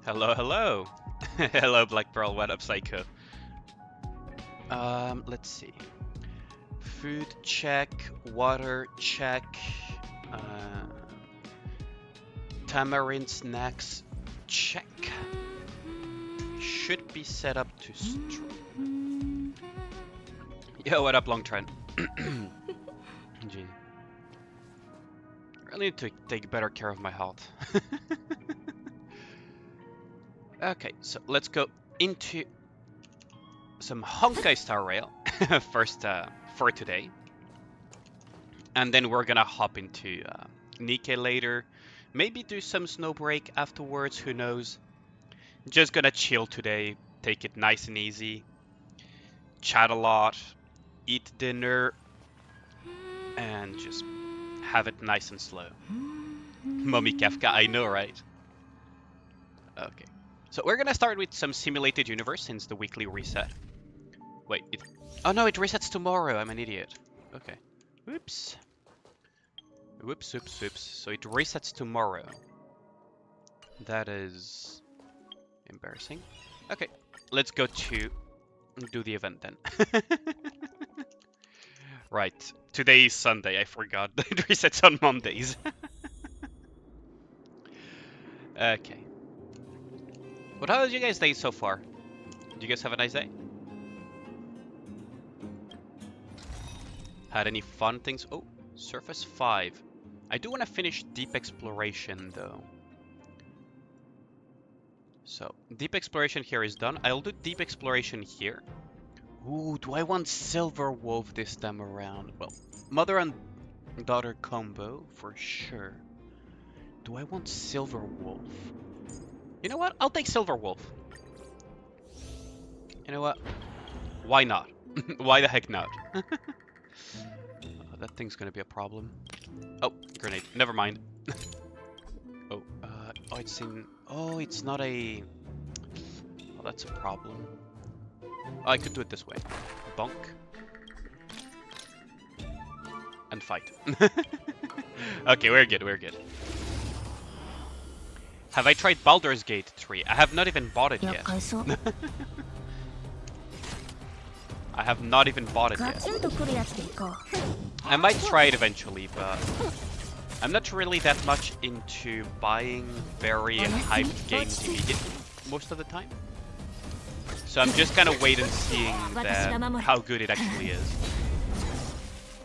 Hello, hello. Hello, Black Pearl. What up, Psycho? Let's see. Food check, water check, tamarind snacks check. Should be set up to stream. Yo, what up, Long Trend? Gee. I need to take better care of my health. Okay, so let's go into some Honkai Star Rail first for today. And then we're gonna hop into Nikke later. Maybe do some Snowbreak afterwards, who knows. Just gonna chill today, take it nice and easy. Chat a lot, eat dinner, and just have it nice and slow. Mommy Kafka, I know, right? Okay. So we're gonna start with some simulated universe since the weekly reset. Wait, oh no, it resets tomorrow. I'm an idiot. Okay. Whoops. Whoops, whoops, whoops. So it resets tomorrow. That is embarrassing. Okay, let's go to do the event then. Right. Today is Sunday. I forgot. It resets on Mondays. Okay. But how was your guys' day so far? Did you guys have a nice day? Had any fun things? Oh, Surface 5. I do want to finish Deep Exploration though. So, Deep Exploration here is done. I'll do Deep Exploration here. Ooh, do I want Silver Wolf this time around? Well, mother and daughter combo for sure. Do I want Silver Wolf? You know what? I'll take Silver Wolf. You know what? Why not? Why the heck not? Oh, that thing's gonna be a problem. Oh, grenade. Never mind. Oh, oh, it's in... Oh, it's not a... Oh, that's a problem. Oh, I could do it this way. Bonk. And fight. Okay, we're good, we're good. Have I tried Baldur's Gate 3? I have not even bought it yet. I have not even bought it yet. I might try it eventually, but I'm not really that much into buying very hyped games immediately most of the time. So I'm just kind of waiting and seeing how good it actually is.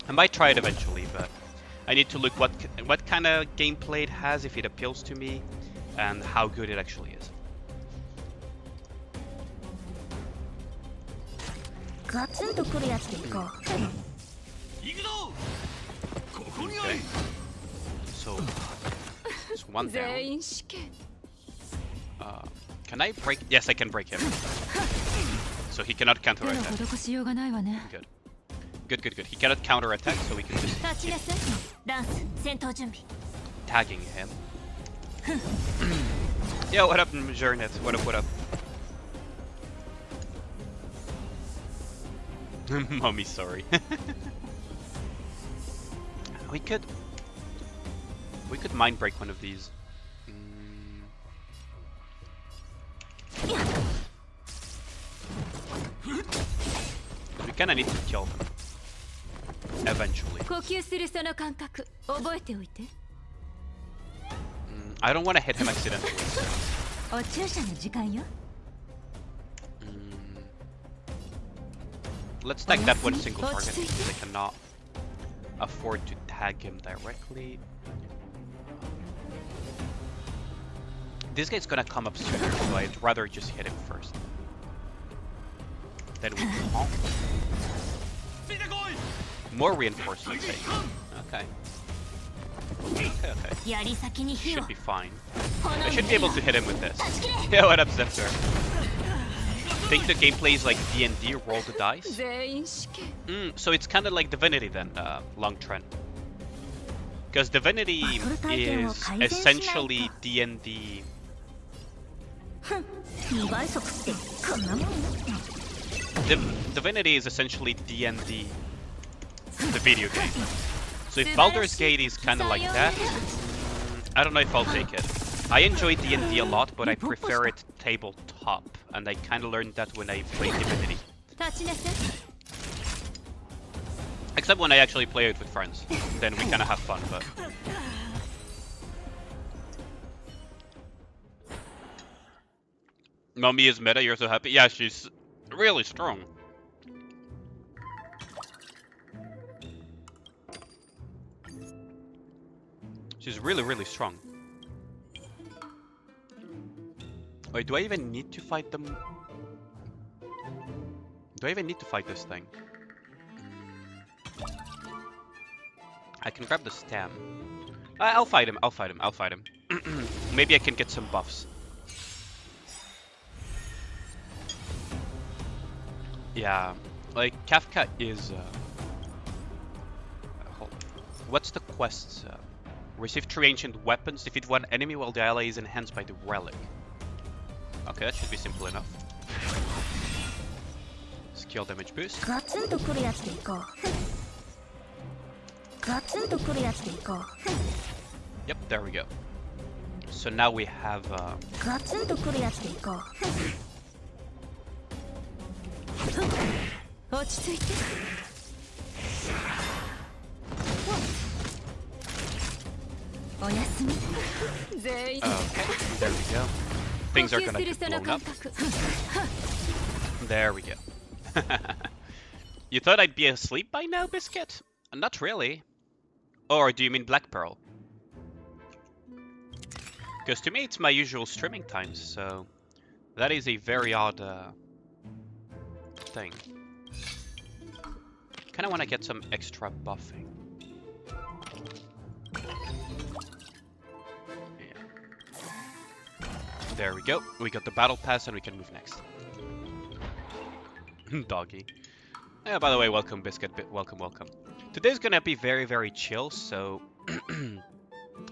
I might try it eventually, but I need to look what kind of gameplay it has, if it appeals to me, and how good it actually is. Okay. So, it's one down. Can I break? Yes, I can break him. So he cannot counter-attack. Good. Good, good, good. He cannot counter-attack, so we can just keep tagging him. Yo, what up, Jernet? What up, what up? Mommy, sorry. We could mind break one of these. Kinda need to kill them. Eventually. I don't want to hit him accidentally. Let's tag that one single target because I cannot afford to tag him directly. This guy's gonna come up sooner, so I'd rather just hit him first. Then we honk. More reinforcements, eh? Okay. Okay. Should be fine. I should be able to hit him with this. Yeah, what up, Zephyr? Think the gameplay is like D&D, roll the dice? So it's kind of like Divinity then, Long Trend. Because Divinity is essentially D&D. Divinity is essentially D&D, the video game. So if Baldur's Gate is kind of like that, I don't know if I'll take it. I enjoy D&D a lot, but I prefer it tabletop, and I kind of learned that when I played Divinity. Except when I actually play it with friends, then we kind of have fun, but... Mommy is meta, you're so happy? Yeah, she's really strong. She's really, really strong. Wait, do I even need to fight them? Do I even need to fight this thing? I can grab the stem. I'll fight him, I'll fight him, I'll fight him. Maybe I can get some buffs. Yeah, like Kafka is... what's the quest? Receive 3 ancient weapons, defeat 1 enemy while the ally is enhanced by the relic. Okay, that should be simple enough. Skill damage boost. Yep, there we go. So now we have... Okay, there we go. Things are gonna get blown up. There we go. You thought I'd be asleep by now, Biscuit? Not really. Or do you mean Black Pearl? Because to me it's my usual streaming times, so... That is a very odd thing. Kinda wanna get some extra buffing. There we go. We got the battle pass and we can move next. Doggy. Yeah, by the way, welcome, Biscuit. Welcome, welcome. Today's gonna be very, very chill, so...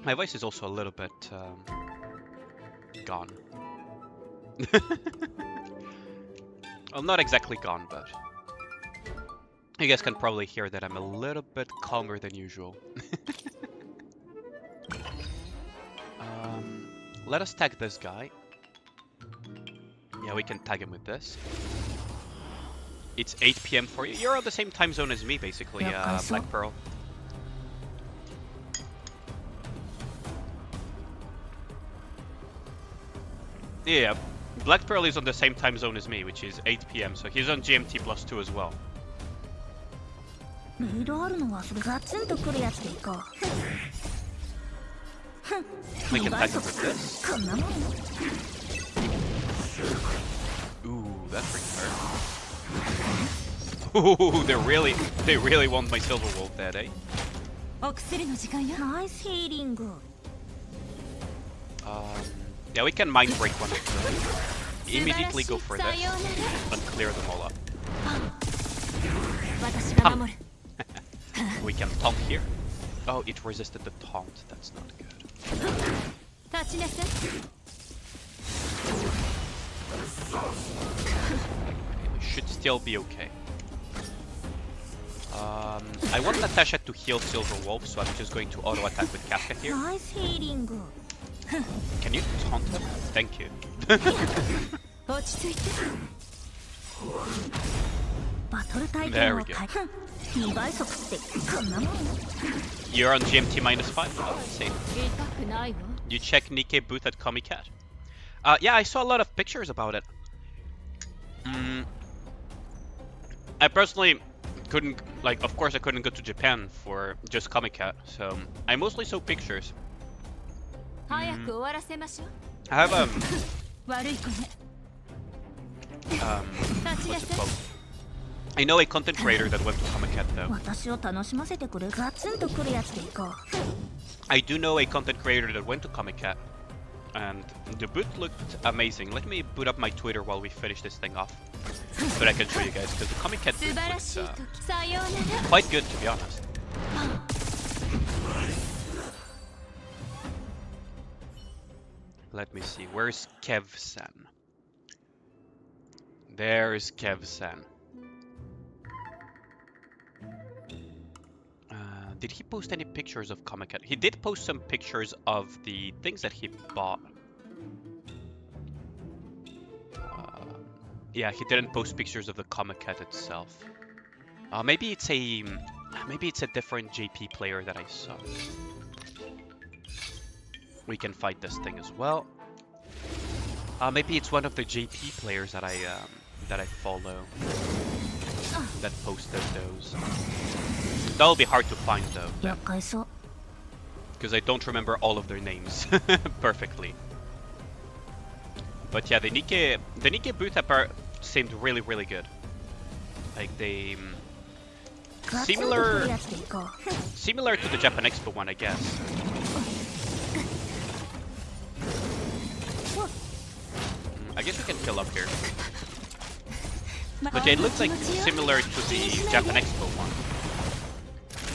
My voice is also a little bit... gone. Well, not exactly gone, but... You guys can probably hear that I'm a little bit calmer than usual. Let us tag this guy. Yeah, we can tag him with this. It's 8 PM for you. You're on the same time zone as me, basically, Black Pearl. Yeah, Black Pearl is on the same time zone as me, which is 8 PM, so he's on GMT +2 as well. We can tag him with this. Ooh, that freaking hurt. Ooh, they really want my silver wolf dead, eh? Yeah, we can mind break one of them. Immediately go for this and clear them all up. We can taunt here. Oh, it resisted the taunt. That's not good. We should still be okay. I want Natasha to heal Silver Wolf, so I'm just going to auto attack with Kafka here. Can you taunt him? Thank you. There we go. You're on GMT -5? Oh, I see. You check Nikke booth at Comiket? Yeah, I saw a lot of pictures about it. I personally couldn't, like, of course I couldn't go to Japan for just Comiket, so I mostly saw pictures. I have, what's it called? I know a content creator that went to Comiket though. I do know a content creator that went to Comiket, and the booth looked amazing. Let me boot up my Twitter while we finish this thing off, so that I can show you guys, because the Comiket booth looks quite good, to be honest. Let me see, where's Kev-san? There's Kev-san. Did he post any pictures of Comiket? He did post some pictures of the things that he bought. Yeah, he didn't post pictures of the Comiket itself. Maybe it's a different JP player that I saw. We can fight this thing as well. Maybe it's one of the JP players that I follow that posted those. That'll be hard to find though, because I don't remember all of their names perfectly. But yeah, the Nikke booth seemed really good. Like they similar to the Japan Expo one, I guess. I guess we can kill up here. But yeah, it looks like similar to the Japan Expo one.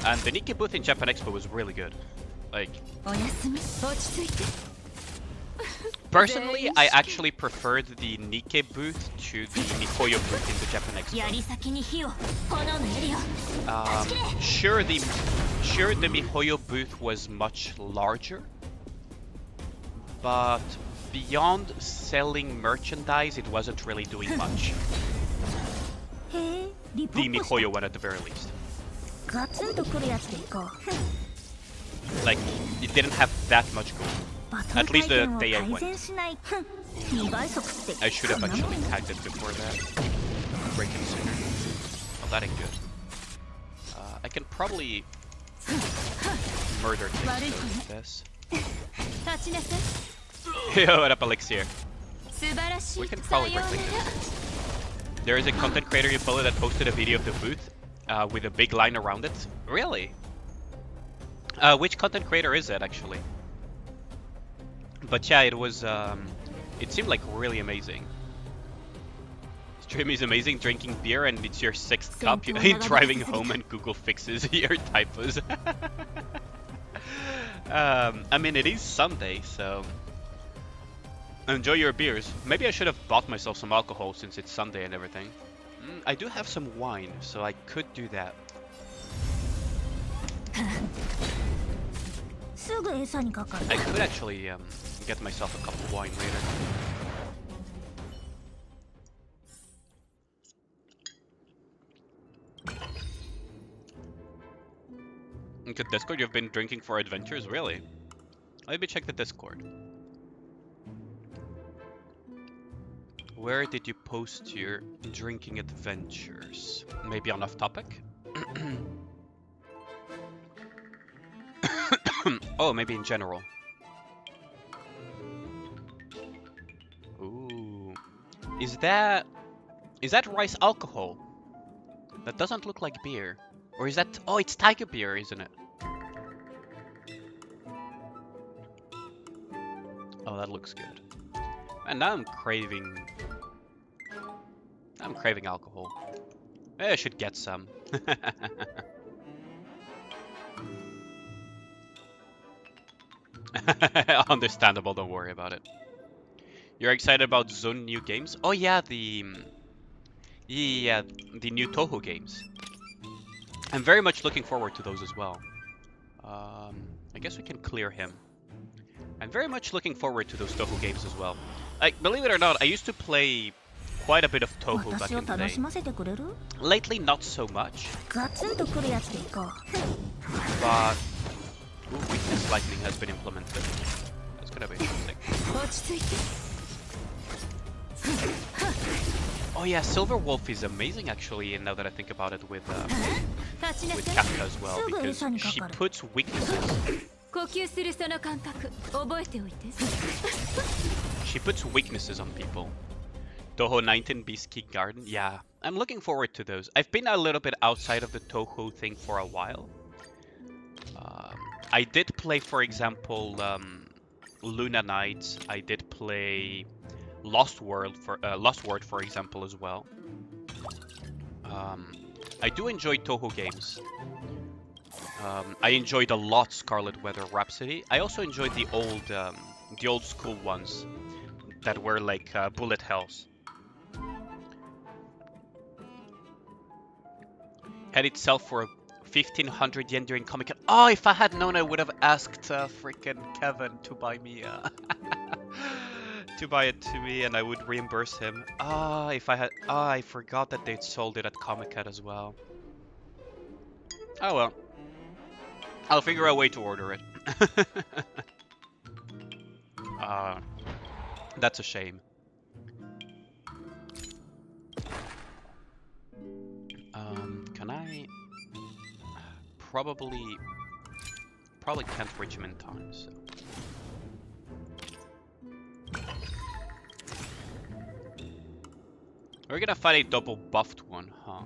And the Nikke booth in Japan Expo was really good. Like, personally, I actually preferred the Nikke booth to the MiHoYo booth in the Japan Expo. Sure, the MiHoYo booth was much larger, but beyond selling merchandise, it wasn't really doing much. The MiHoYo one at the very least. Like, it didn't have that much gold. At least the day I went. I should have actually tagged it before that. Breaking sooner. Oh, that ain't good. I can probably murder things with this. Yo, what up, Elixir? We can probably break like this. There is a content creator you follow that posted a video of the booth with a big line around it. Really? Which content creator is it, actually? But yeah, it was, it seemed like really amazing. Stream is amazing, drinking beer, and it's your 6th cup. You're driving home and Google fixes your typos. I mean, it is Sunday, so enjoy your beers. Maybe I should have bought myself some alcohol since it's Sunday and everything. I do have some wine, so I could do that. I could actually get myself a cup of wine later. Into Discord, you've been drinking for adventures? Really? Let me check the Discord. Where did you post your drinking adventures? Maybe on off topic? Oh, maybe in general. Ooh. Is that rice alcohol? That doesn't look like beer. Or is that... Oh, it's tiger beer, isn't it? Oh, that looks good. And now I'm craving alcohol. Maybe I should get some. Understandable, don't worry about it. You're excited about Zone new games? Oh yeah, the new Touhou games. I'm very much looking forward to those as well. I guess we can clear him. I'm very much looking forward to those Touhou games as well. Like, believe it or not, I used to play quite a bit of Touhou back in the day. Lately, not so much. But weakness lightning has been implemented. That's gonna be interesting. Oh yeah, Silver Wolf is amazing actually, now that I think about it, with Kafka as well, because she puts weaknesses. She puts weaknesses on people. Touhou 19 Beast Key Garden, yeah. I'm looking forward to those. I've been a little bit outside of the Touhou thing for a while. I did play, for example, Luna Nights. I did play Lost World, for example, as well. I do enjoy Touhou games. I enjoyed a lot Scarlet Weather Rhapsody. I also enjoyed the old school ones that were like bullet hells. Had it sell for 1,500 yen during Comiket. Oh, if I had known, I would have asked freaking Kevin to buy me to buy it to me, and I would reimburse him. If I had, I forgot that they'd sold it at Comiket as well. Oh well, I'll figure out a way to order it. That's a shame. Can I? Probably can't reach him in time, so. We're gonna fight a double buffed one, huh?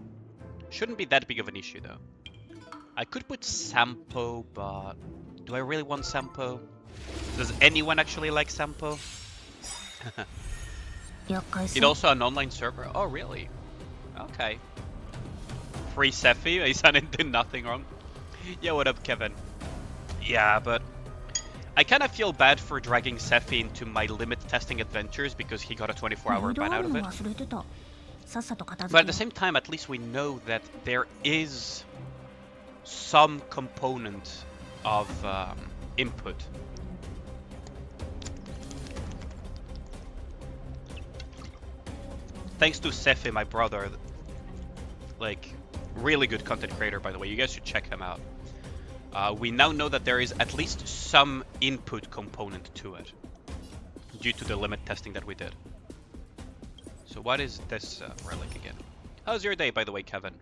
Shouldn't be that big of an issue though. I could put Sampo, but do I really want Sampo? Does anyone actually like Sampo? It's also an online server. Oh really? Okay. Free Sephi, Isanen did nothing wrong. Yeah, what up, Kevin? Yeah, but I kind of feel bad for dragging Sephi into my limit testing adventures because he got a 24-hour ban out of it. But at the same time, at least we know that there is some component of input. Thanks to Sephi, my brother, like, really good content creator, by the way. You guys should check him out. We now know that there is at least some input component to it due to the limit testing that we did. So what is this relic again? How's your day, by the way, Kevin?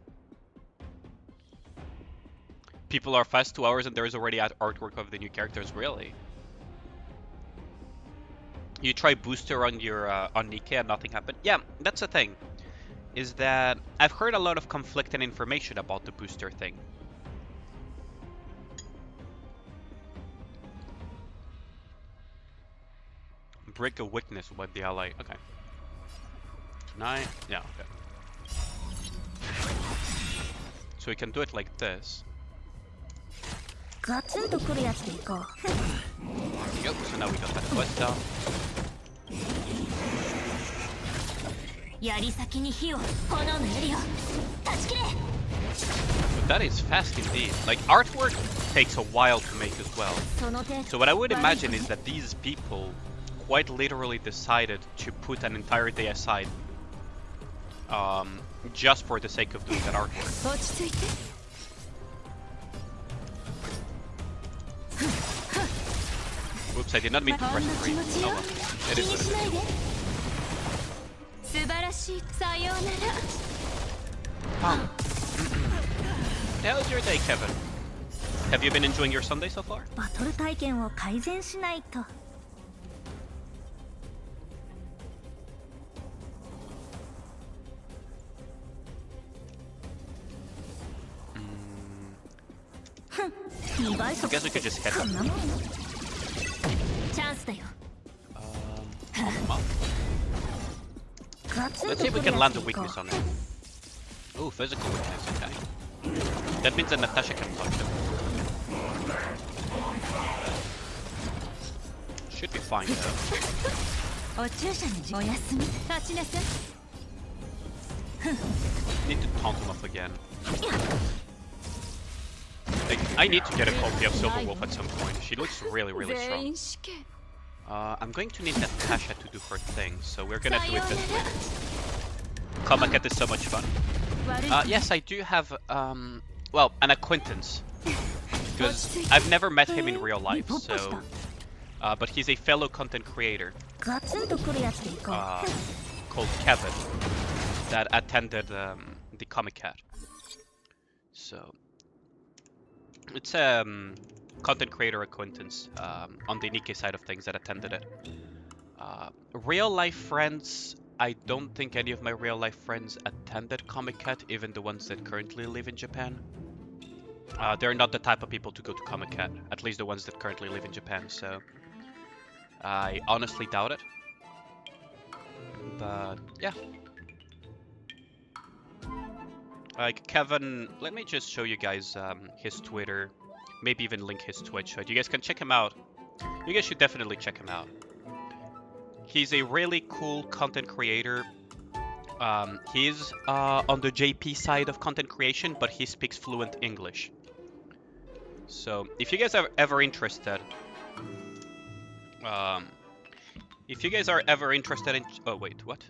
People are fast 2 hours and there is already artwork of the new characters. Really? You try booster on your on Nikke and nothing happened? Yeah, that's the thing. Is that I've heard a lot of conflicting information about the booster thing. Break a weakness with the ally. Okay. Tonight? Yeah, okay. So we can do it like this. There we go. So now we got that quest done. But that is fast indeed. Like, artwork takes a while to make as well. So what I would imagine is that these people quite literally decided to put an entire day aside just for the sake of doing that artwork. Whoops, I did not mean to press the green. Oh well, it is what it is. How's your day, Kevin? Have you been enjoying your Sunday so far? I guess we could just head up. Let's see if we can land a weakness on it. Oh, physical weakness, okay. That means that Natasha can touch him. Should be fine though. Need to taunt him off again. Like, I need to get a copy of Silver Wolf at some point. She looks really, really strong. I'm going to need Natasha to do her thing, so we're gonna do it this way. Comiket is so much fun. Yes, I do have, well, an acquaintance. Because I've never met him in real life, so... but he's a fellow content creator. Called Kevin. That attended the Comiket. So... It's a content creator acquaintance on the Nikke side of things that attended it. Real life friends... I don't think any of my real life friends attended Comiket, even the ones that currently live in Japan. They're not the type of people to go to Comiket, at least the ones that currently live in Japan, so I honestly doubt it. But yeah. Like Kevin, let me just show you guys his Twitter, maybe even link his Twitch, so you guys can check him out. You guys should definitely check him out. He's a really cool content creator. He's on the JP side of content creation, but he speaks fluent English. So if you guys are ever interested, in... Oh wait, what?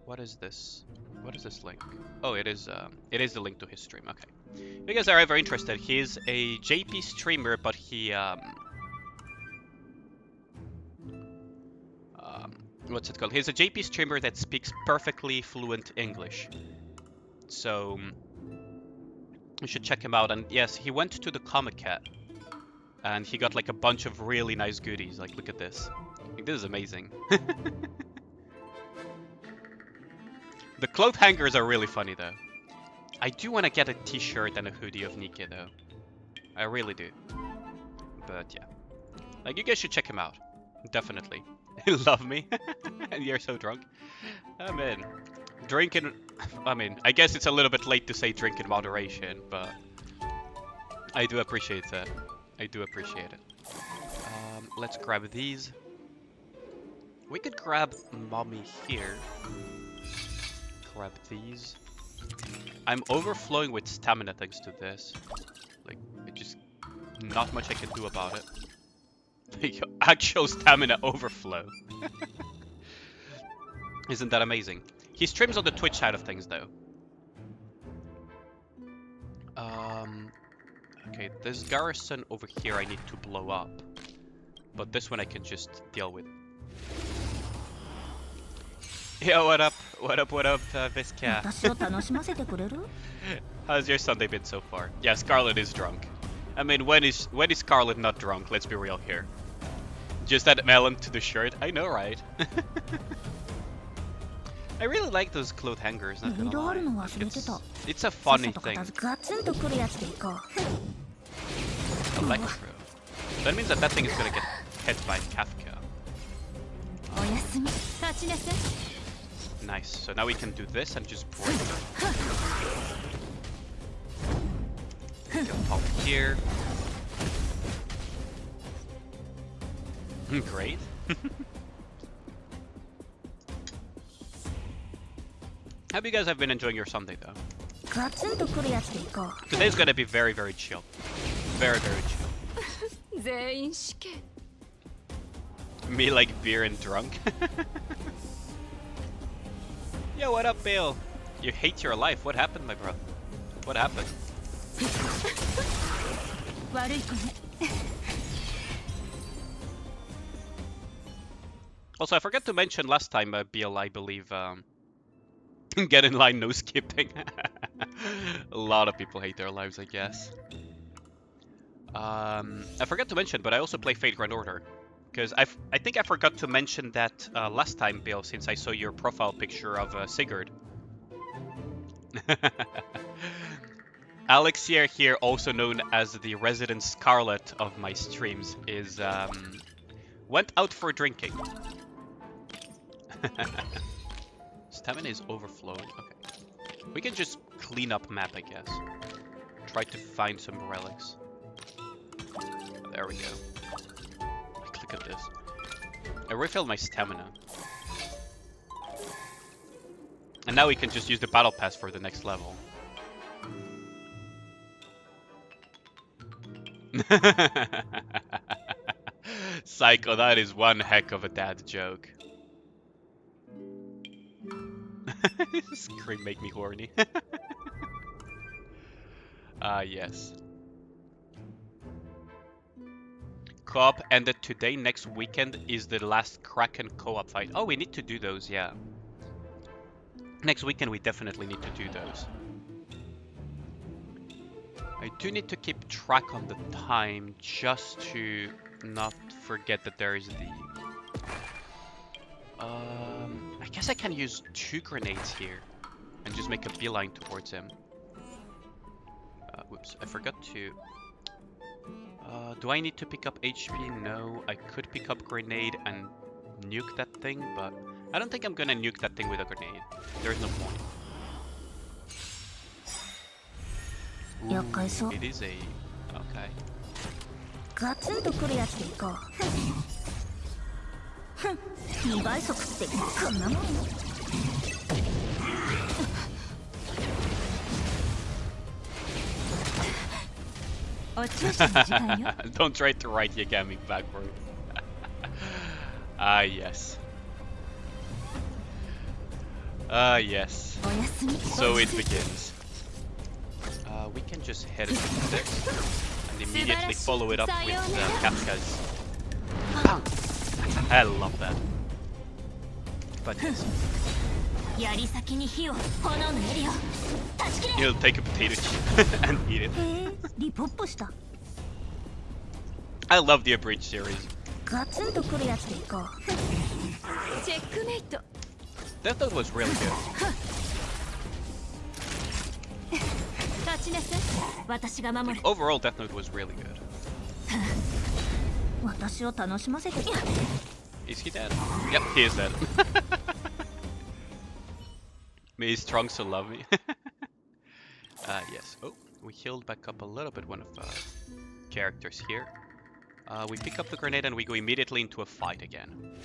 What is this? What is this link? Oh, it is the link to his stream. Okay. If you guys are ever interested, he's a JP streamer, but he what's it called? He's a JP streamer that speaks perfectly fluent English. So you should check him out. And yes, he went to the Comiket and he got like a bunch of really nice goodies. Like, look at this. Like, this is amazing. The cloth hangers are really funny though. I do want to get a t-shirt and a hoodie of Nikke though. I really do. But yeah. Like, you guys should check him out. Definitely. Love me. And you're so drunk. I mean, drinking... I mean, I guess it's a little bit late to say drink in moderation, but... I do appreciate that. I do appreciate it. Let's grab these. We could grab mommy here. Grab these. I'm overflowing with stamina thanks to this. Like, it just... Not much I can do about it. Like, actual stamina overflow. Isn't that amazing? He streams on the Twitch side of things, though. Okay, this garrison over here I need to blow up. But this one I can just deal with. Yo, what up? What up, Visca? How's your Sunday been so far? Yeah, Scarlet is drunk. I mean, when is Scarlet not drunk? Let's be real here. Just add melon to the shirt. I know, right? I really like those cloth hangers, not gonna lie. It's a funny thing. Electro. That means that thing is gonna get hit by Kafka. Nice. So now we can do this and just break it. Go pop here. Great. Hope you guys have been enjoying your Sunday though. Today's gonna be very, very chill. Very, very chill. Me like beer and drunk. Yo, what up, Bill? You hate your life. What happened, my bro? What happened? Also, I forgot to mention last time, Bill, I believe, get in line, no skipping. A lot of people hate their lives, I guess. I forgot to mention, but I also play Fate Grand Order. Because I think I forgot to mention that last time, Bill, since I saw your profile picture of Sigurd. Alexier here, also known as the resident Scarlet of my streams, is went out for drinking. Stamina is overflowing. Okay. We can just clean up map, I guess. Try to find some relics. There we go. Look at this. I refilled my stamina. And now we can just use the battle pass for the next level. Psycho, that is one heck of a dad joke. Scream make me horny. Yes. Co-op ended today. Next weekend is the last Kraken co-op fight. Oh, we need to do those, yeah. Next weekend we definitely need to do those. I do need to keep track on the time just to not forget that there is the... I guess I can use 2 grenades here and just make a beeline towards him. Whoops, I forgot to... do I need to pick up HP? No, I could pick up grenade and nuke that thing, but I don't think I'm gonna nuke that thing with a grenade. There's no point. Ooh, it is a... okay. Don't try to write Yagami backward. Ah, yes. Ah, yes. So it begins. We can just hit it with this and immediately follow it up with Kafka's. Bang! I love that. But yes. He'll take a potato chip and eat it. I love the Abridged series. Death Note was really good. Overall, Death Note was really good. Is he dead? Yep, he is dead. May his trunks so love me. Yes. Oh, we healed back up a little bit one of characters here. We pick up the grenade and we go immediately into a fight again.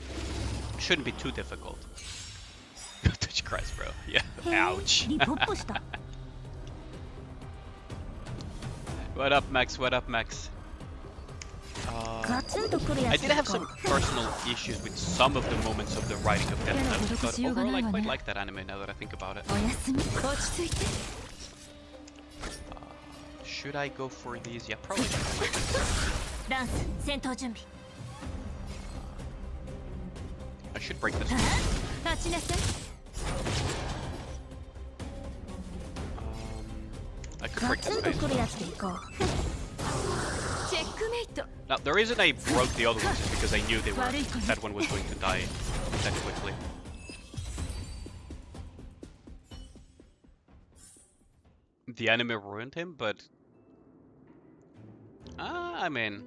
Shouldn't be too difficult. Touch Christ, bro. Yeah. Ouch. What up, Max? What up, Max? I did have some personal issues with some of the moments of the writing of Death Note, but overall I quite like that anime now that I think about it. Should I go for these? Yeah, probably. I should break this one. I could break this phase. Now, the reason I broke the other ones is because I knew that one was going to die that quickly. The anime ruined him, but... I mean...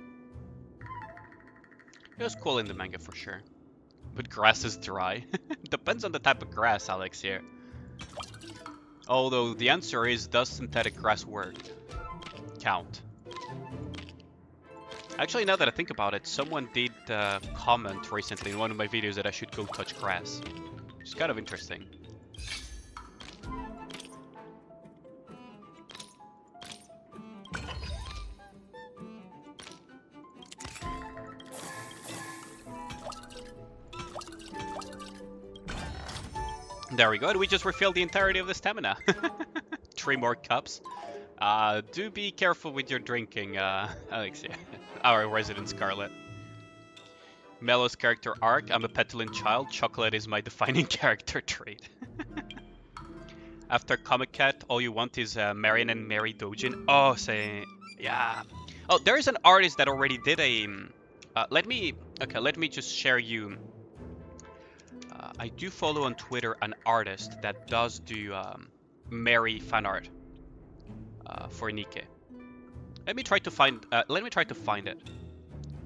it was cool in the manga for sure. But grass is dry. Depends on the type of grass, Alex, here. Although the answer is, does synthetic grass work? Count. Actually, now that I think about it, someone did comment recently in one of my videos that I should go touch grass. It's kind of interesting. There we go, and we just refilled the entirety of the stamina. 3 more cups. Do be careful with your drinking, Alexia. Our resident Scarlet. Mellow's character arc, I'm a petulant child, chocolate is my defining character trait. After Comiket, all you want is Marion and Mary Dojin. Oh, say, yeah. Oh, there is an artist that already did a... let me just share you... I do follow on Twitter an artist that does do Mary fan art for Nikke. Let me try to find it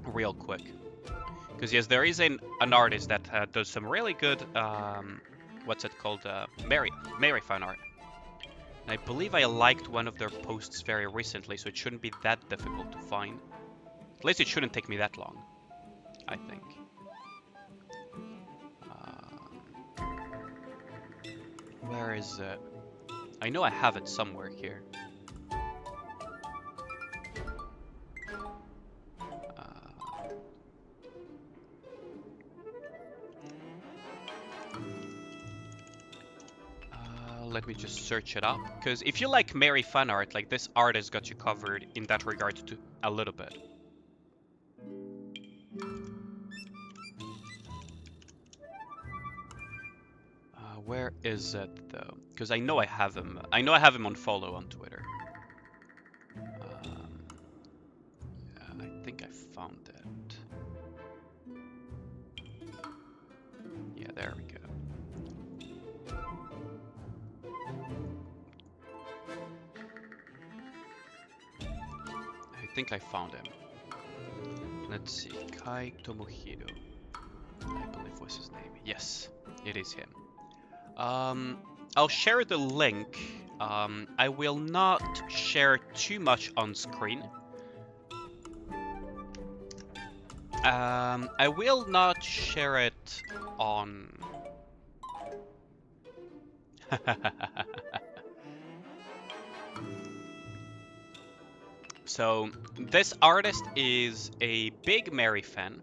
real quick. Because yes, there is an artist that does some really good what's it called, Mary fan art. And I believe I liked one of their posts very recently, so it shouldn't be that difficult to find. At least it shouldn't take me that long, I think. Where is it? I know I have it somewhere here. let me just search it up. Because if you like Mary fan art, like this artist got you covered in that regard to a little bit. Where is it though? Because I know I have him. I know I have him on follow on Twitter. I think I found it. Yeah, there we go. I think I found him. Let's see. Kai Tomohiro, I believe was his name. Yes, it is him. I'll share the link. I will not share too much on screen. I will not share it on... So, this artist is a big Mary fan.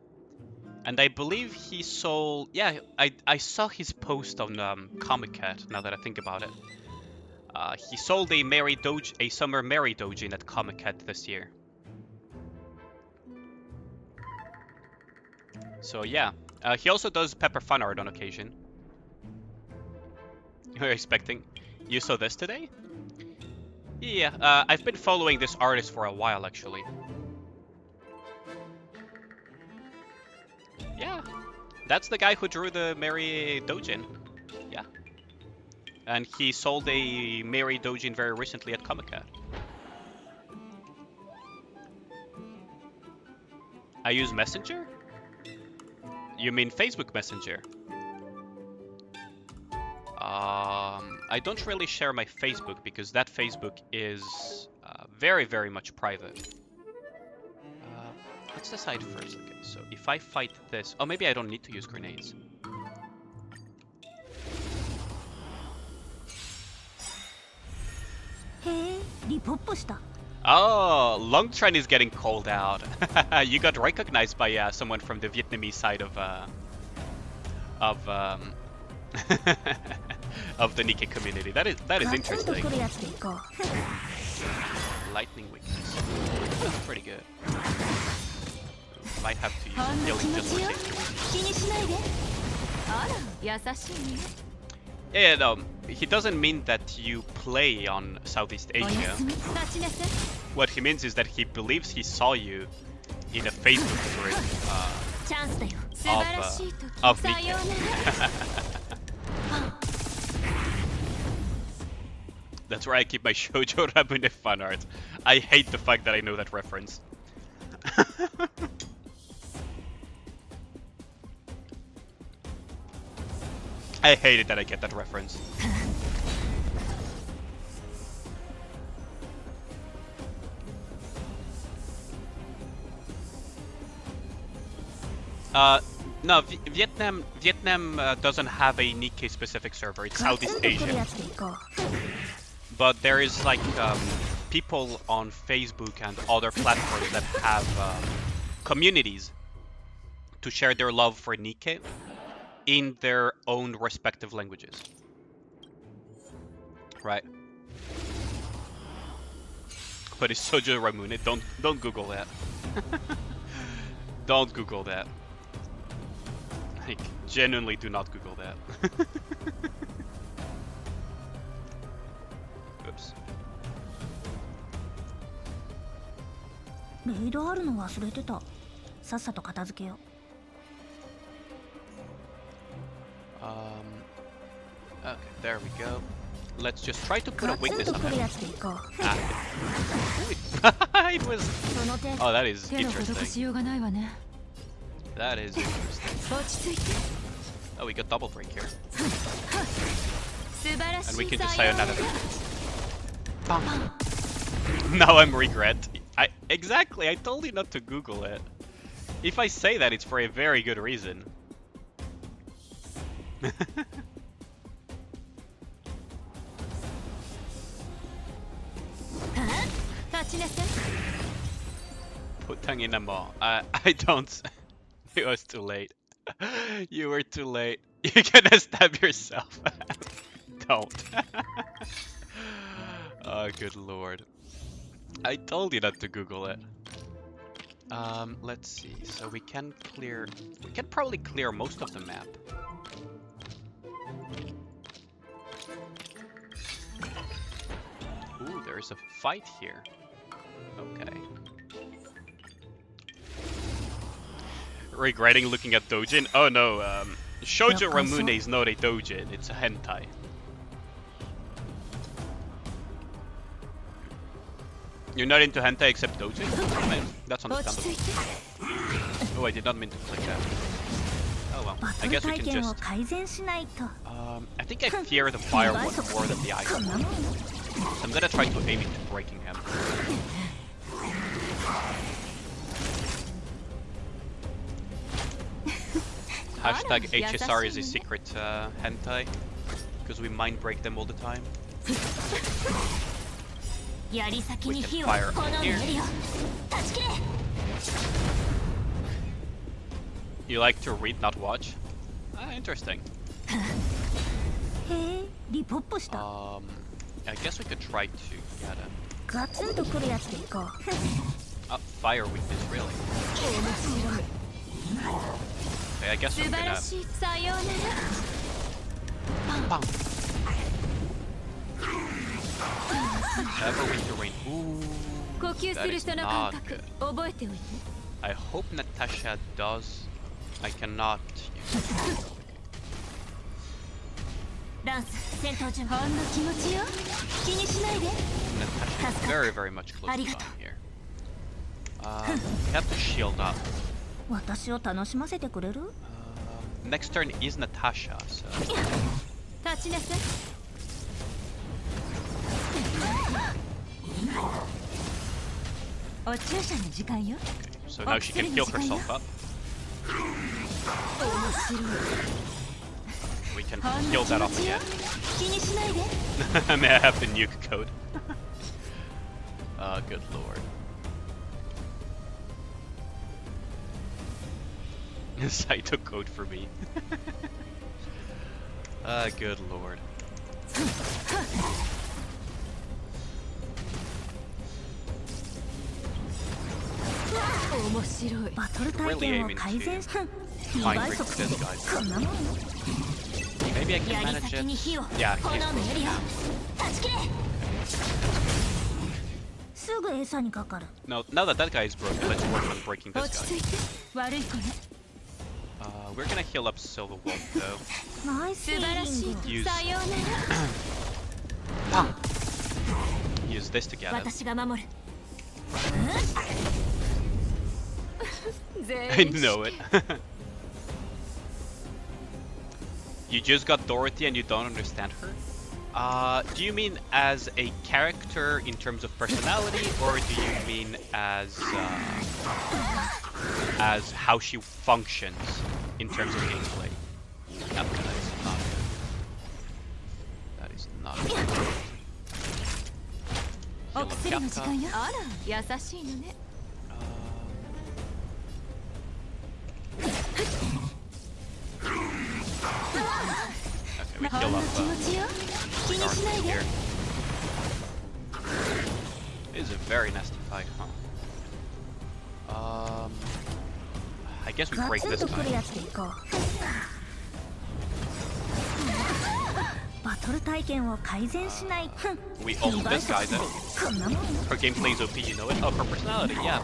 And I believe he sold... Yeah, I saw his post on Comiket, now that I think about it. He sold a Summer Mary Dojin at Comiket this year. So yeah, he also does Pepper fan art on occasion. You're expecting? You saw this today? Yeah, I've been following this artist for a while actually. Yeah, that's the guy who drew the Mary Dojin. Yeah. And he sold a Mary Dojin very recently at Comiket. I use Messenger? You mean Facebook Messenger? I don't really share my Facebook because that Facebook is very, very much private. Let's decide first. Okay, so if I fight this... Oh, maybe I don't need to use grenades. Oh, Long Tren is getting called out. You got recognized by someone from the Vietnamese side of of the Nikke community. That is interesting. Lightning weakness. That's pretty good. Might have to use healing just for safety. Yeah, no, he doesn't mean that you play on Southeast Asia. What he means is that he believes he saw you in a Facebook group of Nikke. That's where I keep my Shoujo Rabune fan art. I hate the fact that I know that reference. I hate it that I get that reference. No, Vietnam doesn't have a Nikke specific server. It's Southeast Asia. But there is like people on Facebook and other platforms that have communities to share their love for Nikke in their own respective languages. Right. But it's Shoujo Ramune. Don't Google that. Don't Google that. Like, genuinely do not Google that. Oops. Okay, there we go. Let's just try to put a weakness on him. It was... Oh, that is interesting. That is interesting. Oh, we got double break here. And we can just sayonara. Now I'm regret. Exactly, I told you not to Google it. If I say that, it's for a very good reason. Putang ina mo. I don't... It was too late. You were too late. You're gonna stab yourself. don't. Oh, good lord. I told you not to Google it. Let's see. So we can probably clear most of the map. Ooh, there's a fight here. Okay. Regretting looking at doujin? Oh no, Shoujo Ramune is not a doujin, it's a hentai. You're not into hentai except doujin? That's understandable. Oh, I did not mean to click that. Oh well, I guess we can just... I think I fear the fire one more than the ice one. So I'm gonna try to aim into breaking him. Hashtag HSR is a secret hentai, because we mind break them all the time. We can fire here. You like to read, not watch? Ah, interesting. I guess we could try to get him. Fire weakness, really? Okay, I guess I'm gonna... Bang. Never weak to rain. Ooh, that is not good. I hope Natasha does. I cannot use it. Natasha is very, very much close to down here. We have to shield up. Next turn is Natasha, so... Okay, so now she can heal herself up. We can heal that off again. May I have the nuke code? Good lord. Saito code for me. Good lord. Really aiming to mind break this guy. Maybe I can manage it. Yeah, he's no, now that that guy is broken, let's work on breaking this guy. We're gonna heal up Silver Wolf though. Use this to get him. I know it. You just got Dorothy and you don't understand her? Do you mean as a character in terms of personality, or do you mean as how she functions in terms of gameplay? That is not good. That is not good. Okay, we heal up here. It is a very nasty fight, huh? I guess we break this guy. We ult this guy then. Her gameplay is OP, you know it? Oh, her personality, yeah.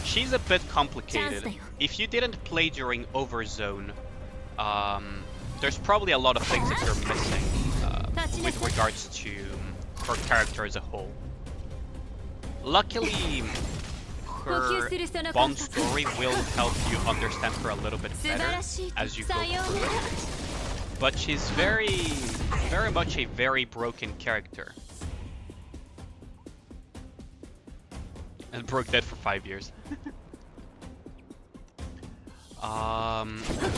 She's a bit complicated. If you didn't play during Overzone, there's probably a lot of things that you're missing with regards to her character as a whole. Luckily, her bond story will help you understand her a little bit better as you go through. But she's very much a very broken character. And broke dead for 5 years.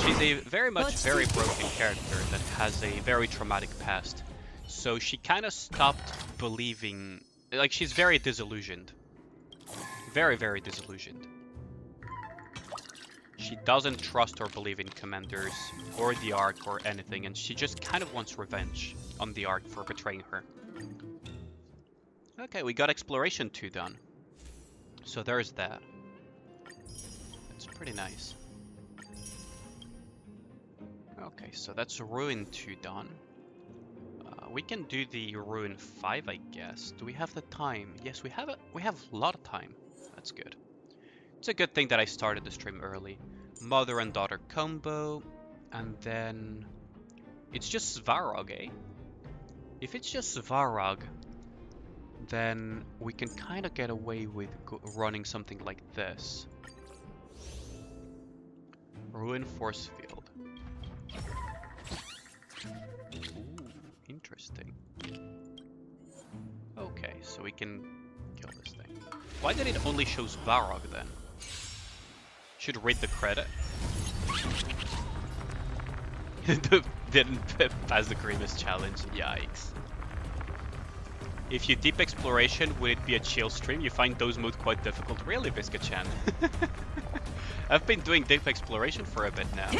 She's a very broken character that has a very traumatic past. So she kind of stopped believing, like, she's very disillusioned. Very disillusioned. She doesn't trust or believe in commanders or the Ark or anything, and she just kind of wants revenge on the Ark for betraying her. Okay, we got Exploration 2 done. So there's that. It's pretty nice. Okay, so that's Ruin 2 done. We can do the Ruin 5, I guess. Do we have the time? Yes, we have a lot of time. That's good. It's a good thing that I started the stream early. Mother and daughter combo, and then it's just Svarog, eh? If it's just Svarog, then we can kind of get away with running something like this. Ruin force field. Ooh, interesting. Okay, so we can kill this thing. Why did it only show Svarog then? Should read the credit. Didn't pass the Grievous challenge. Yikes. If you deep exploration, would it be a chill stream? You find those modes quite difficult. Really, Biscuit-chan? I've been doing deep exploration for a bit now.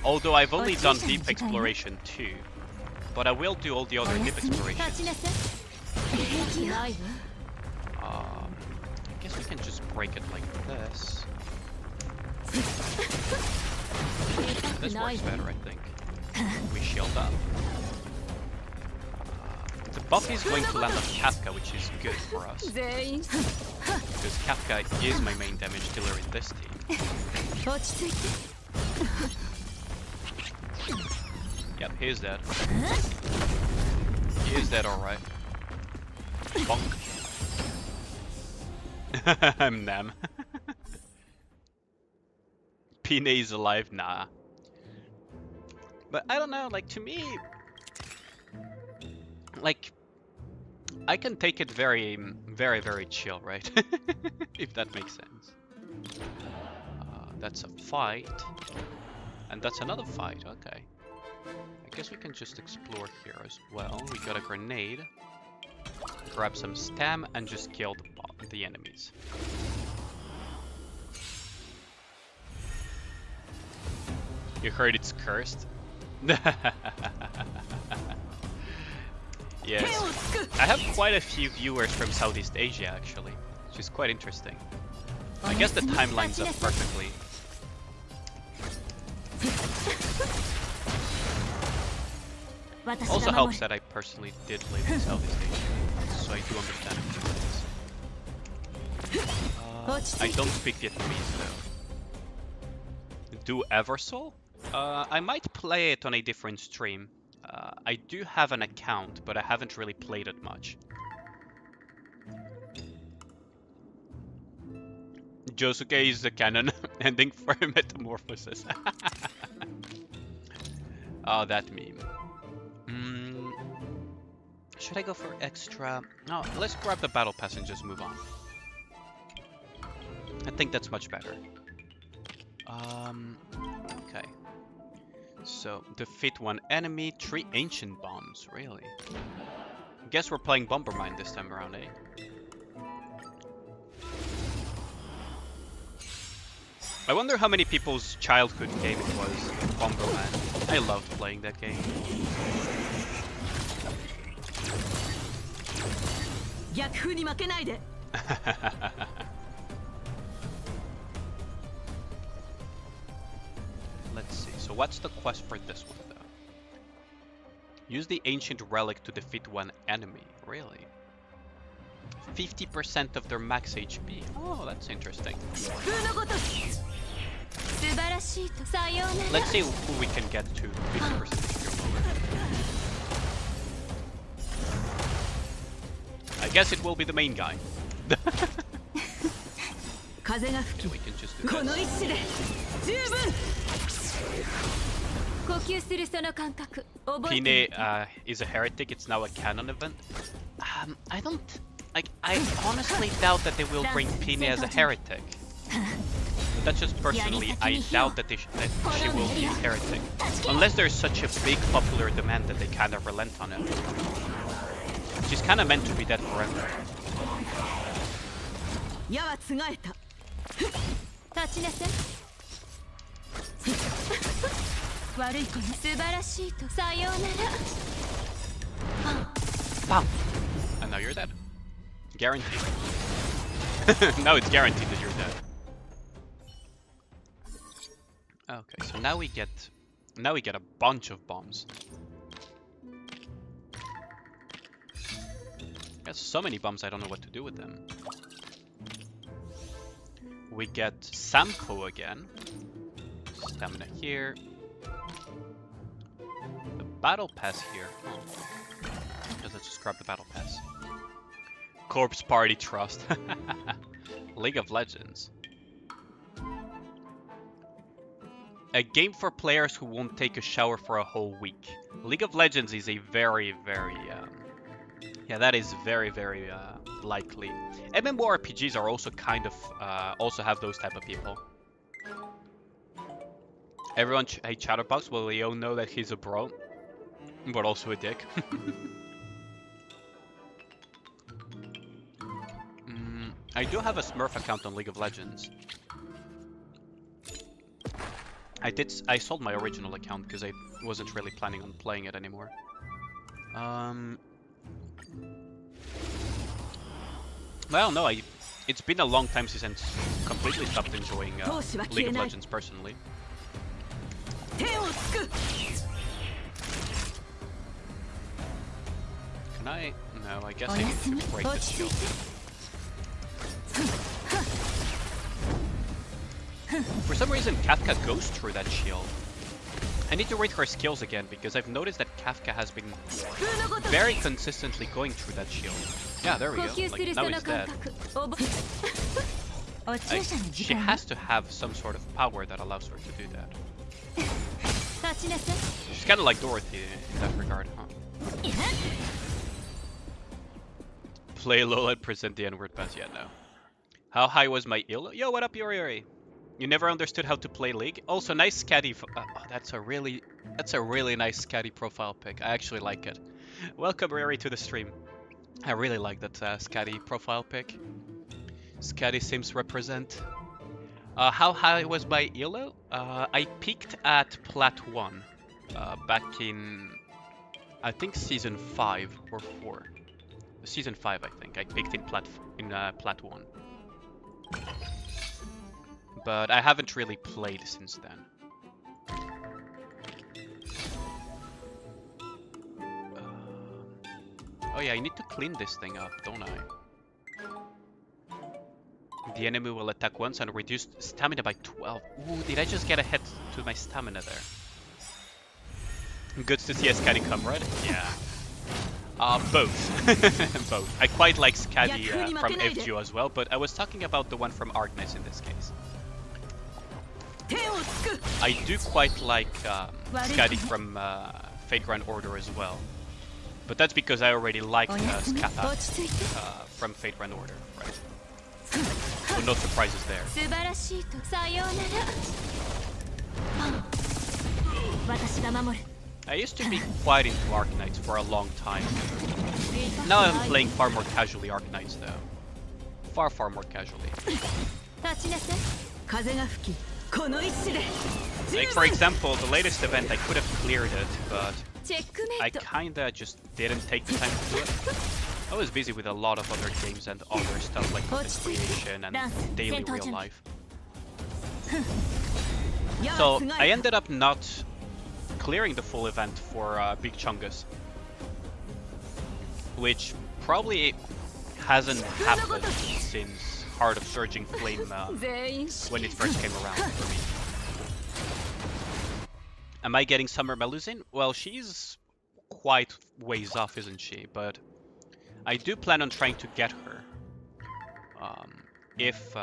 Although I've only done deep exploration 2. But I will do all the other deep explorations. I guess we can just break it like this. This works better, I think. We shield up. The buff is going to land on Kafka, which is good for us. Because Kafka is my main damage dealer in this team. Yep, he's dead. He is dead, alright. Bonk. I'm Nam. Pine is alive? Nah. But I don't know, like, to me... Like, I can take it very, very chill, right? If that makes sense. That's a fight. And that's another fight, okay. I guess we can just explore here as well. We got a grenade. Grab some stam and just kill the enemies. You heard it's cursed? Yes. I have quite a few viewers from Southeast Asia actually, which is quite interesting. I guess the time lines up perfectly. Also helps that I personally did live in Southeast Asia, so I do understand it. I don't speak Vietnamese though. Do Eversoul? I might play it on a different stream. I do have an account, but I haven't really played it much. Josuke is the canon ending for Metamorphosis. Oh, that meme. Should I go for extra? No, let's grab the battle pass and just move on. I think that's much better. Okay. So, defeat one enemy, 3 ancient bombs, really? Guess we're playing Bombermine this time around, eh? I wonder how many people's childhood game it was, Bomberman. I loved playing that game. Let's see, so what's the quest for this one though? Use the ancient relic to defeat one enemy, really? 50% of their max HP. Oh, that's interesting. Let's see who we can get to 50% HP or lower. I guess it will be the main guy. So we can just do this. Pine is a heretic, it's now a canon event. I don't... Like, I honestly doubt that they will bring Pine as a heretic. That's just personally, I doubt that, that she will be a heretic. Unless there's such a big popular demand that they kind of relent on it. She's kind of meant to be dead forever. Bam! And now you're dead. Guaranteed. Now it's guaranteed that you're dead. Okay, so now we get a bunch of bombs. There's so many bombs I don't know what to do with them. We get Samco again. Stamina here. The battle pass here. Oh. Let's just grab the battle pass. Corpse Party Trust. League of Legends. A game for players who won't take a shower for a whole week. League of Legends is a very, yeah, that is very, likely. MMORPGs are also kind of, also have those type of people. Everyone hates Chatterbox. Well, we all know that he's a bro, but also a dick. I do have a Smurf account on League of Legends. I sold my original account because I wasn't really planning on playing it anymore. Well, no, it's been a long time since I completely stopped enjoying League of Legends personally. Can I? No, I guess I need to break this shield. For some reason, Kafka goes through that shield. I need to read her skills again, because I've noticed that Kafka has been very consistently going through that shield. Yeah, there we go. Like, now he's dead. She has to have some sort of power that allows her to do that. She's kind of like Dorothy in that regard, huh? Play LOL and present the N-word pass. Yeah, no. How high was my elo? Yo, what up, Yori? You never understood how to play League? Also, nice Scatty. Oh, that's a really nice Scatty profile pic. I actually like it. Welcome, Yori, to the stream. I really like that Scatty profile pic. Scatty seems represent. How high was my elo? I peaked at Plat 1 back in, I think, Season 5 or 4. Season 5, I think. I peaked in Plat 1. But I haven't really played since then. Oh yeah, I need to clean this thing up, don't I? The enemy will attack once and reduce stamina by 12. Ooh, did I just get a hit to my stamina there? Good to see a Scatty come, right? Yeah. Both. Both. I quite like Scatty from FGO as well, but I was talking about the one from Arknights in this case. I do quite like Scatty from Fate Grand Order as well. But that's because I already liked Scatha from Fate Grand Order, right? So no surprises there. I used to be quite into Arknights for a long time. Now I'm playing far more casually Arknights though. Far more casually. Like for example, the latest event I could have cleared it, but I kinda just didn't take the time to do it. I was busy with a lot of other games and other stuff like content creation and daily real life. So I ended up not clearing the full event for Big Chungus, which probably hasn't happened since Heart of Surging Flame when it first came around for me. Am I getting Summer Melusine? Well, she's quite ways off, isn't she? But I do plan on trying to get her if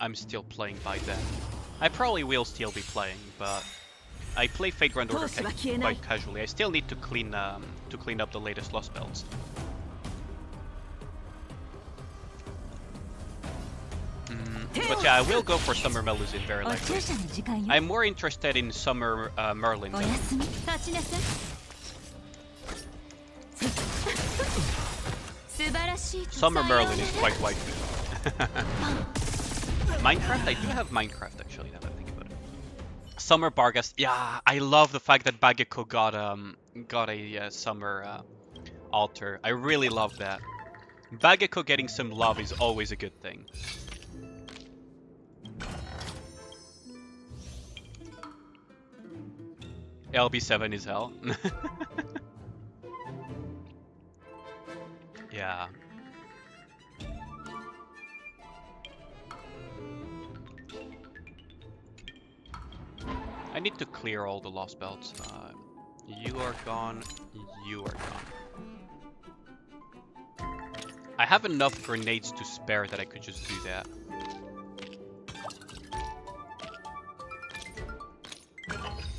I'm still playing by then. I probably will still be playing, but I play Fate Grand Order quite casually. I still need to clean up the latest Lost Belts. But yeah, I will go for Summer Melusine very likely. I'm more interested in Summer Merlin though. Summer Merlin is quite waifu. Minecraft? I do have Minecraft actually, now that I think about it. Summer Barghest. Yeah, I love the fact that Bageko got a summer altar. I really love that. Bageko getting some love is always a good thing. LB7 is hell. Yeah. I need to clear all the lost belts. You are gone. You are gone. I have enough grenades to spare that I could just do that.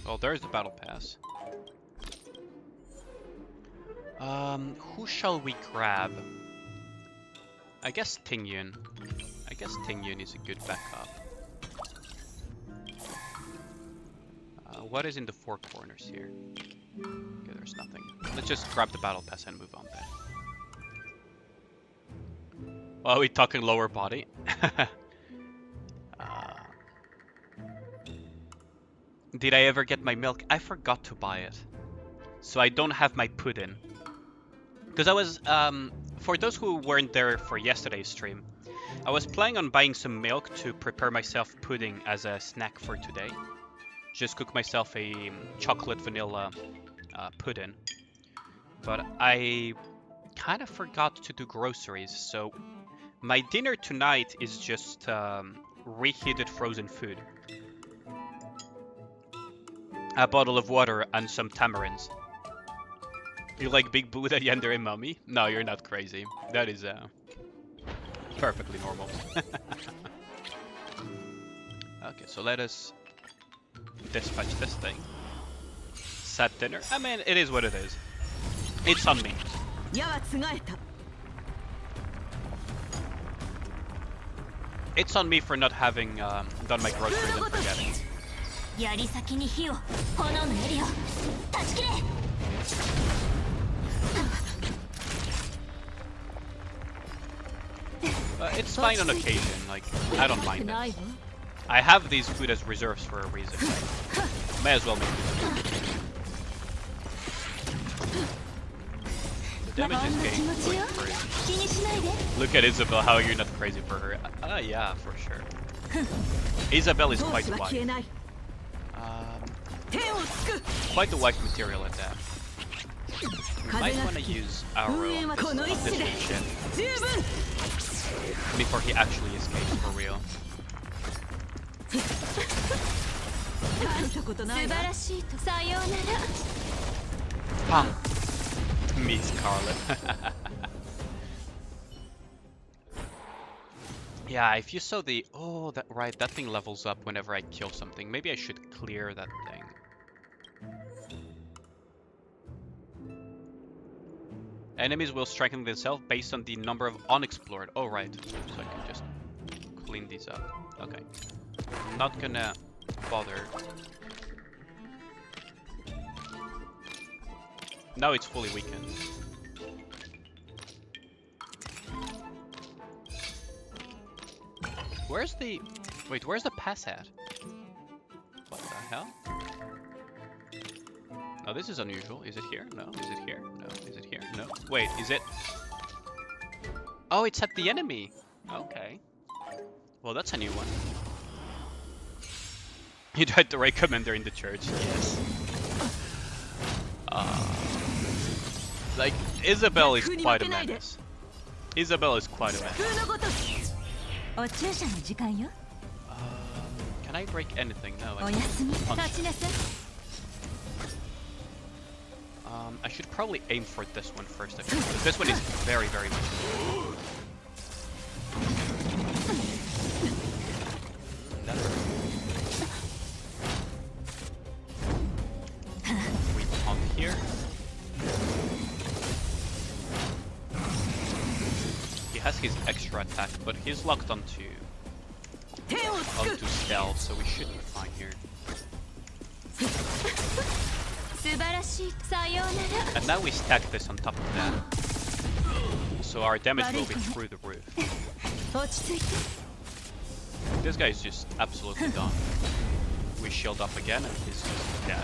Well, there's the battle pass. Who shall we grab? I guess Tingyun. I guess Tingyun is a good backup. What is in the four corners here? Okay, there's nothing. Let's just grab the battle pass and move on then. Oh, we talking lower body? Did I ever get my milk? I forgot to buy it. So I don't have my pudding. Because I was, for those who weren't there for yesterday's stream, I was planning on buying some milk to prepare myself pudding as a snack for today. Just cook myself a chocolate vanilla pudding. But I kind of forgot to do groceries, so my dinner tonight is just reheated frozen food. A bottle of water and some tamarinds. You like Big Buddha, Yender, and Mummy? No, you're not crazy. That is perfectly normal. Okay, so let us dispatch this thing. Sad dinner. I mean, it is what it is. It's on me. It's on me for not having done my groceries and forgetting. It's fine on occasion, like, I don't mind it. I have these food as reserves for a reason. May as well make it. The damage is getting quite crazy. Look at Isabel, how you're not crazy for her. Yeah, for sure. Isabel is quite white. Quite the white material at that. We might want to use Arrow on this shit before he actually escapes for real. Me, Scarlet. Yeah, if you saw the... Oh, that right, that thing levels up whenever I kill something. Maybe I should clear that thing. Enemies will strengthen themselves based on the number of unexplored. Oh, right. So I can just clean these up. Okay. I'm not gonna bother. Now it's fully weakened. Where's the... Wait, where's the pass at? What the hell? No, this is unusual. Is it here? No. Is it here? No. Is it here? No. Wait, is it... Oh, it's at the enemy. Okay. Well, that's a new one. You tried the right commander in the church. Yes. Like, Isabel is quite a menace. Isabel is quite a menace. Can I break anything? No, I can't. I should probably aim for this one first, actually. This one is very, very much. That we on here. He has his extra attack, but he's locked onto stealth, so we should be fine here. And now we stack this on top of that, so our damage will be through the roof. This guy is just absolutely done. We shield up again and he's just dead.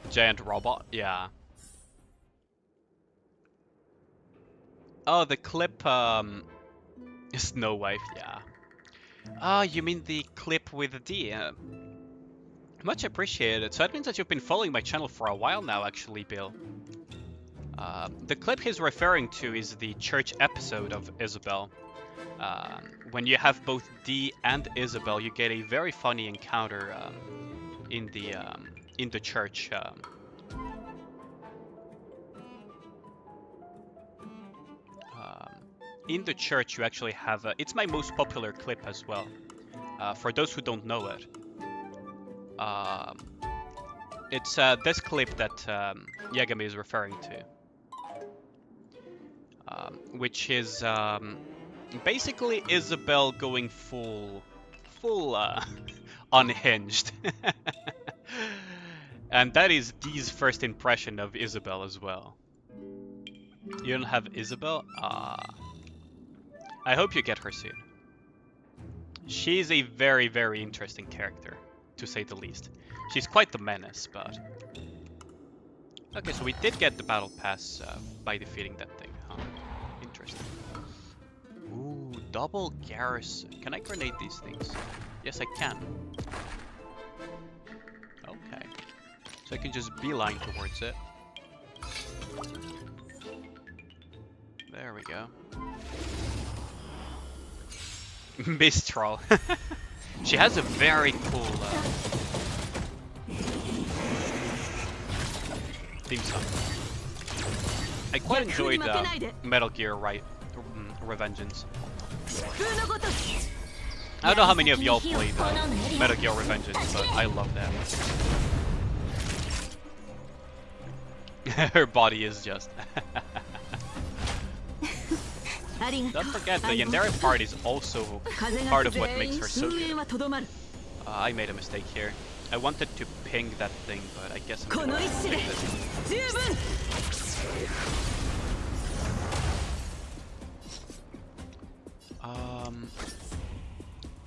Giant robot, yeah. Oh, the clip, Snow Wife, yeah. Oh, you mean the clip with the D? Much appreciated. So that means that you've been following my channel for a while now, actually, Bill. The clip he's referring to is the church episode of Isabel. When you have both Dee and Isabel, you get a very funny encounter in the church. In the church, you actually have it's my most popular clip as well. For those who don't know it, it's this clip that Yagami is referring to, which is basically Isabel going full unhinged. And that is Dee's first impression of Isabel as well. You don't have Isabel? I hope you get her soon. She's a very, very interesting character, to say the least. She's quite the menace, but... Okay, so we did get the battle pass by defeating that thing, huh? Interesting. Ooh, double garrison. Can I grenade these things? Yes, I can. Okay. So I can just beeline towards it. There we go. Mistral. She has a very cool theme song. I quite enjoyed Metal Gear Revengeance. I don't know how many of y'all played Metal Gear Revengeance, but I love that. Her body is just... Don't forget, the Yandere part is also part of what makes her so good. I made a mistake here. I wanted to ping that thing, but I guess I'm gonna take this.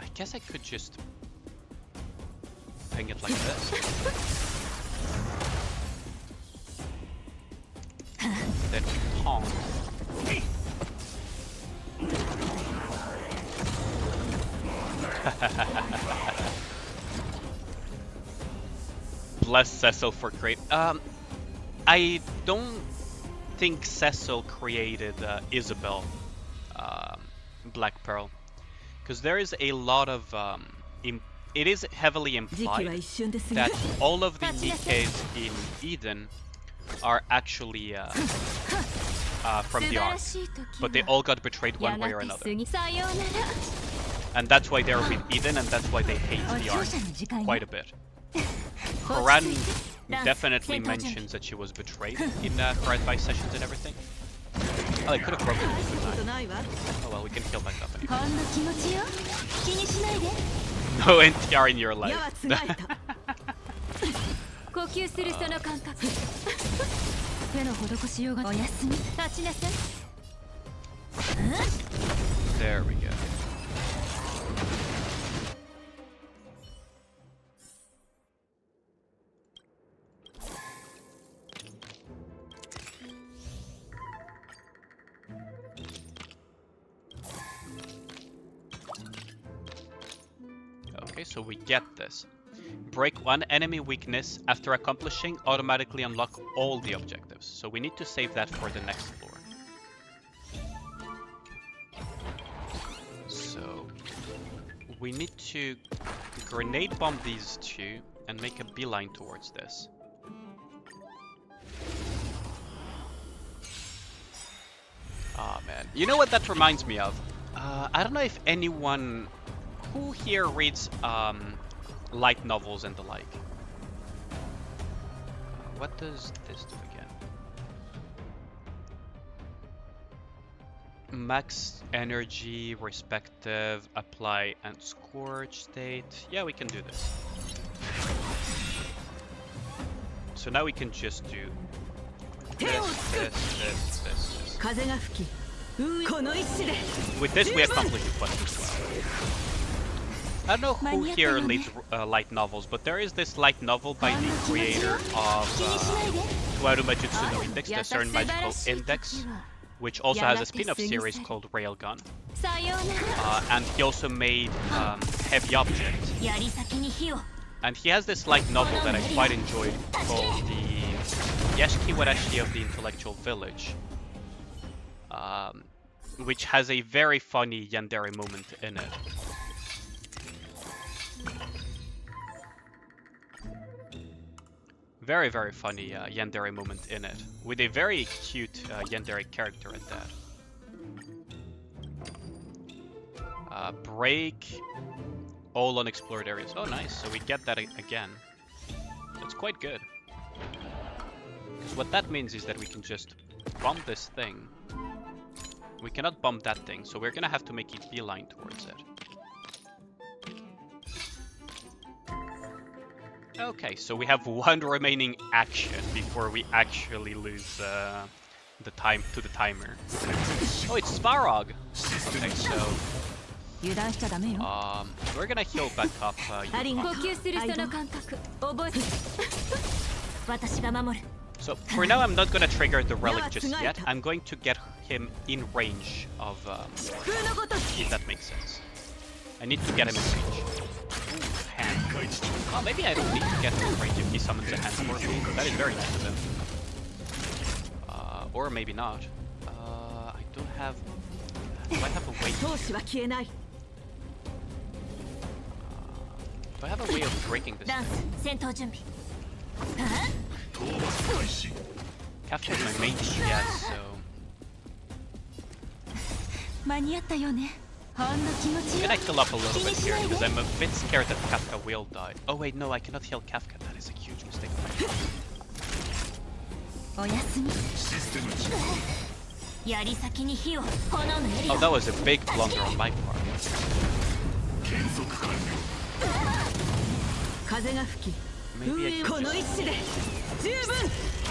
I guess I could just ping it like this. Then pong. Bless Cecil for great. I don't think Cecil created Isabel, Black Pearl, because there is a lot of it is heavily implied that all of the Nikkes in Eden are actually from the Ark, but they all got betrayed one way or another. And that's why they're with Eden, and that's why they hate the Ark quite a bit. Koran definitely mentions that she was betrayed in her advice sessions and everything. Oh, I could have broken it, couldn't I? Oh well, we can heal back up anyway. No NTR in your life. There we go. Okay, so we get this. Break one enemy weakness after accomplishing automatically unlock all the objectives. So we need to save that for the next floor. So we need to grenade bomb these two and make a beeline towards this. Ah, man. You know what that reminds me of? I don't know if anyone... Who here reads light novels and the like? What does this do again? Max energy, respective, apply and scorch state. Yeah, we can do this. So now we can just do this. With this we accomplish the quest as well. I don't know who here reads light novels, but there is this light novel by the creator of Touhou Majutsu no Index, the Certain Magical Index, which also has a spin-off series called Railgun. And he also made Heavy Object. And he has this light novel that I quite enjoyed called the Yashiki Warashi of the Intellectual Village, which has a very funny yandere moment in it. Very, very funny yandere moment in it, with a very cute yandere character at that. Break all unexplored areas. Oh, nice. So we get that again. That's quite good. Because what that means is that we can just bump this thing. We cannot bump that thing, so we're gonna have to make a beeline towards it. Okay, so we have one remaining action before we actually lose the time to the timer. Oh, it's Svarog! Okay, so we're gonna heal back up So for now I'm not gonna trigger the relic just yet. I'm going to get him in range of if that makes sense. I need to get him in range. Hand. Oh, maybe I don't need to get him in range if he summons a hand for me. That is very nice of him. Or maybe not. I don't have... do I have a way to... do I have a way of breaking this thing? Kafka is my main DPS, so... I'm gonna heal up a little bit here, because I'm a bit scared that Kafka will die. Oh wait, no, I cannot heal Kafka. That is a huge mistake. Oh, that was a big blunder on my part. Maybe I can just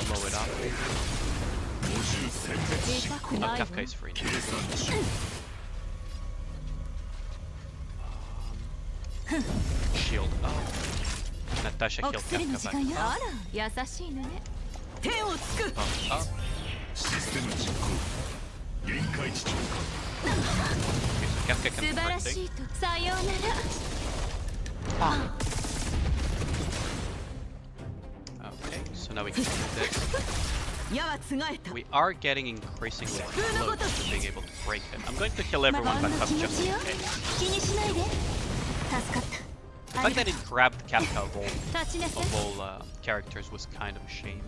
blow it up. Oh, Kafka is free now. Shield. Oh. Natasha killed Kafka back. Oh. Okay, so Kafka can do her thing. Okay, so now we can do this. We are getting increasingly close to being able to break it. I'm going to kill everyone back up just in case. The fact that it grabbed Kafka of all characters was kind of a shame.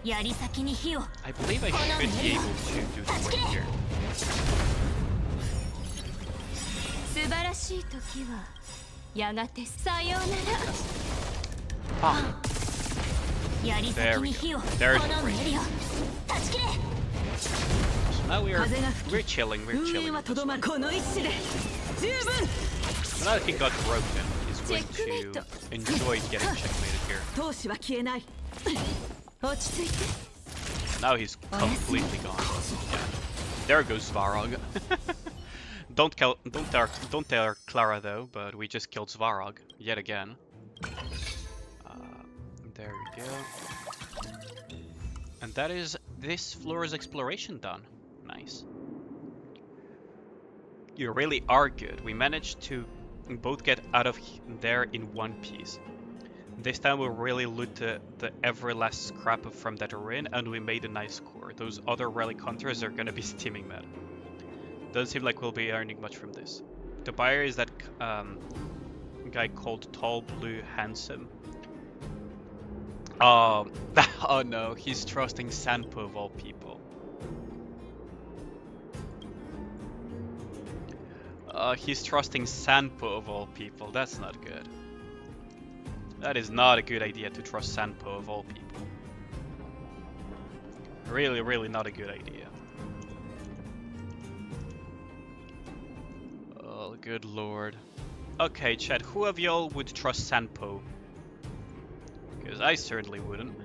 I believe I should be able to do the win here. Ah. There we go. There's the break. So now we're chilling, we're chilling. So now that he got broken, he's going to enjoy getting checkmated here. Now he's completely gone. Yeah. There goes Svarog. Don't tell Clara though, but we just killed Svarog yet again. There we go. And that is this floor's exploration done. Nice. You really are good. We managed to both get out of there in one piece. This time we really loot the every last scrap from that ruin, and we made a nice score. Those other relic hunters are gonna be steaming mad. Doesn't seem like we'll be earning much from this. The buyer is that guy called Tall, Blue, Handsome. Oh, oh no, he's trusting Sanpo of all people. He's trusting Sanpo of all people. That's not good. That is not a good idea to trust Sanpo of all people. Really, really not a good idea. Oh, good lord. Okay, chat, who of y'all would trust Sanpo? Because I certainly wouldn't.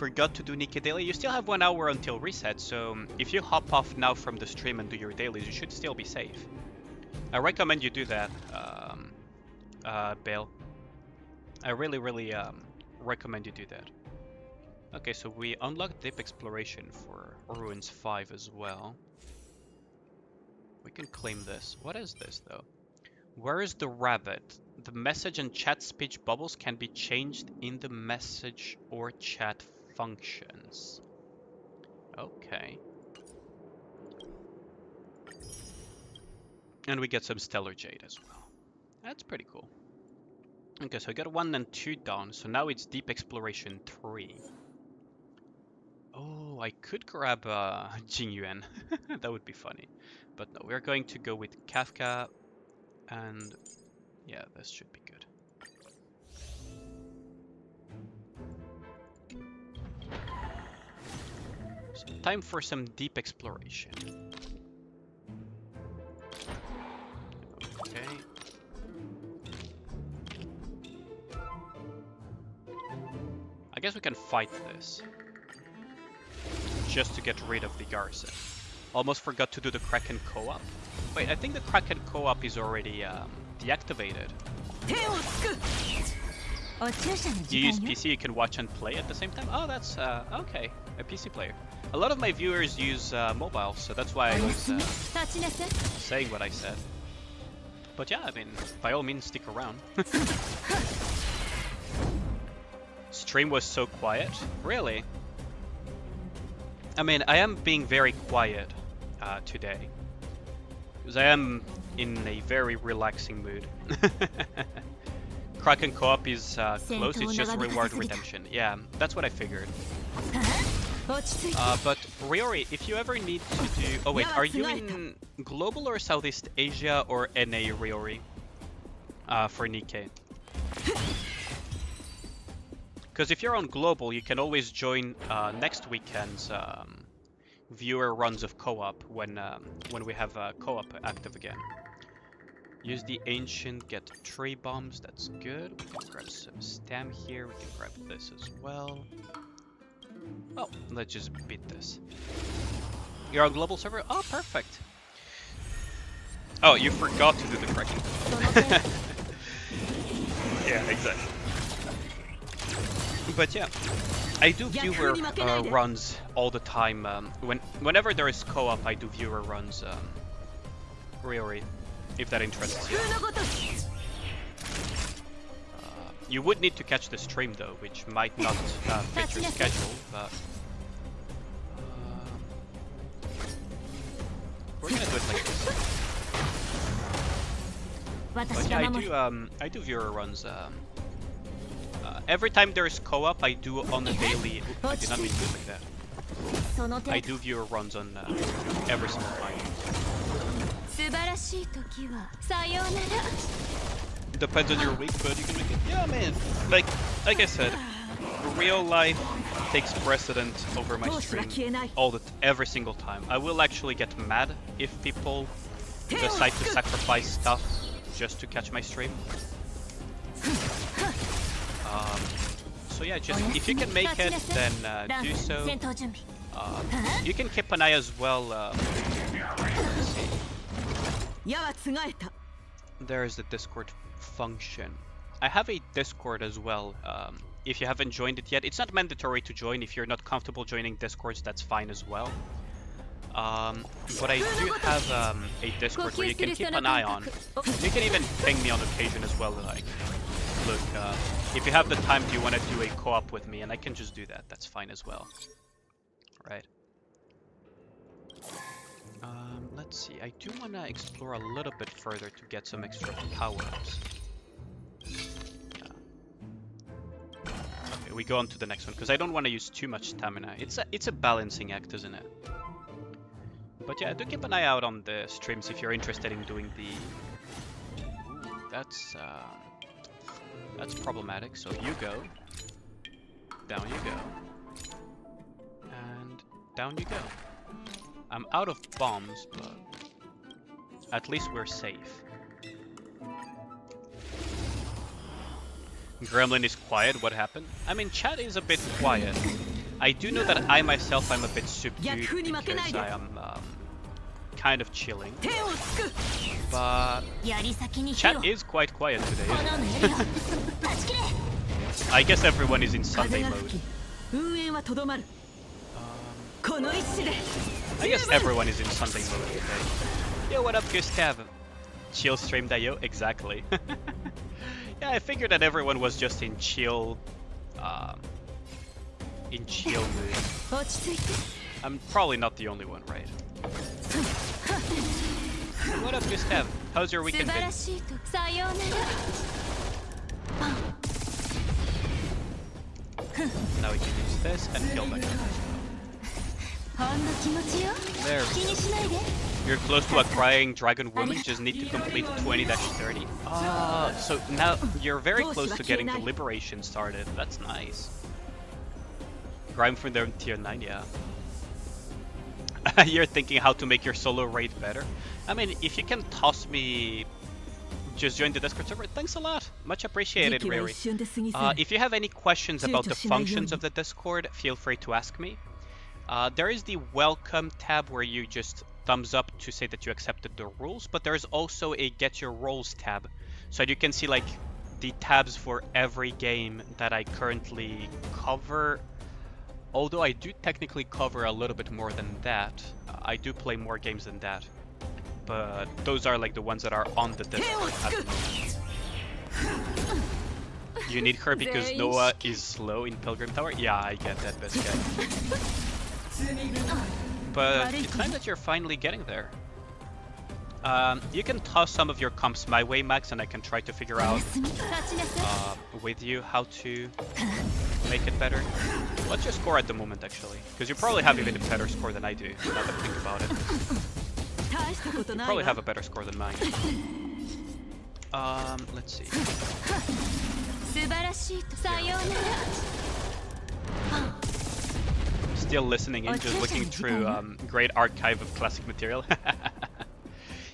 forgot to do Nikke daily, you still have 1 hour until reset, so if you hop off now from the stream and do your dailies, you should still be safe. I recommend you do that, Bale. I really recommend you do that. Okay, so we unlocked Deep Exploration for Ruins 5 as well. We can claim this. What is this, though? Where is the rabbit? The message and chat speech bubbles can be changed in the message or chat functions. Okay. And we get some Stellar Jade as well. That's pretty cool. Okay, so I got 1 and 2 done, so now it's Deep Exploration 3. Oh, I could grab Jing Yuan. That would be funny. But no, we're going to go with Kafka, and yeah, this should be good. So time for some deep exploration. Okay. I guess we can fight this. Just to get rid of the garrison. Almost forgot to do the Kraken co-op. Wait, I think the Kraken co-op is already deactivated. You use PC, you can watch and play at the same time? Oh, that's, okay, a PC player. A lot of my viewers use mobile, so that's why I was saying what I said. But yeah, I mean, by all means, stick around. Stream was so quiet? Really? I mean, I am being very quiet today. Because I am in a very relaxing mood. Kraken co-op is close, it's just reward redemption. Yeah, that's what I figured. But Riori, if you ever need to do... Oh wait, are you in Global or Southeast Asia or NA, Riori? For Nikke. Because if you're on Global, you can always join next weekend's viewer runs of co-op when we have co-op active again. Use the ancient, get tree bombs, that's good. We can grab some stam here, we can grab this as well. Well, let's just beat this. You're on global server? Oh, perfect. Oh, you forgot to do the Kraken. Yeah, exactly. But yeah, I do viewer runs all the time. Whenever there is co-op, I do viewer runs. Riori, if that interests you. You would need to catch the stream though, which might not fit your schedule, but we're gonna do it like this. But yeah, I do viewer runs. Every time there is co-op, I do on the daily. I did not mean to do it like that. I do viewer runs on every single time. Depends on your week, but you can make it. Yeah, man. Like I said, real life takes precedent over my stream every single time. I will actually get mad if people decide to sacrifice stuff just to catch my stream. So yeah, just if you can make it, then do so. You can keep an eye as well. Let's see. There's the Discord function. I have a Discord as well. If you haven't joined it yet, it's not mandatory to join. If you're not comfortable joining Discords, that's fine as well. But I do have a Discord where you can keep an eye on. You can even ping me on occasion as well. Like, look, if you have the time, do you want to do a co-op with me? And I can just do that. That's fine as well. Right. Let's see. I do want to explore a little bit further to get some extra power-ups. Okay, we go on to the next one because I don't want to use too much stamina. It's a balancing act, isn't it? But yeah, do keep an eye out on the streams if you're interested in doing the... Ooh, that's problematic. So you go. Down you go. And down you go. I'm out of bombs, but at least we're safe. Gremlin is quiet, what happened? I mean, chat is a bit quiet. I do know that I myself am a bit subdued because I am kind of chilling. But chat is quite quiet today, isn't it? I guess everyone is in Sunday mode. I guess everyone is in Sunday mode today. Yo, what up, Gustav? Chill stream.io? Exactly. Yeah, I figured that everyone was just in chill mood. I'm probably not the only one, right? What up, Gustav? How's your weekend been? Now we can use this and kill back. There. You're close to a crying dragon woman, just need to complete 20-30. Oh, so now you're very close to getting the liberation started. That's nice. Grind from there tier 9, yeah. You're thinking how to make your solo raid better? I mean, if you can toss me... Just join the Discord server, thanks a lot. Much appreciated, Riri. If you have any questions about the functions of the Discord, feel free to ask me. There is the welcome tab where you just thumbs up to say that you accepted the rules, but there's also a get your roles tab. So you can see like the tabs for every game that I currently cover. Although I do technically cover a little bit more than that. I do play more games than that. But those are like the ones that are on the Discord at the moment. You need her because Noah is slow in Pilgrim Tower? Yeah, I get that, best guy. But it's nice that you're finally getting there. You can toss some of your comps my way, Max, and I can try to figure out with you how to make it better. What's your score at the moment, actually? Because you probably have even a better score than I do, now that I think about it. You probably have a better score than mine. Let's see. Still listening in, just looking through great archive of classic material.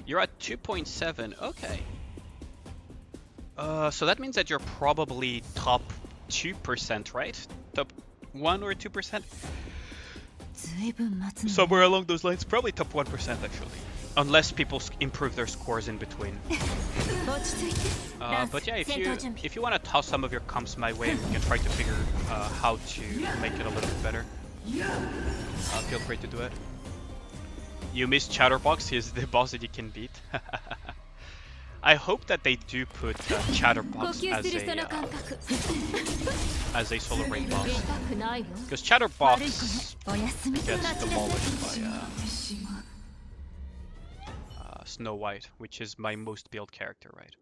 You're at 2.7, okay. So that means that you're probably top 2%, right? Top 1 or 2%? Somewhere along those lines, probably top 1% actually. Unless people improve their scores in between. But yeah, if you want to toss some of your comps my way, we can try to figure how to make it a little bit better. Feel free to do it. You missed Chatterbox, he's the boss that you can beat. I hope that they do put Chatterbox as a solo raid boss. Because Chatterbox gets demolished by Snow White, which is my most built character, right?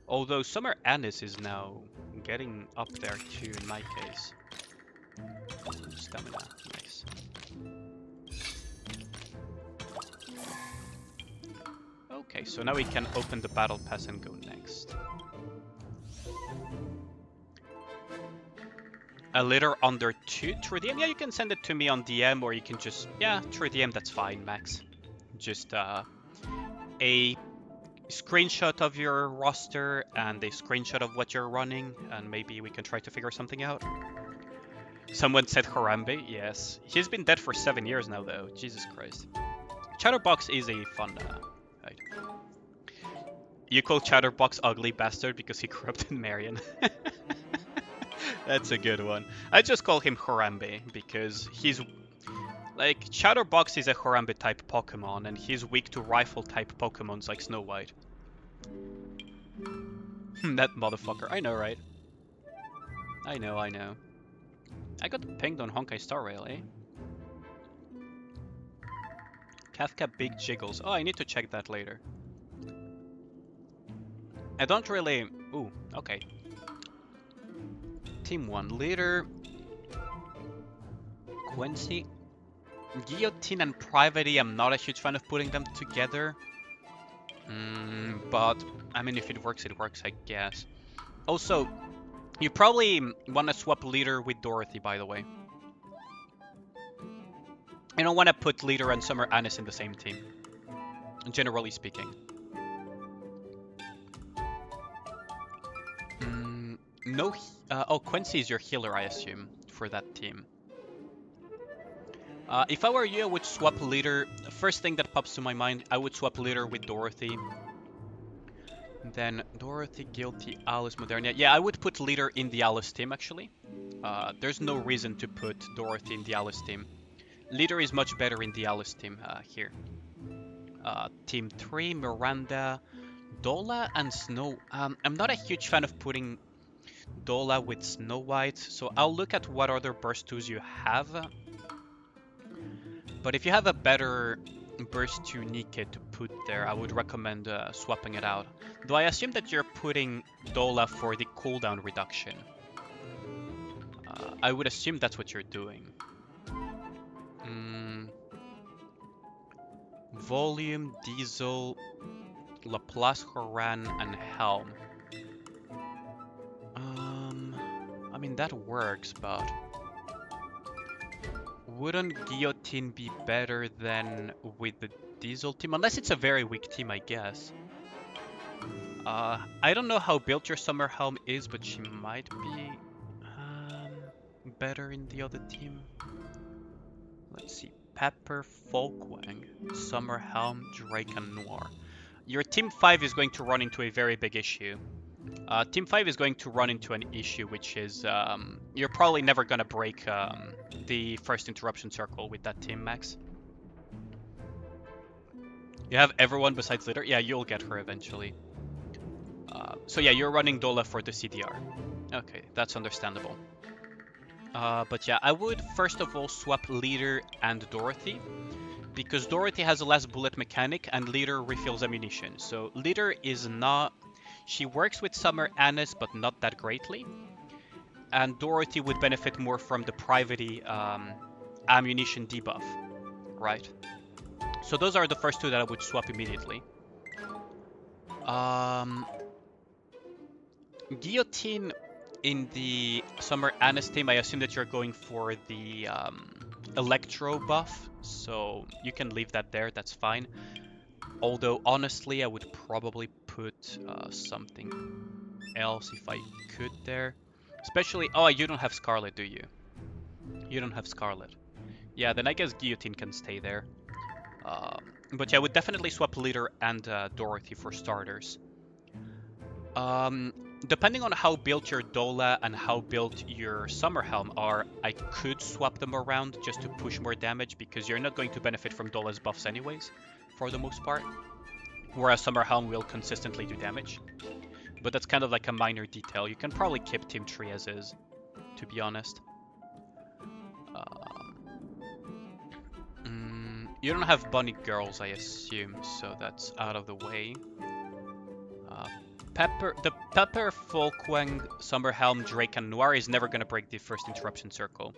Although Summer Anis is now getting up there too in my case. Stamina, nice. Okay, so now we can open the battle pass and go next. A letter under 2 through DM? Yeah, you can send it to me on DM, or you can just, yeah, through DM, that's fine, Max. Just a screenshot of your roster and a screenshot of what you're running, and maybe we can try to figure something out. Someone said Harambe, yes. He's been dead for 7 years now, though. Jesus Christ. Chatterbox is a fun right. You call Chatterbox ugly bastard because he corrupted Marion. That's a good one. I just call him Harambe because he's... Like, Chatterbox is a Harambe type Pokemon, and he's weak to rifle type Pokemons like Snow White. That motherfucker. I know, right? I know. I got pinged on Honkai Star Rail, eh? Kafka Big Jiggles. Oh, I need to check that later. I don't really... Ooh, okay. Team 1 leader. Quincy. Guillotine and Private, I'm not a huge fan of putting them together. But, I mean, if it works, I guess. Also, you probably want to swap leader with Dorothy, by the way. I don't want to put leader and Summer Anis in the same team, generally speaking. No, oh, Quincy is your healer, I assume, for that team. If I were you, I would swap leader. First thing that pops to my mind, I would swap leader with Dorothy. Then Dorothy, Guilty, Alice, Modernia. Yeah, I would put leader in the Alice team, actually. There's no reason to put Dorothy in the Alice team. Leader is much better in the Alice team here. Team 3, Miranda, Dola, and Snow. I'm not a huge fan of putting Dola with Snow White, so I'll look at what other burst 2s you have. But if you have a better burst 2 Nikke to put there, I would recommend swapping it out. Though I assume that you're putting Dola for the cooldown reduction. I would assume that's what you're doing. Volume, Diesel, Laplace, Horan, and Helm. I mean, that works, but wouldn't Guillotine be better than with the Diesel team? Unless it's a very weak team, I guess. I don't know how built your Summer Helm is, but she might be better in the other team. Let's see. Pepper, Folkwang, Summer Helm, Drake, and Noir. Your Team 5 is going to run into a very big issue. Team 5 is going to run into an issue, which is you're probably never going to break the first interruption circle with that team, Max. You have everyone besides leader? Yeah, you'll get her eventually. So yeah, you're running Dola for the CDR. Okay, that's understandable. But yeah, I would first of all swap leader and Dorothy, because Dorothy has a less bullet mechanic and leader refills ammunition. So leader is not... She works with Summer Anis, but not that greatly. And Dorothy would benefit more from the private ammunition debuff, right? So those are the first two that I would swap immediately. Guillotine in the Summer Anis team, I assume that you're going for the Electro buff, so you can leave that there, that's fine. Although, honestly, I would probably put something else if I could there. Especially... Oh, you don't have Scarlet, do you? You don't have Scarlet. Yeah, then I guess Guillotine can stay there. But yeah, I would definitely swap Leader and Dorothy for starters. Depending on how built your Dola and how built your Summer Helm are, I could swap them around just to push more damage, because you're not going to benefit from Dola's buffs anyways, for the most part. Whereas Summer Helm will consistently do damage. But that's kind of like a minor detail. You can probably keep Team 3 as is, to be honest. You don't have Bunny Girls, I assume, so that's out of the way. The Pepper, Folkwang, Summer Helm, Drake, and Noir is never going to break the first interruption circle.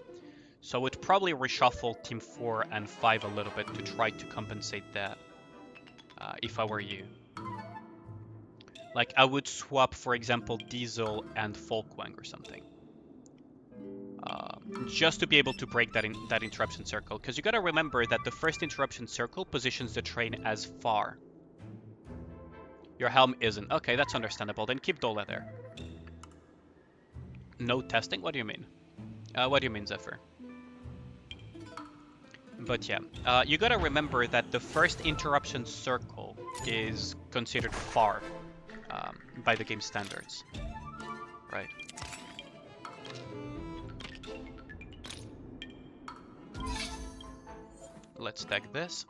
So I would probably reshuffle Team 4 and 5 a little bit to try to compensate that, if I were you. Like, I would swap, for example, Diesel and Folkwang or something. Just to be able to break that interruption circle. Because you gotta remember that the first interruption circle positions the train as far. Your Helm isn't. Okay, that's understandable. Then keep Dola there. No testing? What do you mean? What do you mean, Zephyr? But yeah, you gotta remember that the first interruption circle is considered far by the game standards. Right. Let's tag this.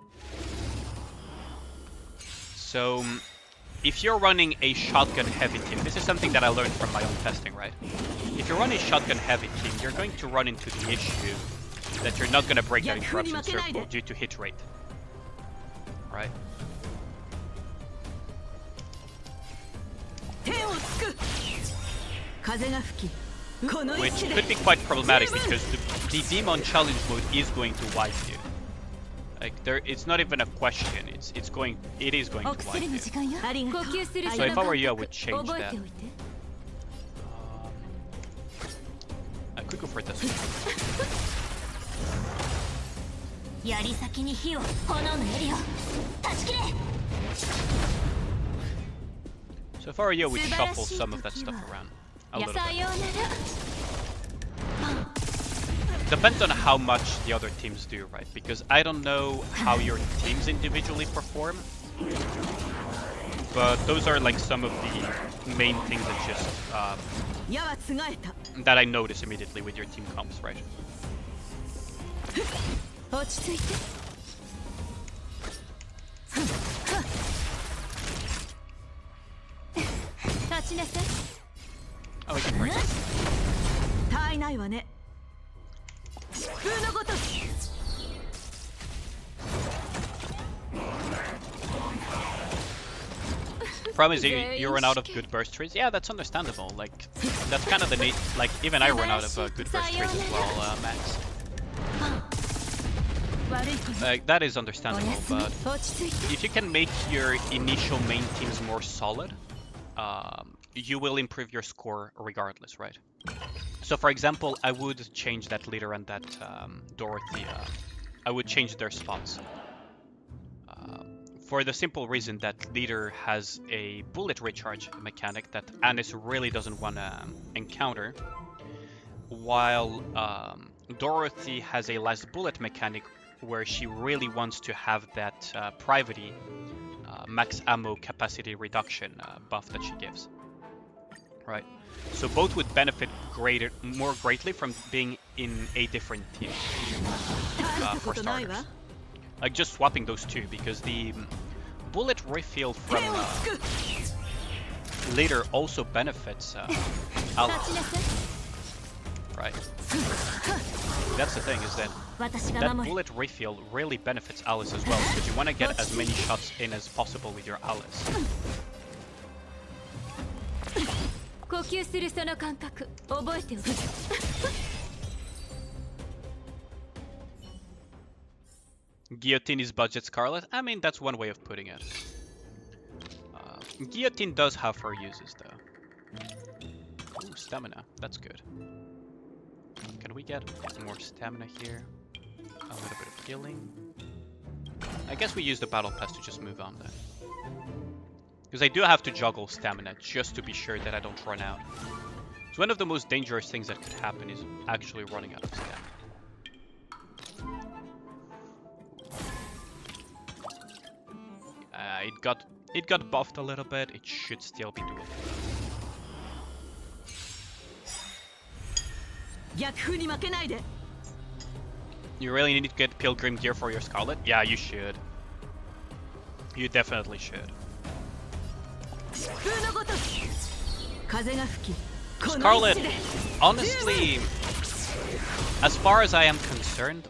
So, if you're running a shotgun heavy team, this is something that I learned from my own testing, right? If you're running a shotgun heavy team, you're going to run into the issue that you're not going to break that interruption circle due to hit rate. Right? Which could be quite problematic because the Demon Challenge mode is going to wipe you. Like it's not even a question. It is going to wipe you. So if I were you, I would change that. I could go for this one. So if I were you, I would shuffle some of that stuff around a little bit. depends on how much the other teams do, right? Because I don't know how your teams individually perform, but those are like some of the main things that just that I notice immediately with your team comps, right? Oh, we can break it. Problem is you run out of good burst trees. Yeah, that's understandable. Like, that's kind of the need. Like, even I run out of good burst trees as well, Max. That is understandable, but if you can make your initial main teams more solid, you will improve your score regardless, right? So, for example, I would change that leader and that Dorothy. I would change their spots. For the simple reason that leader has a bullet recharge mechanic that Anis really doesn't want to encounter, while Dorothy has a last bullet mechanic where she really wants to have that privacy max ammo capacity reduction buff that she gives. Right, so both would benefit more greatly from being in a different team for starters. Like just swapping those two, because the bullet refill from leader also benefits Alice. Right. That's the thing, is that bullet refill really benefits Alice as well, because you want to get as many shots in as possible with your Alice. Guillotine is budget Scarlet? I mean, that's one way of putting it. Guillotine does have her uses, though. Ooh, stamina. That's good. Can we get more stamina here? A little bit of healing. I guess we use the battle pass to just move on, then. Because I do have to juggle stamina just to be sure that I don't run out. So one of the most dangerous things that could happen is actually running out of stamina. It got buffed a little bit. It should still be doable. You really need to get Pilgrim gear for your Scarlet? Yeah, you should. You definitely should. Scarlet, honestly, as far as I am concerned,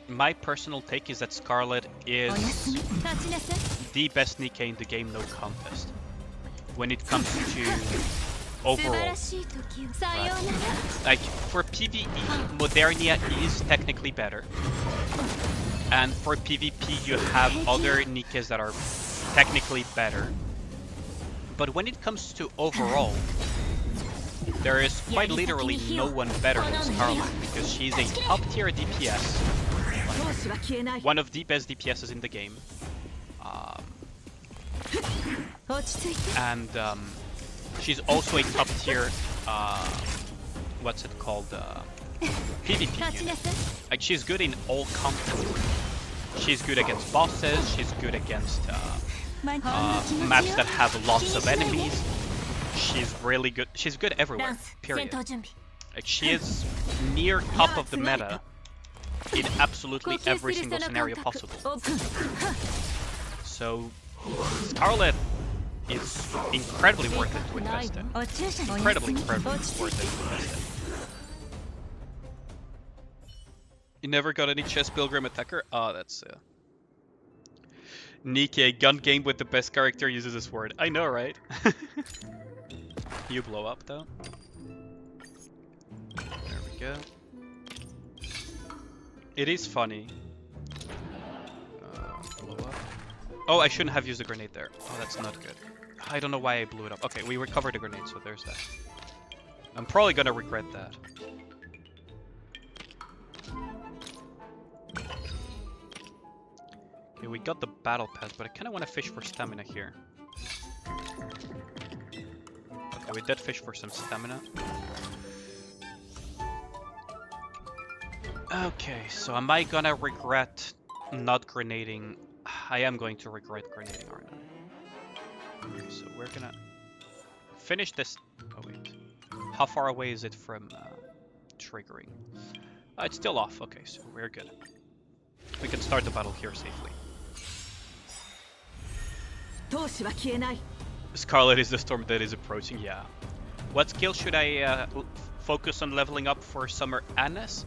my personal take is that Scarlet is the best Nikke in the game, no contest. When it comes to overall. Right. Like, for PvE, Modernia is technically better. And for PvP, you have other Nikkes that are technically better. But when it comes to overall, there is quite literally no one better than Scarlet, because she's a top tier DPS. Like, one of the best DPSs in the game. And she's also a top tier, what's it called, PvP unit. Like, she's good in all content. She's good against bosses, she's good against maps that have lots of enemies. She's really good, she's good everywhere, period. Like, she is near top of the meta in absolutely every single scenario possible. So, Scarlet is incredibly worth it to invest in. Incredibly worth it to invest in. You never got any chess Pilgrim attacker? Oh, that's Nikke, gun game with the best character uses this word. I know, right? You blow up, though. There we go. It is funny. Blow up. Oh, I shouldn't have used a grenade there. Oh, that's not good. I don't know why I blew it up. Okay, we recovered the grenade, so there's that. I'm probably gonna regret that. Okay, we got the battle pass, but I kind of want to fish for stamina here. Okay, we did fish for some stamina. Okay, so am I gonna regret not grenading? I am going to regret grenading, aren't I? Okay, so we're gonna finish this. Oh wait, how far away is it from triggering? It's still off. Okay, so we're good. We can start the battle here safely. Scarlet is the storm that is approaching. Yeah. What skill should I focus on leveling up for Summer Anise?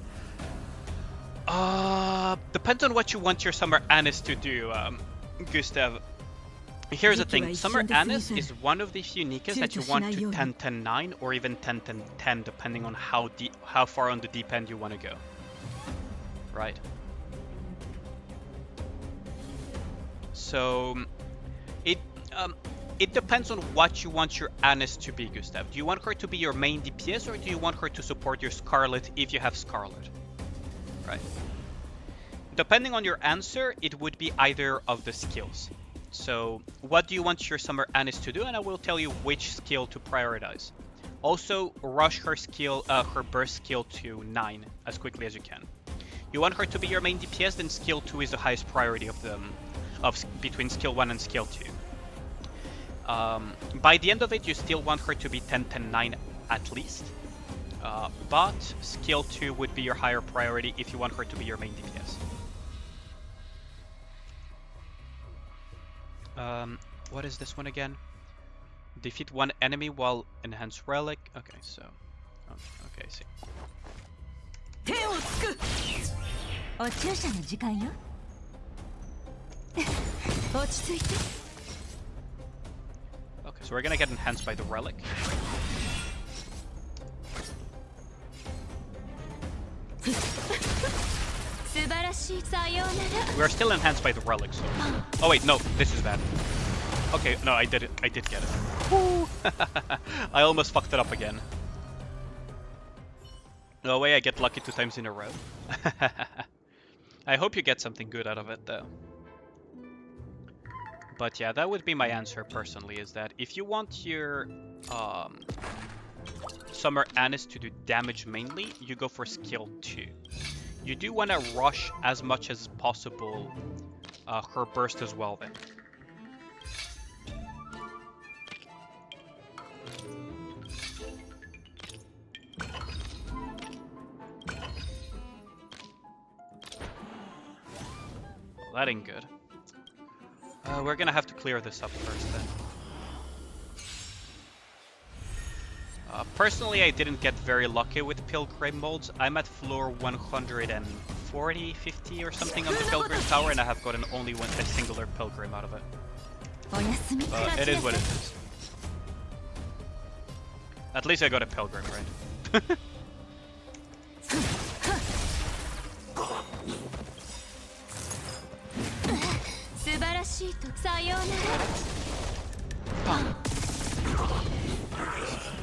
Depends on what you want your Summer Anise to do, Gustav. Here's the thing, Summer Anise is one of the few Nikkes that you want to 10-10-9 or even 10-10-10 depending on how far on the deep end you want to go. Right. So it depends on what you want your Anise to be, Gustav. Do you want her to be your main DPS or do you want her to support your Scarlet if you have Scarlet? Right. Depending on your answer, it would be either of the skills. So what do you want your Summer Anise to do? And I will tell you which skill to prioritize. Also, rush her skill, her burst skill to 9 as quickly as you can. You want her to be your main DPS, then skill 2 is the highest priority of them, between skill 1 and skill 2. By the end of it, you still want her to be 10-10-9 at least. But skill 2 would be your higher priority if you want her to be your main DPS. What is this one again? Defeat one enemy while enhance relic. Okay, so... okay, I see. Okay, so we're gonna get enhanced by the relic. We're still enhanced by the relic, so... oh wait, no, this is bad. Okay, no, I did it. I did get it. I almost fucked it up again. No way I get lucky 2 times in a row. I hope you get something good out of it, though. But yeah, that would be my answer personally, is that if you want your Summer Anise to do damage mainly, you go for skill 2. You do want to rush as much as possible her burst as well then. Well, that ain't good. We're gonna have to clear this up first then. Personally, I didn't get very lucky with Pilgrim molds. I'm at floor 140, 50 or something on the Pilgrim Tower, and I have gotten only a singular Pilgrim out of it. It is what it is. At least I got a Pilgrim, right?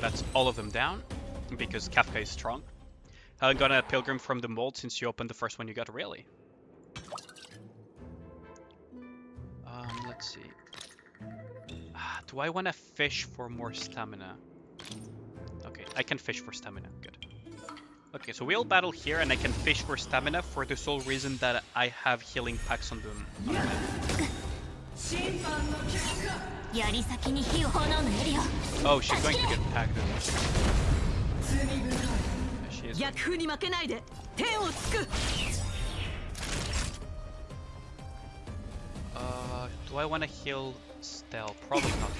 That's all of them down, because Kafka is strong. I got a Pilgrim from the mold since you opened the first one you got, really. Let's see. Do I want to fish for more stamina? Okay, I can fish for stamina, good. Okay, so we'll battle here and I can fish for stamina for the sole reason that I have healing packs on them. Oh, she's going to get tagged. Yeah, she is. Do I want to heal Stel? Probably not.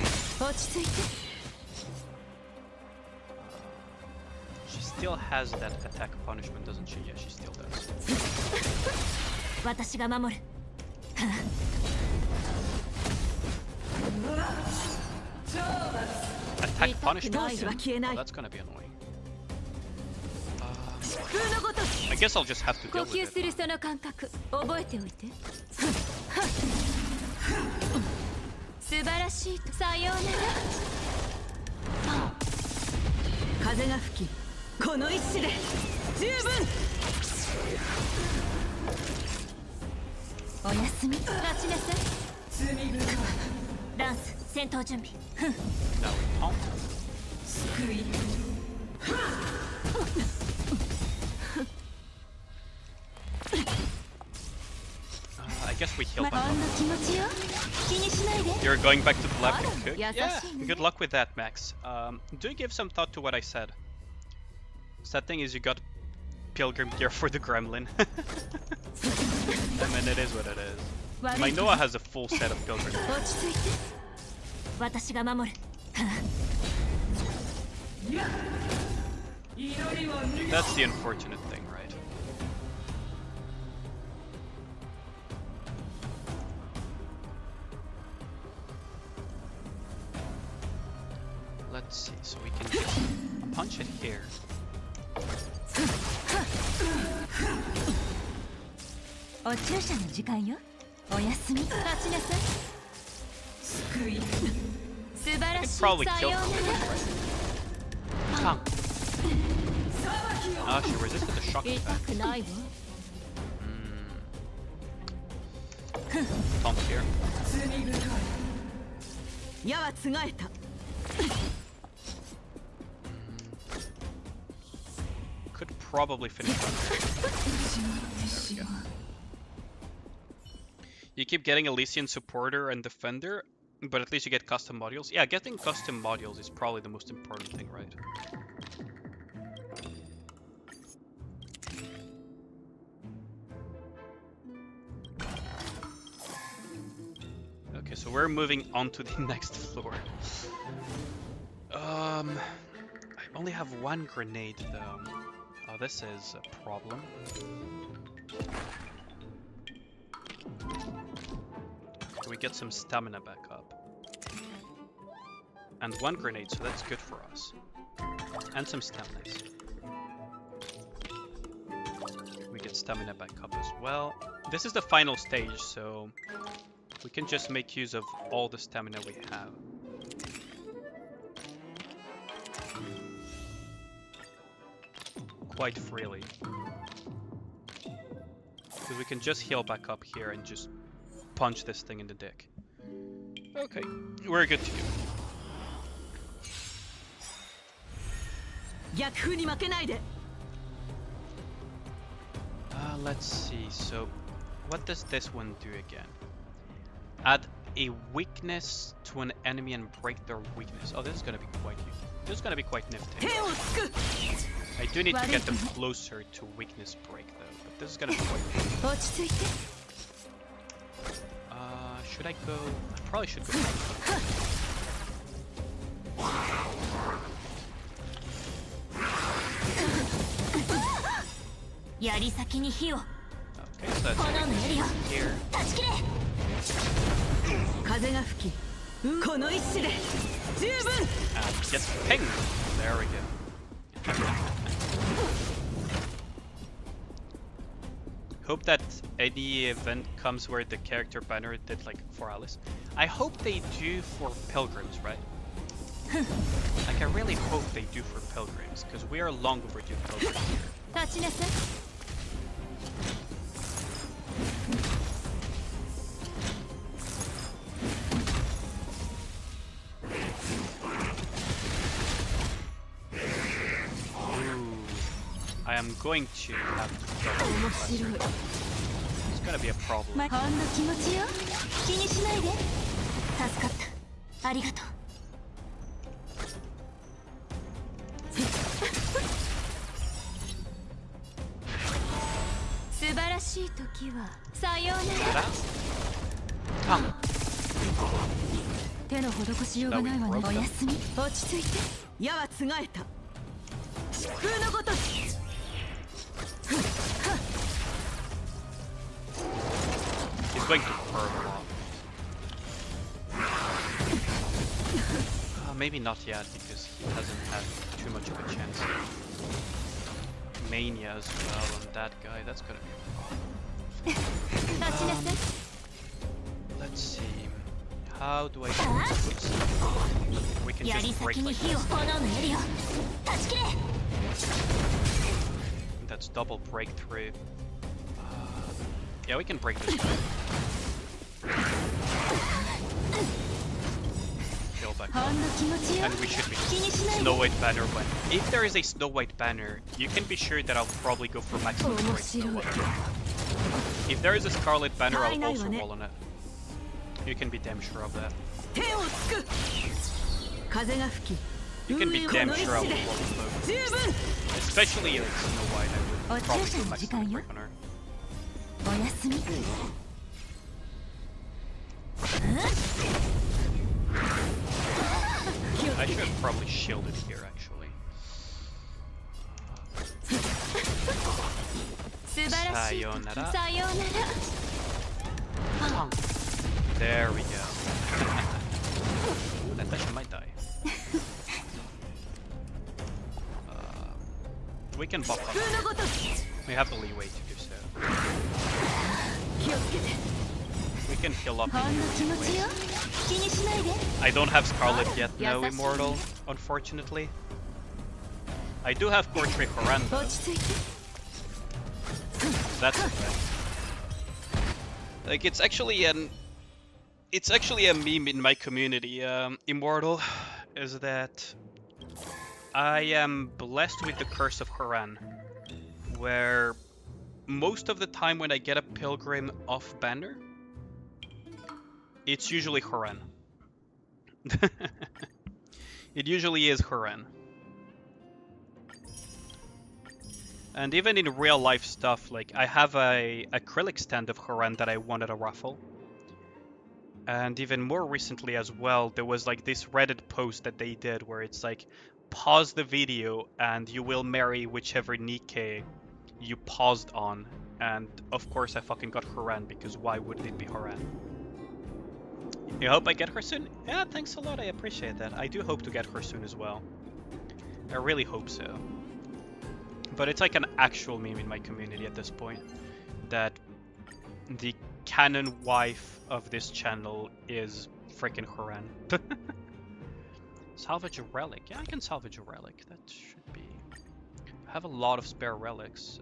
She still has that attack punishment, doesn't she? Yeah, she still does. Attack punishment? Oh, that's gonna be annoying. I guess I'll just have to deal with it. No, we don't. guess we heal back up. You're going back to the lab to cook? Yeah, good luck with that, Max. Do give some thought to what I said. Sad thing is you got pilgrim gear for the gremlin. I mean, it is what it is. My Noah has a full set of pilgrim gear. That's the unfortunate thing, right? Let's see, so we can just punch it here. I could probably kill someone, right? Tongue. Oh, she resisted the shock effect. Tongue here. Could probably finish that. There we go. You keep getting Elysian supporter and defender, but at least you get custom modules. Yeah, getting custom modules is probably the most important thing, right? Okay, so we're moving on to the next floor. I only have one grenade though. Oh, this is a problem. We get some stamina back up. And one grenade, so that's good for us. And some stamina. We get stamina back up as well. This is the final stage, so we can just make use of all the stamina we have. Quite freely. Because we can just heal back up here and just punch this thing in the dick. Okay, we're good to go. Let's see, so what does this one do again? Add a weakness to an enemy and break their weakness. Oh, this is gonna be quite nifty. I do need to get them closer to weakness break though, but this is gonna be quite nifty. Should I go? I probably should go back. Okay, so that's here. Get pinged! There we go. Hope that any event comes where the character banner did like for Alice. I hope they do for pilgrims, right? Like I really hope they do for pilgrims, because we are long overdue pilgrims here. I am going to have to go. It's gonna be a problem. He's going to curve a lot. Maybe not yet, because he hasn't had too much of a chance. Mania as well on that guy, that's gonna be a problem. Let's see. How do I do this? We can just break like this. That's double breakthrough. Yeah, we can break this guy. Heal back up. And we should be Snow White Banner, but if there is a Snow White Banner, you can be sure that I'll probably go for maximum break Snow White. If there is a Scarlet Banner, I'll also roll on it. You can be damn sure of that. You can be damn sure I'll roll on both. Especially like Snow White, I would probably do my Snowbreak on her. I should have probably shielded here, actually. Sayonara. There we go. Ooh, that Dasha might die. We can bop up. We have the leeway to do so. We can heal up. I don't have Scarlet yet, no Immortal, unfortunately. I do have Portrait Horan though. That's okay. Like it's actually a meme in my community, Immortal, is that I am blessed with the Curse of Haran, where most of the time when I get a Pilgrim off banner, it's usually Haran. It usually is Haran. And even in real life stuff, like I have a acrylic stand of Haran that I won at a raffle. And even more recently as well, there was like this Reddit post that they did where it's like, pause the video and you will marry whichever Nikke you paused on. And of course I fucking got Haran, because why would it be Haran? I hope I get her soon. Yeah, thanks a lot, I appreciate that. I do hope to get her soon as well. I really hope so. But it's like an actual meme in my community at this point, that the canon wife of this channel is freaking Haran. Salvage a relic. Yeah, I can salvage a relic. That should be... I have a lot of spare relics.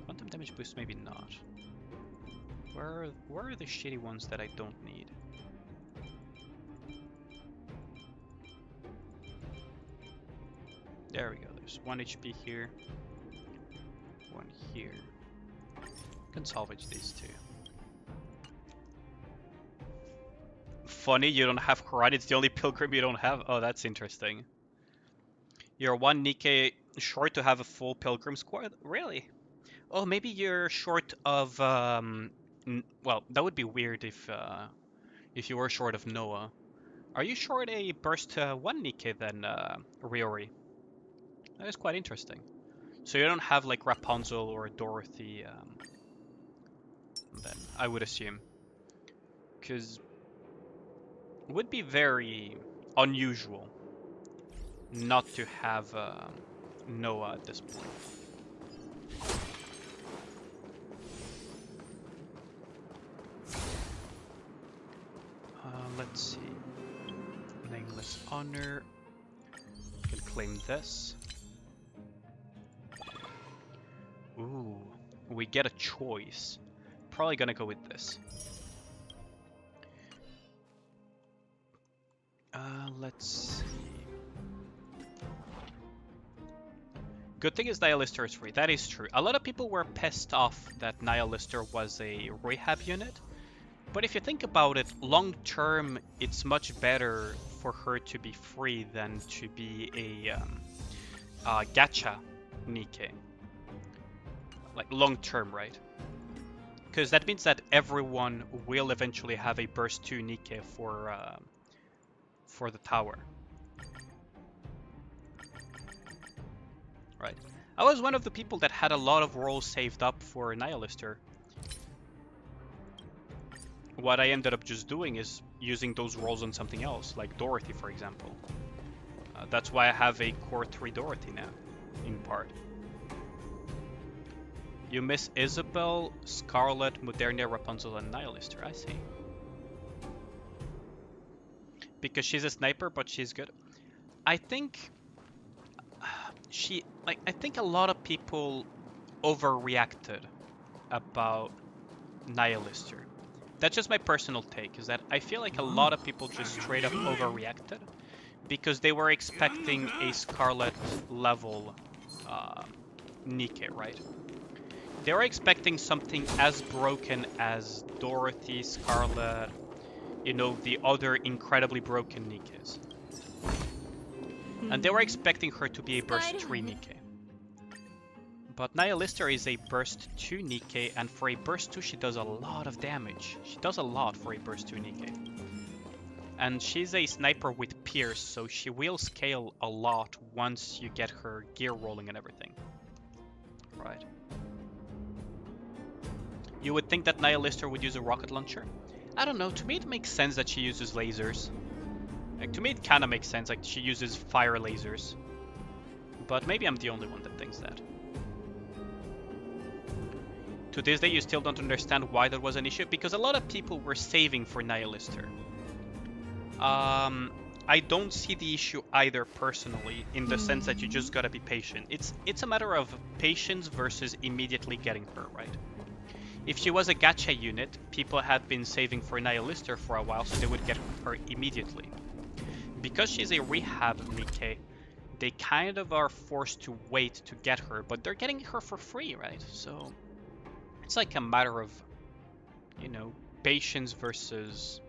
Quantum damage boost, maybe not. Where are the shitty ones that I don't need? There we go. There's 1 HP here. 1 here. I can salvage these two. Funny, you don't have Haran, it's the only Pilgrim you don't have. Oh, that's interesting. You're 1 Nikke short to have a full Pilgrim squad? Really? Oh, maybe you're short of... well, that would be weird if you were short of Noah. Are you short a burst 1 Nikke then, Riori? That is quite interesting. So you don't have like Rapunzel or Dorothy, then, I would assume. Because it would be very unusual not to have Noah at this point. Let's see. Nameless Honor. We can claim this. Ooh, we get a choice. Probably gonna go with this. Let's see. Good thing is Nihilister is free. That is true. A lot of people were pissed off that Nihilister was a rehab unit. But if you think about it, long term, it's much better for her to be free than to be a gacha Nikke. Like long term, right? Because that means that everyone will eventually have a burst 2 Nikke for the tower. Right. I was one of the people that had a lot of rolls saved up for Nihilister. What I ended up just doing is using those rolls on something else, like Dorothy, for example. That's why I have a core 3 Dorothy now, in part. You miss Isabel, Scarlet, Modernia, Rapunzel, and Nihilister. I see. Because she's a sniper, but she's good. I think I think a lot of people overreacted about Nihilister. That's just my personal take, is that I feel like a lot of people just straight up overreacted because they were expecting a Scarlet level Nikke, right? They were expecting something as broken as Dorothy, Scarlet, you know, the other incredibly broken Nikkes. And they were expecting her to be a burst 3 Nikke. But Nihilister is a burst 2 Nikke, and for a burst 2 she does a lot of damage. She does a lot for a burst 2 Nikke. And she's a sniper with Pierce, so she will scale a lot once you get her gear rolling and everything. Right. You would think that Nihilister would use a rocket launcher. I don't know, to me it makes sense that she uses lasers. Like, to me it kinda makes sense, like she uses fire lasers. But maybe I'm the only one that thinks that. To this day you still don't understand why that was an issue, because a lot of people were saving for Nihilister. I don't see the issue either personally, in the sense that you just gotta be patient. It's a matter of patience versus immediately getting her, right? If she was a gacha unit, people had been saving for Nihilister for a while, so they would get her immediately. Because she's a rehab Nikke, they kind of are forced to wait to get her, but they're getting her for free, right? So it's like a matter of, you know, patience versus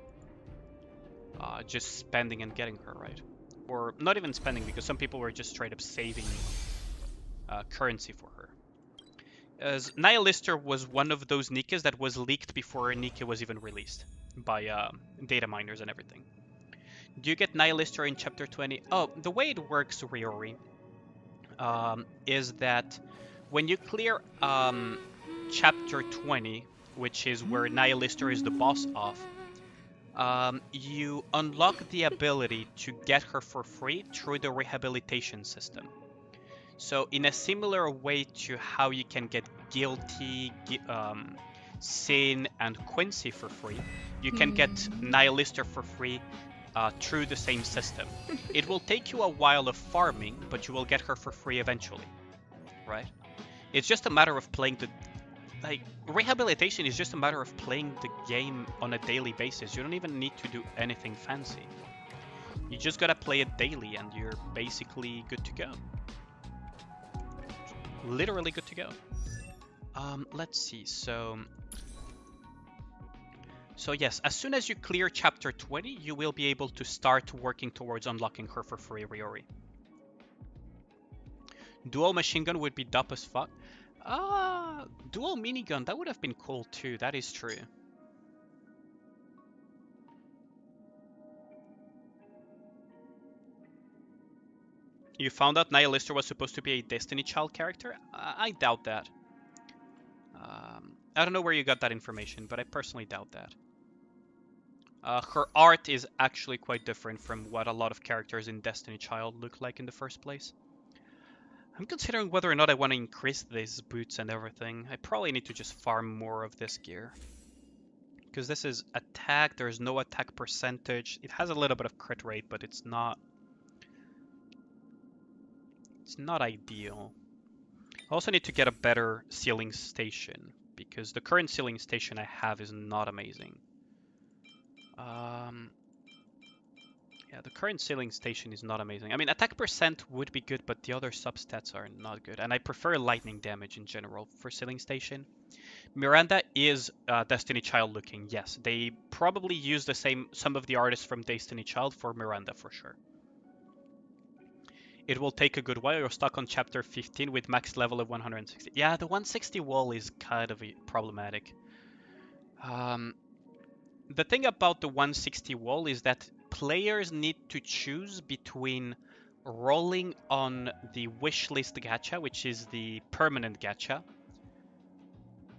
just spending and getting her, right? Or not even spending, because some people were just straight up saving currency for her. As Nihilister was one of those Nikkes that was leaked before Nikke was even released by data miners and everything. Do you get Nihilister in Chapter 20? Oh, the way it works, Riori, is that when you clear Chapter 20, which is where Nihilister is the boss of, you unlock the ability to get her for free through the rehabilitation system. So in a similar way to how you can get Guilty, Sin, and Quincy for free, you can get Nihilister for free through the same system. It will take you a while of farming, but you will get her for free eventually, right? It's just a matter of playing the... Like, rehabilitation is just a matter of playing the game on a daily basis. You don't even need to do anything fancy. You just gotta play it daily and you're basically good to go. Literally good to go. Let's see, so yes, as soon as you clear Chapter 20, you will be able to start working towards unlocking her for free, Riori. Dual machine gun would be dope as fuck. Dual minigun, that would have been cool too, that is true. You found out Nihilister was supposed to be a Destiny Child character? I doubt that. I don't know where you got that information, but I personally doubt that. Her art is actually quite different from what a lot of characters in Destiny Child look like in the first place. I'm considering whether or not I want to increase these boots and everything. I probably need to just farm more of this gear. Because this is attack, there's no attack percentage. It has a little bit of crit rate, but it's not ideal. I also need to get a better sealing station, because the current sealing station I have is not amazing. Yeah, the current sealing station is not amazing. I mean, attack percent would be good, but the other substats are not good. And I prefer lightning damage in general for sealing station. Miranda is Destiny Child looking, yes. They probably use the some of the artists from Destiny Child for Miranda for sure. It will take a good while. You're stuck on Chapter 15 with max level of 160. Yeah, the 160 wall is kind of problematic. The thing about the 160 wall is that players need to choose between rolling on the wishlist gacha, which is the permanent gacha,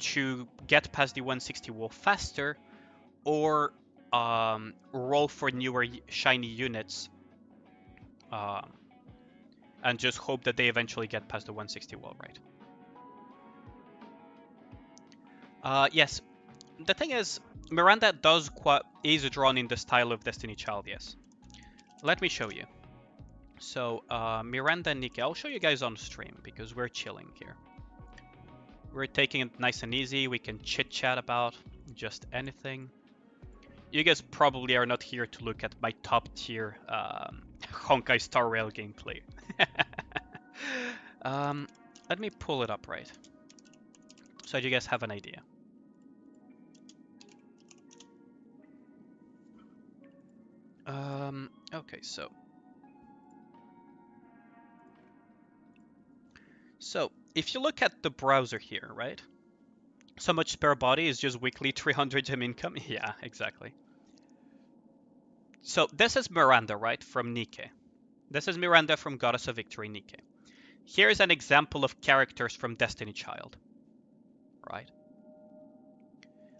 to get past the 160 wall faster, or roll for newer shiny units and just hope that they eventually get past the 160 wall, right? Yes, the thing is, Miranda is drawn in the style of Destiny Child, yes. Let me show you. So, Miranda and Nikke, I'll show you guys on stream, because we're chilling here. We're taking it nice and easy. We can chit-chat about just anything. You guys probably are not here to look at my top-tier Honkai Star Rail gameplay. Let me pull it up, right? so you guys have an idea. Okay, so if you look at the browser here, right? So much spare body is just weekly 300 gem income. Yeah, exactly. So this is Miranda, right, from Nikke. This is Miranda from Goddess of Victory, Nikke. Here's an example of characters from Destiny Child, right?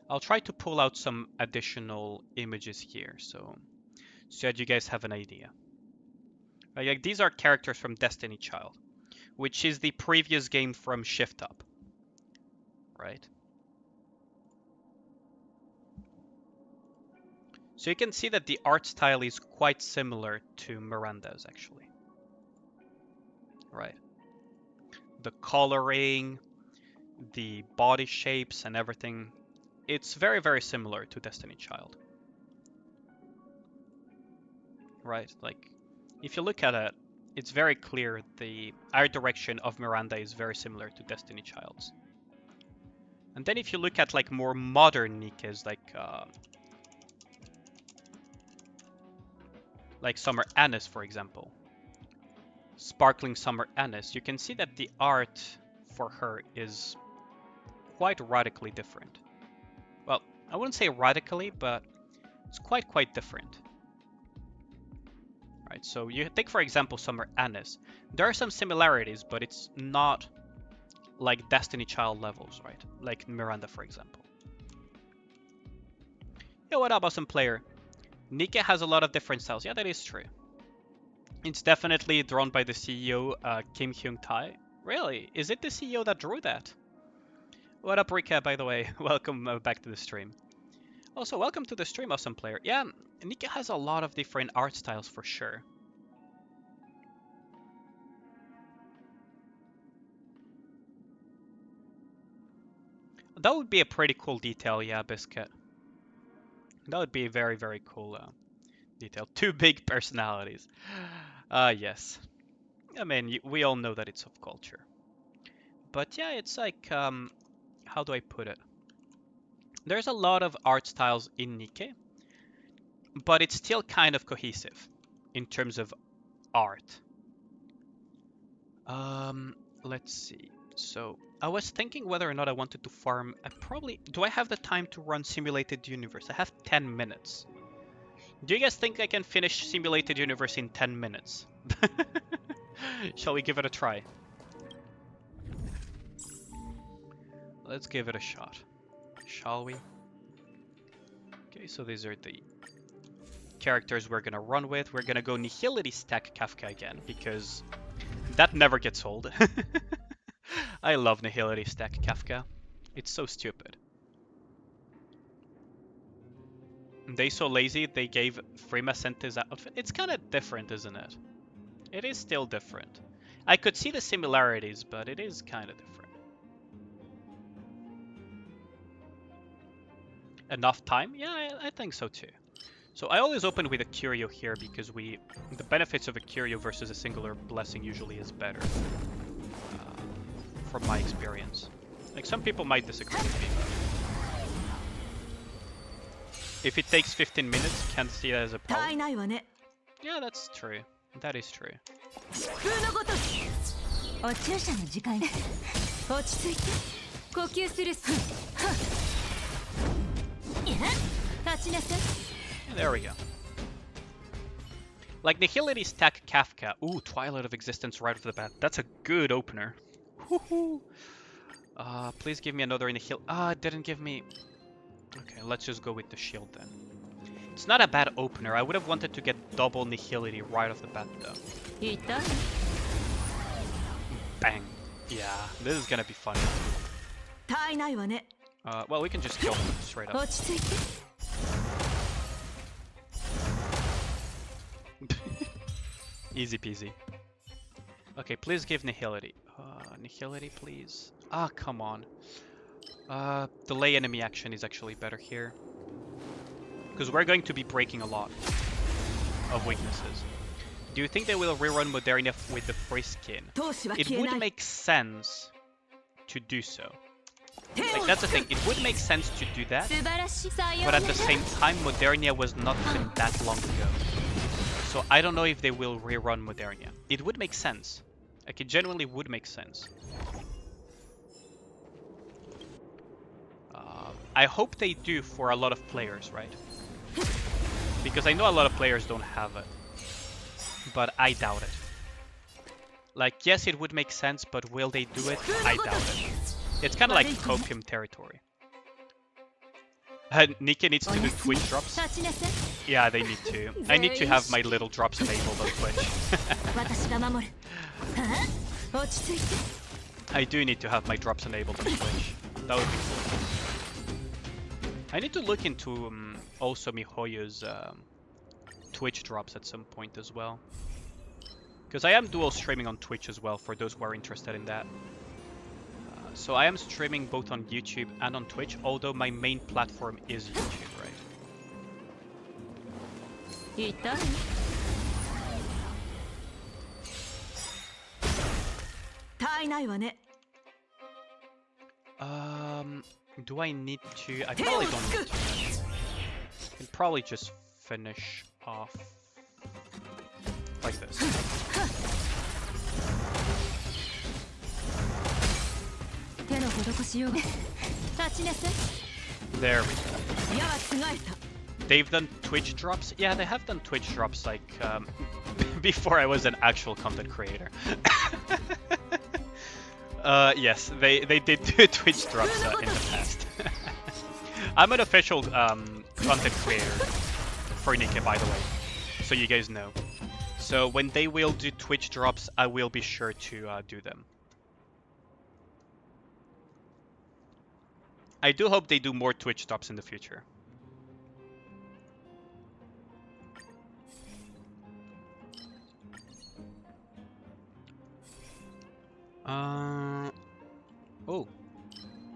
I'll try to pull out some additional images here, so that you guys have an idea. Right, like these are characters from Destiny Child, which is the previous game from Shift Up, right? So you can see that the art style is quite similar to Miranda's, actually. Right. The coloring, the body shapes and everything, it's very, very similar to Destiny Child. Right, like, if you look at it, it's very clear the art direction of Miranda is very similar to Destiny Child's. And then if you look at, like, more modern Nikkes, like Summer Anise, for example. Sparkling Summer Anise, you can see that the art for her is quite radically different. Well, I wouldn't say radically, but it's quite different. Right, so you take, for example, Summer Anise. There are some similarities, but it's not like Destiny Child levels, right? Like Miranda, for example. Yeah, what about some player? Nikke has a lot of different styles. Yeah, that is true. It's definitely drawn by the CEO, Kim Hyung-tae. Really? Is it the CEO that drew that? What up, Rika, by the way? Welcome back to the stream. Also, welcome to the stream, awesome player. Yeah, Nikke has a lot of different art styles for sure. That would be a pretty cool detail, yeah, Biscuit. That would be a very, very cool detail. Two big personalities. Yes. I mean, we all know that it's of culture. But yeah, it's like, how do I put it? There's a lot of art styles in Nikke, but it's still kind of cohesive in terms of art. Let's see. So I was thinking whether or not I wanted to farm. Do I have the time to run Simulated Universe? I have 10 minutes. Do you guys think I can finish Simulated Universe in 10 minutes? Shall we give it a try? Let's give it a shot. Shall we? Okay, so these are the characters we're gonna run with. We're gonna go Nihility Stack Kafka again, because that never gets old. I love Nihility Stack Kafka. It's so stupid. They so lazy, they gave Freemasent his outfit. It's kind of different, isn't it? It is still different. I could see the similarities, but it is kind of different. Enough time? Yeah, I think so too. So I always open with a curio here because the benefits of a curio versus a singular blessing usually is better. From my experience. Like, some people might disagree with me, but if it takes 15 minutes, can't see it as a problem. Yeah, that's true. That is true. There we go. Like Nihility Stack Kafka. Ooh, Twilight of Existence right off the bat. That's a good opener. Woohoo! Please give me another Nihil. It didn't give me. Okay, let's just go with the shield then. It's not a bad opener. I would have wanted to get double Nihility right off the bat though. Bang. Yeah, this is gonna be fun. Well, we can just kill him straight up. Easy peasy. Okay, please give Nihility. Nihility, please. Come on. Delay enemy action is actually better here. Because we're going to be breaking a lot of weaknesses. Do you think they will rerun Moderna with the free skin? It would make sense to do so. Like, that's the thing. It would make sense to do that, but at the same time, Modernia was not even that long ago. So I don't know if they will rerun Modernia. It would make sense. Like, it genuinely would make sense. I hope they do for a lot of players, right? Because I know a lot of players don't have it. But I doubt it. Like, yes, it would make sense, but will they do it? I doubt it. It's kind of like Copium territory. Nikke needs to do Twitch drops. Yeah, they need to. I need to have my little drops enabled on Twitch. I do need to have my drops enabled on Twitch. That would be cool. I need to look into also MiHoYo's Twitch drops at some point as well. Because I am dual streaming on Twitch as well, for those who are interested in that. So I am streaming both on YouTube and on Twitch, although my main platform is YouTube, right? Do I need to? I probably don't need to. I can probably just finish off like this. There we go. They've done Twitch drops? Yeah, they have done Twitch drops like before I was an actual content creator. Yes, they did do Twitch drops in the past. I'm an official content creator for Nikke, by the way, so you guys know. So when they will do Twitch drops, I will be sure to do them. I do hope they do more Twitch drops in the future. Oh,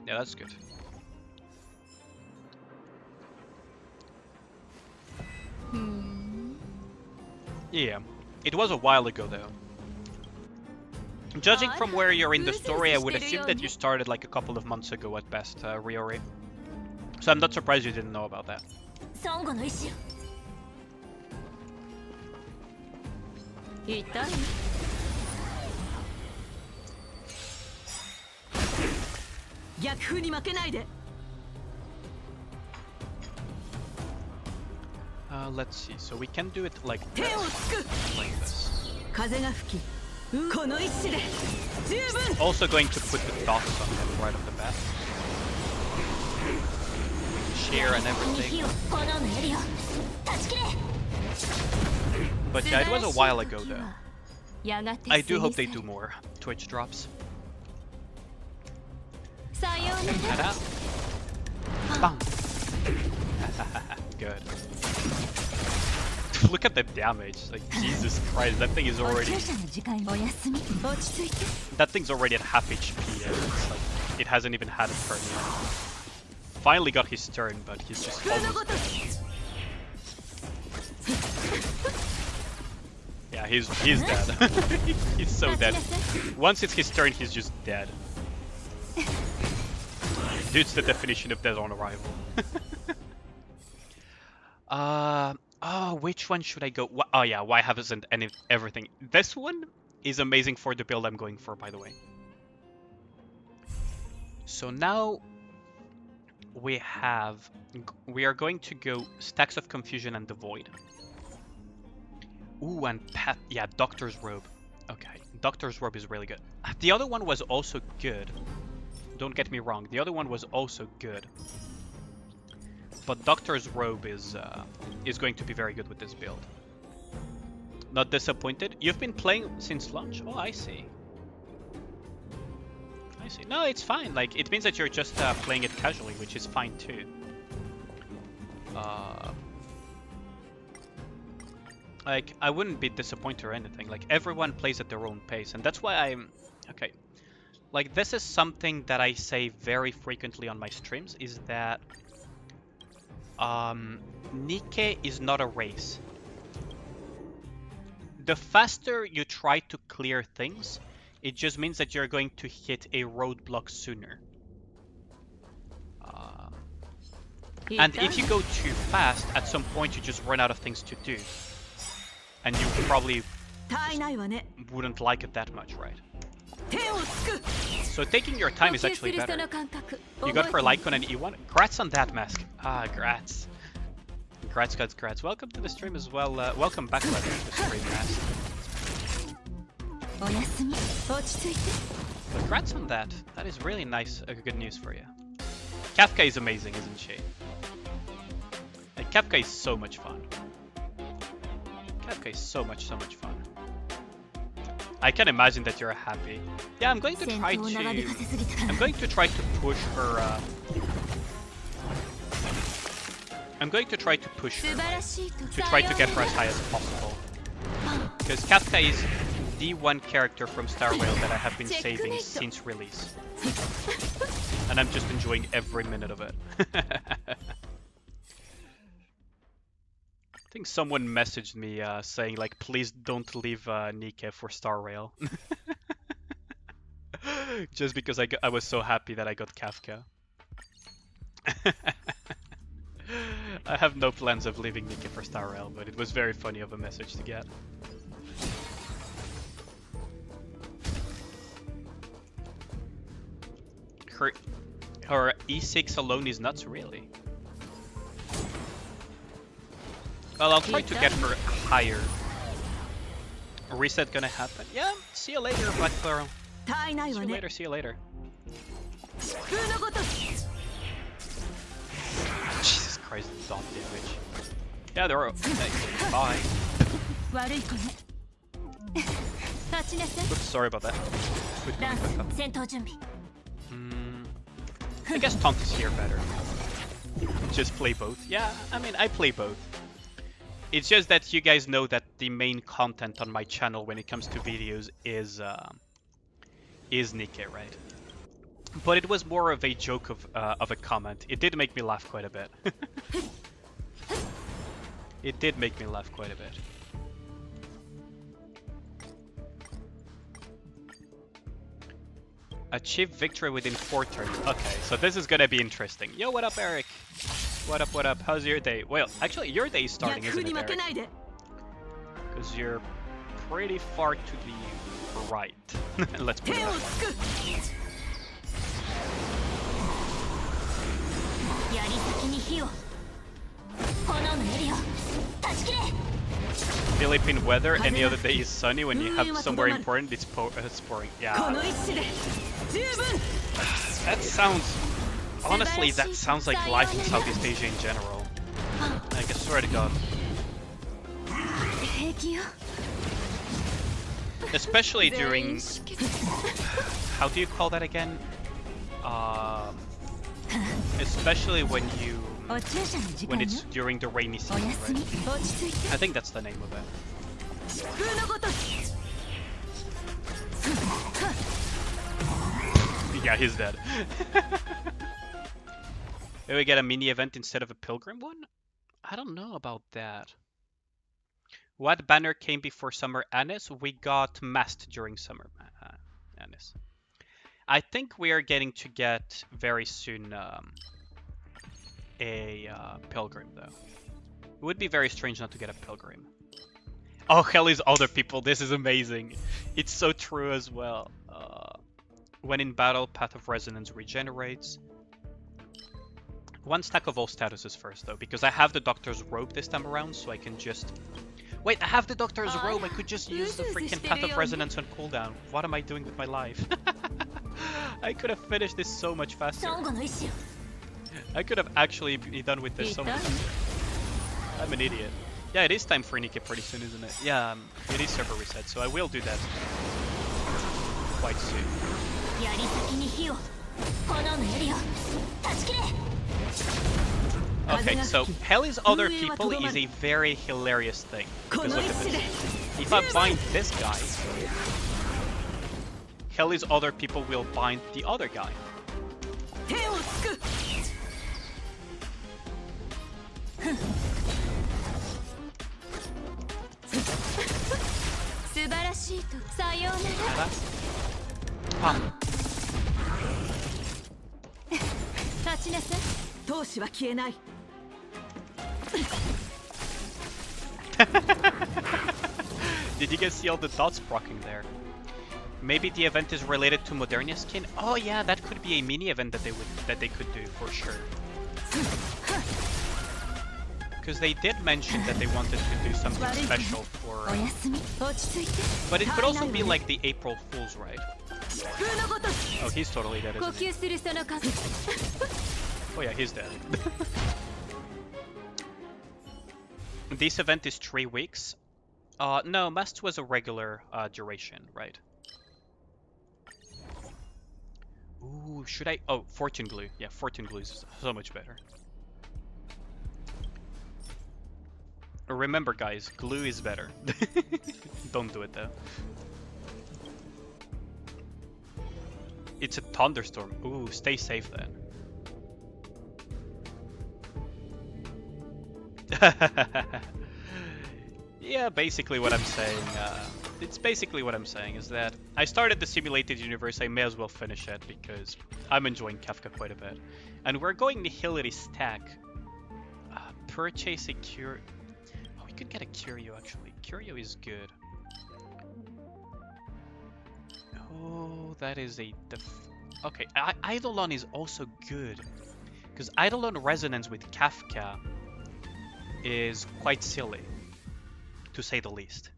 yeah, that's good. Yeah, it was a while ago though. Judging from where you're in the story, I would assume that you started like a couple of months ago at best, Ryori. So I'm not surprised you didn't know about that. Let's see, so we can do it like this. Like this. Also going to put the dots on him right off the bat. Shear and everything. But yeah, it was a while ago though. I do hope they do more Twitch drops. Ta-da! Bang! Good. Look at the damage, like Jesus Christ, that thing is already... That thing's already at half HP and it's like, it hasn't even had a turn yet. Finally got his turn, but he's just almost dead. Yeah, he's dead. He's so dead. Once it's his turn, he's just dead. Dude's the definition of dead on arrival. Oh, which one should I go? Oh yeah, why hasn't everything? This one is amazing for the build I'm going for, by the way. So now we are going to go Stacks of Confusion and the Void. Ooh, and yeah, Doctor's Robe. Okay, Doctor's Robe is really good. The other one was also good. Don't get me wrong, the other one was also good. But Doctor's Robe is going to be very good with this build. Not disappointed. You've been playing since launch? Oh, I see. I see. No, it's fine. Like, it means that you're just playing it casually, which is fine too. Like, I wouldn't be disappointed or anything. Like, everyone plays at their own pace, and that's why I'm... Okay. Like, this is something that I say very frequently on my streams, is that... Nikke is not a race. The faster you try to clear things, it just means that you're going to hit a roadblock sooner. And if you go too fast, at some point you just run out of things to do. And you probably wouldn't like it that much, right? So taking your time is actually better. You got for Lycon and E1. Grats on that mask. Ah, grats. Grats. Welcome to the stream as well. Welcome back, Leather, to the stream, mask. But grats on that. That is really nice. Good news for you. Kafka is amazing, isn't she? Like, Kafka is so much fun. Kafka is so much fun. I can imagine that you're happy. Yeah, I'm going to try to push her. I'm going to try to push her to try to get her as high as possible. Because Kafka is the one character from Star Rail that I have been saving since release. And I'm just enjoying every minute of it. I think someone messaged me saying like, please don't leave Nikke for Star Rail. Just because I was so happy that I got Kafka. I have no plans of leaving Nikke for Star Rail, but it was very funny of a message to get. Her E6 alone is nuts, really. Well, I'll try to get her higher. A reset gonna happen? Yeah, see you later, Black Pearl. See you later. Jesus Christ, dot damage. Yeah, they're bye. Oops, sorry about that. I guess Taunt is here better. Just play both. Yeah, I mean, I play both. It's just that you guys know that the main content on my channel when it comes to videos is Nikke, right? But it was more of a joke of a comment. It did make me laugh quite a bit. It did make me laugh quite a bit. Achieve victory within 4 turns. Okay, so this is gonna be interesting. Yo, what up, Eric? What up? How's your day? Well, actually, your day is starting, isn't it, Eric? Because you're pretty far to the right. Let's put it that way. Philippine weather, any other day is sunny. When you have somewhere important, it's pouring. Yeah. That sounds... Honestly, that sounds like life in Southeast Asia in general. Like, I swear to God. Especially during... How do you call that again? Especially when you... When it's during the rainy season, right? I think that's the name of it. Yeah, he's dead. Maybe we get a mini event instead of a pilgrim one? I don't know about that. What banner came before Summer Annis? We got Masked during Summer Annis. I think we are getting to get very soon a pilgrim, though. It would be very strange not to get a pilgrim. Oh, hell is other people. This is amazing. It's so true as well. When in battle, Path of Resonance regenerates. 1 stack of all statuses first, though, because I have the Doctor's Robe this time around, so I can just... Wait, I have the Doctor's Robe! I could just use the freaking Path of Resonance on cooldown. What am I doing with my life? I could have finished this so much faster. I could have actually been done with this so much faster. I'm an idiot. Yeah, it is time for Nikke pretty soon, isn't it? Yeah, it is server reset, so I will do that quite soon. Okay, so Hell is Other People is a very hilarious thing. Because look at this. If I bind this guy, Hell is Other People will bind the other guy. Did you guys see all the dots procking there? Maybe the event is related to Modernia skin. Oh yeah, that could be a mini event that they could do for sure. Because they did mention that they wanted to do something special for. But it could also be like the April Fools, right? Oh, he's totally dead, isn't he? Oh yeah, he's dead. This event is 3 weeks. No, Mast was a regular duration, right? Ooh, should I? Oh, Fortune Glue. Yeah, Fortune Glue is so much better. Remember, guys, glue is better. Don't do it though. It's a thunderstorm. Ooh, stay safe then. Yeah, basically what I'm saying. It's basically what I'm saying is that I started the simulated universe. I may as well finish it because I'm enjoying Kafka quite a bit, and we're going nihility stack. Purchase a cure. Oh, we could get a curio actually. Curio is good. Oh, that is a okay. Eidolon is also good because Eidolon resonance with Kafka is quite silly, to say the least.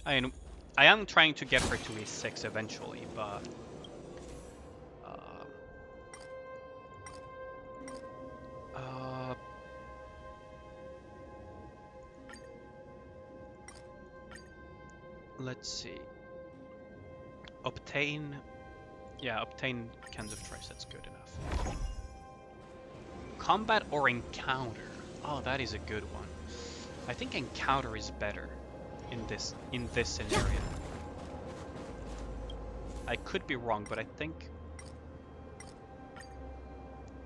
I mean, I am trying to get her to a 6 eventually, but let's see. Obtain, yeah, obtain cans of trace. That's good enough. Combat or encounter? Oh, that is a good one. I think encounter is better in this scenario. I could be wrong, but I think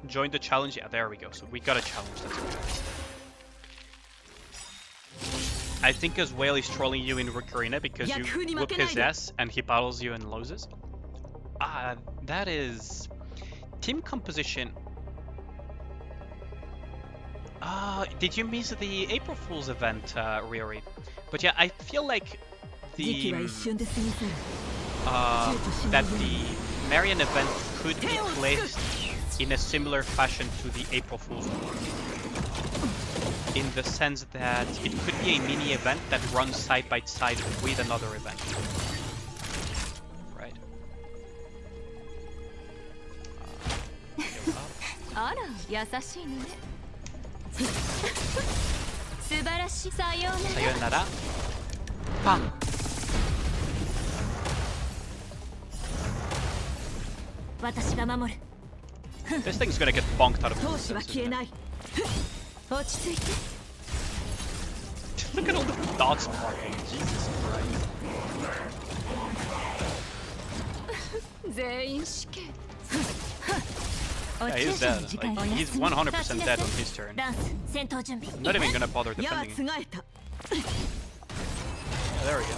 join the challenge. Yeah, there we go. So we got a challenge. That's good. I think as well he's trolling you in Rekurina because you whoop his ass and he battles you and loses. That is team composition. Did you miss the April Fool's event, Ryori? But yeah, I feel like the that the Marian event could be placed in a similar fashion to the April Fool's one, in the sense that it could be a mini event that runs side by side with another event, right? Sayonara. Bang. This thing's gonna get bonked out of existence, isn't it? Look at all the dots marking. Jesus Christ. Yeah, he's dead. Like, he's 100% dead on his turn. I'm not even gonna bother defending him. Yeah, there we go.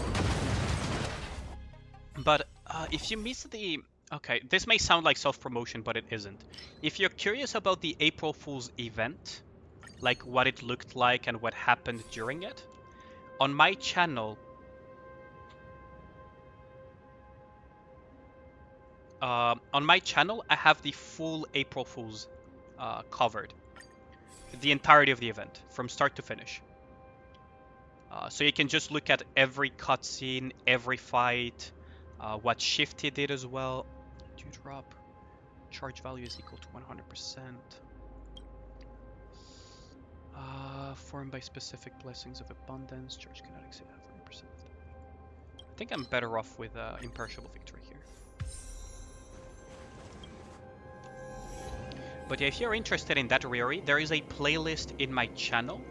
But if you miss the... Okay, this may sound like self-promotion, but it isn't. If you're curious about the April Fool's event, like what it looked like and what happened during it, on my channel... I have the full April Fool's covered. The entirety of the event, from start to finish. So you can just look at every cutscene, every fight, what shift he did as well. Dewdrop. Charge value is equal to 100%. Formed by specific blessings of abundance. Charge cannot exceed 100%. I think I'm better off with Imperishable Victory here. But yeah, if you're interested in that, Ryori, there is a playlist in my channel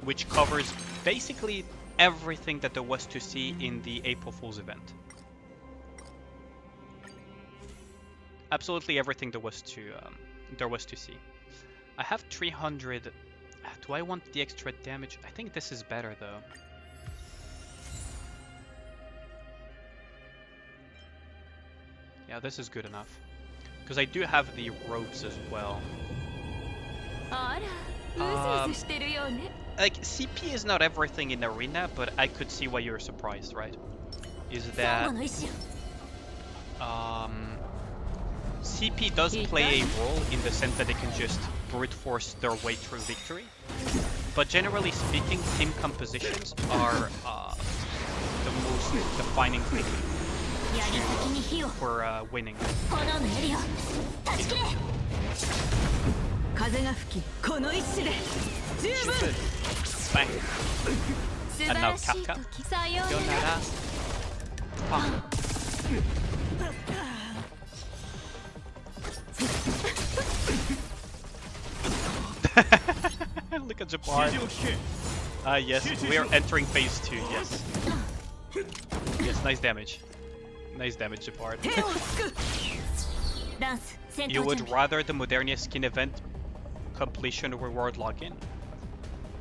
which covers basically everything that there was to see in the April Fool's event. Absolutely everything there was to see. I have 300. Do I want the extra damage? I think this is better though. Yeah, this is good enough. Because I do have the ropes as well. Um, like, CP is not everything in Arena, but I could see why you're surprised, right? Is that CP does play a role in the sense that they can just brute force their way through victory. But generally speaking, team compositions are the most defining thing for winning. Bang. And now Kafka. Yonara. Pang. Look at Jabbar. Yes, we are entering phase 2, yes. Yes, nice damage. Nice damage, Jabbar. You would rather the Modernia skin event completion reward login?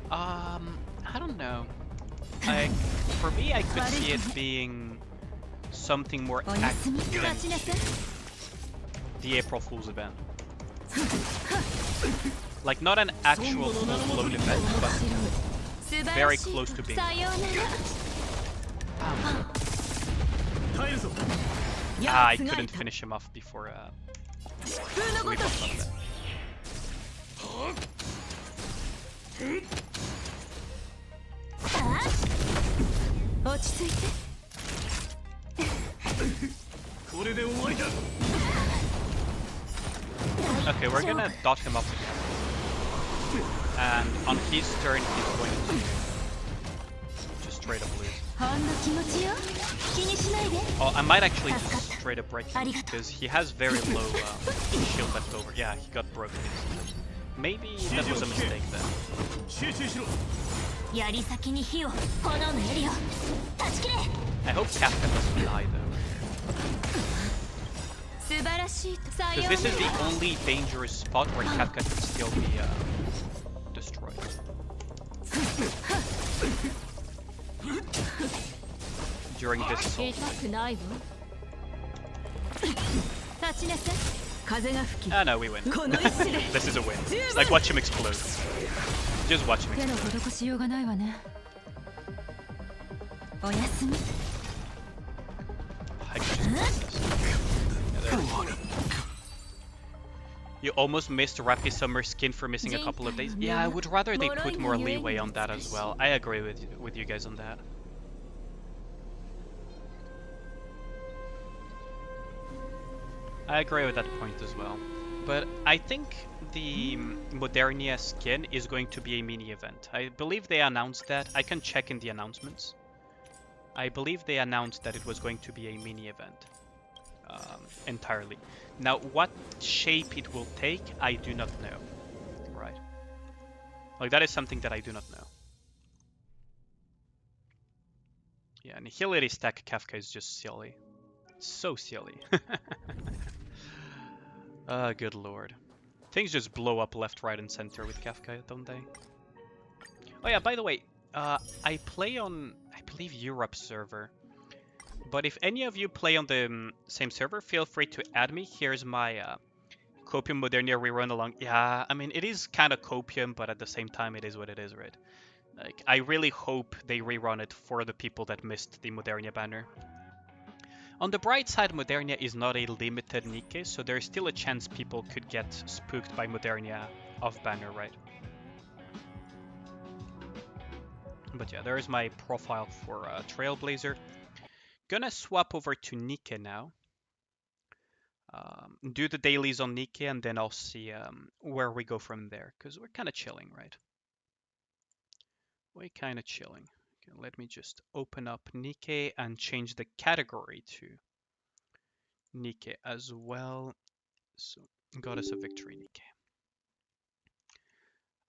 I don't know. For me, I could see it being something more active than the April Fool's event. Like, not an actual full-blown event, but very close to being. I couldn't finish him off before we buffed up that. Okay, we're gonna dot him up again. And on his turn, he's going to just straight up lose. Oh, I might actually just straight up break him because he has very low shield left over. Yeah, he got broken. Maybe that was a mistake then. I hope Kafka doesn't die though. Because this is the only dangerous spot where Kafka can still be destroyed. During this assault. Ah no, we win. This is a win. Like, watch him explode. Just watch him explode. I can just break this. You almost missed Rappy Summer skin for missing a couple of days. Yeah, I would rather they put more leeway on that as well. I agree with you guys on that. I agree with that point as well. But I think the Modernia skin is going to be a mini event. I believe they announced that. I can check in the announcements. I believe they announced that it was going to be a mini event. Entirely. Now, what shape it will take, I do not know. Right. Like, that is something that I do not know. Yeah, Nihility stack Kafka is just silly. So silly. Good lord. Things just blow up left, right, and center with Kafka, don't they? Oh yeah, by the way, I play on, I believe, Europe server. But if any of you play on the same server, feel free to add me. Here's my Copium Modernia rerun along. Yeah, I mean, it is kind of Copium, but at the same time, it is what it is, right? Like, I really hope they rerun it for the people that missed the Modernia banner. On the bright side, Modernia is not a limited Nikke, so there's still a chance people could get spooked by Modernia off banner, right? But yeah, there's my profile for Trailblazer. Gonna swap over to Nikke now. Do the dailies on Nikke, and then I'll see where we go from there, because we're kind of chilling, right? We're kind of chilling. Okay, let me just open up Nikke and change the category to Nikke as well. So, Goddess of Victory Nikke.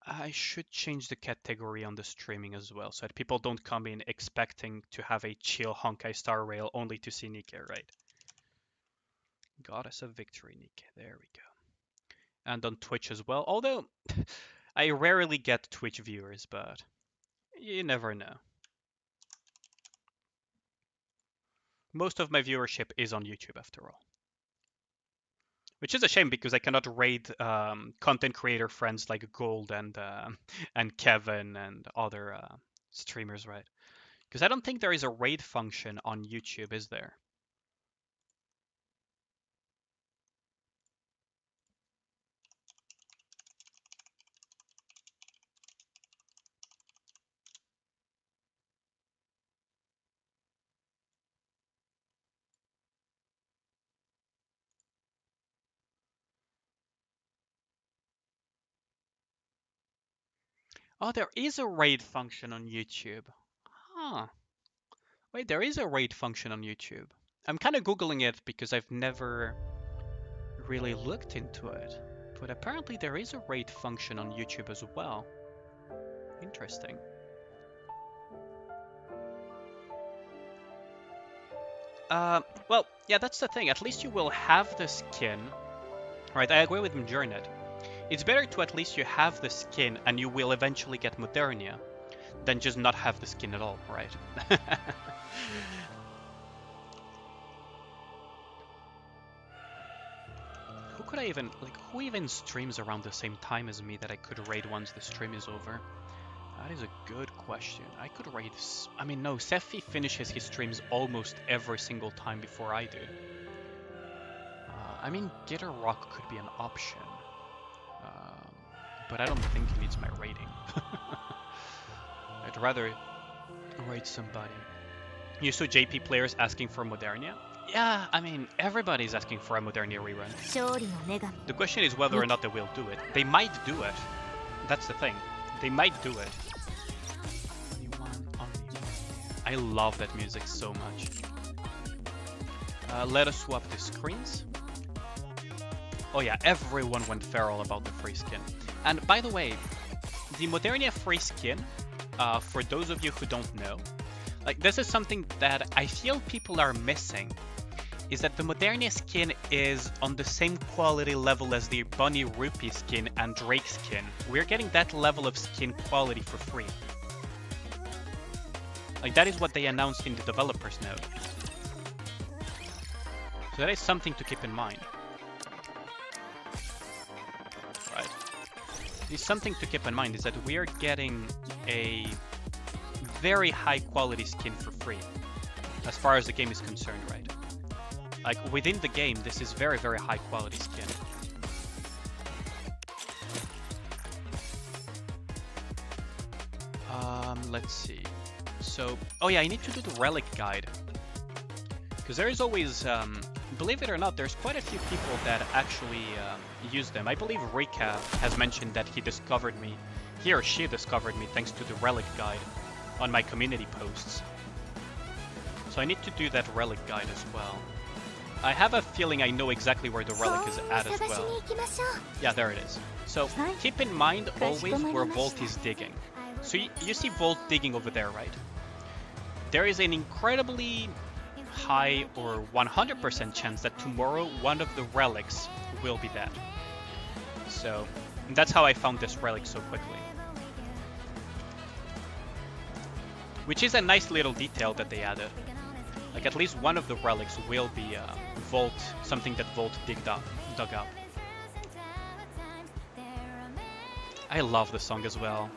I should change the category on the streaming as well, so that people don't come in expecting to have a chill Honkai Star Rail only to see Nikke, right? Goddess of Victory Nikke, there we go. And on Twitch as well, although I rarely get Twitch viewers, but you never know. Most of my viewership is on YouTube after all. Which is a shame because I cannot raid content creator friends like Gold and Kevin and other streamers, right? Because I don't think there is a raid function on YouTube, is there? Oh, there is a raid function on YouTube. Huh. Wait, there is a raid function on YouTube. I'm kind of Googling it because I've never really looked into it. But apparently there is a raid function on YouTube as well. Interesting. Well, yeah, that's the thing. At least you will have the skin. Right, I agree with Mjornet. It's better to at least you have the skin and you will eventually get Modernia than just not have the skin at all, right? Who could I even, like, who even streams around the same time as me that I could raid once the stream is over? That is a good question. I could raid, I mean, no, Sephi finishes his streams almost every single time before I do. I mean, Gitter Rock could be an option. But I don't think he needs my rating. I'd rather raid somebody. You saw JP players asking for Modernia? Yeah, I mean, everybody's asking for a Modernia rerun. The question is whether or not they will do it. They might do it. That's the thing. They might do it. I love that music so much. Let us swap the screens. Oh yeah, everyone went feral about the free skin. And by the way, the Modernia free skin, for those of you who don't know, like this is something that I feel people are missing, is that the Modernia skin is on the same quality level as the Bunny Rupee skin and Drake skin. We're getting that level of skin quality for free. Like that is what they announced in the developers note. So that is something to keep in mind. Right. It's something to keep in mind is that we are getting a very high quality skin for free, as far as the game is concerned, right? Like within the game, this is very, very high quality skin. Let's see. So, oh yeah, I need to do the relic guide. Because there is always, believe it or not, there's quite a few people that actually use them. I believe Rika has mentioned that he discovered me, he or she discovered me thanks to the relic guide on my community posts. So I need to do that relic guide as well. I have a feeling I know exactly where the relic is at as well. Yeah, there it is. So keep in mind always where Volt is digging. So you see Volt digging over there, right? There is an incredibly high or 100% chance that tomorrow one of the relics will be that. So that's how I found this relic so quickly. Which is a nice little detail that they added. Like at least one of the relics will be Volt, something that Volt dug up. I love the song as well.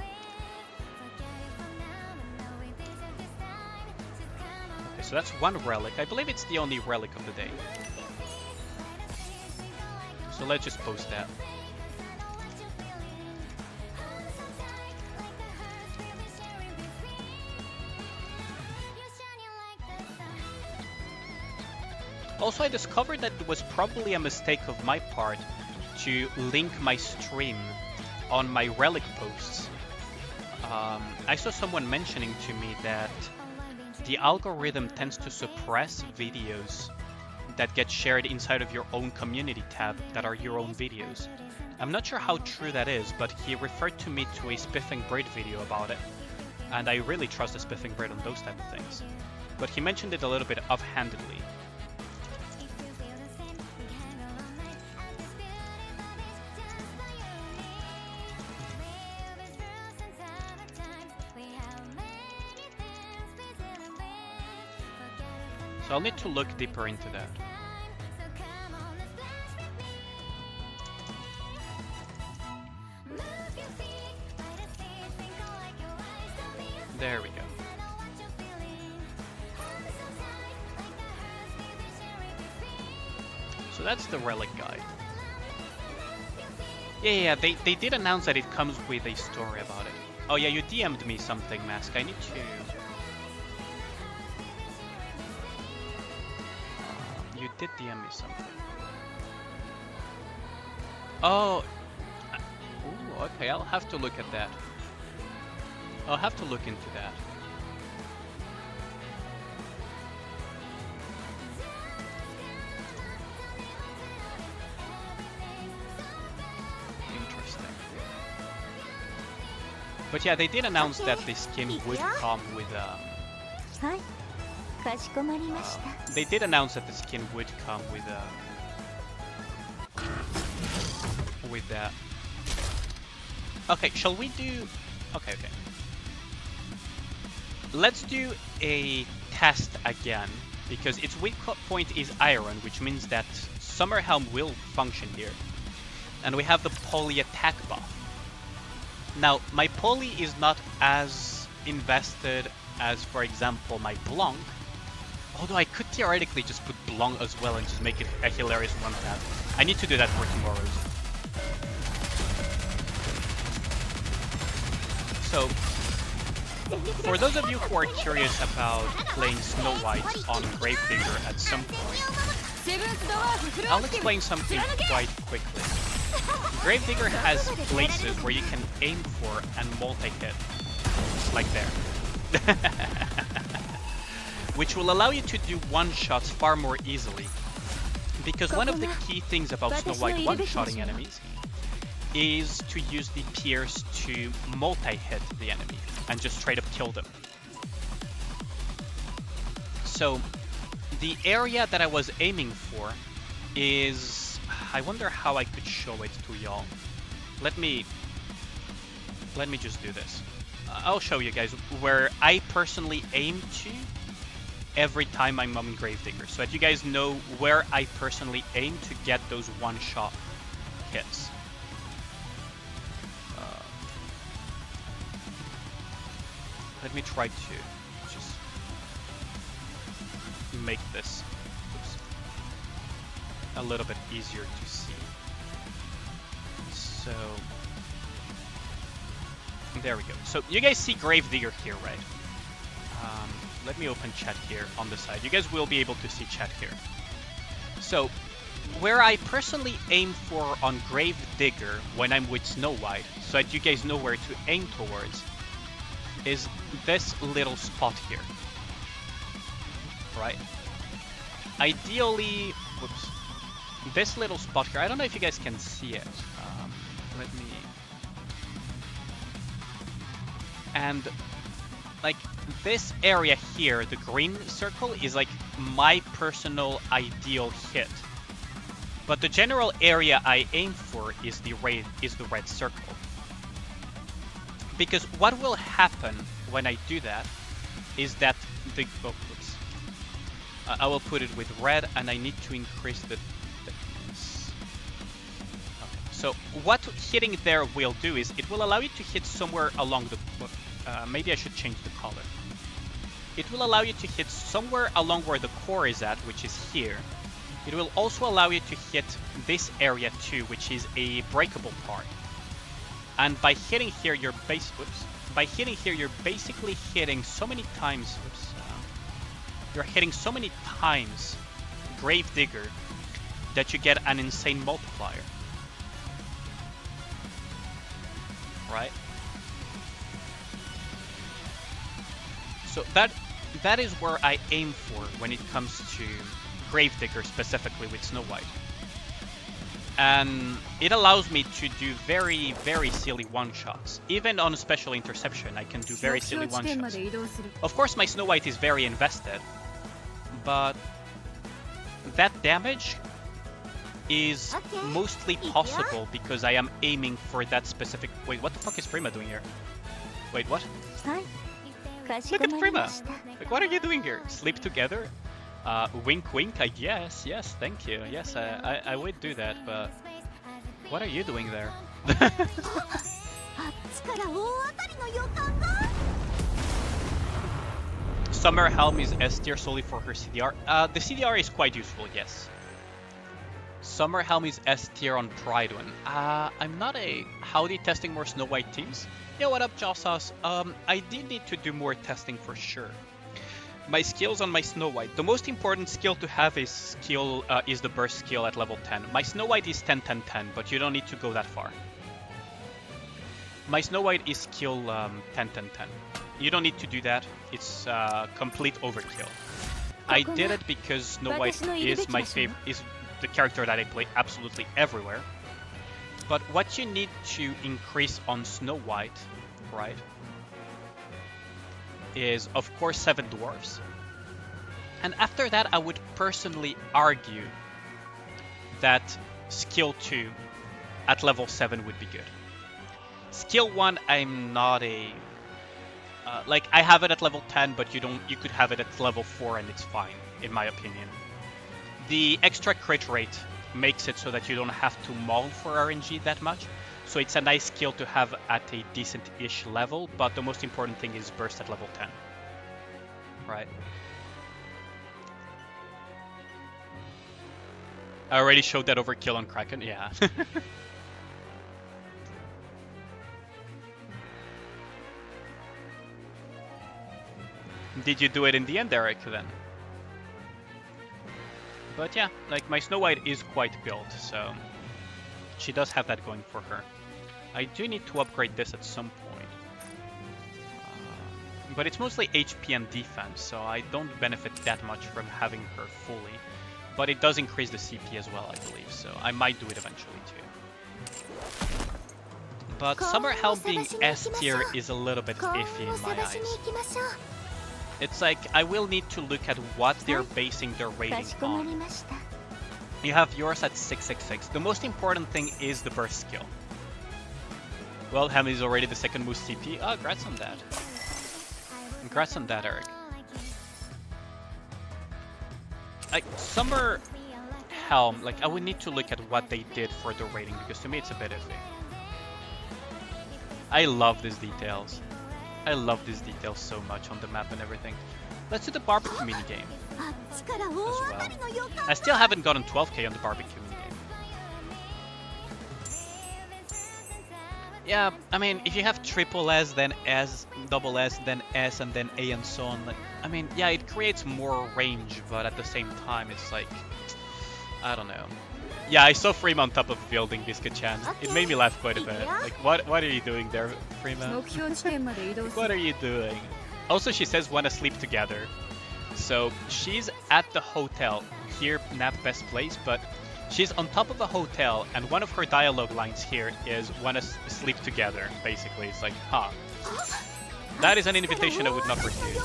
Okay, so that's one relic. I believe it's the only relic of the day. So let's just post that. Also, I discovered that it was probably a mistake of my part to link my stream on my relic posts. I saw someone mentioning to me that the algorithm tends to suppress videos that get shared inside of your own community tab that are your own videos. I'm not sure how true that is, but he referred to me to a Spiffing Braid video about it, and I really trust the Spiffing Braid on those type of things. But he mentioned it a little bit offhandedly. So I'll need to look deeper into that. There we go. So that's the relic guide. Yeah, they did announce that it comes with a story about it. Oh yeah, you DM'd me something, Mask. I need to... you did DM me something. Oh! Ooh, okay, I'll have to look at that. I'll have to look into that. But yeah, they did announce that the skin would come with they did announce that the skin would come with that. Okay, shall we do? Okay. Let's do a test again because its weak point is iron, which means that Summer Helm will function here, and we have the poly attack buff. Now, my poly is not as invested as, for example, my Blanc. Although I could theoretically just put Blanc as well and just make it a hilarious one-tap. I need to do that for tomorrow's. So, for those of you who are curious about playing Snow White on Gravedigger at some point, I'll explain something quite quickly. Gravedigger has places where you can aim for and multi-hit, just like there. Which will allow you to do one-shots far more easily. Because one of the key things about Snow White one-shotting enemies is to use the Pierce to multi-hit the enemy and just straight up kill them. So, the area that I was aiming for is... I wonder how I could show it to y'all. Let me just do this. I'll show you guys where I personally aim to every time I'm on Gravedigger, so that you guys know where I personally aim to get those one-shot hits. Let me try to just make this a little bit easier to see. So there we go. So you guys see Gravedigger here, right? Let me open chat here on the side. You guys will be able to see chat here. So where I personally aim for on Gravedigger when I'm with Snow White, so that you guys know where to aim towards, is this little spot here. Right? Ideally, whoops. This little spot here, I don't know if you guys can see it. Let me... And, like, this area here, the green circle, is like my personal ideal hit. But the general area I aim for is the red circle. Because what will happen when I do that is that the... Oh, oops. I will put it with red, and I need to increase the thickness. Okay. So what hitting there will do is it will allow you to hit somewhere along the... maybe I should change the color. It will allow you to hit somewhere along where the core is at, which is here. It will also allow you to hit this area too, which is a breakable part. And by hitting here, you're basically hitting so many times. You're hitting so many times Gravedigger that you get an insane multiplier. Right? So that is where I aim for when it comes to Gravedigger, specifically with Snow White. And it allows me to do very, very silly one-shots. Even on Special Interception, I can do very silly one-shots. Of course, my Snow White is very invested, but that damage is mostly possible because I am aiming for that specific... Wait, what the fuck is Prima doing here? Wait, what? Look at Prima! Like, what are you doing here? Sleep together? Wink wink, I guess. Yes, thank you. Yes, I would do that, but... What are you doing there? Summer Helm is S tier solely for her CDR. The CDR is quite useful, yes. Summer Helm is S tier on Pride-Win. I'm not a howdy testing more Snow White teams. Yeah, what up, Jawsauce? I did need to do more testing for sure. My skills on my Snow White. The most important skill to have is the burst skill at level 10. My Snow White is 10-10-10, but you don't need to go that far. My Snow White is skill 10-10-10. You don't need to do that. It's complete overkill. I did it because Snow White is my favorite, is the character that I play absolutely everywhere. But what you need to increase on Snow White, right, is of course 7 dwarves. And after that, I would personally argue that skill 2 at level 7 would be good. Skill 1, I'm not a... like, I have it at level 10, but you could have it at level 4 and it's fine, in my opinion. The extra crit rate makes it so that you don't have to maul for RNG that much. So it's a nice skill to have at a decent-ish level, but the most important thing is burst at level 10. Right. I already showed that overkill on Kraken, yeah. Did you do it in the end, Eric, then? But yeah, like, my Snow White is quite built, so she does have that going for her. I do need to upgrade this at some point. But it's mostly HP and defense, so I don't benefit that much from having her fully. But it does increase the CP as well, I believe, so I might do it eventually too. But Summer Helm being S tier is a little bit iffy in my eyes. It's like, I will need to look at what they're basing their rating on. You have yours at 666. The most important thing is the burst skill. Well, Helm is already the second most CP. Oh, congrats on that. Congrats on that, Eric. Like, Summer Helm, like, I would need to look at what they did for the rating, because to me it's a bit iffy. I love these details. I love these details so much on the map and everything. Let's do the barbecue minigame as well. I still haven't gotten 12k on the barbecue minigame. Yeah, I mean, if you have triple S, then S, double S, then S, and then A and so on, like, I mean, yeah, it creates more range, but at the same time, it's like, I don't know. Yeah, I saw Freema on top of building Biscuit-chan. It made me laugh quite a bit. Like, what are you doing there, Freema? What are you doing? Also, she says wanna sleep together. So, she's at the hotel. Here, nap best place, but she's on top of a hotel, and one of her dialogue lines here is wanna sleep together, basically. It's like, huh. That is an invitation I would not refuse.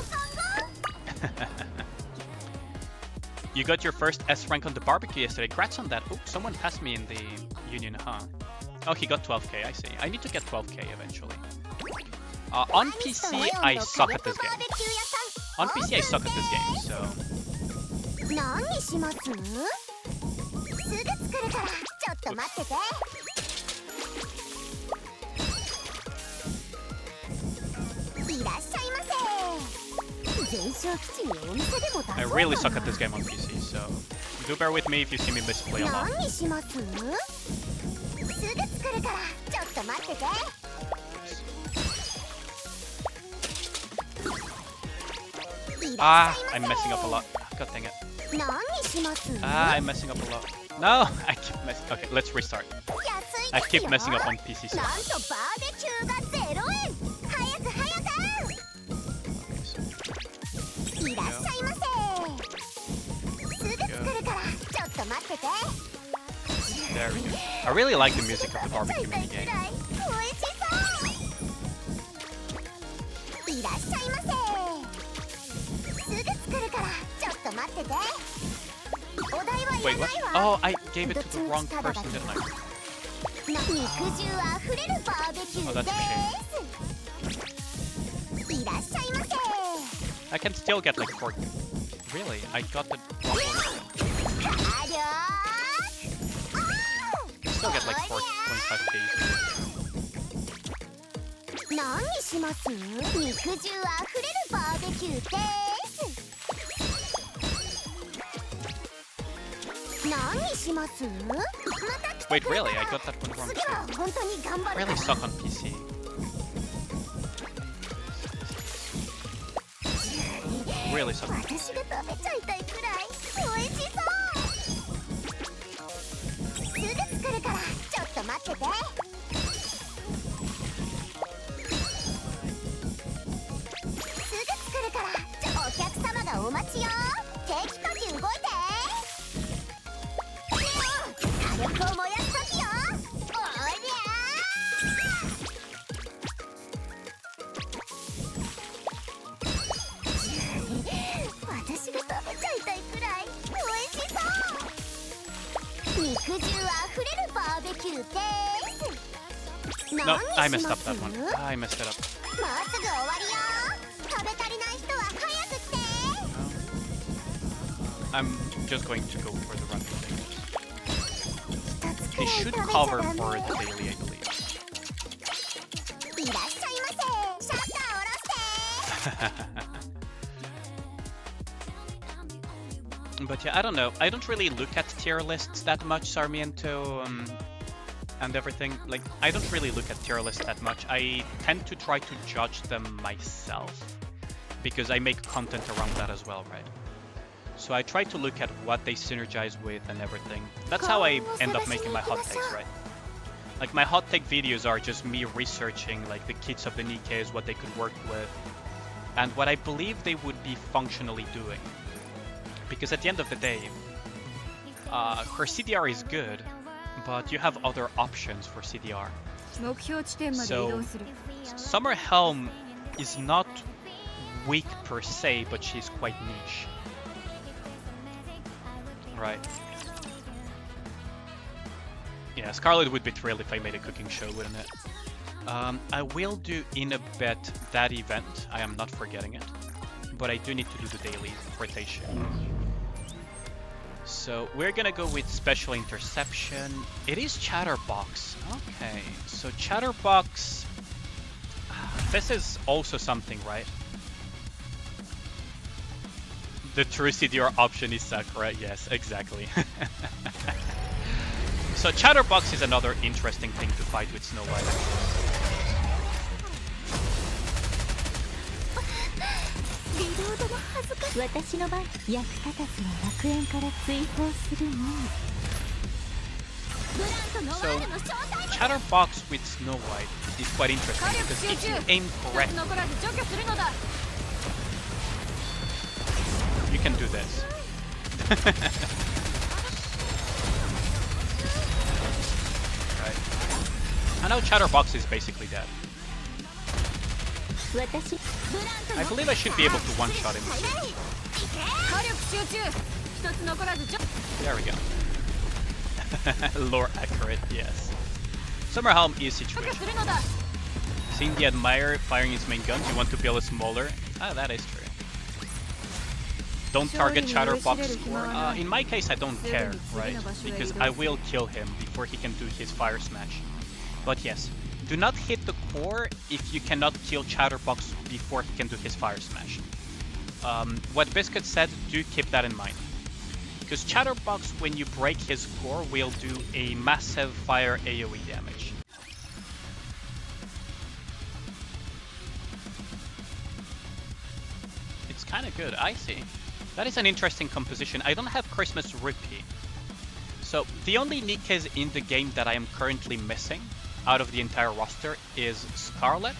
You got your first S rank on the barbecue yesterday. Congrats on that. Oh, someone passed me in the union, huh? Oh, he got 12k, I see. I need to get 12k eventually. On PC, I suck at this game. On PC, I suck at this game, so... I really suck at this game on PC, so do bear with me if you see me misplay a lot. Ah, I'm messing up a lot. God dang it. Ah, I'm messing up a lot. No, I keep messing. Okay, let's restart. I keep messing up on PC. So. There we go. I really like the music of the barbecue minigame. Wait, what? Oh, I gave it to the wrong person, didn't I? Oh, that's a shame. I can still get like 4. Really? I got the wrong one. I can still get like 4.5k. Wait, really? I got that one wrong too. I really suck on PC. Really suck. No, I messed up that one. I messed it up. I'm just going to go for the run thing. They should cover for the daily, I believe. But yeah, I don't know. I don't really look at tier lists that much, Sarmiento, and everything. Like, I don't really look at tier lists that much. I tend to try to judge them myself, because I make content around that as well, right? So I try to look at what they synergize with and everything. That's how I end up making my hot takes, right? Like, my hot take videos are just me researching, like, the kits of the Nikkes, what they could work with, and what I believe they would be functionally doing. Because at the end of the day, her CDR is good, but you have other options for CDR. So, Summer Helm is not weak per se, but she's quite niche. Right. Yeah, Scarlet would be thrilled if I made a cooking show, wouldn't it? I will do in a bit that event. I am not forgetting it. But I do need to do the daily rotation. So we're gonna go with Special Interception. It is Chatterbox. Okay, so Chatterbox... This is also something, right? The true CDR option is Sakura. Yes, exactly. So Chatterbox is another interesting thing to fight with Snow White. So Chatterbox with Snow White is quite interesting because if you aim correctly, you can do this. Right. And now Chatterbox is basically dead. I believe I should be able to one-shot him soon. There we go. Lore accurate, yes. Summer Helm is situational. Seeing the Admirer firing his main guns, you want to build a smaller? Ah, that is true. Don't target Chatterbox core. In my case, I don't care, right? Because I will kill him before he can do his Fire Smash. But yes, do not hit the core if you cannot kill Chatterbox before he can do his Fire Smash. What Biscuit said, do keep that in mind. Because Chatterbox, when you break his core, will do a massive fire AoE damage. It's kind of good, I see. That is an interesting composition. I don't have Christmas Rupee. So the only Nikkes in the game that I am currently missing out of the entire roster is Scarlet,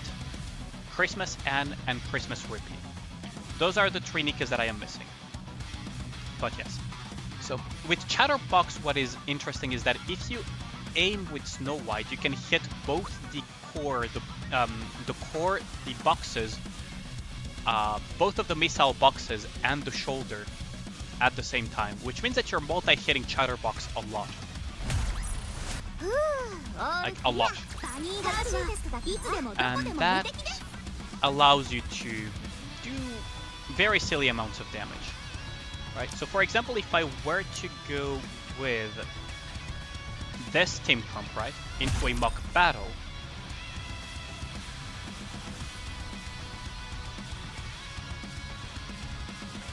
Christmas Ann, and Christmas Rupee. Those are the three Nikkes that I am missing. But yes. So with Chatterbox, what is interesting is that if you aim with Snow White, you can hit both the core, the boxes, both of the missile boxes and the shoulder at the same time, which means that you're multi-hitting Chatterbox a lot. Like, a lot. And that allows you to do very silly amounts of damage. Right? So for example, if I were to go with this team comp, right, into a mock battle,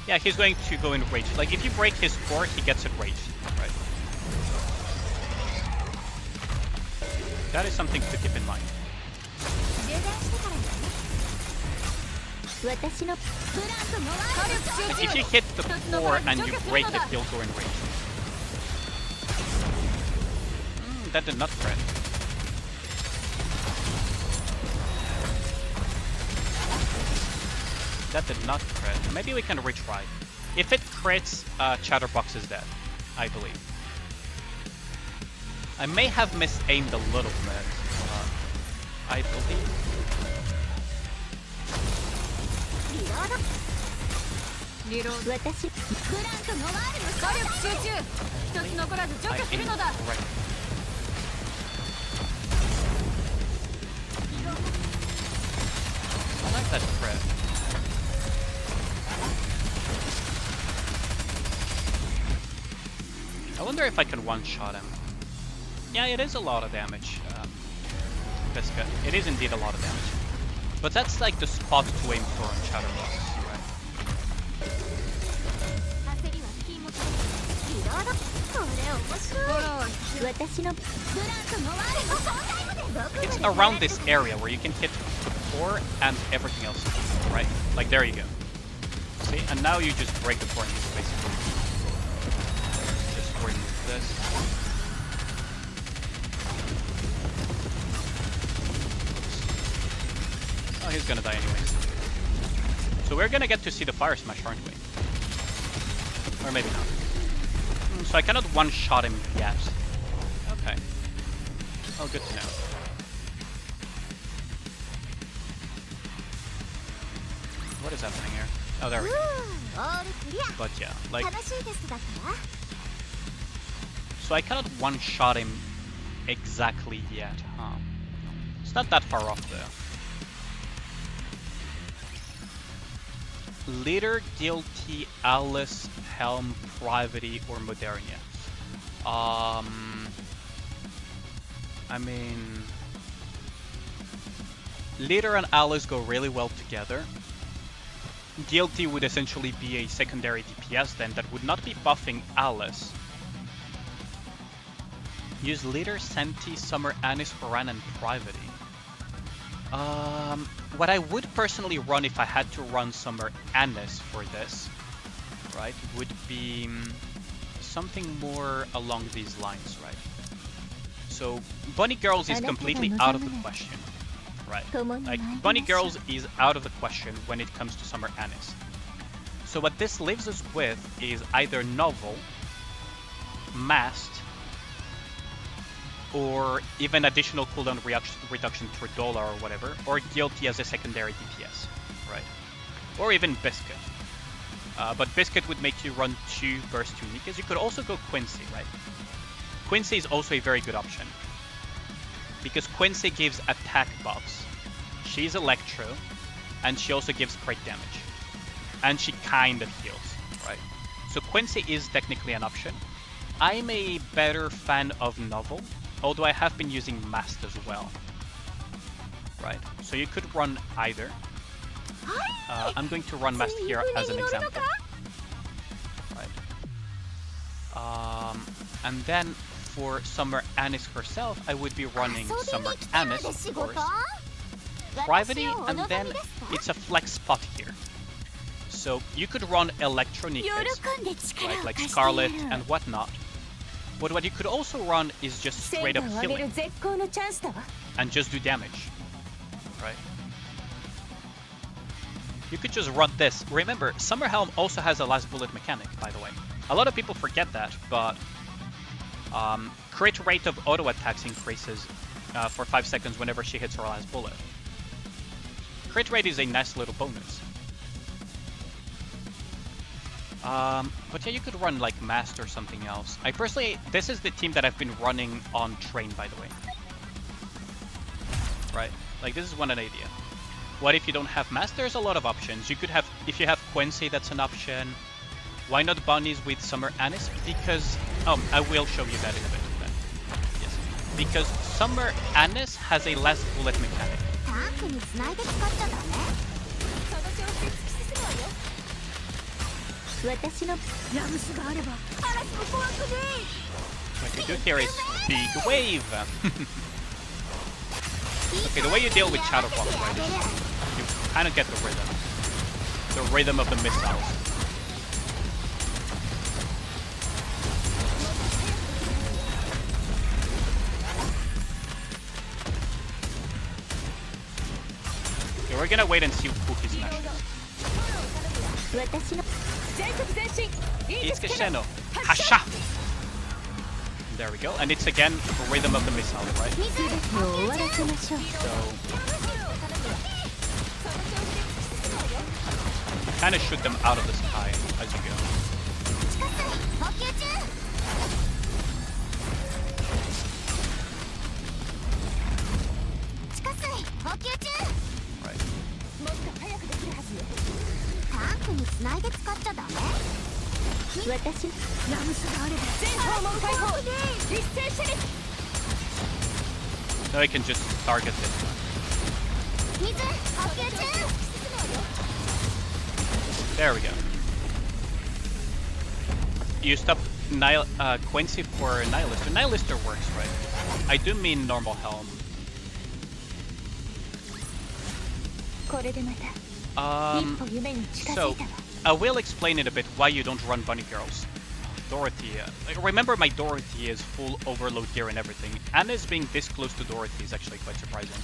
yeah, he's going to go in rage. Like, if you break his core, he gets a rage, right? That is something to keep in mind. Like if you hit the floor and you break it, he'll go in range. That did not crit. That did not crit. Maybe we can retry. If it crits, Chatterbox is dead, I believe. I may have misaimed a little bit, I believe. I like that crit. I wonder if I can one-shot him. Yeah, it is a lot of damage, Biscuit. It is indeed a lot of damage. But that's like the spot to aim for on Chatterbox, right? It's around this area where you can hit the core and everything else, right? Like, there you go. See? And now you just break the core and just basically just remove this. Oh, he's gonna die anyways. So we're gonna get to see the Fire Smash, aren't we? Or maybe not. So I cannot one-shot him yet. Okay. Oh, good to know. What is happening here? Oh, there we go. But yeah, like... So I cannot one-shot him exactly yet, huh? It's not that far off, though. Leader, Guilty, Alice, Helm, Privity, or Modernia. I mean... Leader and Alice go really well together. Guilty would essentially be a secondary DPS then that would not be buffing Alice. Use Leader, Senti, Summer, Anis, Horan, and Privity. What I would personally run if I had to run Summer Anis for this, right, would be something more along these lines, right? So, Bunny Girls is completely out of the question, right? Like, Bunny Girls is out of the question when it comes to Summer Anis. So what this leaves us with is either Novel, Masked, or even additional cooldown reduction through Dollar or whatever, or Guilty as a secondary DPS, right? Or even Biscuit. But Biscuit would make you run 2 burst 2 Nikkes. You could also go Quincy, right? Quincy is also a very good option, because Quincy gives attack buffs. She's Electro, and she also gives crit damage. And she kind of heals, right? So Quincy is technically an option. I'm a better fan of Novel, although I have been using Mast as well, right? So you could run either. I'm going to run Mast here as an example, right? And then for Summer Anis herself, I would be running Summer Anis, of course, Privity, and then it's a flex spot here. So you could run Electro Nikkes, right, like Scarlet and whatnot. But what you could also run is just straight up healing and just do damage, right? You could just run this. Remember, Summer Helm also has a last bullet mechanic, by the way. A lot of people forget that, but crit rate of auto attacks increases for 5 seconds whenever she hits her last bullet. Crit rate is a nice little bonus. But yeah, you could run like Mast or something else. I personally, this is the team that I've been running on Train, by the way. Right? Like, this is one idea. What if you don't have Mast? There's a lot of options. You could have, if you have Quincy, that's an option. Why not Bunnies with Summer Anis? Because, I will show you that in a bit then. Yes. Because Summer Anis has a last bullet mechanic. What we do here is Big Wave. Okay, the way you deal with Chatterbox, right, is you kind of get the rhythm of the missiles. Okay, we're gonna wait and see who he smashes. Iskasheno. Hasha! There we go, and it's again the rhythm of the missile, right? So kind of shoot them out of the sky as you go. Right. Now I can just target it. There we go. You stop Quincy for Nihilister. Nihilister works, right? I do mean normal helm. So I will explain in a bit why you don't run bunny girls. Dorothy, remember my Dorothy is full overload gear and everything. Anna's being this close to Dorothy is actually quite surprising.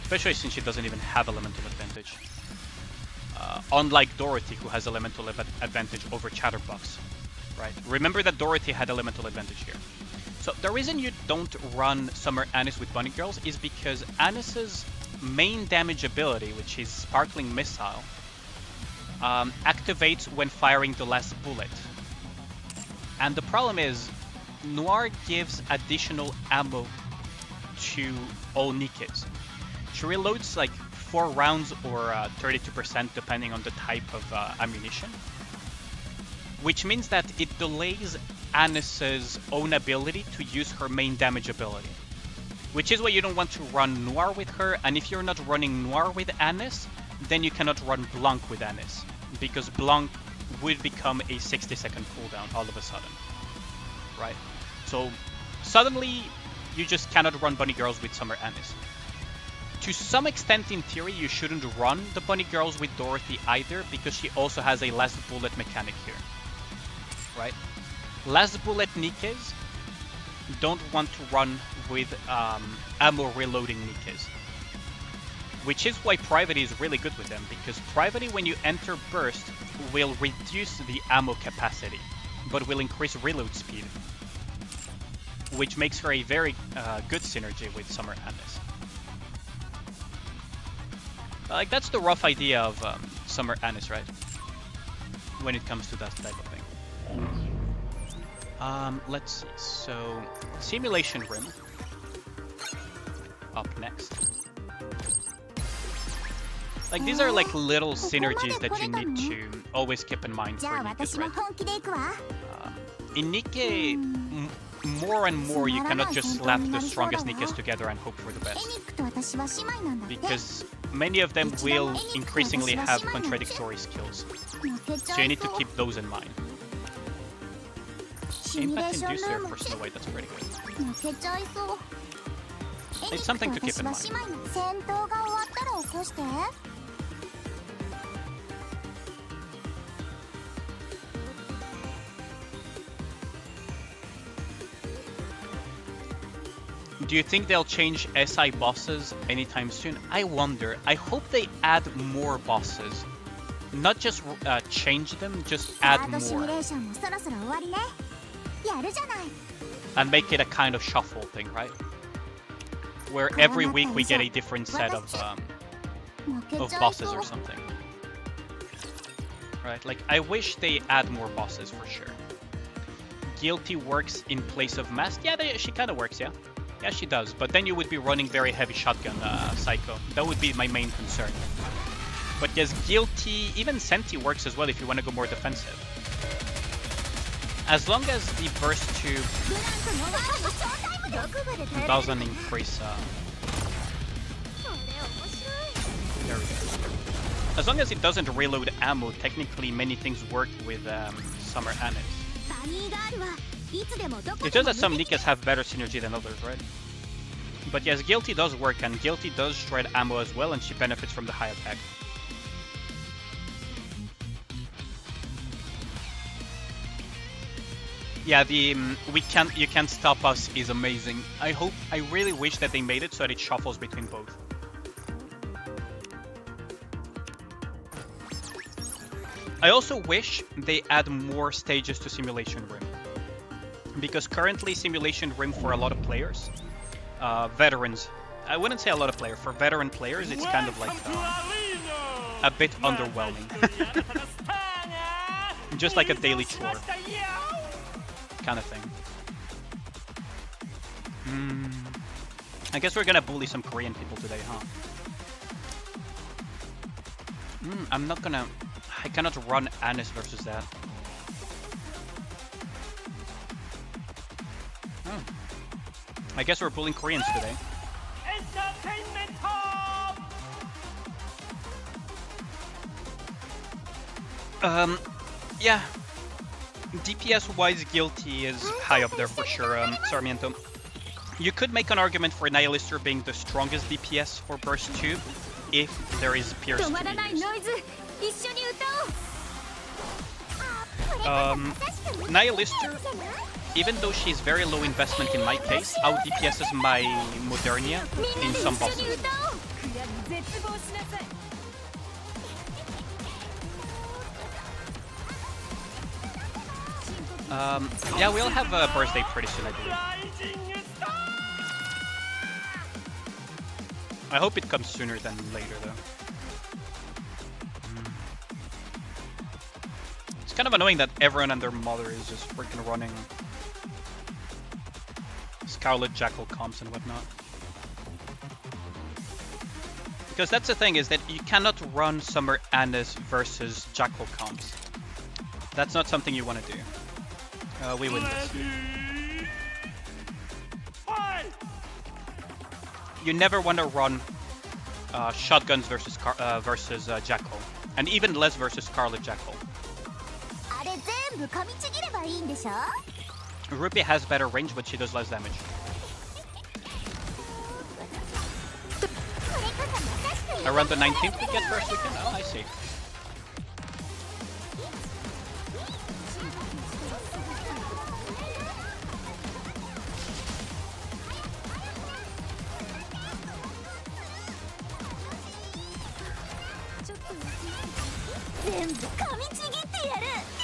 Especially since she doesn't even have elemental advantage. Unlike Dorothy, who has elemental advantage over Chatterbox. Right? Remember that Dorothy had elemental advantage here. So the reason you don't run Summer Anis with bunny girls is because Anis's main damage ability, which is Sparkling Missile, activates when firing the last bullet. And the problem is, Noir gives additional ammo to all Nikkes. She reloads like 4 rounds or 32% depending on the type of ammunition. Which means that it delays Anis's own ability to use her main damage ability. Which is why you don't want to run Noir with her, and if you're not running Noir with Anis, then you cannot run Blanc with Anis. Because Blanc would become a 60-second cooldown all of a sudden. Right? So, suddenly, you just cannot run Bunny Girls with Summer Anis. To some extent, in theory, you shouldn't run the Bunny Girls with Dorothy either, because she also has a last bullet mechanic here. Right? Last bullet Nikkes don't want to run with ammo reloading Nikkes. Which is why Private is really good with them, because Private, when you enter burst, will reduce the ammo capacity, but will increase reload speed. Which makes her a very good synergy with Summer Anis. Like, that's the rough idea of Summer Anis, right? When it comes to that type of thing. Let's see. So, Simulation Rim. Up next. Like, these are like little synergies that you need to always keep in mind for Nikkes, right? In Nikke, more and more you cannot just slap the strongest Nikkes together and hope for the best. Because many of them will increasingly have contradictory skills. So you need to keep those in mind. Impact Inducer for Snow White, that's pretty good. It's something to keep in mind. Do you think they'll change SI bosses anytime soon? I wonder. I hope they add more bosses. Not just change them, just add more. And make it a kind of shuffle thing, right? Where every week we get a different set of bosses or something. Right, like I wish they add more bosses for sure. Guilty works in place of Mask? Yeah, she kind of works, yeah. Yeah, she does, but then you would be running very heavy shotgun Psycho. That would be my main concern. But yes, Guilty, even Senti works as well if you want to go more defensive. As long as the burst tube doesn't increase... there we go. As long as it doesn't reload ammo, technically many things work with Summer Anis. It's just that some Nikkes have better synergy than others, right? But yes, Guilty does work, and Guilty does shred ammo as well, and she benefits from the high attack. Yeah, the you can't stop us is amazing. I really wish that they made it so that it shuffles between both. I also wish they add more stages to Simulation Rim. Because currently Simulation Rim for a lot of players, veterans, I wouldn't say a lot of players, for veteran players it's kind of like a bit underwhelming. Just like a daily chore kind of thing. I guess we're gonna bully some Korean people today, huh? I'm not gonna... I cannot run Anis versus that. I guess we're bullying Koreans today. Yeah. DPS-wise, Guilty is high up there for sure, Sarmiento. You could make an argument for Nihilister being the strongest DPS for Burst 2 if there is Pierce to be used. Nihilister, even though she's very low investment in my case, out DPSs my Modernia in some bosses. Yeah, we'll have a birthday pretty soon, I believe. I hope it comes sooner than later, though. It's kind of annoying that everyone and their mother is just freaking running Scarlet Jackal comps and whatnot. Because that's the thing, is that you cannot run Summer Anis versus Jackal comps. That's not something you want to do. We win this. You never want to run shotguns versus Jackal, and even less versus Scarlet Jackal. Ruby has better range, but she does less damage. Around the 19th we get first weekend? Oh, I see.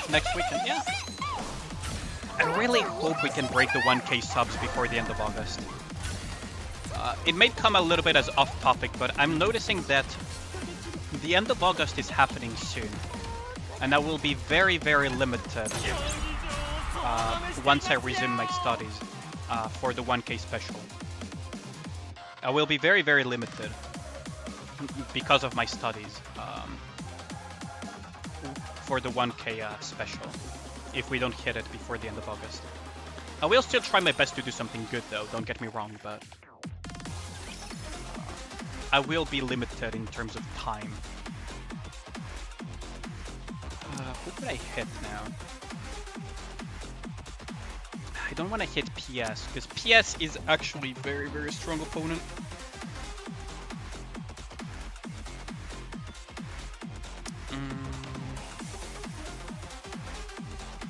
Next weekend, yeah. I really hope we can break the 1K subs before the end of August. It may come a little bit as off topic, but I'm noticing that the end of August is happening soon. And I will be very, very limited once I resume my studies for the 1K special. I will be very, very limited because of my studies. For the 1K special, if we don't hit it before the end of August. I will still try my best to do something good though, don't get me wrong, but I will be limited in terms of time. Who could I hit now? I don't want to hit PS, because PS is actually very, very strong opponent.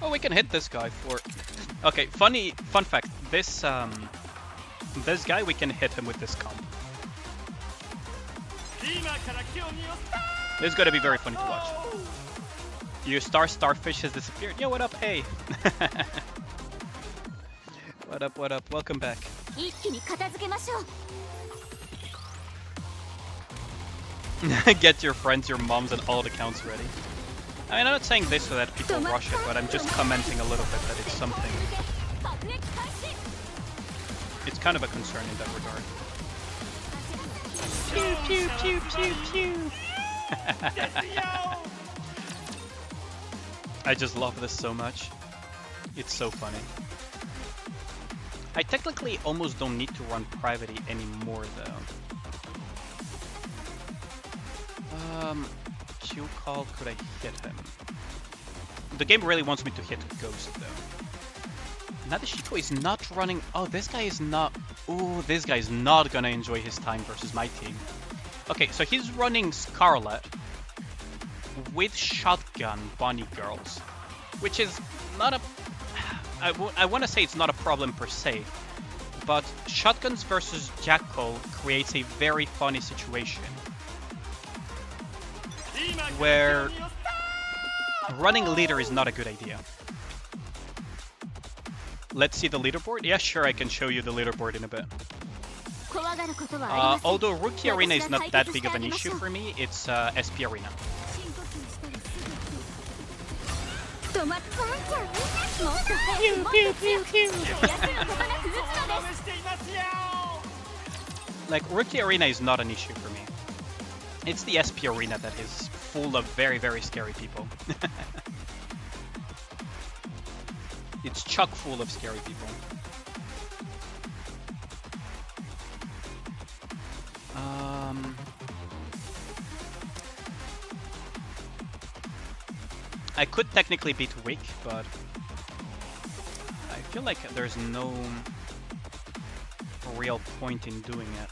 Oh, we can hit this guy for... Okay, fun fact. This guy, we can hit him with this comp. This is gonna be very funny to watch. Your starfish has disappeared. Yo, what up? Hey. What up, what up? Welcome back. Get your friends, your moms, and all the accounts ready. I mean, I'm not saying this so that people rush it, but I'm just commenting a little bit that it's something... It's kind of a concern in that regard. Pew, pew, pew, pew, pew. I just love this so much. It's so funny. I technically almost don't need to run Private anymore, though. Q call, could I hit him? The game really wants me to hit Ghost, though. Nadeshiko is not running... Oh, this guy is not... Ooh, this guy's not gonna enjoy his time versus my team. Okay, so he's running Scarlet with shotgun bunny girls, which is not a... I want to say it's not a problem per se, but shotguns versus Jackal creates a very funny situation where running leader is not a good idea. Let's see the leaderboard. Yeah, sure, I can show you the leaderboard in a bit. Although Rookie Arena is not that big of an issue for me, it's SP Arena. Pew, pew, pew, pew. Like, Rookie Arena is not an issue for me. It's the SP Arena that is full of very, very scary people. It's chock full of scary people. I could technically beat Wick, but I feel like there's no real point in doing it.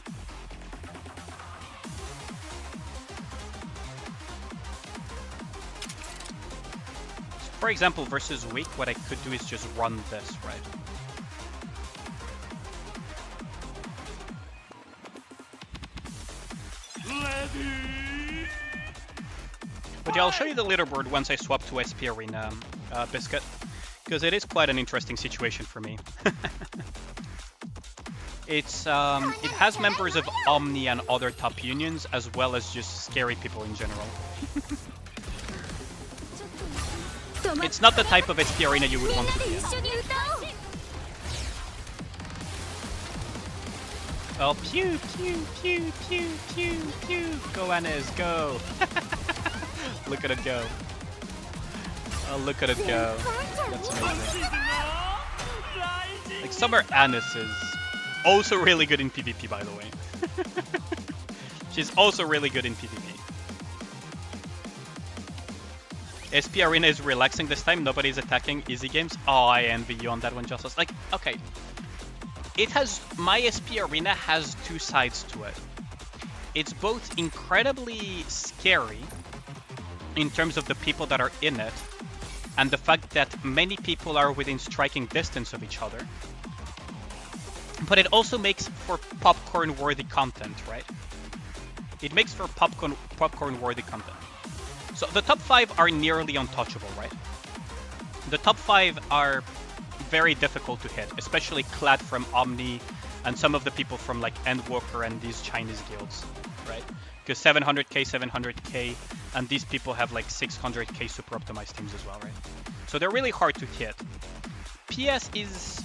For example, versus Wick, what I could do is just run this, right? But yeah, I'll show you the leaderboard once I swap to SP Arena, Biscuit, because it is quite an interesting situation for me. It has members of Omni and other top unions, as well as just scary people in general. It's not the type of SP Arena you would want to be in. Oh, pew, pew, pew, pew, pew, pew. Go, Anis, go. Look at it go. Oh, look at it go. That's amazing. Like, Summer Anis is also really good in PvP, by the way. She's also really good in PvP. SP Arena is relaxing this time. Nobody's attacking. Easy games. Oh, I envy you on that one, Jocelyn. Like, okay. It has... My SP Arena has two sides to it. It's both incredibly scary in terms of the people that are in it, and the fact that many people are within striking distance of each other. But it also makes for popcorn-worthy content, right? It makes for popcorn-worthy content. So the top 5 are nearly untouchable, right? The top 5 are very difficult to hit, especially Clad from Omni and some of the people from like Endwalker and these Chinese guilds, right? Because 700k, 700k, and these people have like 600k super optimized teams as well, right? So they're really hard to hit. PS is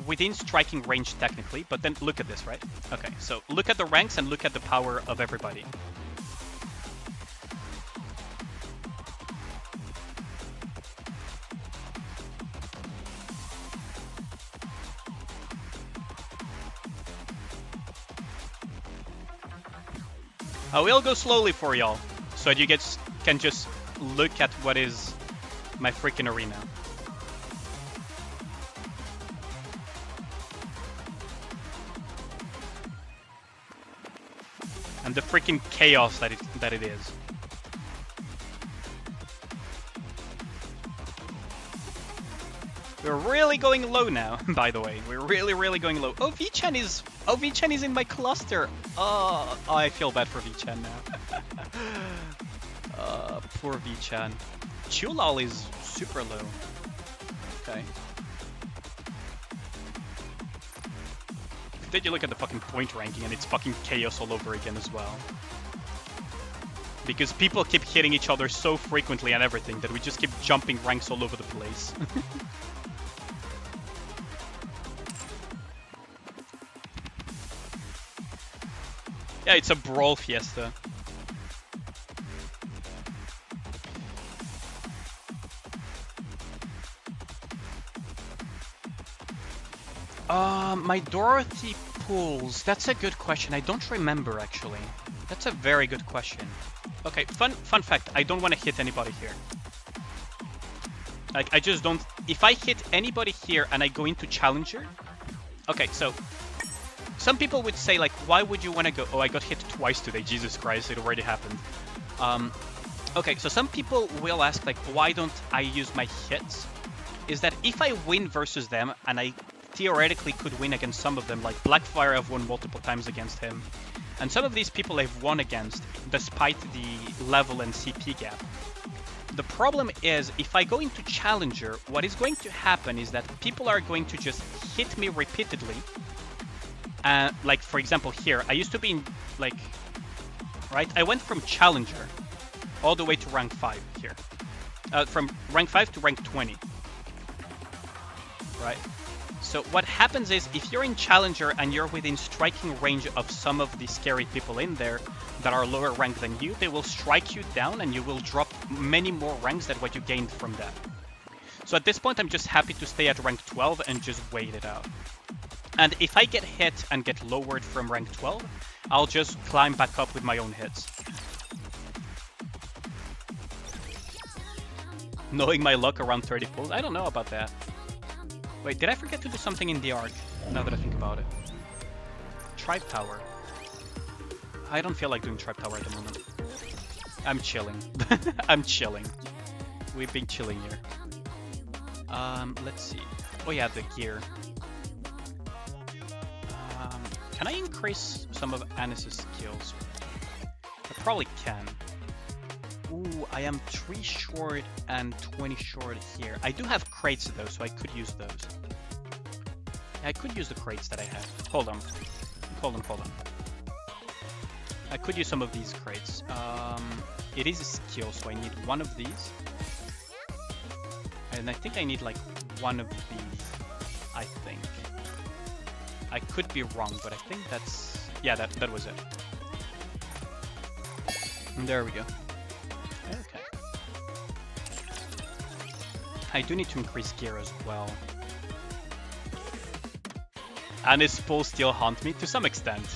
within striking range technically, but then look at this, right? Okay, so look at the ranks and look at the power of everybody. I will go slowly for y'all, so you can just look at what is my freaking arena. And the freaking chaos that it is. We're really going low now, by the way. We're really going low. Oh, V-Chan is in my cluster. Oh, I feel bad for V-Chan now. Poor V-Chan. Chulal is super low. Okay. Then you look at the fucking point ranking and it's fucking chaos all over again as well. Because people keep hitting each other so frequently and everything that we just keep jumping ranks all over the place. Yeah, it's a brawl fiesta. My Dorothy pools. That's a good question. I don't remember, actually. That's a very good question. Okay, fun fact. I don't want to hit anybody here. Like, I just don't... If I hit anybody here and I go into Challenger... Okay, so... some people would say, like, why would you want to go? Oh, I got hit twice today. Jesus Christ, it already happened. Okay, so some people will ask, like, why don't I use my hits? Is that if I win versus them, and I theoretically could win against some of them, like Blackfire I've won multiple times against him, and some of these people I've won against despite the level and CP gap. The problem is, if I go into Challenger, what is going to happen is that people are going to just hit me repeatedly. Like, for example, here, I used to be in, like, right? I went from Challenger all the way to rank 5 here. From rank 5 to rank 20. Right? So what happens is, if you're in Challenger and you're within striking range of some of the scary people in there that are lower ranked than you, they will strike you down and you will drop many more ranks than what you gained from that. So at this point, I'm just happy to stay at rank 12 and just wait it out. And if I get hit and get lowered from rank 12, I'll just climb back up with my own hits. Knowing my luck around 30 pulls, I don't know about that. Wait, did I forget to do something in the arc? Now that I think about it. Tribe Tower. I don't feel like doing Tribe Tower at the moment. I'm chilling. I'm chilling. We've been chilling here. Let's see. Oh yeah, the gear. Can I increase some of Anis's skills? I probably can. Ooh, I am 3 short and 20 short here. I do have crates though, so I could use those. I could use the crates that I have. Hold on. I could use some of these crates. It is a skill, so I need one of these. And I think I need like one of these, I think. I could be wrong, but I think that's... Yeah, that was it. And there we go. Okay. I do need to increase gear as well. And his pulls still haunt me to some extent.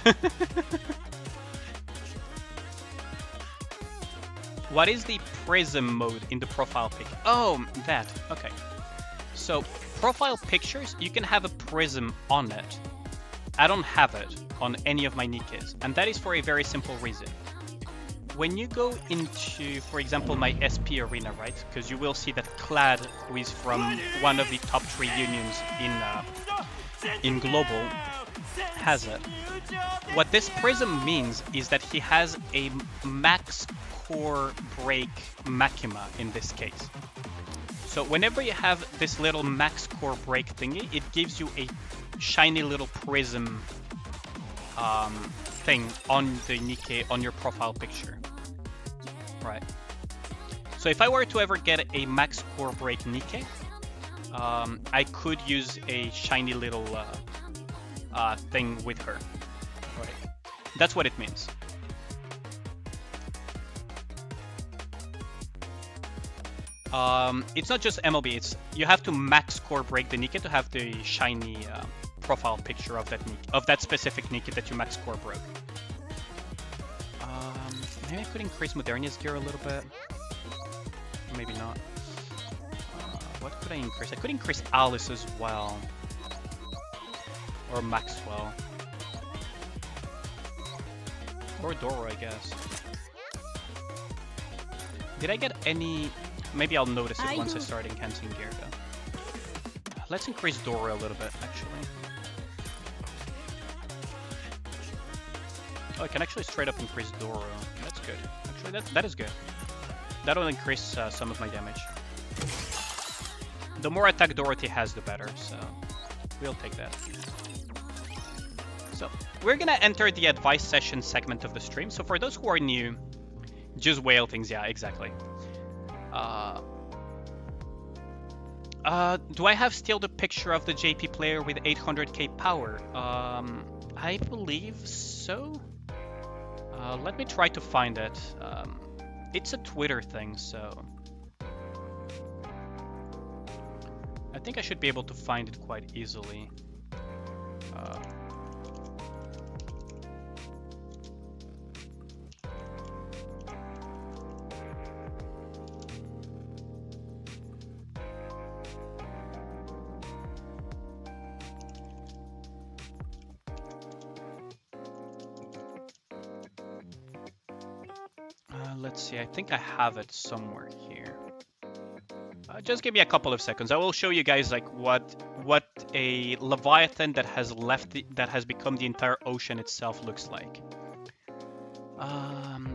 What is the prism mode in the profile pic? Oh, that. Okay. So, profile pictures, you can have a prism on it. I don't have it on any of my Nikkes, and that is for a very simple reason. When you go into, for example, my SP arena, right? Because you will see that Clad, who is from one of the top 3 unions in Global, has it. What this prism means is that he has a max core break Makima in this case. So whenever you have this little max core break thingy, it gives you a shiny little prism thing on the Nikke on your profile picture. Right. So if I were to ever get a max core break Nikke, I could use a shiny little thing with her. Right. That's what it means. It's not just MLB, it's you have to max core break the Nikke to have the shiny profile picture of that Nikke, of that specific Nikke that you max core broke. Maybe I could increase Modernia's gear a little bit. Maybe not. What could I increase? I could increase Alice as well. Or Maxwell. Or Doro, I guess. Did I get any... Maybe I'll notice it once I start enhancing gear, though. Let's increase Doro a little bit, actually. Oh, I can actually straight up increase Doro. That's good. Actually, that is good. That'll increase some of my damage. The more attack Dorothy has, the better, so we'll take that. So, we're gonna enter the advice session segment of the stream. So for those who are new, just whale things, yeah, exactly. Do I have still the picture of the JP player with 800k power? I believe so. Let me try to find it. It's a Twitter thing, so... I think I should be able to find it quite easily. Let's see, I think I have it somewhere here. Just give me a couple of seconds. I will show you guys like what a Leviathan that has become the entire ocean itself looks like.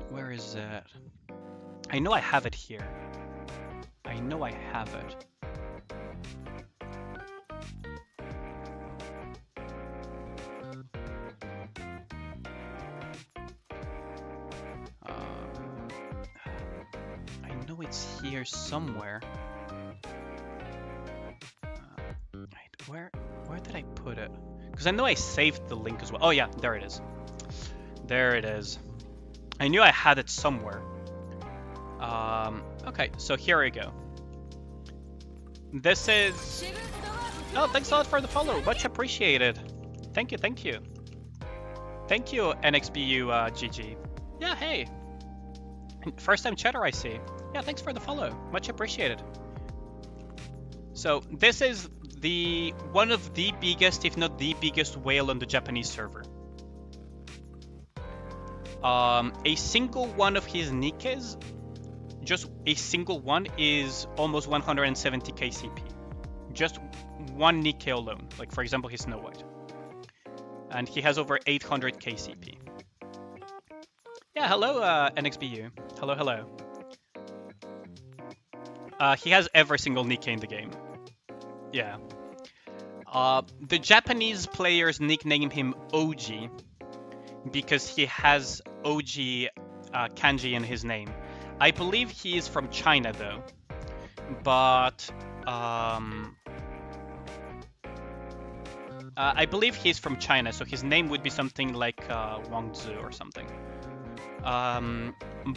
Where is it? I know I have it here. I know I have it. I know it's here somewhere. Where did I put it? Because I know I saved the link as well. Oh yeah, there it is. There it is. I knew I had it somewhere. Okay, so here we go. This is... Oh, thanks a lot for the follow. Much appreciated. Thank you, thank you. Thank you, NXBU GG. Yeah, hey. First time chatter I see. Yeah, thanks for the follow. Much appreciated. So this is one of the biggest, if not the biggest whale on the Japanese server. A single one of his Nikkes, just a single one, is almost 170 KCP. Just one Nikke alone, like for example his Snow White. And he has over 800 KCP. Yeah, hello NXBU. Hello, hello. He has every single Nikke in the game. Yeah. The Japanese players nickname him OG because he has OG kanji in his name. I believe he is from China though, but I believe he's from China, so his name would be something like Wang Zi or something.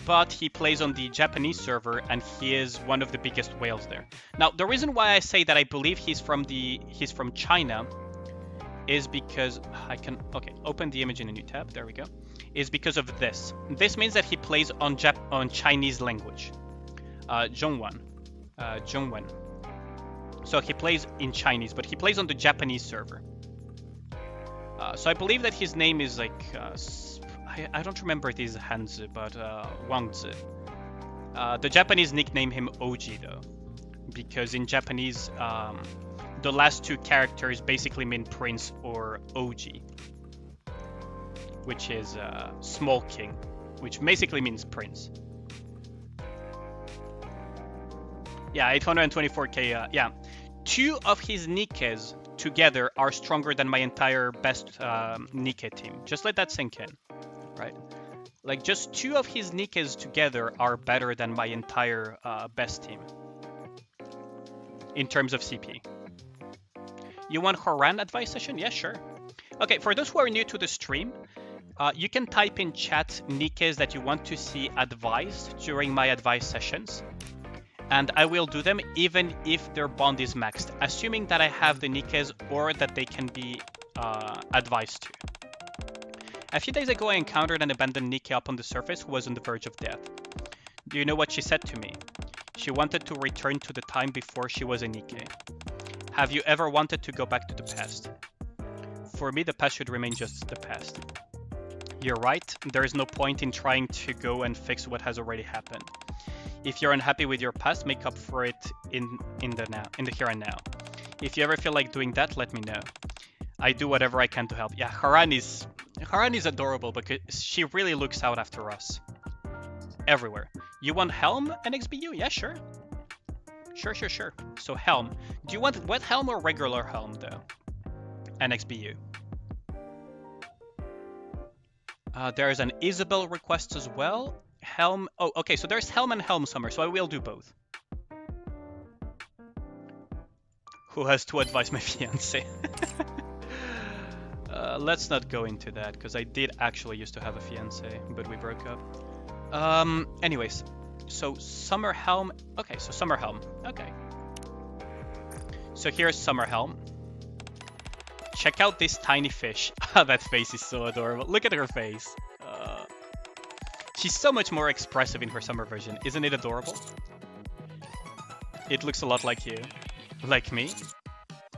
But he plays on the Japanese server, and he is one of the biggest whales there. Now, the reason why I say that I believe he's from China is because open the image in a new tab. There we go. Is because of this. This means that he plays on Chinese language, Zhongwen. So he plays in Chinese, but he plays on the Japanese server. So I believe that his name is like. I don't remember these Hanzi, but Wang Zi. The Japanese nickname him OG though, because in Japanese, the last two characters basically mean prince or OG, which is small king, which basically means prince. Yeah, 824k. Yeah, two of his Nikkes together are stronger than my entire best Nikke team. Just let that sink in. Right? Like, just two of his Nikkes together are better than my entire best team in terms of CP. You want Horan advice session? Yeah, sure. Okay, for those who are new to the stream, you can type in chat Nikkes that you want to see advised during my advice sessions, and I will do them even if their bond is maxed, assuming that I have the Nikkes or that they can be advised to. A few days ago, I encountered an abandoned Nikke up on the surface who was on the verge of death. Do you know what she said to me? She wanted to return to the time before she was a Nikke. Have you ever wanted to go back to the past? For me, the past should remain just the past. You're right, there is no point in trying to go and fix what has already happened. If you're unhappy with your past, make up for it in the here and now. If you ever feel like doing that, let me know. I do whatever I can to help. Yeah, Haran is adorable because she really looks out after us. Everywhere. You want Helm, NXBU? Yeah, sure. Sure. So Helm. Do you want wet Helm or regular Helm though? NXBU. There's an Isabel request as well. Helm. Oh, okay, so there's Helm and Helm Summer, so I will do both. Who has to advise my fiance? Let's not go into that, because I did actually used to have a fiance, but we broke up. Anyways, so Summer Helm. Okay, so Summer Helm. Okay. So here's Summer Helm. Check out this tiny fish. That face is so adorable. Look at her face. She's so much more expressive in her summer version. Isn't it adorable? It looks a lot like you. Like me?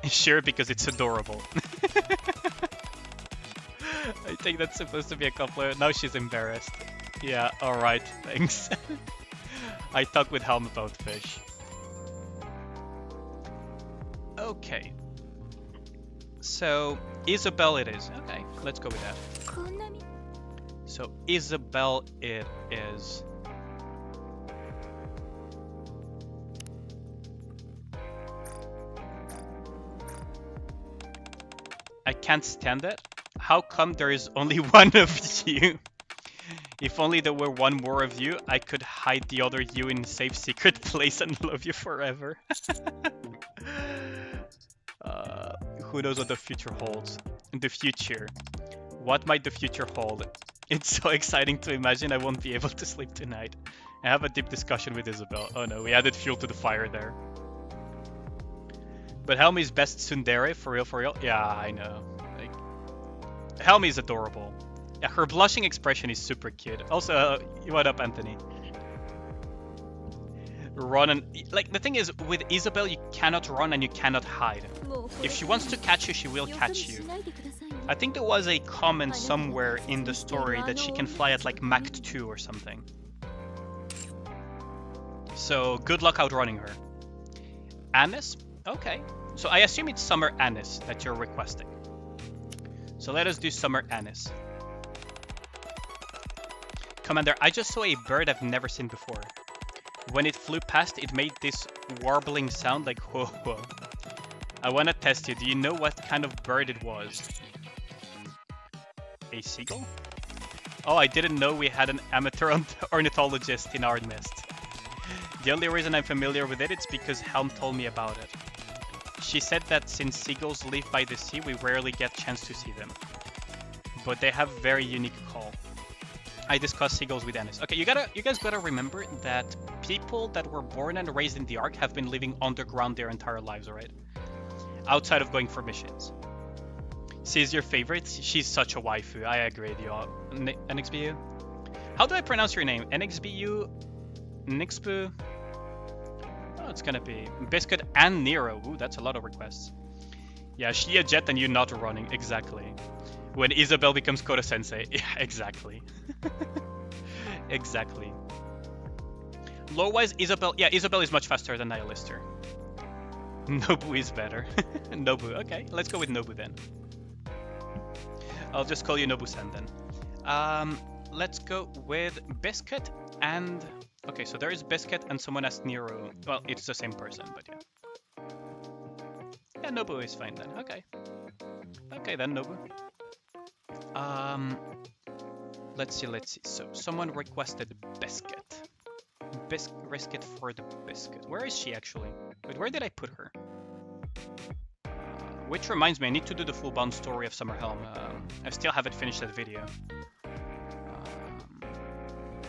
Sure, because it's adorable. I think that's supposed to be a compliment. Now she's embarrassed. Yeah, alright, thanks. I talk with Helm about fish. Okay. So, Isabel it is. Okay, let's go with that. So, Isabel it is. I can't stand it. How come there is only one of you? If only there were one more of you, I could hide the other you in a safe secret place and love you forever. Who knows what the future holds? In the future. What might the future hold? It's so exciting to imagine I won't be able to sleep tonight. I have a deep discussion with Isabel. Oh no, we added fuel to the fire there. But Helmi's best tsundere, for real, for real. Yeah, I know. Like, Helmi is adorable. Yeah, her blushing expression is super cute. Also, what up, Anthony? Run and... Like, the thing is, with Isabel, you cannot run and you cannot hide. If she wants to catch you, she will catch you. I think there was a comment somewhere in the story that she can fly at like Mach 2 or something. So, good luck outrunning her. Anis? Okay. So I assume it's Summer Anis that you're requesting. So let us do Summer Anis. Commander, I just saw a bird I've never seen before. When it flew past, it made this warbling sound like whoa whoa. I wanna test you. Do you know what kind of bird it was? A seagull? Oh, I didn't know we had an amateur ornithologist in our nest. The only reason I'm familiar with it is because Helm told me about it. She said that since seagulls live by the sea, we rarely get a chance to see them. But they have very unique call. I discussed seagulls with Anis. Okay, you guys gotta remember that people that were born and raised in the Ark have been living underground their entire lives, alright? Outside of going for missions. She's your favorite? She's such a waifu, I agree with you all. NXBU? How do I pronounce your name? NXBU? Nixbu? Oh, it's gonna be Biscuit and Nero. Ooh, that's a lot of requests. Yeah, she a jet and you not running. Exactly. When Isabel becomes Koda Sensei. Yeah, exactly. Exactly. Lore-wise, Isabel... Yeah, Isabel is much faster than Nihilister. Nobu is better. Nobu, okay. Let's go with Nobu then. I'll just call you Nobu-san then. Let's go with Biscuit and... Okay, so there is Biscuit and someone asked Nero. Well, it's the same person, but yeah. Yeah, Nobu is fine then. Okay. Okay then, Nobu. Let's see. So, someone requested Biscuit. Biscuit for the Biscuit. Where is she actually? Wait, where did I put her? Which reminds me, I need to do the full-bound story of Summer Helm. I still haven't finished that video.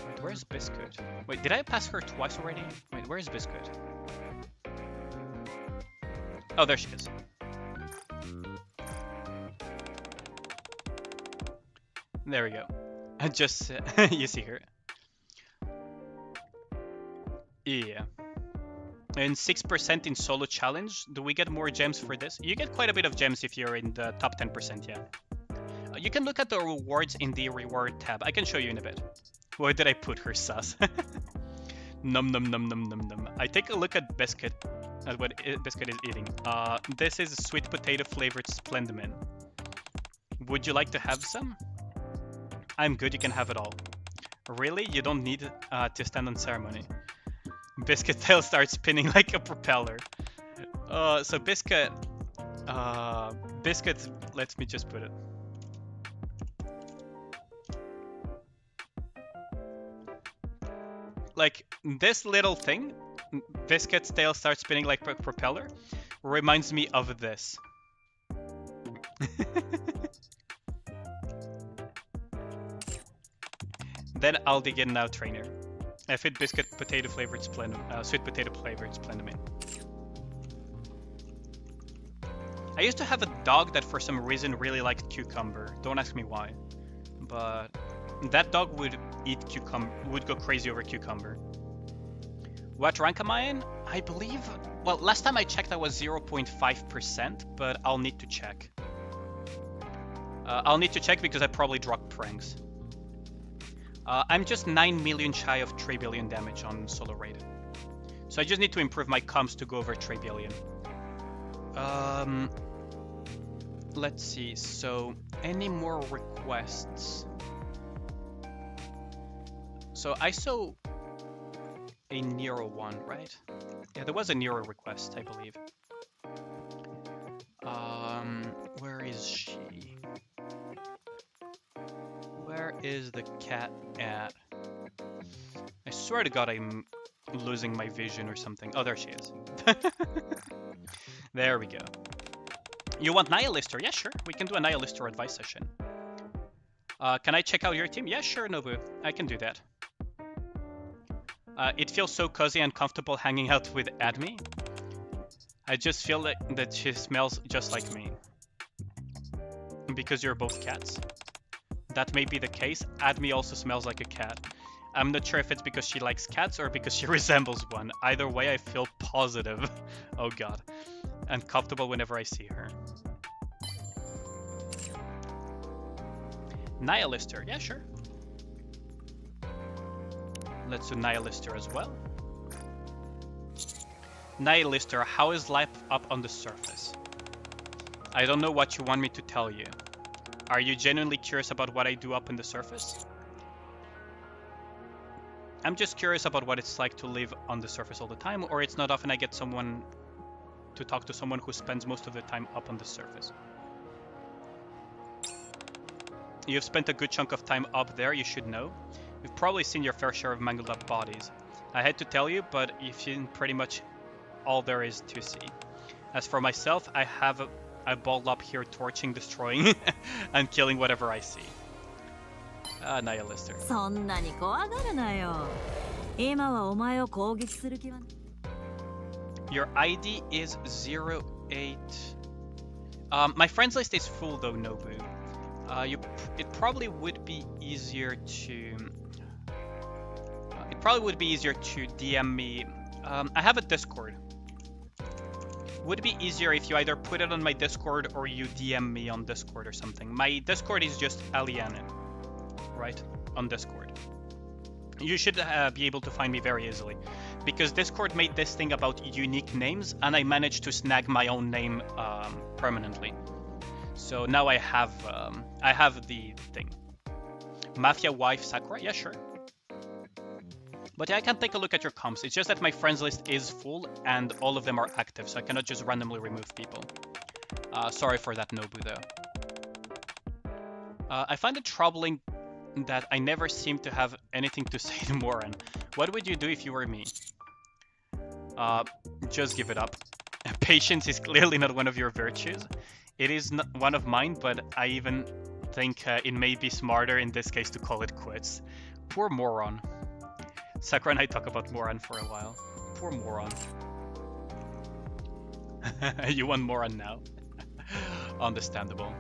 Wait, where's Biscuit? Wait, did I pass her twice already? Wait, where's Biscuit? Oh, there she is. There we go. I just... you see her. Yeah. And 6% in solo challenge. Do we get more gems for this? You get quite a bit of gems if you're in the top 10%, yeah. You can look at the rewards in the reward tab. I can show you in a bit. Where did I put her, sus? Num num num num num num. I take a look at Biscuit, at what Biscuit is eating. This is sweet potato flavored Splendamin. Would you like to have some? I'm good, you can have it all. Really? You don't need to stand on ceremony. Biscuit tail starts spinning like a propeller. So Biscuit... Biscuit, let me just put it. Like, this little thing, Biscuit's tail starts spinning like a propeller, reminds me of this. Then I'll dig in now, trainer. I fit biscuit potato flavored sweet potato flavored Splendamin. I used to have a dog that for some reason really liked cucumber. Don't ask me why. But that dog would eat cucumber, would go crazy over cucumber. What rank am I in? I believe, well, last time I checked I was 0.5%, but I'll need to check. I'll need to check because I probably dropped pranks. I'm just 9 million shy of 3 billion damage on solo raid. So I just need to improve my comms to go over 3 billion. Let's see, so any more requests? So I saw a Nero one, right? Yeah, there was a Nero request, I believe. Where is she? Where is the cat at? I swear to God I'm losing my vision or something. Oh, there she is. There we go. You want Nihilister? Yeah, sure. We can do a Nihilister advice session. Can I check out your team? Yeah, sure, Nobu. I can do that. It feels so cozy and comfortable hanging out with Admi. I just feel that she smells just like me. Because you're both cats. That may be the case. Admi also smells like a cat. I'm not sure if it's because she likes cats or because she resembles one. Either way, I feel positive. Oh god. And comfortable whenever I see her. Nihilister. Yeah, sure. Let's do Nihilister as well. Nihilister, how is life up on the surface? I don't know what you want me to tell you. Are you genuinely curious about what I do up on the surface? I'm just curious about what it's like to live on the surface all the time, or it's not often I get someone to talk to someone who spends most of the time up on the surface. You've spent a good chunk of time up there, you should know. You've probably seen your fair share of mangled up bodies. I hate to tell you, but you've seen pretty much all there is to see. As for myself, I have a ball up here torching, destroying, and killing whatever I see. Nihilister. Your ID is 08. My friends list is full though, Nobu. It probably would be easier to... DM me. I have a Discord. Would be easier if you either put it on my Discord or you DM me on Discord or something. My Discord is just Alianen, right? On Discord. You should be able to find me very easily. Because Discord made this thing about unique names, and I managed to snag my own name permanently. So now I have the thing. Mafia wife Sakura? Yeah, sure. But yeah, I can take a look at your comps. It's just that my friends list is full and all of them are active, so I cannot just randomly remove people. Sorry for that, Nobu, though. I find it troubling that I never seem to have anything to say to Moran. What would you do if you were me? Just give it up. Patience is clearly not one of your virtues. It is not one of mine, but I even think it may be smarter in this case to call it quits. Poor Moron. Sakura and I talk about Moran for a while. Poor Moran. You want Moran now? Understandable.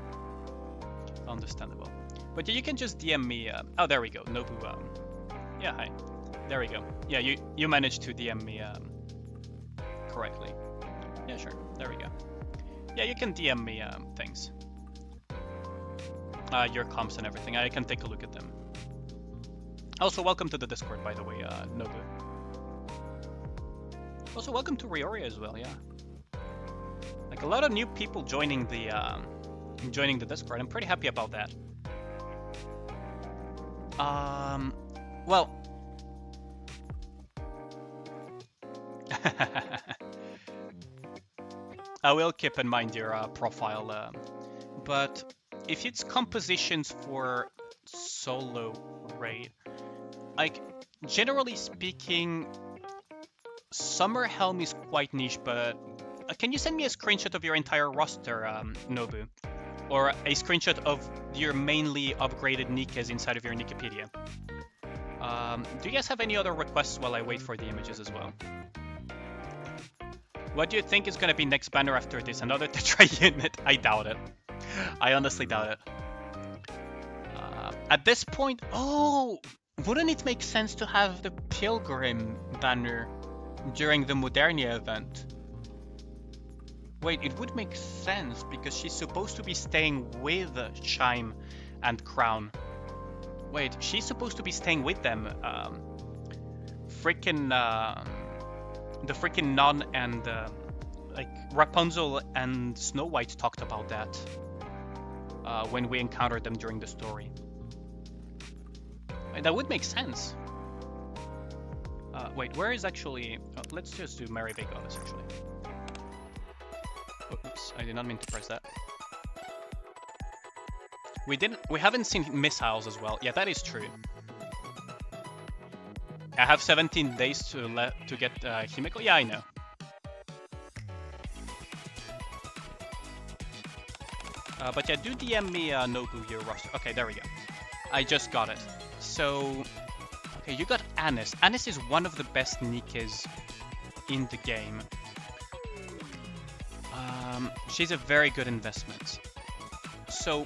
Understandable. But yeah, you can just DM me. Oh, there we go. Nobu. Yeah, hi. There we go. Yeah, you managed to DM me correctly. Yeah, sure. There we go. Yeah, you can DM me things. Your comps and everything. I can take a look at them. Also, welcome to the Discord, by the way, Nobu. Also, welcome to Rioria as well, yeah. Like, a lot of new people joining the Discord. I'm pretty happy about that. Well... I will keep in mind your profile, but if it's compositions for solo raid, like, generally speaking, Summer Helm is quite niche, but can you send me a screenshot of your entire roster, Nobu? Or a screenshot of your mainly upgraded Nikkes inside of your Nikkepedia? Do you guys have any other requests while I wait for the images as well? What do you think is going to be next banner after this? Another Tetra unit? I doubt it. I honestly doubt it. At this point... Oh! Wouldn't it make sense to have the Pilgrim banner during the Modernia event? Wait, it would make sense because she's supposed to be staying with Chime and Crown. Wait, she's supposed to be staying with them. The freaking nun and like Rapunzel and Snow White talked about that when we encountered them during the story. And that would make sense. Wait, where is actually? Let's just do Mary Vegas actually. Oops, I did not mean to press that. We haven't seen missiles as well. Yeah, that is true. I have 17 days to get Himeko. Yeah, I know. But yeah, do DM me Nobu your roster. Okay, there we go. I just got it. So, okay, you got Anis. Anis is one of the best Nikkes in the game. She's a very good investment. So,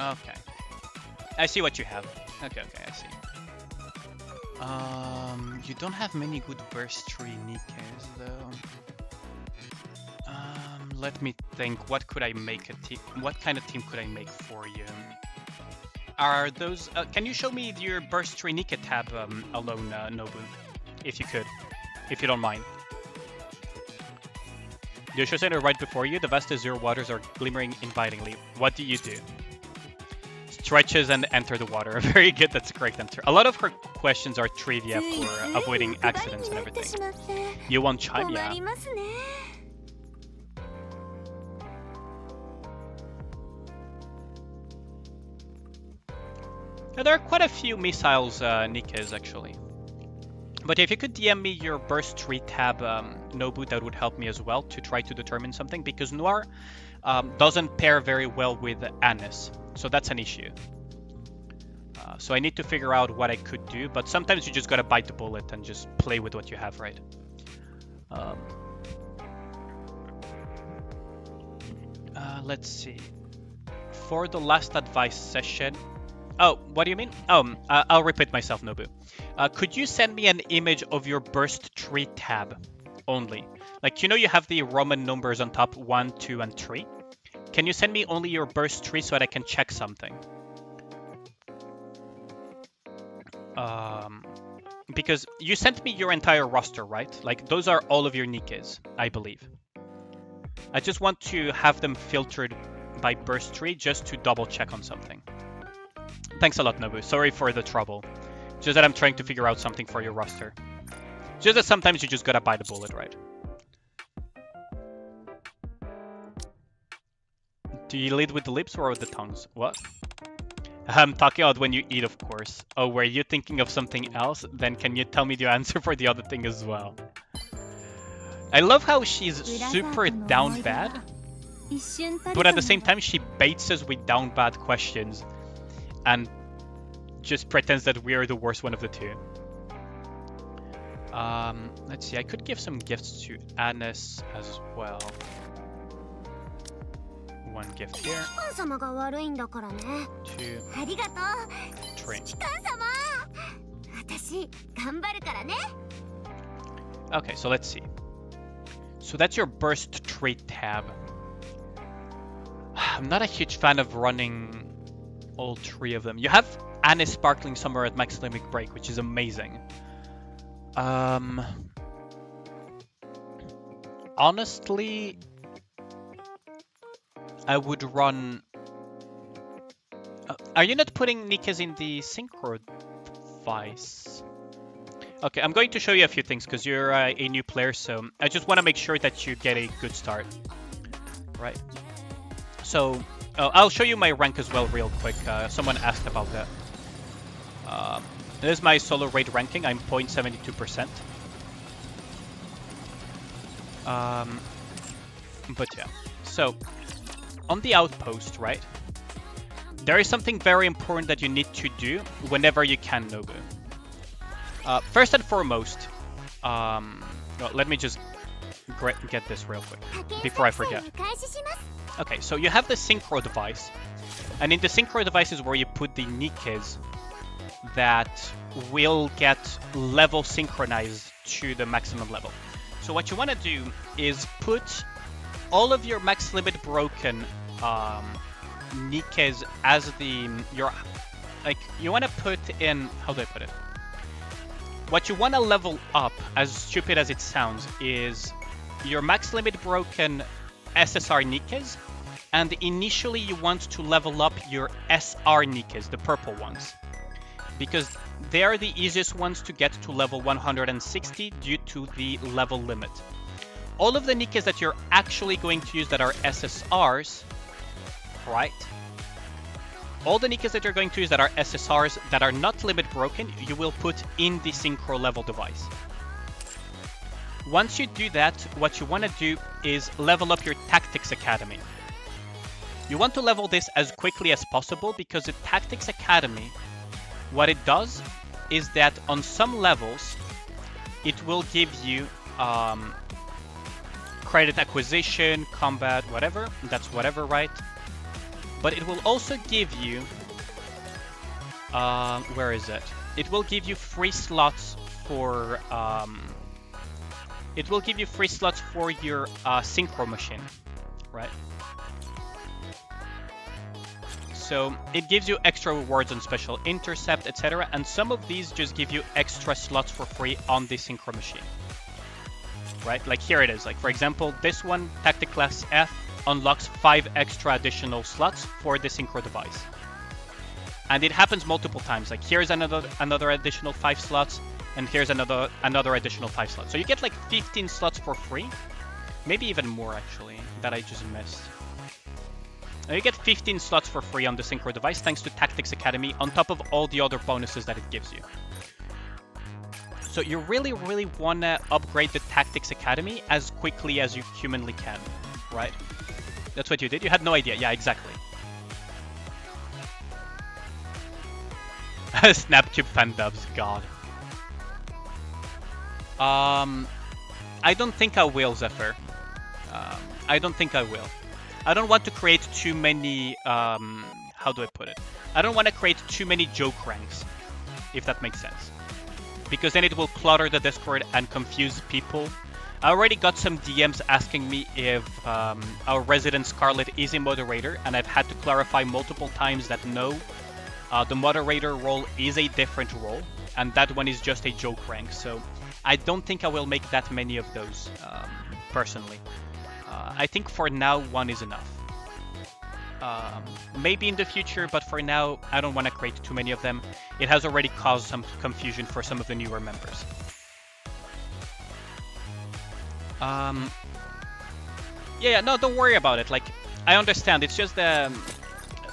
okay. I see what you have. Okay, I see. You don't have many good burst tree Nikkes though. Let me think. What could I make a team? What kind of team could I make for you? Are those? Can you show me your burst tree Nikke tab alone, Nobu, if you could, if you don't mind? The Ocean Center right before you. The vast azure waters are glimmering invitingly. What do you do? Stretches and enter the water. Very good, that's a correct answer. A lot of her questions are trivia for avoiding accidents and everything. You want chime? Yeah. Yeah, there are quite a few missiles Nikkes actually. But if you could DM me your burst tree tab, Nobu, that would help me as well to try to determine something, because Noir doesn't pair very well with Anis, so that's an issue. So I need to figure out what I could do, but sometimes you just gotta bite the bullet and just play with what you have, right? Let's see. For the last advice session... Oh, what do you mean? I'll repeat myself, Nobu. Could you send me an image of your burst tree tab only? Like, you know you have the Roman numbers on top, 1, 2, and 3? Can you send me only your burst tree so that I can check something? Because you sent me your entire roster, right? Like, those are all of your Nikkes, I believe. I just want to have them filtered by burst tree just to double check on something. Thanks a lot, Nobu. Sorry for the trouble. Just that I'm trying to figure out something for your roster. Just that sometimes you just gotta bite the bullet, right? Do you lead with the lips or with the tongues? What? I'm talking about when you eat, of course. Oh, were you thinking of something else? Then can you tell me the answer for the other thing as well? I love how she's super down bad, but at the same time she baits us with down bad questions and just pretends that we are the worst one of the two. Let's see, I could give some gifts to Anis as well. One gift here. 2, 3. Okay, so let's see. So that's your burst trait tab. I'm not a huge fan of running all 3 of them. You have Anis Sparkling Summer at Max Limit Break, which is amazing. Honestly, I would run... are you not putting Nikkes in the Synchro device? Okay, I'm going to show you a few things because you're a new player, so I just want to make sure that you get a good start. Right. So, I'll show you my rank as well real quick. Someone asked about that. This is my solo raid ranking. I'm 0.72%. But yeah. So, on the outpost, right? There is something very important that you need to do whenever you can, Nobu. First and foremost, let me just get this real quick before I forget. Okay, so you have the Synchro device, and in the Synchro device is where you put the Nikkes that will get level synchronized to the maximum level. So what you want to do is put all of your max limit broken Nikkes as you want to put in, how do I put it? What you want to level up, as stupid as it sounds, is your max limit broken SSR Nikkes, and initially you want to level up your SR Nikkes, the purple ones, because they are the easiest ones to get to level 160 due to the level limit. All of the Nikkes that you're actually going to use that are SSRs, right? All the Nikkes that you're going to use that are SSRs that are not limit broken, you will put in the synchro level device. Once you do that, what you want to do is level up your Tactics Academy. You want to level this as quickly as possible because the Tactics Academy, what it does is that on some levels, it will give you credit acquisition, combat, whatever. That's whatever, right? But it will also give you, where is it? It will give you free slots for, your synchro machine, right? So it gives you extra rewards on special intercept, etc. And some of these just give you extra slots for free on the synchro machine, right? Like here it is. Like for example, this one, Tactic Class F, unlocks 5 extra additional slots for the synchro device. And it happens multiple times. Like here's another additional 5 slots, and here's another additional 5 slots. So you get like 15 slots for free. Maybe even more actually, that I just missed. Now you get 15 slots for free on the synchro device thanks to Tactics Academy on top of all the other bonuses that it gives you. So you really, really want to upgrade the Tactics Academy as quickly as you humanly can, right? That's what you did? You had no idea. Yeah, exactly. Snaptube fan dubs, god. I don't think I will, Zephyr. I don't think I will. I don't want to create too many, how do I put it? I don't want to create too many joke ranks, if that makes sense. Because then it will clutter the Discord and confuse people. I already got some DMs asking me if our resident Scarlet is a moderator, and I've had to clarify multiple times that no, the moderator role is a different role, and that one is just a joke rank. So I don't think I will make that many of those, personally. I think for now, one is enough. Maybe in the future, but for now, I don't want to create too many of them. It has already caused some confusion for some of the newer members. Yeah, no, don't worry about it. Like, I understand. It's just I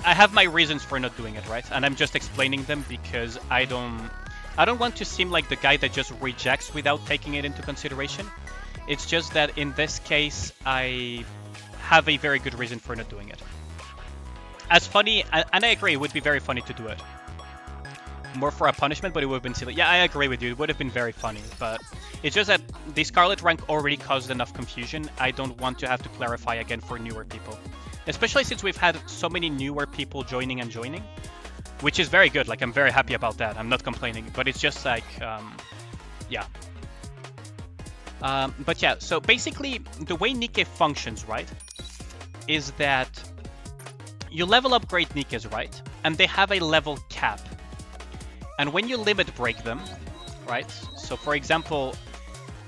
have my reasons for not doing it, right? And I'm just explaining them because I don't want to seem like the guy that just rejects without taking it into consideration. It's just that in this case, I have a very good reason for not doing it. As funny, and I agree, it would be very funny to do it. More for a punishment, but it would have been silly. Yeah, I agree with you. It would have been very funny, but it's just that the Scarlet rank already caused enough confusion. I don't want to have to clarify again for newer people. Especially since we've had so many newer people joining, which is very good. Like, I'm very happy about that. I'm not complaining, but it's just like, yeah. But yeah, so basically, the way Nikke functions, right, is that you level upgrade Nikkes, right? And they have a level cap. And when you limit break them, right? So for example,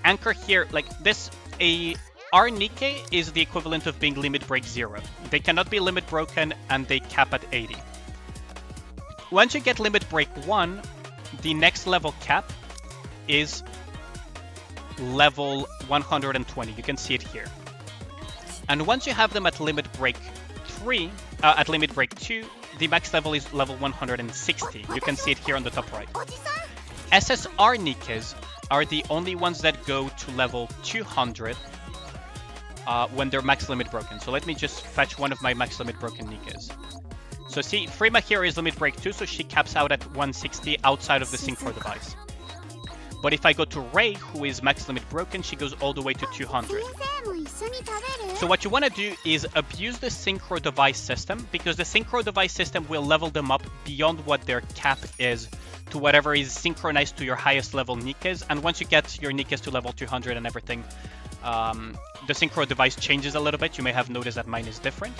Anchor here, like this, our Nikke is the equivalent of being limit break 0. They cannot be limit broken and they cap at 80. Once you get limit break 1, the next level cap is level 120. You can see it here. And once you have them at limit break 3, at limit break 2, the max level is level 160. You can see it here on the top right. SSR Nikkes are the only ones that go to level 200 when they're max limit broken. So let me just fetch one of my max limit broken Nikkes. So see, Frima here is limit break 2, so she caps out at 160 outside of the synchro device. But if I go to Ray, who is max limit broken, she goes all the way to 200. So what you want to do is abuse the synchro device system, because the synchro device system will level them up beyond what their cap is to whatever is synchronized to your highest level Nikkes. And once you get your Nikkes to level 200 and everything, the synchro device changes a little bit. You may have noticed that mine is different.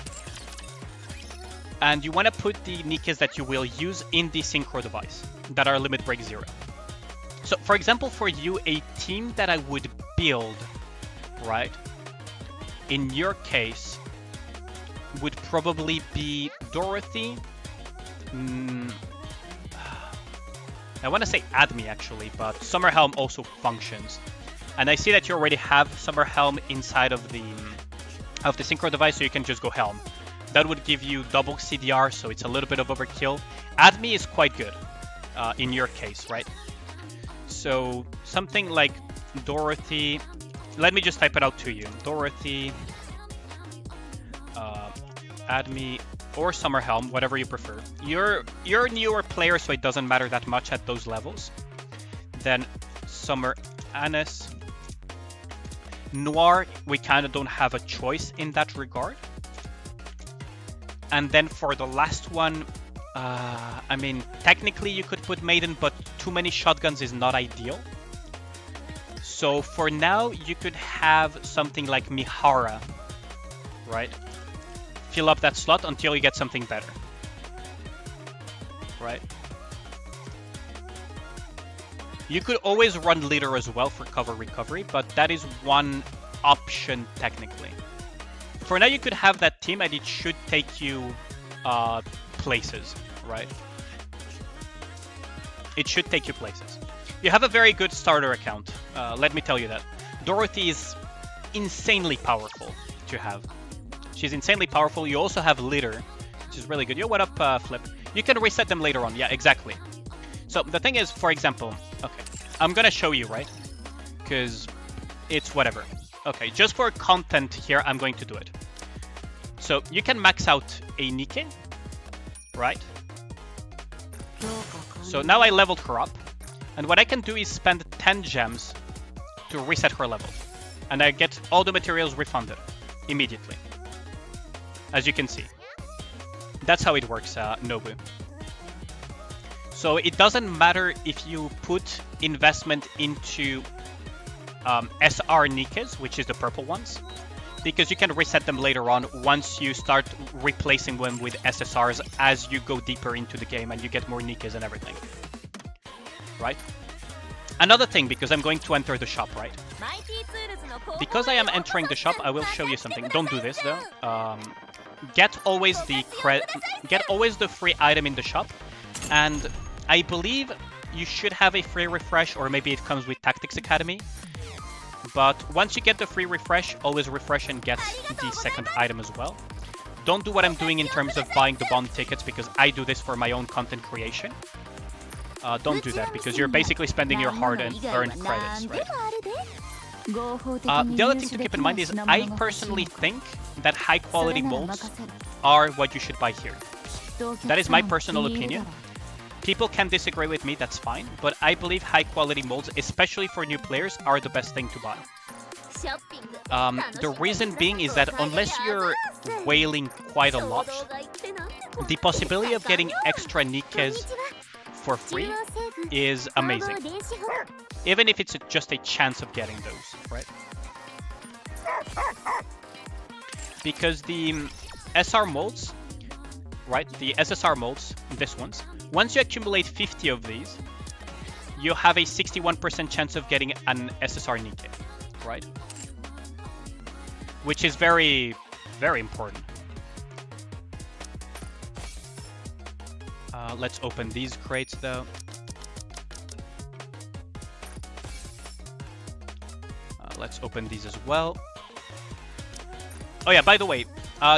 And you want to put the Nikkes that you will use in the synchro device that are limit break 0. So, for example, for you, a team that I would build, right, in your case, would probably be Dorothy. I want to say Admi, actually, but Summerhelm also functions. And I see that you already have Summerhelm inside of the synchro device, so you can just go Helm. That would give you double CDR, so it's a little bit of overkill. Admi is quite good in your case, right? So something like Dorothy. Let me just type it out to you. Dorothy, Admi, or Summerhelm, whatever you prefer. You're a newer player, so it doesn't matter that much at those levels. Then Summer Anis. Noir, we kind of don't have a choice in that regard. And then for the last one, I mean, technically you could put Maiden, but too many shotguns is not ideal. So for now, you could have something like Mihara, right? Fill up that slot until you get something better, right? You could always run Leader as well for cover recovery, but that is one option technically. For now, you could have that team and it should take you places, right? It should take you places. You have a very good starter account, let me tell you that. Dorothy is insanely powerful to have. She's insanely powerful. You also have Leader, which is really good. Yo, what up, Flip? You can reset them later on. Yeah, exactly. So the thing is, for example, okay, I'm gonna show you, right? Because it's whatever. Okay, just for content here, I'm going to do it. So you can max out a Nikke, right? So now I leveled her up. And what I can do is spend 10 gems to reset her level. And I get all the materials refunded immediately. As you can see. That's how it works, Nobu. So it doesn't matter if you put investment into SR Nikkes, which is the purple ones, because you can reset them later on once you start replacing them with SSRs as you go deeper into the game and you get more Nikkes and everything. Right? Another thing, because I'm going to enter the shop, right? Because I am entering the shop, I will show you something. Don't do this though. Get always the free item in the shop, and I believe you should have a free refresh, or maybe it comes with Tactics Academy. But once you get the free refresh, always refresh and get the second item as well. Don't do what I'm doing in terms of buying the bond tickets, because I do this for my own content creation. Don't do that, because you're basically spending your hard-earned credits, right? The other thing to keep in mind is I personally think that high-quality molds are what you should buy here. That is my personal opinion. People can disagree with me, that's fine, but I believe high-quality molds, especially for new players, are the best thing to buy. The reason being is that unless you're whaling quite a lot, the possibility of getting extra Nikkes for free is amazing. Even if it's just a chance of getting those, right? Because the SR molds, right? The SSR molds, this ones, once you accumulate 50 of these, you have a 61% chance of getting an SSR Nikke, right? Which is very, very important. Let's open these crates though. Let's open these as well. Oh yeah, by the way,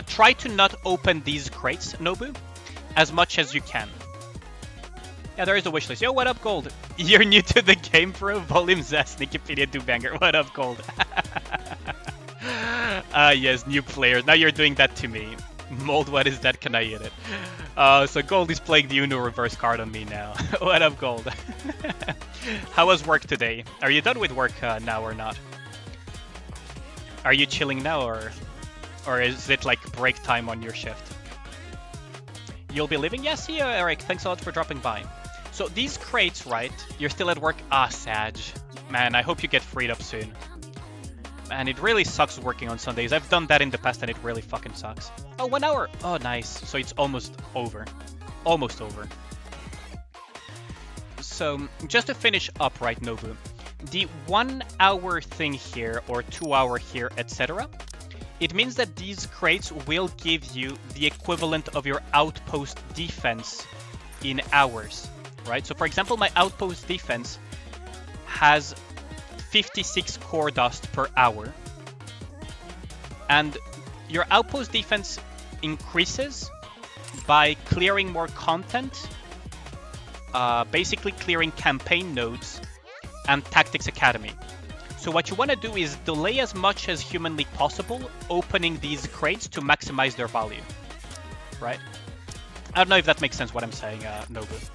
try to not open these crates, Nobu, as much as you can. Yeah, there is a wishlist. Yo, what up, Gold? You're new to the game, bro? Volume Zest, Wikipedia 2 banger. What up, Gold? Yes, new players. Now you're doing that to me. Mold, what is that? Can I hit it? So Gold is playing the Uno reverse card on me now. What up, Gold? How was work today? Are you done with work now or not? Are you chilling now, or is it like break time on your shift? You'll be leaving? Yeah, see you, Eric. Thanks a lot for dropping by. So these crates, right? You're still at work? Ah, Sag. Man, I hope you get freed up soon. And it really sucks working on Sundays. I've done that in the past and it really fucking sucks. Oh, 1 hour. Oh, nice. So it's almost over. Almost over. So just to finish up, right, Nobu, the 1 hour thing here or 2 hour here, etc. It means that these crates will give you the equivalent of your outpost defense in hours, right? So for example, my outpost defense has 56 core dust per hour, and your outpost defense increases by clearing more content, basically clearing campaign nodes and Tactics Academy. So what you want to do is delay as much as humanly possible opening these crates to maximize their value, right? I don't know if that makes sense what I'm saying, Nobu.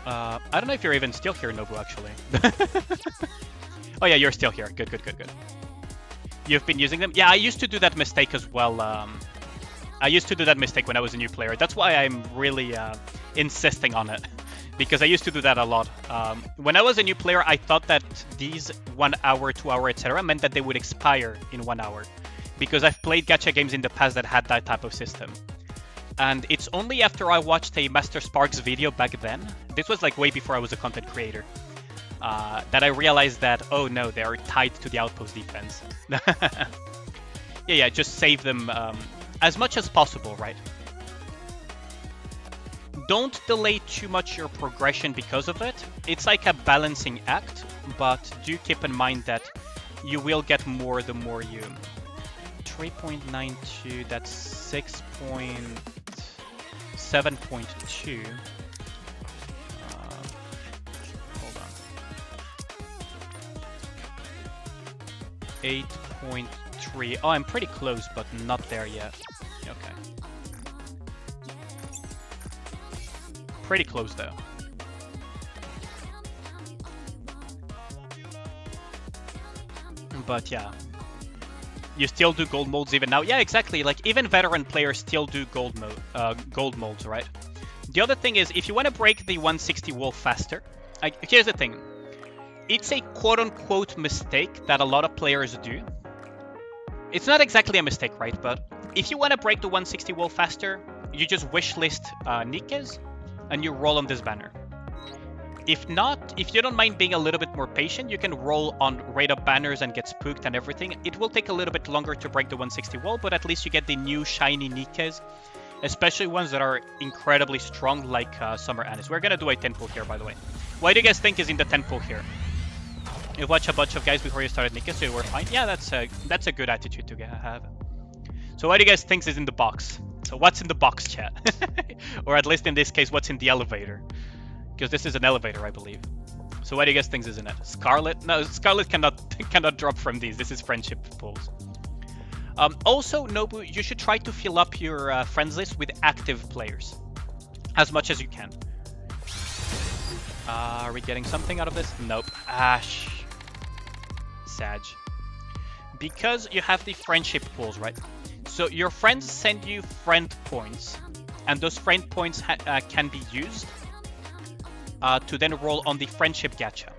I don't know if you're even still here, Nobu, actually. Oh yeah, you're still here. Good, good, good, good. You've been using them? Yeah, I used to do that mistake as well. I used to do that mistake when I was a new player. That's why I'm really insisting on it. Because I used to do that a lot. When I was a new player, I thought that these 1 hour, 2 hour, etc. meant that they would expire in 1 hour. Because I've played gacha games in the past that had that type of system. And it's only after I watched a Master Sparks video back then, this was like way before I was a content creator, that I realized that, oh no, they are tied to the outpost defense. Yeah, just save them as much as possible, right? Don't delay too much your progression because of it. It's like a balancing act, but do keep in mind that you will get more the more you... 3.92, that's 6.7.2. Hold on. 8.3. Oh, I'm pretty close, but not there yet. Okay. Pretty close though. But yeah. You still do gold molds even now? Yeah, exactly. Like even veteran players still do gold molds, right? The other thing is, if you want to break the 160 wall faster, here's the thing. It's a quote-unquote mistake that a lot of players do. It's not exactly a mistake, right? But if you want to break the 160 wall faster, you just wishlist Nikkes and you roll on this banner. If not, if you don't mind being a little bit more patient, you can roll on rate-up banners and get spooked and everything. It will take a little bit longer to break the 160 wall, but at least you get the new shiny Nikkes, especially ones that are incredibly strong, like Summer Anis. We're gonna do a 10 pull here, by the way. What do you guys think is in the 10 pull here? You watch a bunch of guys before you started Nikke, so you were fine. Yeah, that's a good attitude to have. So what do you guys think is in the box? So what's in the box, chat? Or at least in this case, what's in the elevator? Because this is an elevator, I believe. So what do you guys think is in it? Scarlet? No, Scarlet cannot drop from these. This is friendship pulls. Also, Nobu, you should try to fill up your friends list with active players. As much as you can. Are we getting something out of this? Nope. Ash. Sag. Because you have the friendship pools, right? So your friends send you friend points. And those friend points can be used to then roll on the friendship gacha.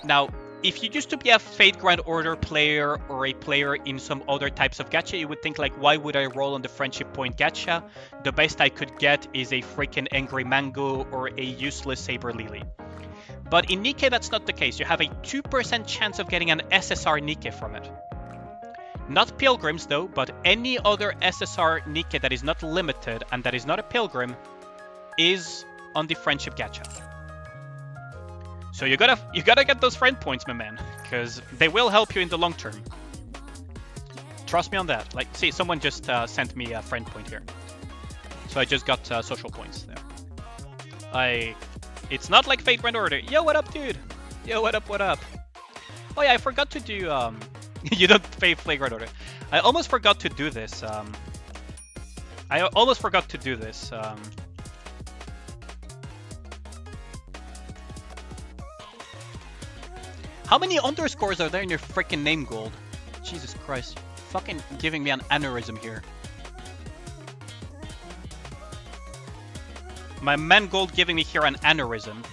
Now, if you used to be a Fate Grand Order player or a player in some other types of gacha, you would think like, why would I roll on the friendship point gacha? The best I could get is a freaking Angry Mango or a useless Saber Lily. But in Nikke, that's not the case. You have a 2% chance of getting an SSR Nikke from it. Not Pilgrims though, but any other SSR Nikke that is not limited and that is not a Pilgrim is on the friendship gacha. So you gotta get those friend points, my man, because they will help you in the long term. Trust me on that. Like, see, someone just sent me a friend point here, so I just got social points there. It's not like Fate Grand Order. Yo, what up, dude? Yo, what up? What up? Oh yeah, I forgot to do. You don't pay Fate Grand Order. I almost forgot to do this. How many underscores are there in your freaking name, Gold? Jesus Christ. Fucking giving me an aneurysm here. My man Gold giving me here an aneurysm.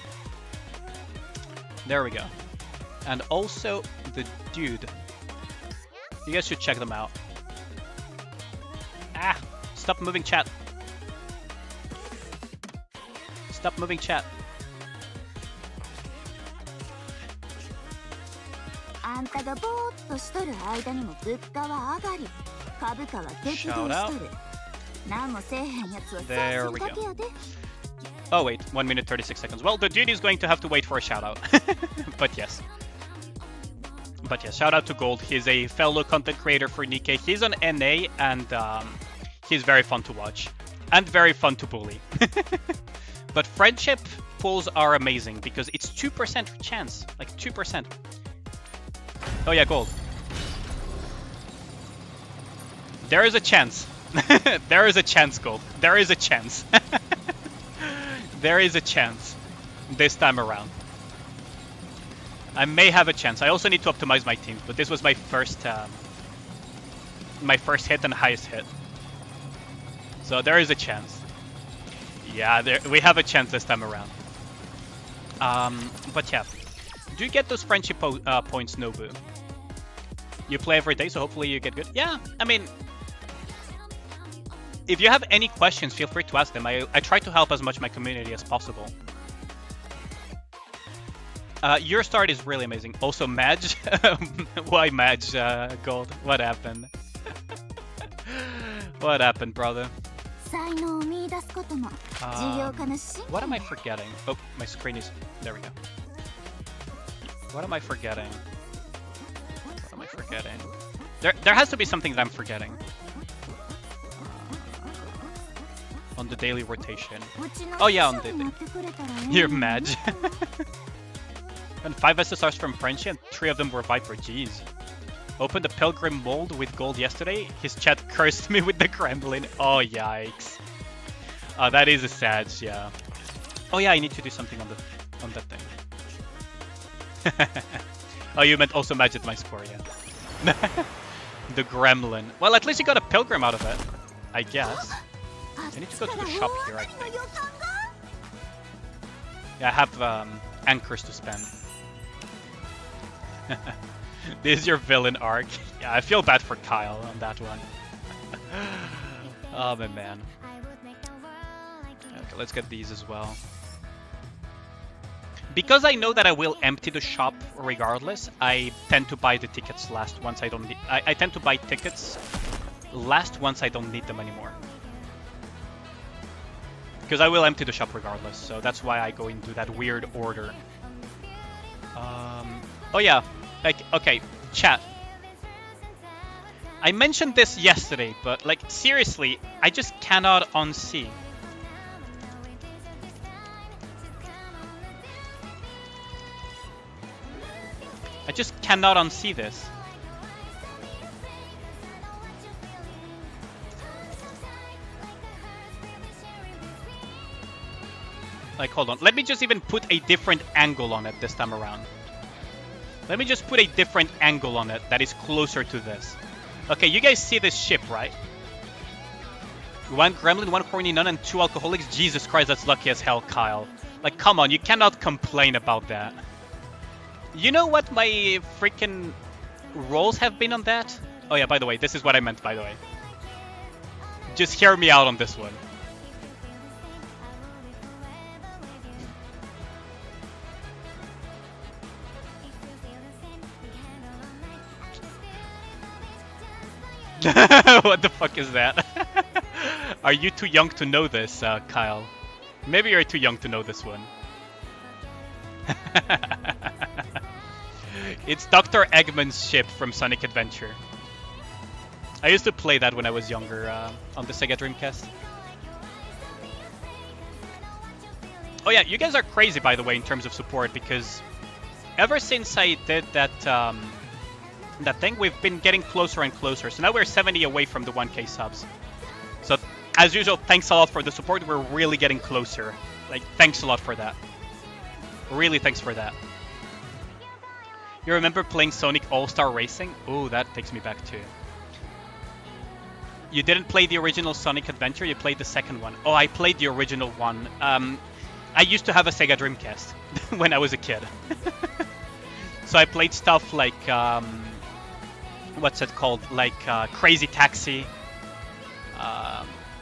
There we go. And also the dude. You guys should check them out. Ah! Stop moving, chat. Stop moving, chat. Shout out. There we go. Oh wait, 1 minute 36 seconds. Well, the dude is going to have to wait for a shout out. But yes. But yes, shout out to Gold. He's a fellow content creator for Nikke. He's on NA and he's very fun to watch. And very fun to bully. But friendship pulls are amazing because it's 2% chance. Like 2%. Oh yeah, Gold. There is a chance. There is a chance, Gold. There is a chance. There is a chance this time around. I may have a chance. I also need to optimize my team, but this was my first hit and highest hit. So there is a chance. Yeah, we have a chance this time around. But yeah, do you get those friendship points, Nobu? You play every day, so hopefully you get good. Yeah, I mean, if you have any questions, feel free to ask them. I try to help as much my community as possible. Your start is really amazing. Also, Madge. Why Madge, Gold? What happened? What happened, brother? What am I forgetting? Oh, my screen is... There we go. What am I forgetting? What am I forgetting? There has to be something that I'm forgetting. On the daily rotation. Oh yeah, on the... You're Madge. And 5 SSRs from Friendship, 3 of them were Viper. Jeez. Opened the Pilgrim mold with Gold yesterday. His chat cursed me with the Kremlin. Oh, yikes. Oh, that is a sad, yeah. Oh yeah, I need to do something on that thing. Oh, you meant also match at my score, yeah. The Gremlin. Well, at least you got a Pilgrim out of it, I guess. I need to go to the shop here, I think. Yeah, I have anchors to spend. This is your villain arc. Yeah, I feel bad for Kyle on that one. Oh, my man. Okay, let's get these as well. Because I know that I will empty the shop regardless, I tend to buy the tickets last once I don't need... I tend to buy tickets last once I don't need them anymore. Because I will empty the shop regardless, so that's why I go into that weird order. Oh yeah, like, okay, chat. I mentioned this yesterday, but like, seriously, I just cannot unsee. I just cannot unsee this. Like, hold on. Let me just even put a different angle on it this time around. Let me just put a different angle on it that is closer to this. Okay, you guys see this ship, right? 1 gremlin, 1 horny nun, and 2 alcoholics. Jesus Christ, that's lucky as hell, Kyle. Like, come on, you cannot complain about that. You know what my freaking rolls have been on that? Oh yeah, by the way, this is what I meant, by the way. Just hear me out on this one. What the fuck is that? Are you too young to know this, Kyle? Maybe you're too young to know this one. It's Dr. Eggman's ship from Sonic Adventure. I used to play that when I was younger on the Sega Dreamcast. Oh yeah, you guys are crazy, by the way, in terms of support, because ever since I did that that thing, we've been getting closer and closer. So now we're 70 away from the 1K subs. So as usual, thanks a lot for the support. We're really getting closer. Like, thanks a lot for that. Really, thanks for that. You remember playing Sonic All-Star Racing? Ooh, that takes me back too. You didn't play the original Sonic Adventure, you played the second one. Oh, I played the original one. I used to have a Sega Dreamcast when I was a kid. So I played stuff like, what's it called? Like Crazy Taxi.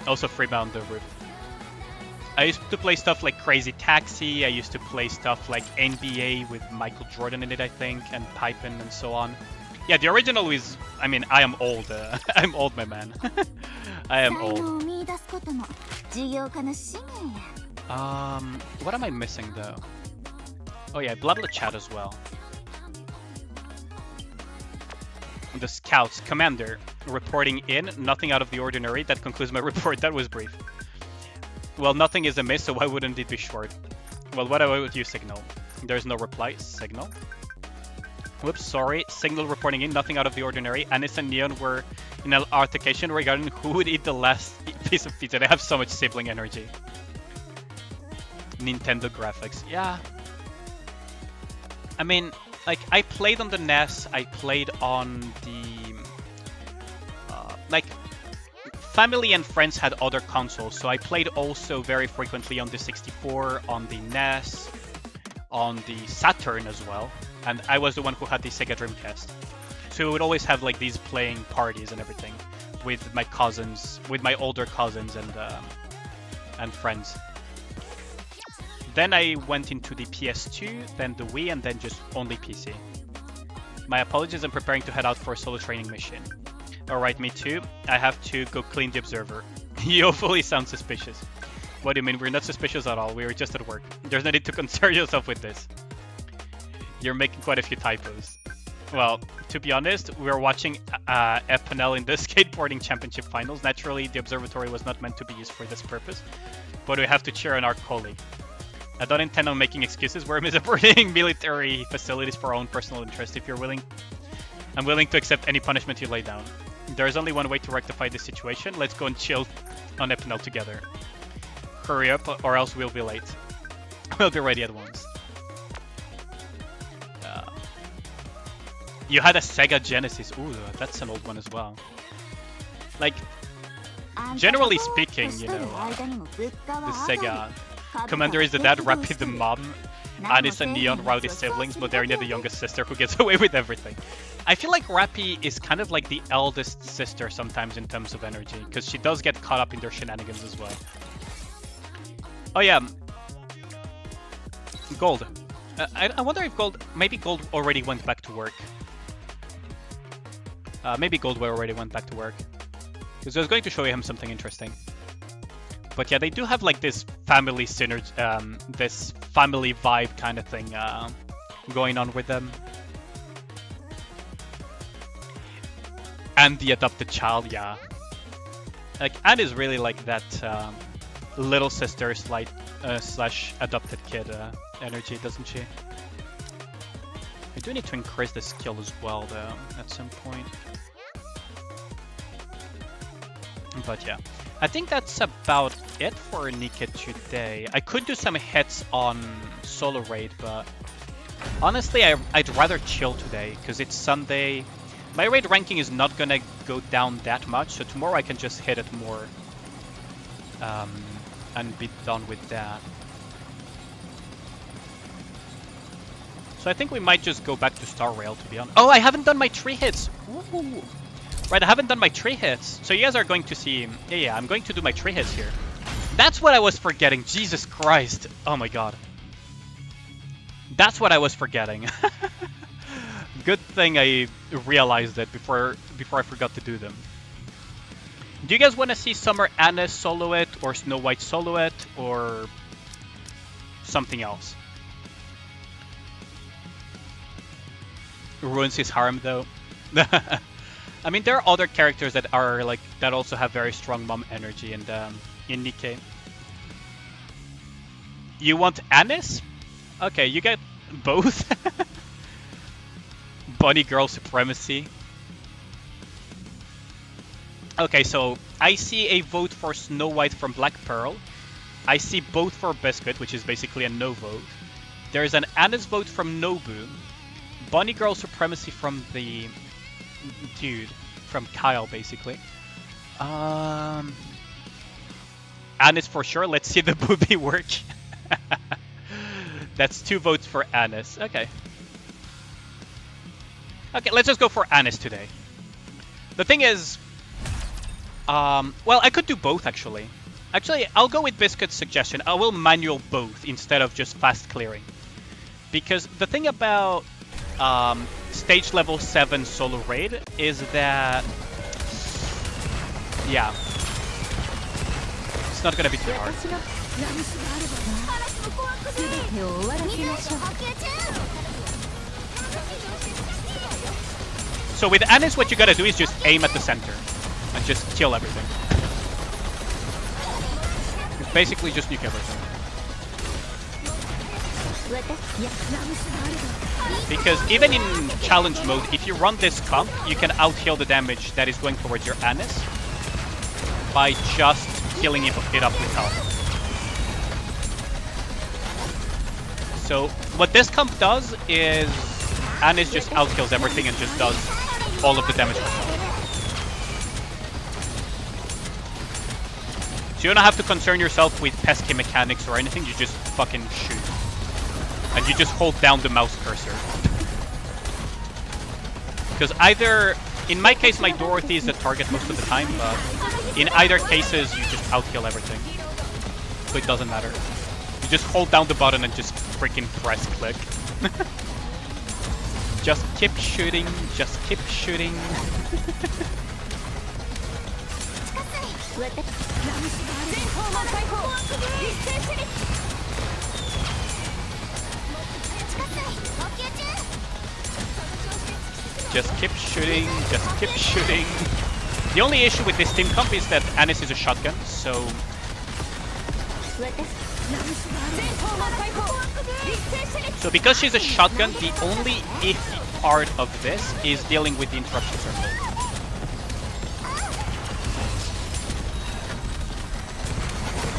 Also Freebound the Roof. I used to play stuff like Crazy Taxi. I used to play stuff like NBA with Michael Jordan in it, I think, and Pippen and so on. Yeah, the original is... I mean, I am old. I'm old, my man. I am old. What am I missing, though? Oh yeah, blah blah chat as well. The Scouts. Commander. Reporting in. Nothing out of the ordinary. That concludes my report. That was brief. Well, nothing is amiss, so why wouldn't it be short? Well, what would you signal? There's no reply. Signal. Whoops, sorry. Signal reporting in. Nothing out of the ordinary. Anis and Neon were in an altercation regarding who would eat the last piece of pizza. They have so much sibling energy. Nintendo graphics. Yeah. I mean, like, I played on the NES. I played on the... like... Family and friends had other consoles, so I played also very frequently on the 64, on the NES, on the Saturn as well, and I was the one who had the Sega Dreamcast. So we would always have like these playing parties and everything with my cousins, with my older cousins and friends. Then I went into the PS2, then the Wii, and then just only PC. My apologies, I'm preparing to head out for a solo training mission. Alright, me too. I have to go clean the observer. You hopefully sound suspicious. What do you mean? We're not suspicious at all. We were just at work. There's no need to concern yourself with this. You're making quite a few typos. Well, to be honest, we were watching FNL in the skateboarding championship finals. Naturally, the observatory was not meant to be used for this purpose, but we have to cheer on our colleague. I don't intend on making excuses. We're misappropriating military facilities for our own personal interest. If you're willing, I'm willing to accept any punishment you lay down. There's only one way to rectify this situation. Let's go and chill on FNL together. Hurry up, or else we'll be late. We'll be ready at once. You had a Sega Genesis. Ooh, that's an old one as well. Like, generally speaking, you know, the Sega Commander is the dad, Rappy the mom, Anis and Neon rowdy siblings, Modernia the youngest sister who gets away with everything. I feel like Rappy is kind of like the eldest sister sometimes in terms of energy, because she does get caught up in their shenanigans as well. Oh yeah, Gold. I wonder if maybe Gold already went back to work. Maybe Gold already went back to work, because I was going to show him something interesting. But yeah, they do have like this family synergy, this family vibe kind of thing going on with them. And the adopted child, yeah. Like, Anne is really like that little sister slash adopted kid energy, doesn't she? I do need to increase the skill as well, though, at some point. But yeah, I think that's about it for Nikke today. I could do some hits on solo raid, but honestly, I'd rather chill today, because it's Sunday. My raid ranking is not gonna go down that much, so tomorrow I can just hit it more and be done with that. So I think we might just go back to Star Rail, to be honest. Oh, I haven't done my 3 hits! Ooh. Right, I haven't done my 3 hits. So you guys are going to see... Yeah, I'm going to do my 3 hits here. That's what I was forgetting. Jesus Christ. Oh my god. That's what I was forgetting. Good thing I realized it before I forgot to do them. Do you guys want to see Summer Anna solo it, or Snow White solo it, or something else? Ruins his harem though. I mean, there are other characters that are like that also have very strong mom energy in Nikke. You want Anis? Okay, you get both. Bunny girl supremacy. Okay, so I see a vote for Snow White from Black Pearl. I see both for Biscuit, which is basically a no vote. There's an Anis vote from Nobu. Bunny girl supremacy from the dude, from Kyle, basically. Anis for sure. Let's see the booby work. That's 2 votes for Anis. Okay. Okay, let's just go for Anis today. The thing is, well, I could do both actually. Actually, I'll go with Biscuit's suggestion. I will manual both instead of just fast clearing. Because the thing about stage level 7 solo raid is that, yeah, it's not gonna be too hard. So with Anis, what you gotta do is just aim at the center and just kill everything. It's basically just nuke everything. Because even in challenge mode, if you run this comp, you can out-heal the damage that is going towards your Anis by just healing it up with health. So what this comp does is Anis just out-kills everything and just does all of the damage herself. So you don't have to concern yourself with pesky mechanics or anything, you just fucking shoot. And you just hold down the mouse cursor. Because either, in my case, my Dorothy is the target most of the time, but in either cases, you just out-kill everything. So it doesn't matter. You just hold down the button and just freaking press click. Just keep shooting, just keep shooting. Just keep shooting, just keep shooting. The only issue with this team comp is that Anis is a shotgun, so... So because she's a shotgun, the only iffy part of this is dealing with the interruption circle.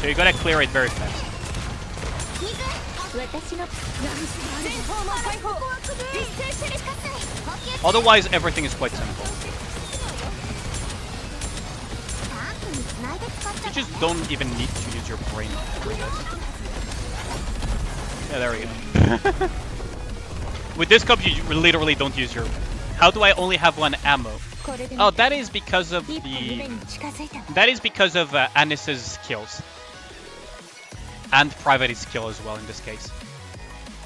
So you gotta clear it very fast. Otherwise, everything is quite simple. You just don't even need to use your brain for this. Yeah, there we go. With this cup, you literally don't use your... How do I only have 1 ammo? Oh, that is because of the... That is because of Anis's skills. And Private's skill as well in this case.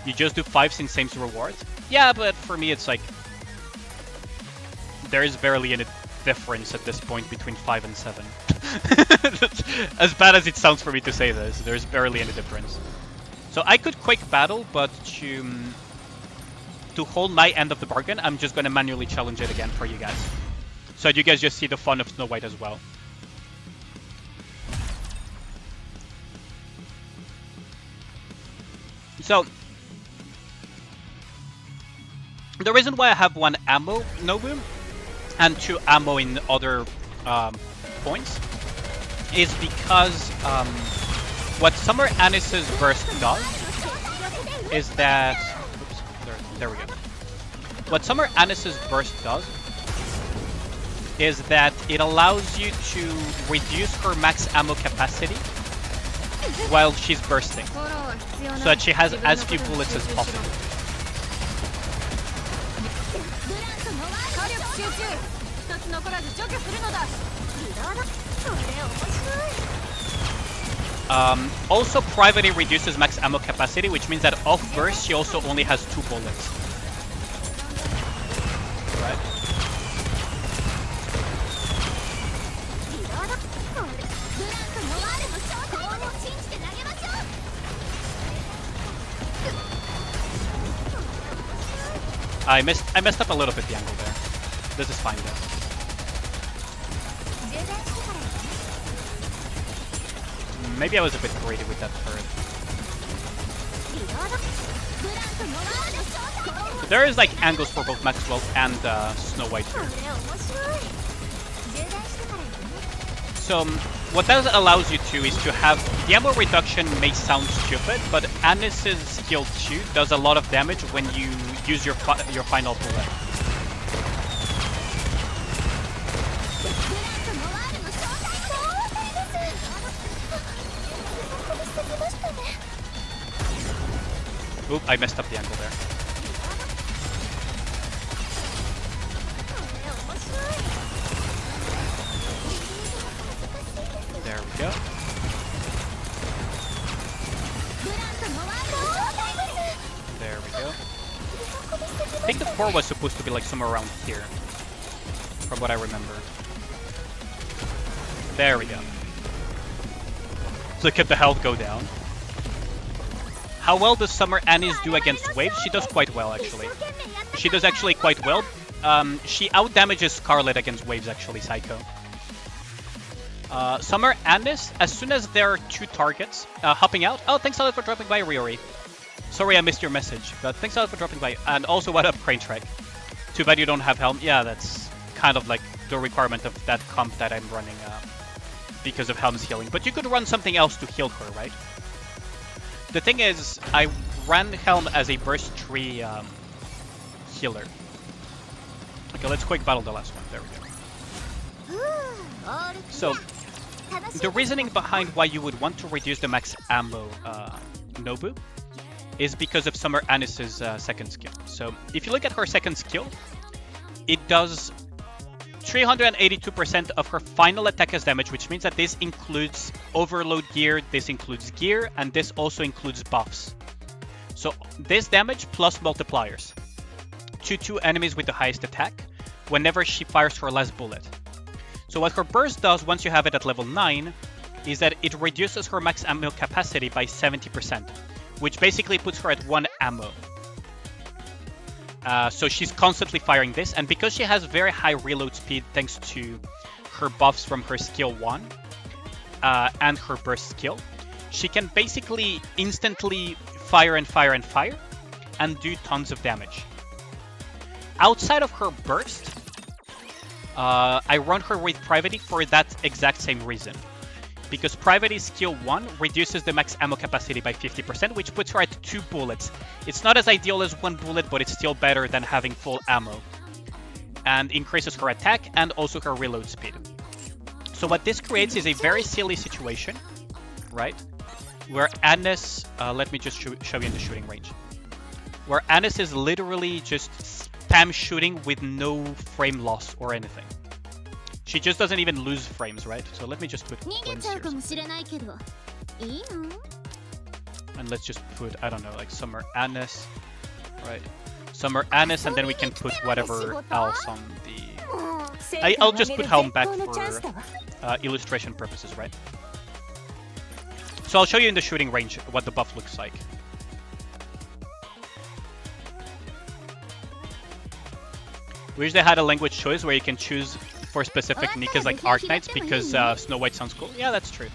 You just do 5 since same's rewards? Yeah, but for me it's like... There is barely any difference at this point between 5 and 7. As bad as it sounds for me to say this, there's barely any difference. So I could quick battle, but to hold my end of the bargain, I'm just gonna manually challenge it again for you guys. So you guys just see the fun of Snow White as well. So, the reason why I have 1 ammo Nobu and 2 ammo in other points is because what Summer Anis's burst does is that... Oops, there we go. What Summer Anis's burst does is that it allows you to reduce her max ammo capacity while she's bursting, so that she has as few bullets as possible. Also, Privacy reduces max ammo capacity, which means that off burst she also only has 2 bullets. Right? I messed up a little bit the angle there. This is fine though. Maybe I was a bit greedy with that turret. So there is like angles for both Maxwell and Snow White here. So what that allows you to is to have the ammo reduction may sound stupid, but Anis's skill 2 does a lot of damage when you use your final bullet. Oop, I messed up the angle there. There we go. There we go. I think the core was supposed to be like somewhere around here, from what I remember. There we go. Look at the health go down. How well does Summer Anis do against waves? She does quite well, actually. She does actually quite well. She outdamages Scarlet against waves, actually, Psycho. Summer Anis, as soon as there are two targets hopping out. Oh, thanks a lot for dropping by, Riori. Sorry I missed your message, but thanks a lot for dropping by. And also, what up, Crane Trek? Too bad you don't have Helm. Yeah, that's kind of like the requirement of that comp that I'm running because of Helm's healing. But you could run something else to heal her, right? The thing is, I ran Helm as a burst tree healer. Okay, let's quick battle the last one. There we go. So, the reasoning behind why you would want to reduce the max ammo Nobu is because of Summer Anis's second skill. So, if you look at her second skill, it does 382% of her final attack as damage, which means that this includes overload gear, this includes gear, and this also includes buffs. So this damage plus multipliers to 2 enemies with the highest attack whenever she fires her last bullet. So what her burst does once you have it at level 9 is that it reduces her max ammo capacity by 70%, which basically puts her at 1 ammo. So she's constantly firing this, and because she has very high reload speed thanks to her buffs from her skill 1 and her burst skill, she can basically instantly fire and fire and fire and do tons of damage. Outside of her burst, I run her with Privity for that exact same reason. Because Privity's skill 1 reduces the max ammo capacity by 50%, which puts her at 2 bullets. It's not as ideal as 1 bullet, but it's still better than having full ammo. And increases her attack and also her reload speed. So what this creates is a very silly situation, right? Where Anis, let me just show you in the shooting range. Where Anis is literally just spam shooting with no frame loss or anything. She just doesn't even lose frames, right? So let me just put points here. And let's just put, I don't know, like Summer Anis, right? Summer Anis, and then we can put whatever else on the... I'll just put Helm back for illustration purposes, right? So I'll show you in the shooting range what the buff looks like. We usually had a language choice where you can choose for specific Nikkes like Arknights because Snow White sounds cool. Yeah, that's true.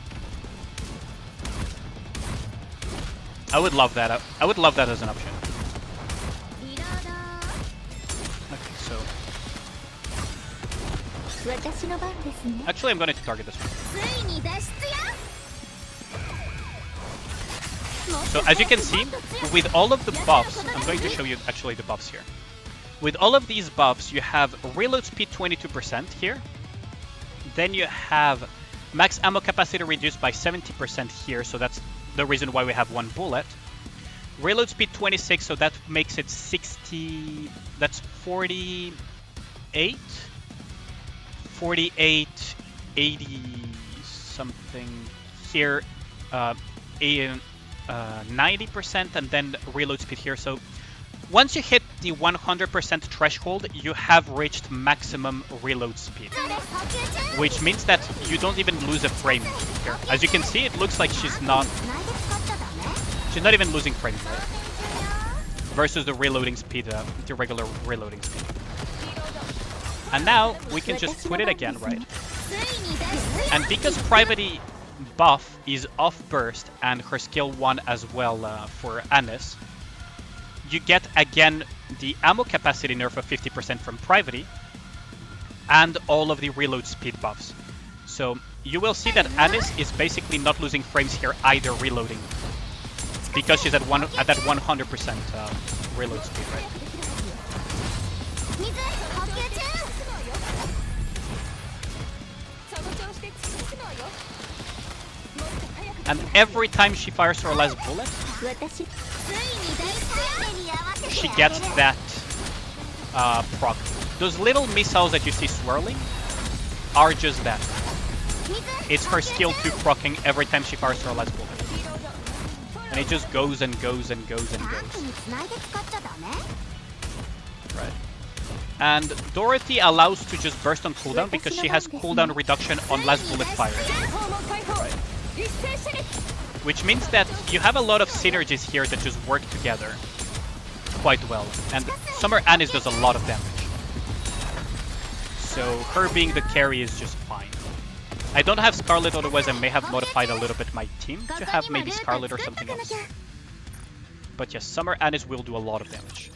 I would love that. I would love that as an option. Okay, so... Actually, I'm going to target this one. So as you can see, with all of the buffs, I'm going to show you actually the buffs here. With all of these buffs, you have reload speed 22% here. Then you have max ammo capacity reduced by 70% here, so that's the reason why we have 1 bullet. Reload speed 26, so that makes it 60... That's 48? 48, 80 something here. 90% and then reload speed here. So once you hit the 100% threshold, you have reached maximum reload speed, which means that you don't even lose a frame here. As you can see, it looks like she's not even losing frames, right? Versus the reloading speed, the regular reloading speed. And now we can just put it again, right? And because Privity buff is off burst and her skill 1 as well for Anis, you get again the ammo capacity nerf of 50% from Privity and all of the reload speed buffs. So you will see that Anis is basically not losing frames here either reloading, because she's at that 100% reload speed, right? And every time she fires her last bullet, she gets that proc. Those little missiles that you see swirling are just that. It's her skill 2 proccing every time she fires her last bullet. And it just goes and goes and goes and goes. Right. And Dorothy allows to just burst on cooldown because she has cooldown reduction on last bullet fire. Right. Which means that you have a lot of synergies here that just work together quite well. And Summer Anis does a lot of damage. So her being the carry is just fine. I don't have Scarlet, otherwise I may have modified a little bit my team to have maybe Scarlet or something else. But yes, Summer Anis will do a lot of damage.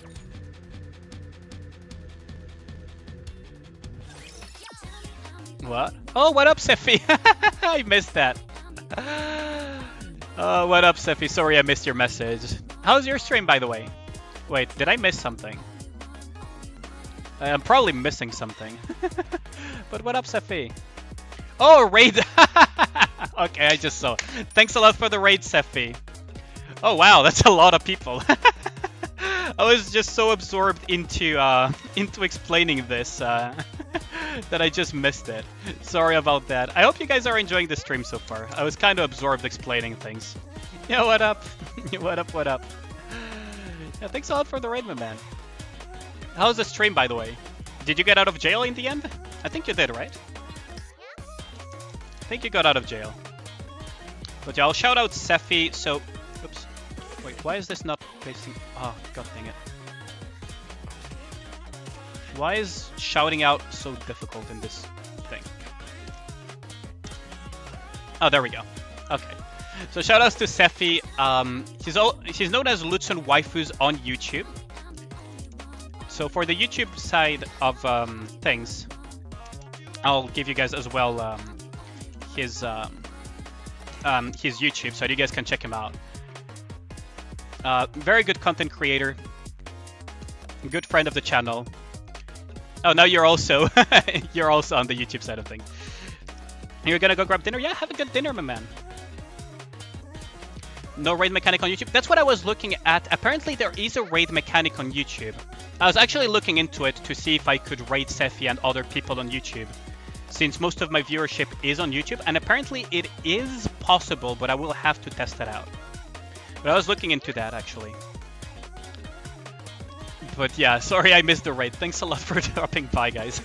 What? Oh, what up, Sephi? I missed that. Oh, what up, Sephi? Sorry I missed your message. How's your stream, by the way? Wait, did I miss something? I'm probably missing something. But what up, Sephi? Oh, raid! Okay, I just saw. Thanks a lot for the raid, Sephi. Oh wow, that's a lot of people. I was just so absorbed into explaining this that I just missed it. Sorry about that. I hope you guys are enjoying the stream so far. I was kind of absorbed explaining things. Yeah, what up? What up, what up? Yeah, thanks a lot for the raid, my man. How's the stream, by the way? Did you get out of jail in the end? I think you did, right? I think you got out of jail. But yeah, I'll shout out Sephi. So, oops. Wait, why is this not pasting? Oh, god dang it. Why is shouting out so difficult in this thing? Oh, there we go. Okay. So shout outs to Sephi. She's known as Lutsen Waifus on YouTube. So for the YouTube side of things, I'll give you guys as well his YouTube, so you guys can check him out. Very good content creator, good friend of the channel. Oh, now you're also you're also on the YouTube side of things. You're gonna go grab dinner? Yeah, have a good dinner, my man. No raid mechanic on YouTube? That's what I was looking at. Apparently there is a raid mechanic on YouTube. I was actually looking into it to see if I could raid Sephi and other people on YouTube, since most of my viewership is on YouTube, and apparently it is possible, but I will have to test that out. But I was looking into that, actually. But yeah, sorry I missed the raid. Thanks a lot for dropping by, guys.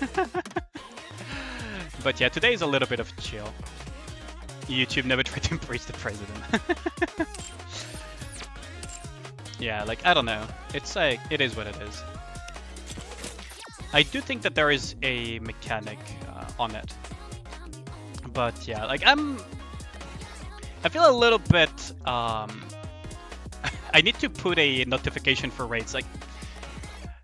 But yeah, today is a little bit of chill. YouTube never tried to impress the president. Yeah, like, I don't know. It's like, it is what it is. I do think that there is a mechanic on it. But yeah, like, I feel a little bit, I need to put a notification for raids. Like,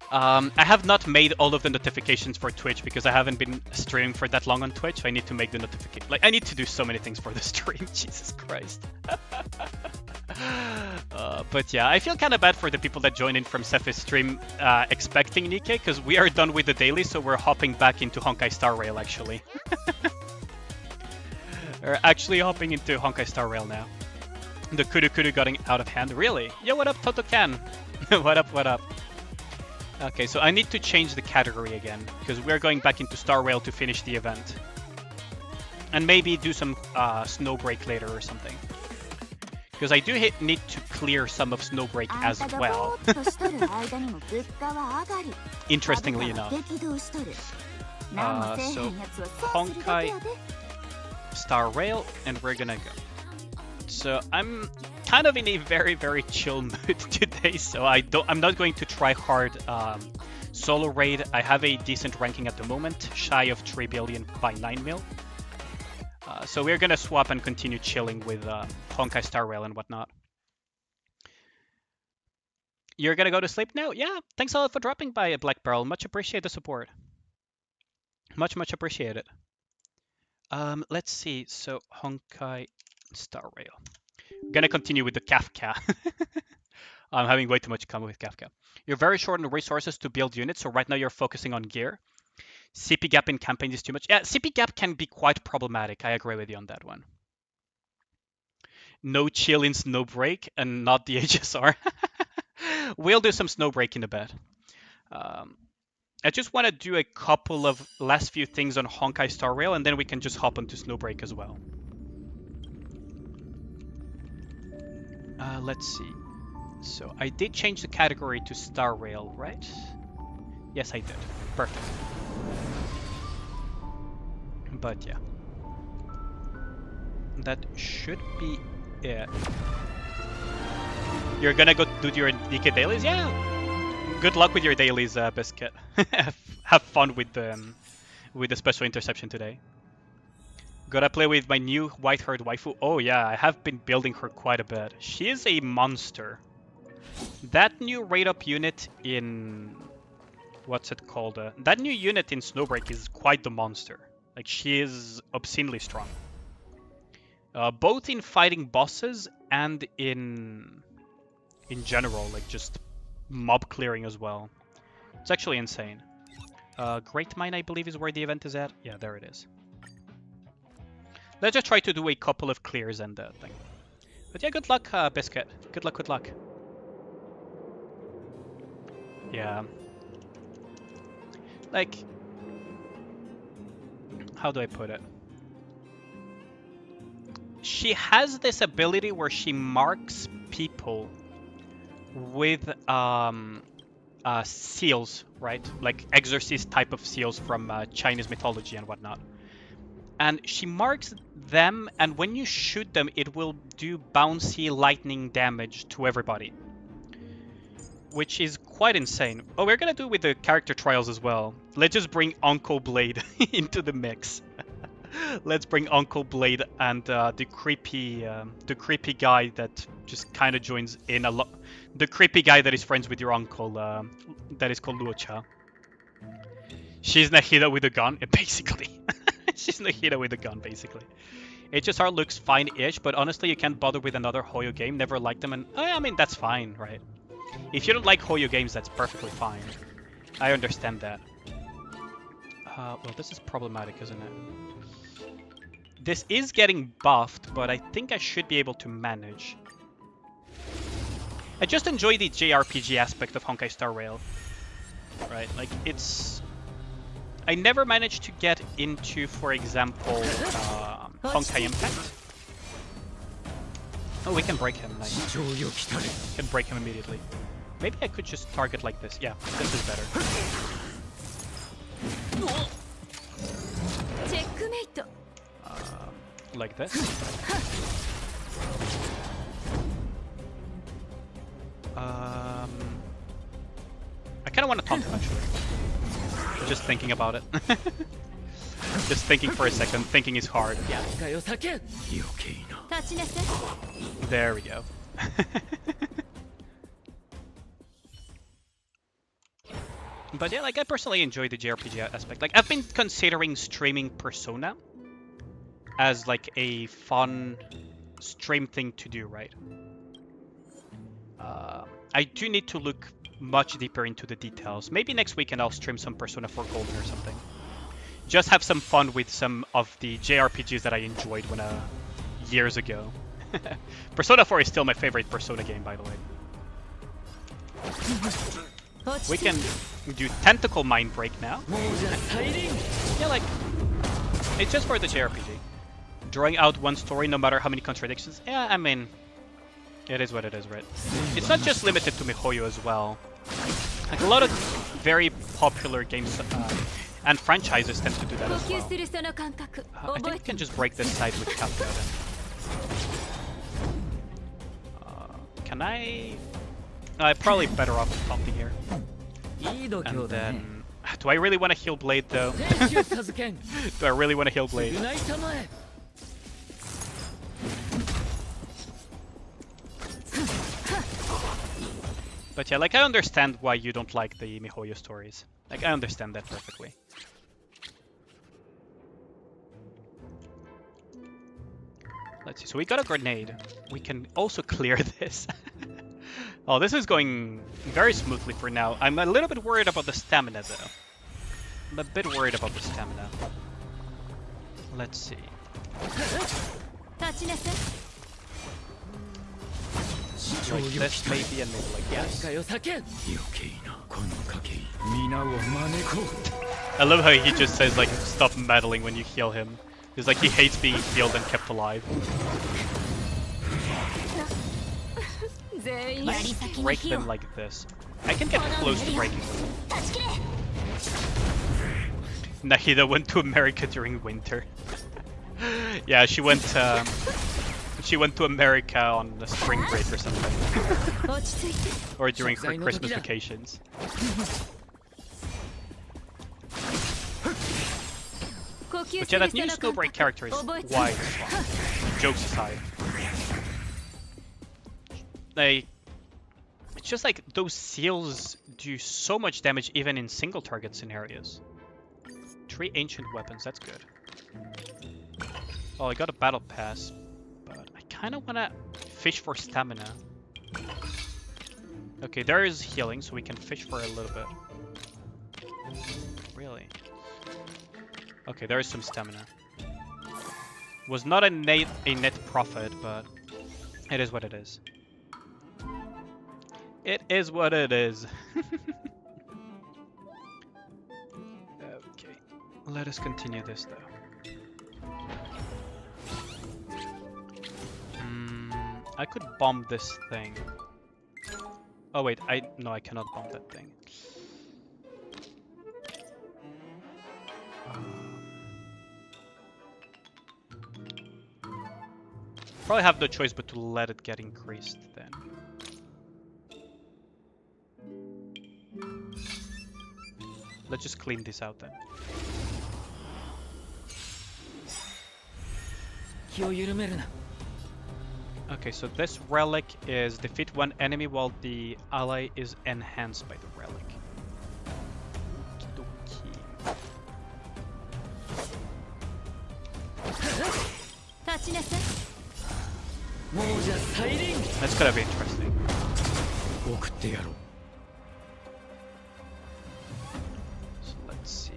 I have not made all of the notifications for Twitch because I haven't been streaming for that long on Twitch. So I need to make the notification. Like, I need to do so many things for the stream. Jesus Christ. But yeah, I feel kind of bad for the people that join in from Sephi's stream expecting Nikke, because we are done with the daily, so we're hopping back into Honkai Star Rail, actually. We're actually hopping into Honkai Star Rail now. The Kudu getting out of hand. Really? Yo, what up, Totokan? What up, what up? Okay, so I need to change the category again, because we're going back into Star Rail to finish the event. And maybe do some Snowbreak later or something. Because I do need to clear some of Snowbreak as well. Interestingly enough. So, Honkai Star Rail, and we're gonna go. So, I'm kind of in a very, very chill mood today, so I'm not going to try hard solo raid. I have a decent ranking at the moment, shy of 3 billion by 9 mil. So we're gonna swap and continue chilling with Honkai Star Rail and whatnot. You're gonna go to sleep now? Yeah, thanks a lot for dropping by, Black Barrel. Much appreciate the support. Much appreciated. Let's see. So Honkai Star Rail. I'm gonna continue with the Kafka. I'm having way too much common with Kafka. You're very short on resources to build units, so right now you're focusing on gear. CP gap in campaign is too much. Yeah, CP gap can be quite problematic. I agree with you on that one. No chill in Snowbreak and not the HSR. We'll do some Snowbreak in a bit. I just want to do a couple of last few things on Honkai Star Rail, and then we can just hop onto Snowbreak as well. Let's see. So I did change the category to Star Rail, right? Yes, I did. Perfect. But yeah. That should be it. You're gonna go do your Nikke dailies? Yeah! Good luck with your dailies, Biscuit. Have fun with the special interception today. Gotta play with my new white-haired waifu. Oh yeah, I have been building her quite a bit. She is a monster. That new rate-up unit in... what's it called? That new unit in Snowbreak is quite the monster. Like, she is obscenely strong. Both in fighting bosses and in general, like just mob clearing as well. It's actually insane. Great Mine, I believe, is where the event is at. Yeah, there it is. Let's just try to do a couple of clears and thing. But yeah, good luck, Biscuit. Good luck, good luck. Yeah. Like, how do I put it? She has this ability where she marks people with seals, right? Like exorcist type of seals from Chinese mythology and whatnot. And she marks them, and when you shoot them, it will do bouncy lightning damage to everybody. Which is quite insane. Oh, we're gonna do it with the character trials as well. Let's just bring Uncle Blade into the mix. Let's bring Uncle Blade and the creepy guy that just kind of joins in a lot. The creepy guy that is friends with your uncle, that is called Luocha. She's Nahida with a gun, basically. She's Nahida with a gun, basically. HSR looks fine-ish, but honestly, you can't bother with another Hoyo game. Never liked them, and I mean, that's fine, right? If you don't like Hoyo games, that's perfectly fine. I understand that. Well, this is problematic, isn't it? This is getting buffed, but I think I should be able to manage. I just enjoy the JRPG aspect of Honkai Star Rail. Right, like, it's... I never managed to get into, for example, Honkai Impact. Oh, we can break him. Nice. Can break him immediately. Maybe I could just target like this. Yeah, this is better. Like this. I kind of want to taunt him, actually. Just thinking about it. Just thinking for a second. Thinking is hard. There we go. But yeah, like, I personally enjoy the JRPG aspect. Like, I've been considering streaming Persona as, like, a fun stream thing to do, right? I do need to look much deeper into the details. Maybe next weekend I'll stream some Persona 4 Golden or something. Just have some fun with some of the JRPGs that I enjoyed when years ago. Persona 4 is still my favorite Persona game, by the way. We can do Tentacle Mind Break now. Yeah, like, it's just for the JRPG. Drawing out one story no matter how many contradictions. Yeah, I mean, it is what it is, right? It's not just limited to MiHoYo as well. Like, a lot of very popular games and franchises tend to do that as well. I think we can just break this side with Captain. Can I... I'm probably better off taunting here. And then... Do I really want to heal Blade, though? Do I really want to heal Blade? But yeah, like, I understand why you don't like the MiHoYo stories. Like, I understand that perfectly. Let's see, so we got a grenade. We can also clear this. Oh, this is going very smoothly for now. I'm a little bit worried about the stamina, though. I'm a bit worried about the stamina. Let's see. Like this maybe, and maybe like this. I love how he just says like, stop meddling when you heal him. He's like, he hates being healed and kept alive. Break them like this. I can get close to breaking them. Nahida went to America during winter. Yeah, she went to America on the spring break or something. Or during her Christmas vacations. But yeah, that new Snowbreak character is quite strong. Jokes aside. Like, it's just like those seals do so much damage even in single target scenarios. 3 ancient weapons, that's good. Oh, I got a battle pass, but I kind of want to fish for stamina. Okay, there is healing, so we can fish for a little bit. Really? Okay, there is some stamina. Was not a net profit, but it is what it is. It is what it is. Okay, let us continue this though. I could bomb this thing. Oh wait, no, I cannot bomb that thing. Probably have no choice but to let it get increased then. Let's just clean this out then. Okay, so this relic is defeat one enemy while the ally is enhanced by the relic. That's gonna be interesting. So let's see.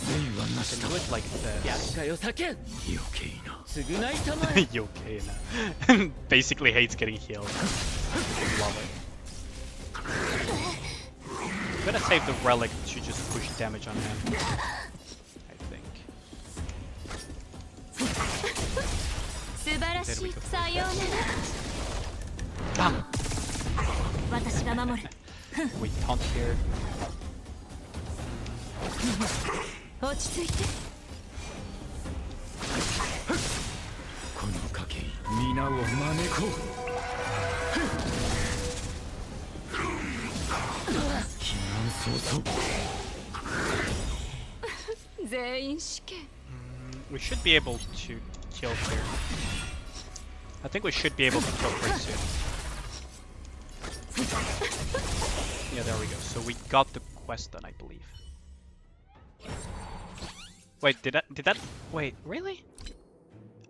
I can do it like this. Yokena. Basically hates getting healed. Love it. I'm gonna save the relic to just push damage on him. I think. There we go. Bam! We taunt here. We should be able to kill here. I think we should be able to kill pretty soon. Yeah, there we go. So we got the quest done, I believe. Wait, did that? Wait, really?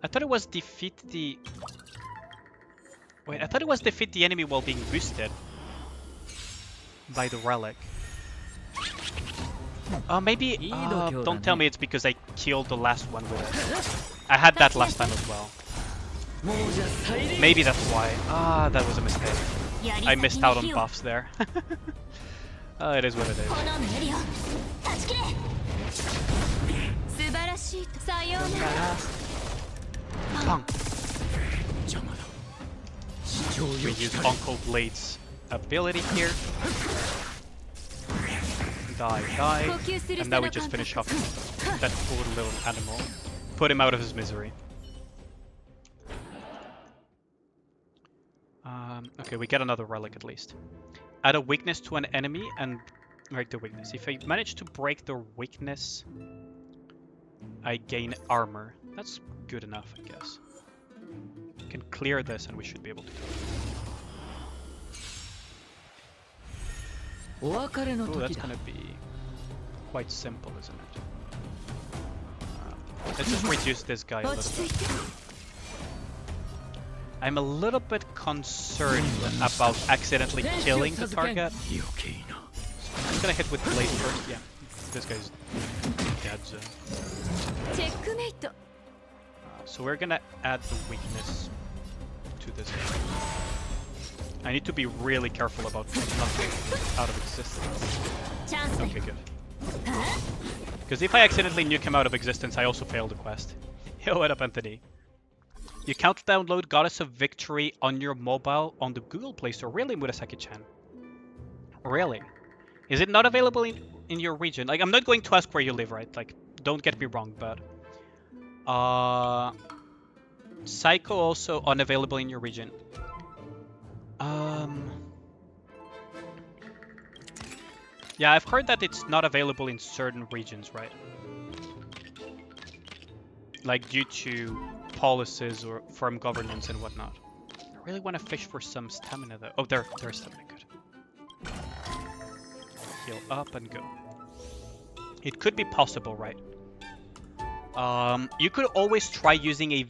I thought it was defeat the... Wait, I thought it was defeat the enemy while being boosted by the relic. Maybe... don't tell me it's because I killed the last one with it. I had that last time as well. Maybe that's why. Ah, that was a mistake. I missed out on buffs there. It is what it is. Bang. We use Uncle Blade's ability here. Die. And now we just finish off that poor little animal. Put him out of his misery. Okay, we get another relic at least. Add a weakness to an enemy and break the weakness. If I manage to break the weakness, I gain armor. That's good enough, I guess. We can clear this and we should be able to do it. Ooh, that's gonna be quite simple, isn't it? Let's just reduce this guy a little bit. I'm a little bit concerned about accidentally killing the target. So I'm just gonna hit with Blade first. Yeah, this guy's dead. So we're gonna add the weakness to this guy. I need to be really careful about nothing out of existence. Okay, good. Because if I accidentally nuke him out of existence, I also fail the quest. Yo, what up, Anthony? You can't download Goddess of Victory on your mobile on the Google Play Store. Really, Murasaki-chan? Really? Is it not available in your region? Like, I'm not going to ask where you live, right? Like, don't get me wrong, but... Psycho also unavailable in your region. Yeah, I've heard that it's not available in certain regions, right? Like, due to policies or firm governance and whatnot. I really want to fish for some stamina, though. Oh, there's stamina, good. Heal up and go. It could be possible, right? You could always try using a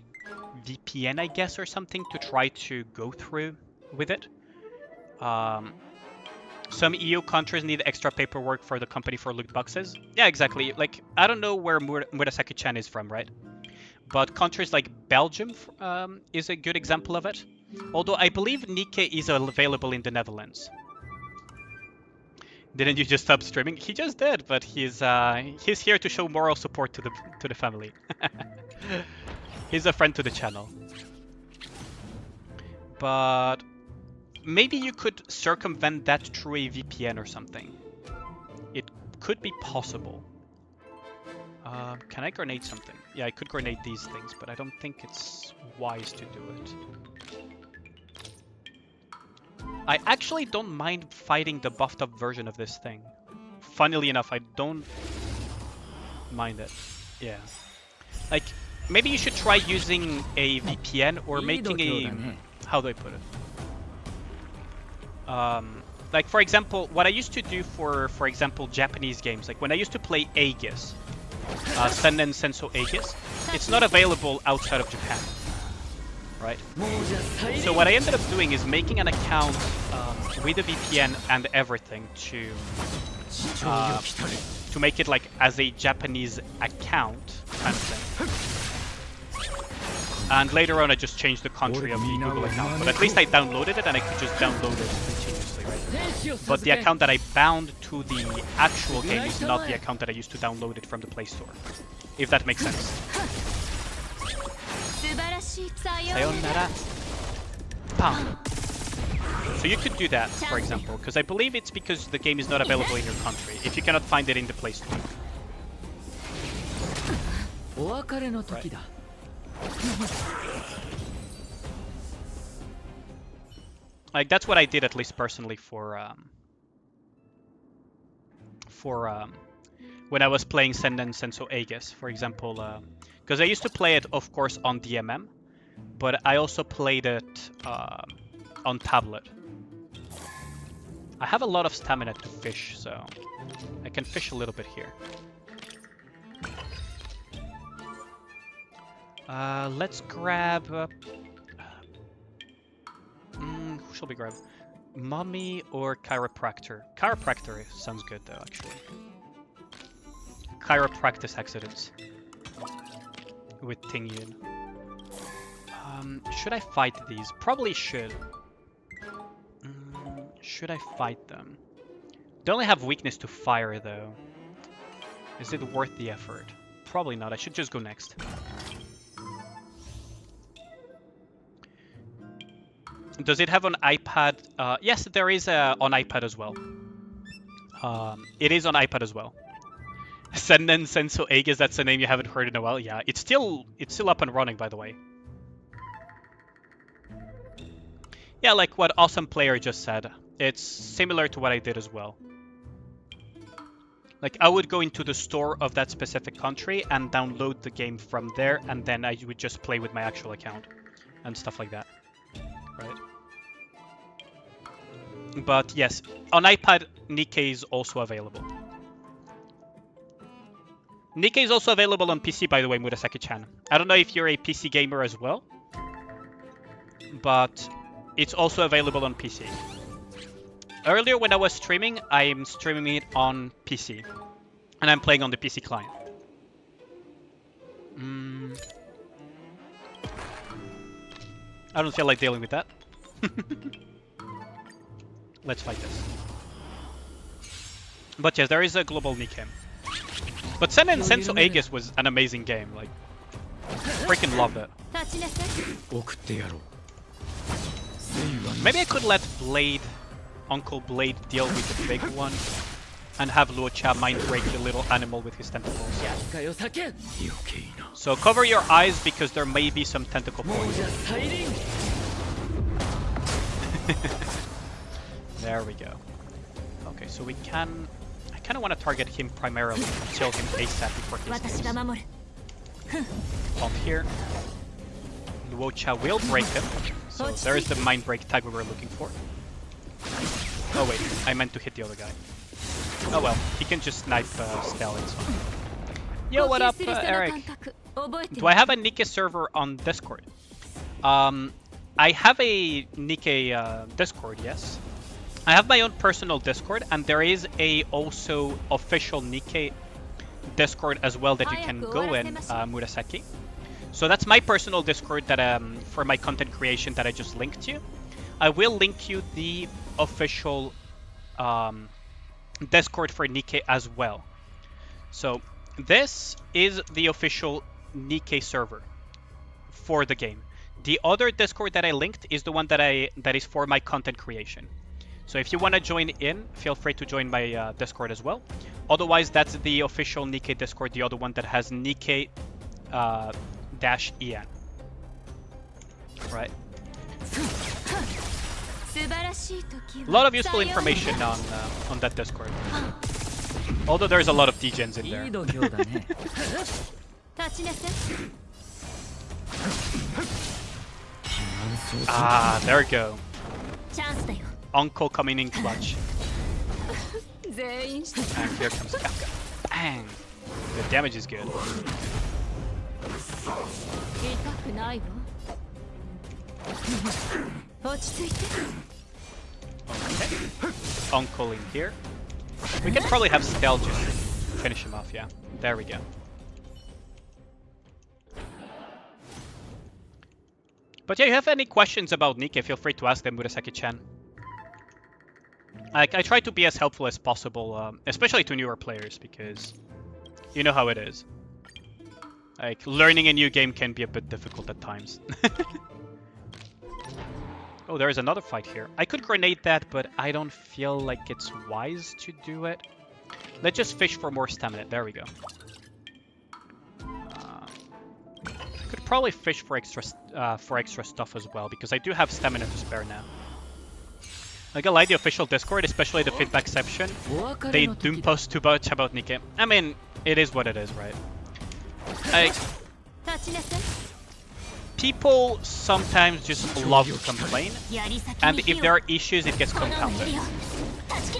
VPN, I guess, or something to try to go through with it. Some EU countries need extra paperwork for the company for loot boxes. Yeah, exactly. Like, I don't know where Murasaki-chan is from, right? But countries like Belgium is a good example of it. Although I believe Nikke is available in the Netherlands. Didn't you just stop streaming? He just did, but he's here to show moral support to the family. He's a friend to the channel. But maybe you could circumvent that through a VPN or something. It could be possible. Can I grenade something? Yeah, I could grenade these things, but I don't think it's wise to do it. I actually don't mind fighting the buffed up version of this thing. Funnily enough, I don't mind it. Yeah. Like, maybe you should try using a VPN or making a... How do I put it? Like, for example, what I used to do for example, Japanese games, like when I used to play Aegis, Sennen Senso Aegis, it's not available outside of Japan, right? So what I ended up doing is making an account with a VPN and everything to make it like as a Japanese account kind of thing. And later on I just changed the country of the Google account, but at least I downloaded it and I could just download it continuously, right? But the account that I bound to the actual game is not the account that I used to download it from the Play Store. If that makes sense. Sayonara. Bam. So you could do that, for example, because I believe it's because the game is not available in your country, if you cannot find it in the Play Store. Right. Like, that's what I did, at least personally, for when I was playing Sennen Senso Aegis, for example, because I used to play it, of course, on DMM, but I also played it on tablet. I have a lot of stamina to fish, so I can fish a little bit here. Let's grab... who shall we grab? Mummy or Chiropractor? Chiropractor sounds good though, actually. Chiropractic accidents. With Tingyun. Should I fight these? Probably should. Should I fight them? They only have weakness to fire though. Is it worth the effort? Probably not. I should just go next. Does it have an iPad? Yes, there is on iPad as well. It is on iPad as well. Sennen Senso Aegis, that's a name you haven't heard in a while. Yeah, it's still up and running, by the way. Yeah, like what Awesome Player just said. It's similar to what I did as well. Like, I would go into the store of that specific country and download the game from there, and then I would just play with my actual account and stuff like that. Right. But yes, on iPad, Nikke is also available. Nikke is also available on PC, by the way, Murasaki-chan. I don't know if you're a PC gamer as well, but it's also available on PC. Earlier when I was streaming, I'm streaming it on PC, and I'm playing on the PC client. I don't feel like dealing with that. Let's fight this. But yes, there is a global Nikke. But Sen and Senso Aegis was an amazing game. Like, freaking loved it. Maybe I could let Blade, Uncle Blade, deal with the big one, and have Luocha mind break the little animal with his tentacles. So cover your eyes because there may be some tentacle poison. There we go. Okay, so we can... I kind of want to target him primarily, kill him ASAP before he escapes. Bomb here. Luocha will break him. So there is the mind break tag we were looking for. Oh wait, I meant to hit the other guy. Oh well, he can just snipe Stell, it's fine. Yo, what up, Eric? Do I have a Nikke server on Discord? I have a Nikke Discord, yes. I have my own personal Discord, and there is a also official Nikke Discord as well that you can go in, Murasaki. So that's my personal Discord that for my content creation that I just linked you. I will link you the official Discord for Nikke as well. So this is the official Nikke server for the game. The other Discord that I linked is the one that is for my content creation. So if you want to join in, feel free to join my Discord as well. Otherwise, that's the official Nikke Discord, the other one that has Nikke -en. Right. A lot of useful information on that Discord. Although there's a lot of degens in there. Ah, there we go. Uncle coming in clutch. And here comes Kafka. Bang! The damage is good. Okay. Uncle in here. We can probably have Stell just finish him off, yeah. There we go. But yeah, if you have any questions about Nikke, feel free to ask them, Murasaki-chan. I try to be as helpful as possible, especially to newer players, because you know how it is. Like, learning a new game can be a bit difficult at times. Oh, there is another fight here. I could grenade that, but I don't feel like it's wise to do it. Let's just fish for more stamina. There we go. I could probably fish for extra stuff as well, because I do have stamina to spare now. I gotta lie, the official Discord, especially the feedback section, they don't post too much about Nikke. I mean, it is what it is, right? People sometimes just love to complain, and if there are issues, it gets compounded.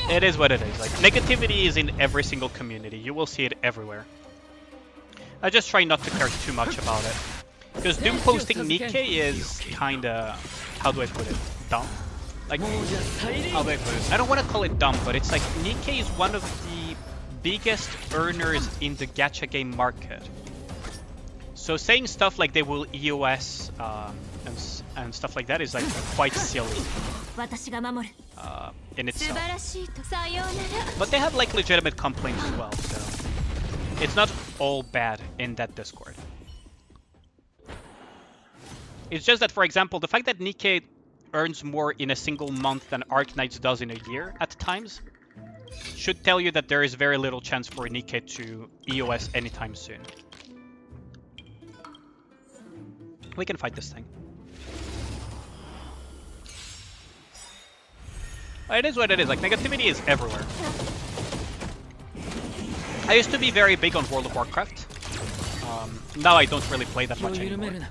It is what it is. Like, negativity is in every single community. You will see it everywhere. I just try not to care too much about it. Because doom posting Nikke is kinda... how do I put it? Dumb? Like, how do I put it? I don't want to call it dumb, but it's like Nikke is one of the biggest earners in the gacha game market. So saying stuff like they will EOS and stuff like that is like quite silly in itself. But they have like legitimate complaints as well, so it's not all bad in that Discord. It's just that, for example, the fact that Nikke earns more in a single month than Arknights does in a year at times should tell you that there is very little chance for Nikke to EOS anytime soon. We can fight this thing. It is what it is, like negativity is everywhere. I used to be very big on World of Warcraft. Now I don't really play that much anymore.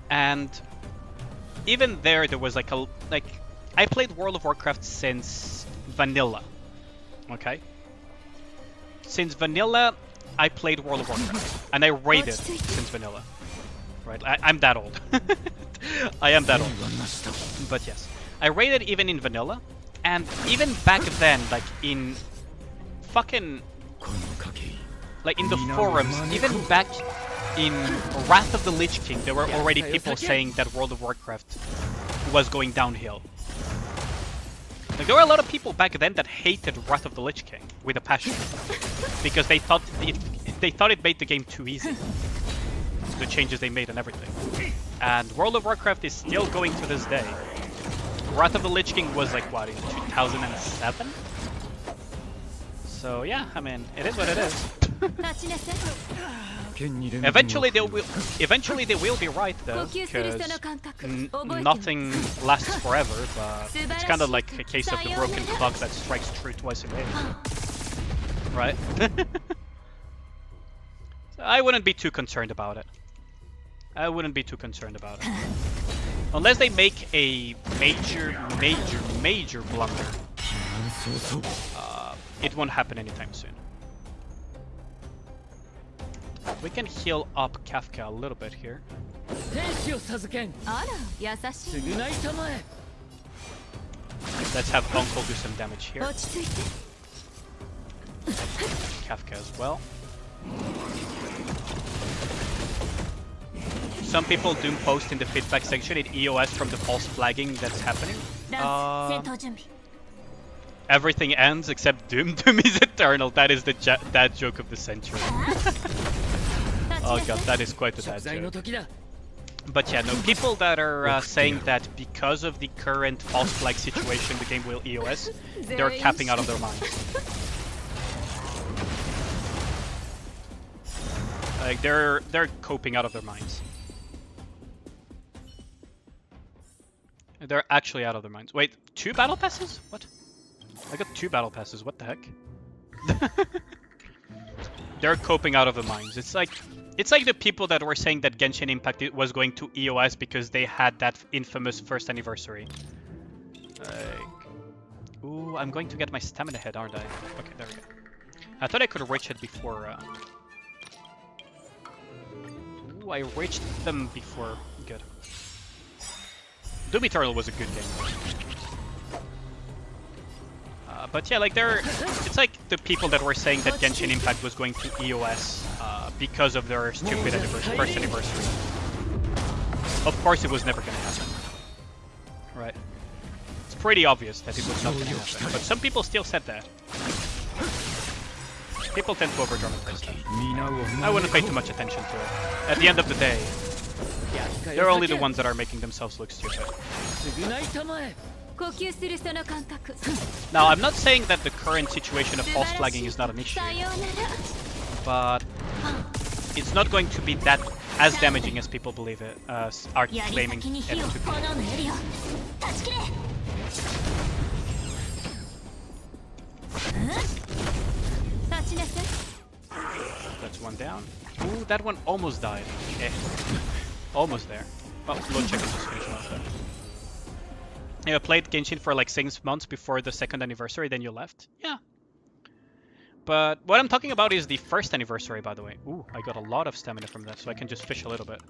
And even there was like I played World of Warcraft since vanilla. Okay? Since vanilla, I played World of Warcraft. And I raided since vanilla. Right? I'm that old. I am that old. But yes. I raided even in vanilla. And even back then, like in fucking... like in the forums, even back in Wrath of the Lich King, there were already people saying that World of Warcraft was going downhill. Like, there were a lot of people back then that hated Wrath of the Lich King with a passion because they thought it made the game too easy. The changes they made and everything. And World of Warcraft is still going to this day. Wrath of the Lich King was like what, in 2007? So yeah, I mean, it is what it is. Eventually they will be right though, because nothing lasts forever, but it's kind of like a case of the broken clock that strikes true twice a day. Right? So I wouldn't be too concerned about it. I wouldn't be too concerned about it. Unless they make a major blunder. It won't happen anytime soon. We can heal up Kafka a little bit here. Let's have Uncle do some damage here. Kafka as well. Some people do post in the feedback section in EOS from the false flagging that's happening. Everything ends except Doom. Doom is eternal. That is the dad joke of the century. Oh god, that is quite a dad joke. But yeah, no, people that are saying that because of the current false flag situation the game will EOS, they're capping out of their minds. Like they're coping out of their minds. They're actually out of their minds. Wait, 2 battle passes? What? I got 2 battle passes, what the heck? They're coping out of their minds. It's like the people that were saying that Genshin Impact was going to EOS because they had that infamous first anniversary. Like, ooh, I'm going to get my stamina head, aren't I? Okay, there we go. I thought I could reach it before. Ooh, I reached them before. Good. Doom Eternal was a good game. But yeah, like it's like the people that were saying that Genshin Impact was going to EOS because of their stupid first anniversary. Of course it was never going to happen. Right. It's pretty obvious that it was not going to happen. But some people still said that. People tend to over-dramatize that. I wouldn't pay too much attention to it. At the end of the day, they're only the ones that are making themselves look stupid. Now, I'm not saying that the current situation of false flagging is not an issue, but it's not going to be that as damaging as people believe it, are claiming it to be. That's one down. Ooh, that one almost died. Eh. Almost there. Oh, load check is just finishing off there. You played Genshin for like 6 months before the 2nd anniversary, then you left? Yeah. But what I'm talking about is the 1st anniversary, by the way. Ooh, I got a lot of stamina from that, so I can just fish a little bit.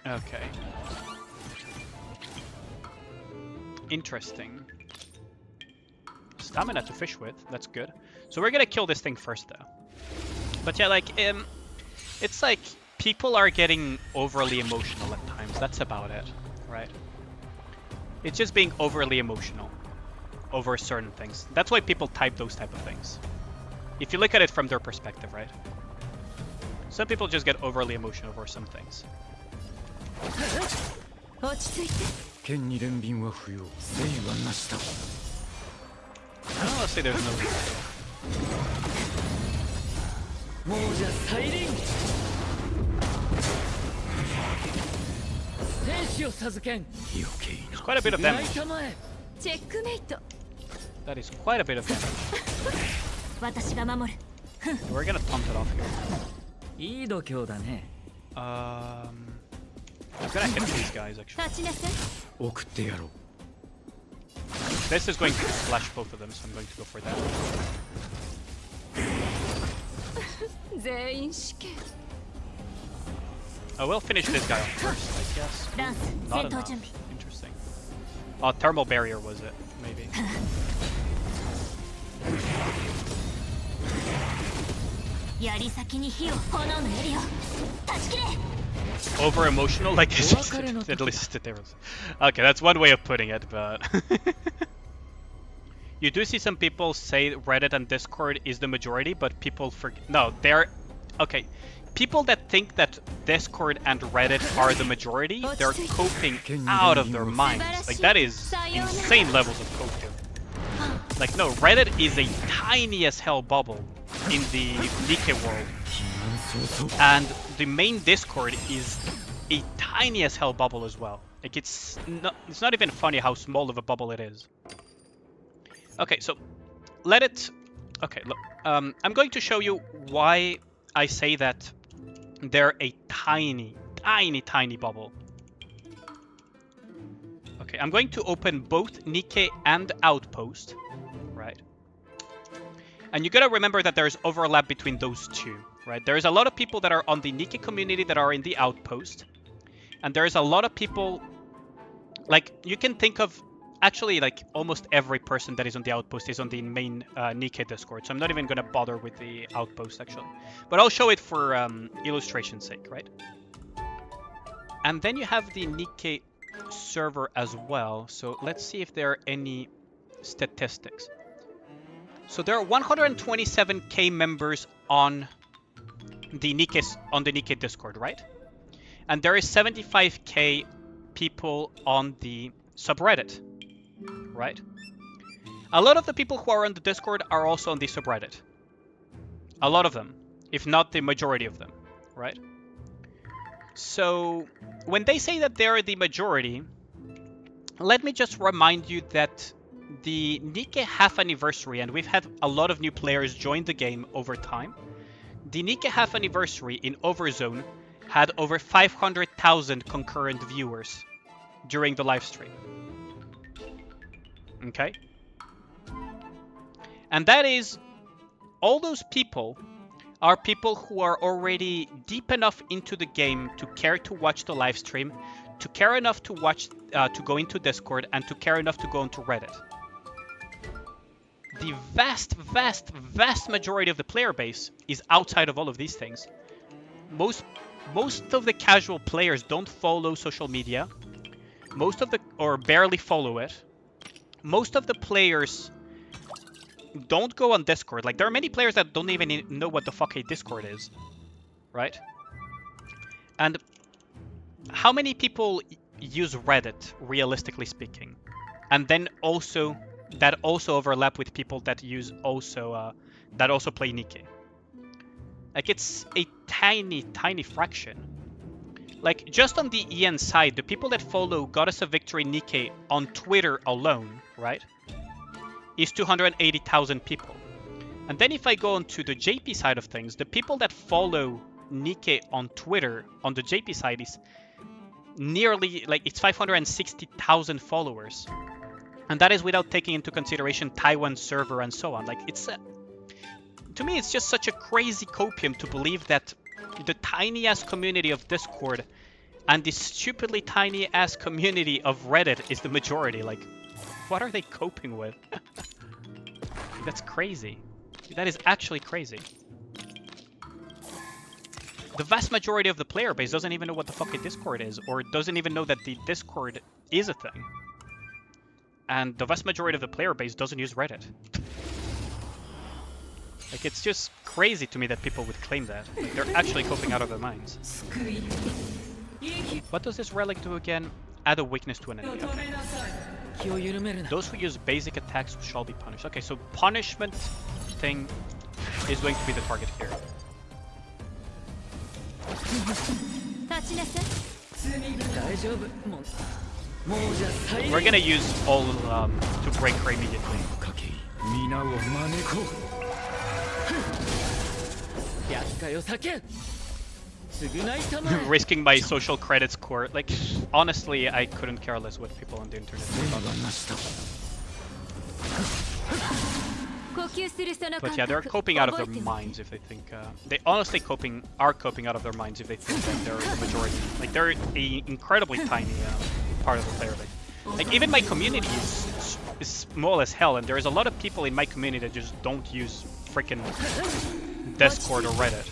Okay. Interesting. Stamina to fish with, that's good. So we're gonna kill this thing first though. But yeah, like, it's like people are getting overly emotional at times, that's about it, right? It's just being overly emotional over certain things. That's why people type those type of things. If you look at it from their perspective, right? Some people just get overly emotional over some things. Honestly, there's no reason. It's quite a bit of damage. That is quite a bit of damage. We're gonna taunt it off here. I'm gonna hit these guys actually. This is going to flash both of them, so I'm going to go for that. I will finish this guy off first, I guess. Not enough. Interesting. Oh, thermal barrier was it. maybe. Over emotional, like at least there was. Okay, that's one way of putting it, but you do see some people say Reddit and Discord is the majority, but people forget. No, they're okay. People that think that Discord and Reddit are the majority, they're coping out of their minds. Like, that is insane levels of coping. Like, no, Reddit is a tiny as hell bubble in the Nikke world. And the main Discord is a tiny as hell bubble as well. Like, it's not even funny how small of a bubble it is. Okay, so let it... Okay, look, I'm going to show you why I say that they're a tiny, tiny, tiny bubble. Okay, I'm going to open both Nikke and Outpost, right? And you gotta remember that there's overlap between those two, right? There's a lot of people that are on the Nikke community that are in the Outpost. And there's a lot of people, like, you can think of, actually, like, almost every person that is on the Outpost is on the main Nikke Discord. So I'm not even gonna bother with the Outpost, actually. But I'll show it for illustration's sake, right? And then you have the Nikke server as well. So let's see if there are any statistics. So there are 127k members on the Nikke Discord, right? And there is 75k people on the subreddit, right? A lot of the people who are on the Discord are also on the subreddit. A lot of them, if not the majority of them, right? So when they say that they're the majority, let me just remind you that the Nikke half anniversary, and we've had a lot of new players join the game over time. The Nikke half anniversary in Overzone had over 500,000 concurrent viewers during the live stream. Okay? And that is, all those people are people who are already deep enough into the game to care to watch the live stream, to care enough to watch, to go into Discord, and to care enough to go into Reddit. The vast, vast, vast majority of the player base is outside of all of these things. Most of the casual players don't follow social media. Or barely follow it. Most of the players don't go on Discord. Like, there are many players that don't even know what the fuck a Discord is. Right? And how many people use Reddit, realistically speaking? And then also, that also overlap with people that use also, that also play Nikke. Like, it's a tiny, tiny fraction. Like, just on the EN side, the people that follow Goddess of Victory Nikke on Twitter alone, right, is 280,000 people. And then if I go on to the JP side of things, the people that follow Nikke on Twitter on the JP side is nearly, like, it's 560,000 followers. And that is without taking into consideration Taiwan server and so on. Like, it's to me, it's just such a crazy copium to believe that the tiny-ass community of Discord and the stupidly tiny-ass community of Reddit is the majority. Like, what are they coping with? That's crazy. That is actually crazy. The vast majority of the player base doesn't even know what the fuck a Discord is, or doesn't even know that the Discord is a thing. And the vast majority of the player base doesn't use Reddit. Like, it's just crazy to me that people would claim that. Like, they're actually coping out of their minds. What does this relic do again? Add a weakness to an enemy. Okay. Those who use basic attacks shall be punished. Okay, so punishment thing is going to be the target here. We're gonna use all to break her immediately. Risking my social credit score. Like, honestly, I couldn't care less what people on the internet say about that. But yeah, they're coping out of their minds if they think... they honestly are coping out of their minds if they think that they're the majority. Like, they're an incredibly tiny part of the player base. Like, even my community is small as hell, and there's a lot of people in my community that just don't use freaking Discord or Reddit.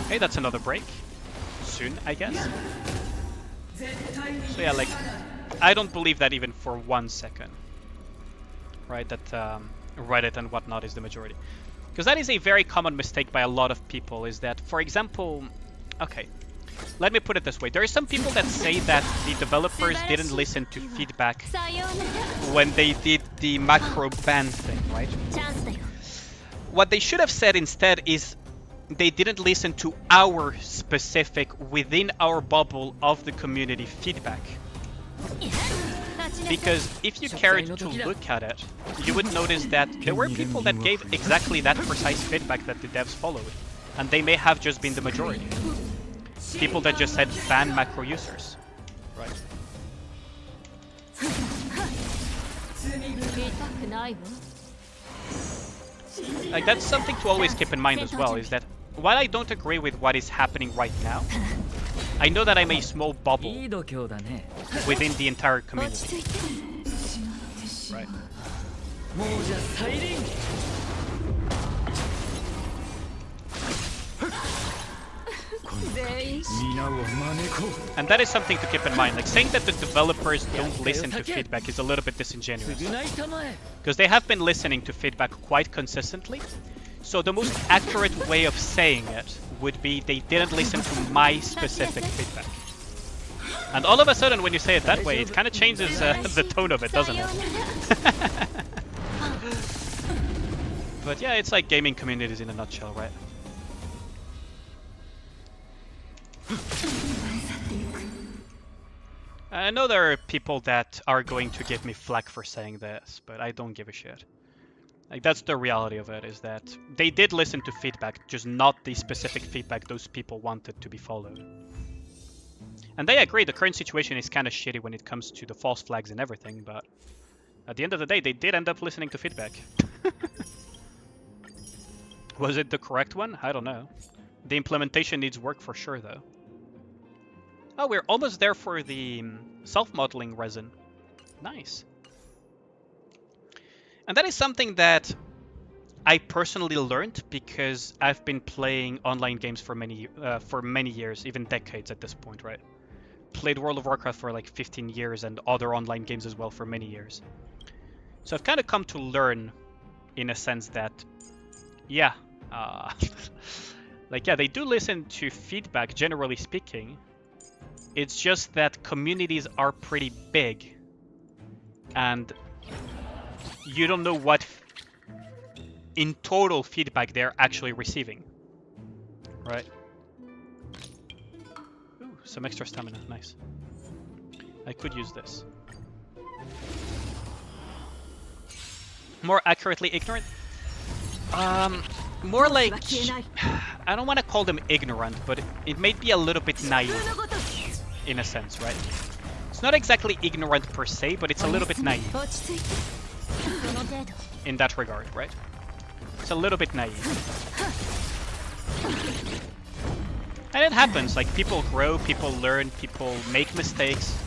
Hey, that's another break. Soon, I guess. So yeah, like, I don't believe that even for 1 second. Right, that Reddit and whatnot is the majority. Because that is a very common mistake by a lot of people, is that, for example, okay, let me put it this way. There are some people that say that the developers didn't listen to feedback when they did the macro ban thing, right? What they should have said instead is they didn't listen to our specific, within our bubble of the community feedback. Because if you cared to look at it, you would notice that there were people that gave exactly that precise feedback that the devs followed. And they may have just been the majority. People that just said ban macro users. Right? Like, that's something to always keep in mind as well, is that while I don't agree with what is happening right now, I know that I'm a small bubble within the entire community. Right. And that is something to keep in mind. Like, saying that the developers don't listen to feedback is a little bit disingenuous. Because they have been listening to feedback quite consistently. So the most accurate way of saying it would be they didn't listen to my specific feedback. And all of a sudden, when you say it that way, it kind of changes the tone of it, doesn't it? But yeah, it's like gaming communities in a nutshell, right? I know there are people that are going to give me flack for saying this, but I don't give a shit. Like, that's the reality of it, is that they did listen to feedback, just not the specific feedback those people wanted to be followed. And they agree, the current situation is kind of shitty when it comes to the false flags and everything, but at the end of the day, they did end up listening to feedback. Was it the correct one? I don't know. The implementation needs work for sure, though. Oh, we're almost there for the self-modeling resin. Nice. And that is something that I personally learned because I've been playing online games for many years, even decades at this point, right? Played World of Warcraft for like 15 years and other online games as well for many years. So I've kind of come to learn, in a sense, that, yeah, like, yeah, they do listen to feedback, generally speaking. It's just that communities are pretty big, and you don't know what in total feedback they're actually receiving, right? Ooh, some extra stamina, nice. I could use this. More accurately, ignorant? More like, I don't want to call them ignorant, but it may be a little bit naive, in a sense, right? It's not exactly ignorant per se, but it's a little bit naive. In that regard, right? It's a little bit naive. And it happens, like, people grow, people learn, people make mistakes.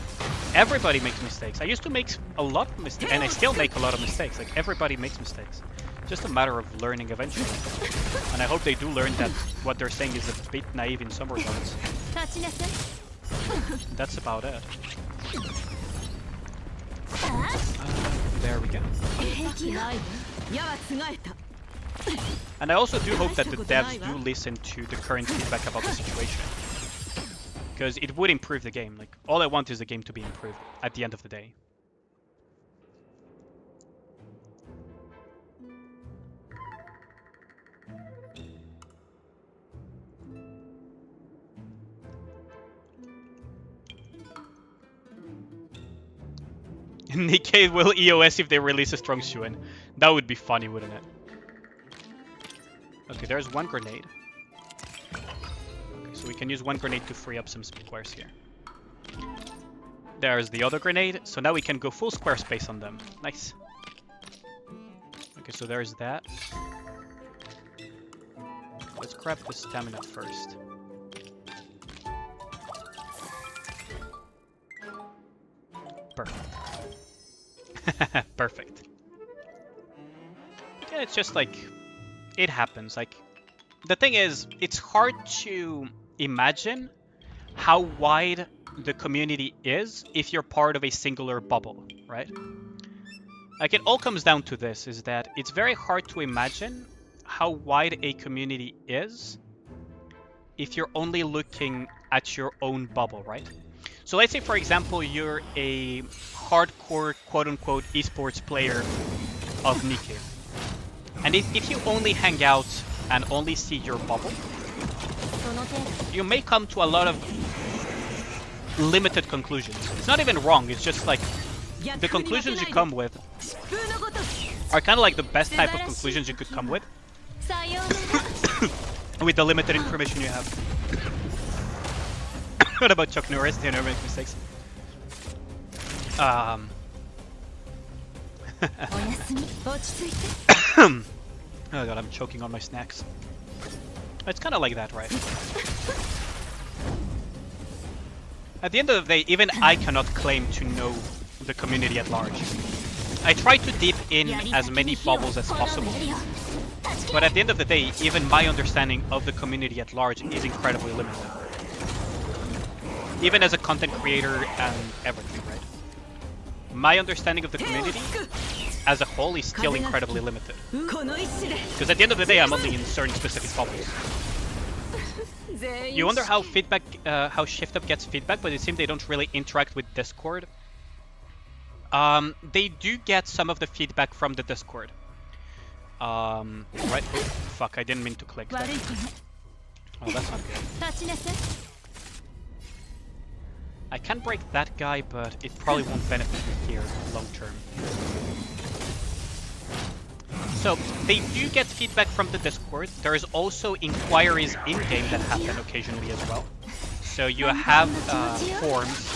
Everybody makes mistakes. I used to make a lot of mistakes, and I still make a lot of mistakes. Like, everybody makes mistakes. Just a matter of learning eventually. And I hope they do learn that what they're saying is a bit naive in some regards. That's about it. There we go. And I also do hope that the devs do listen to the current feedback about the situation. Because it would improve the game. Like, all I want is the game to be improved at the end of the day. Nikke will EOS if they release a strong Shuen. That would be funny, wouldn't it? Okay, there's one grenade. Okay, so we can use one grenade to free up some squares here. There's the other grenade. So now we can go full square space on them. Nice. Okay, so there's that. Let's grab the stamina first. Perfect. Perfect. Yeah, it's just like, it happens. Like, the thing is, it's hard to imagine how wide the community is if you're part of a singular bubble, right? Like, it all comes down to this, is that it's very hard to imagine how wide a community is if you're only looking at your own bubble, right? So let's say, for example, you're a hardcore, quote-unquote, esports player of Nikke. And if you only hang out and only see your bubble, you may come to a lot of limited conclusions. It's not even wrong, it's just like the conclusions you come with are kind of like the best type of conclusions you could come with with the limited information you have. What about Chuck Norris? They never make mistakes. Oh god, I'm choking on my snacks. It's kind of like that, right? At the end of the day, even I cannot claim to know the community at large. I try to dip in as many bubbles as possible, but at the end of the day, even my understanding of the community at large is incredibly limited. Even as a content creator and everything, right? My understanding of the community as a whole is still incredibly limited. Because at the end of the day, I'm only in certain specific bubbles. You wonder how feedback, how ShiftUp gets feedback, but it seems they don't really interact with Discord. They do get some of the feedback from the Discord. Right? Oh, fuck, I didn't mean to click that. Oh, that's not good. I can break that guy, but it probably won't benefit me here long term. So, they do get feedback from the Discord. There is also inquiries in-game that happen occasionally as well. So you have forums,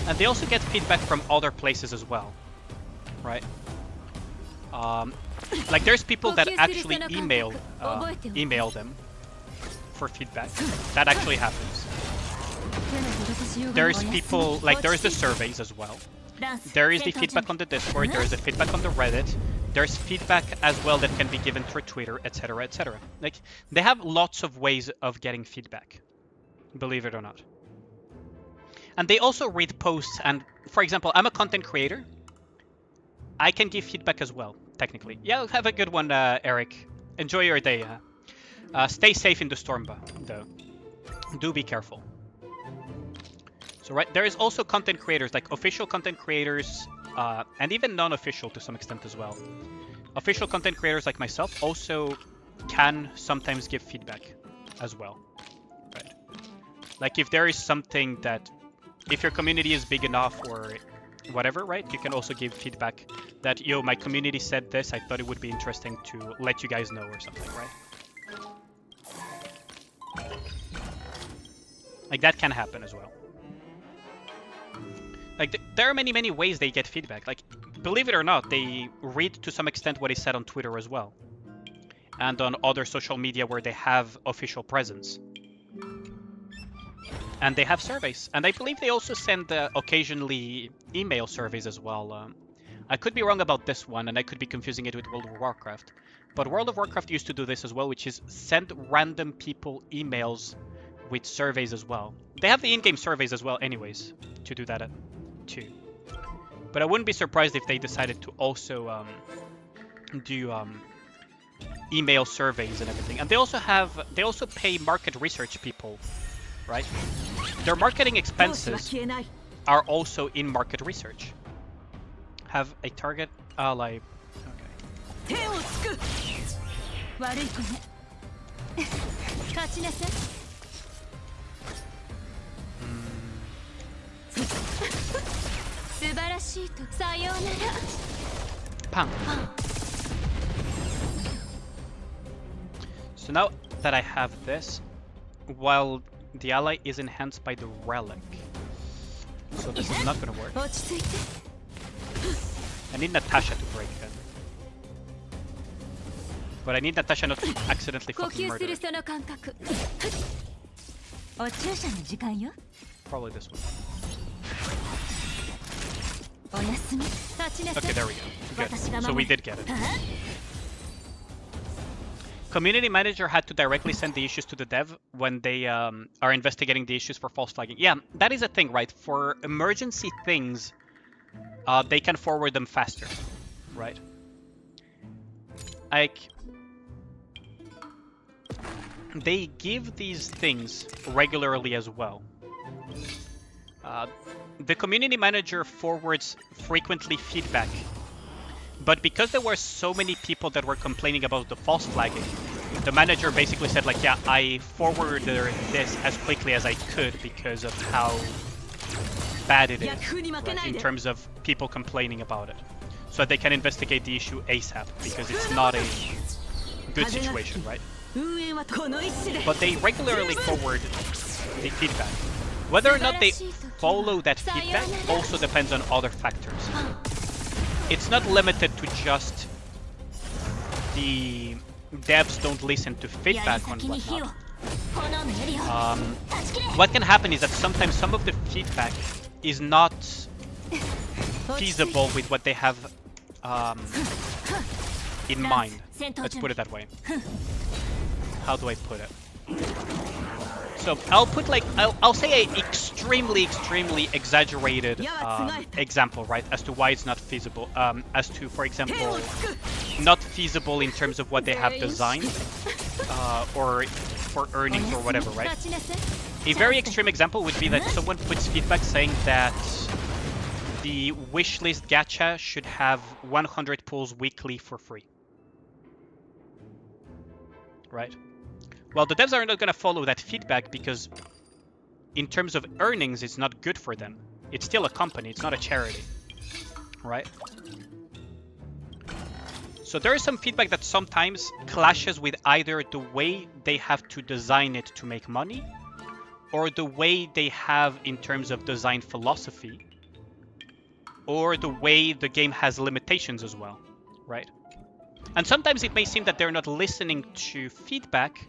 and they also get feedback from other places as well, right? Like there's people that actually email them for feedback. That actually happens. There's people, like there's the surveys as well. There is the feedback on the Discord, there is the feedback on the Reddit, there's feedback as well that can be given through Twitter, etc, etc. Like, they have lots of ways of getting feedback, believe it or not. And they also read posts, and for example, I'm a content creator. I can give feedback as well, technically. Yeah, have a good one, Eric. Enjoy your day. Stay safe in the storm, though. Do be careful. So right, there is also content creators, like official content creators, and even non-official to some extent as well. Official content creators like myself also can sometimes give feedback as well, right? Like if there is something that, if your community is big enough or whatever, right, you can also give feedback that, yo, my community said this, I thought it would be interesting to let you guys know or something, right? Like that can happen as well. Like, there are many ways they get feedback. Like, believe it or not, they read to some extent what is said on Twitter as well. And on other social media where they have official presence. And they have surveys. And I believe they also send occasionally email surveys as well. I could be wrong about this one, and I could be confusing it with World of Warcraft. But World of Warcraft used to do this as well, which is send random people emails with surveys as well. They have the in-game surveys as well anyways, to do that too. But I wouldn't be surprised if they decided to also do email surveys and everything. And they also pay market research people, right? Their marketing expenses are also in market research. Have a target ally. Okay. Pang. So now that I have this, while the ally is enhanced by the relic, so this is not gonna work. I need Natasha to break it. But I need Natasha not to accidentally fucking murder it. Probably this one. Okay, there we go. Good. So we did get it. Community manager had to directly send the issues to the dev when they are investigating the issues for false flagging. Yeah, that is a thing, right? For emergency things, they can forward them faster, right? Like, they give these things regularly as well. The community manager forwards frequently feedback, but because there were so many people that were complaining about the false flagging, the manager basically said like, yeah, I forwarded this as quickly as I could because of how bad it is, right, in terms of people complaining about it, so that they can investigate the issue ASAP, because it's not a good situation, right? But they regularly forward the feedback. Whether or not they follow that feedback also depends on other factors. It's not limited to just the devs don't listen to feedback on whatnot. What can happen is that sometimes some of the feedback is not feasible with what they have in mind. Let's put it that way. How do I put it? So I'll put like, I'll say a extremely exaggerated example, right, as to why it's not feasible. As to, for example, not feasible in terms of what they have designed, or for earnings or whatever, right? A very extreme example would be that someone puts feedback saying that the wishlist gacha should have 100 pulls weekly for free, right? Well, the devs are not going to follow that feedback because in terms of earnings, it's not good for them. It's still a company, it's not a charity, right? So there is some feedback that sometimes clashes with either the way they have to design it to make money, or the way they have in terms of design philosophy, or the way the game has limitations as well, right? And sometimes it may seem that they're not listening to feedback,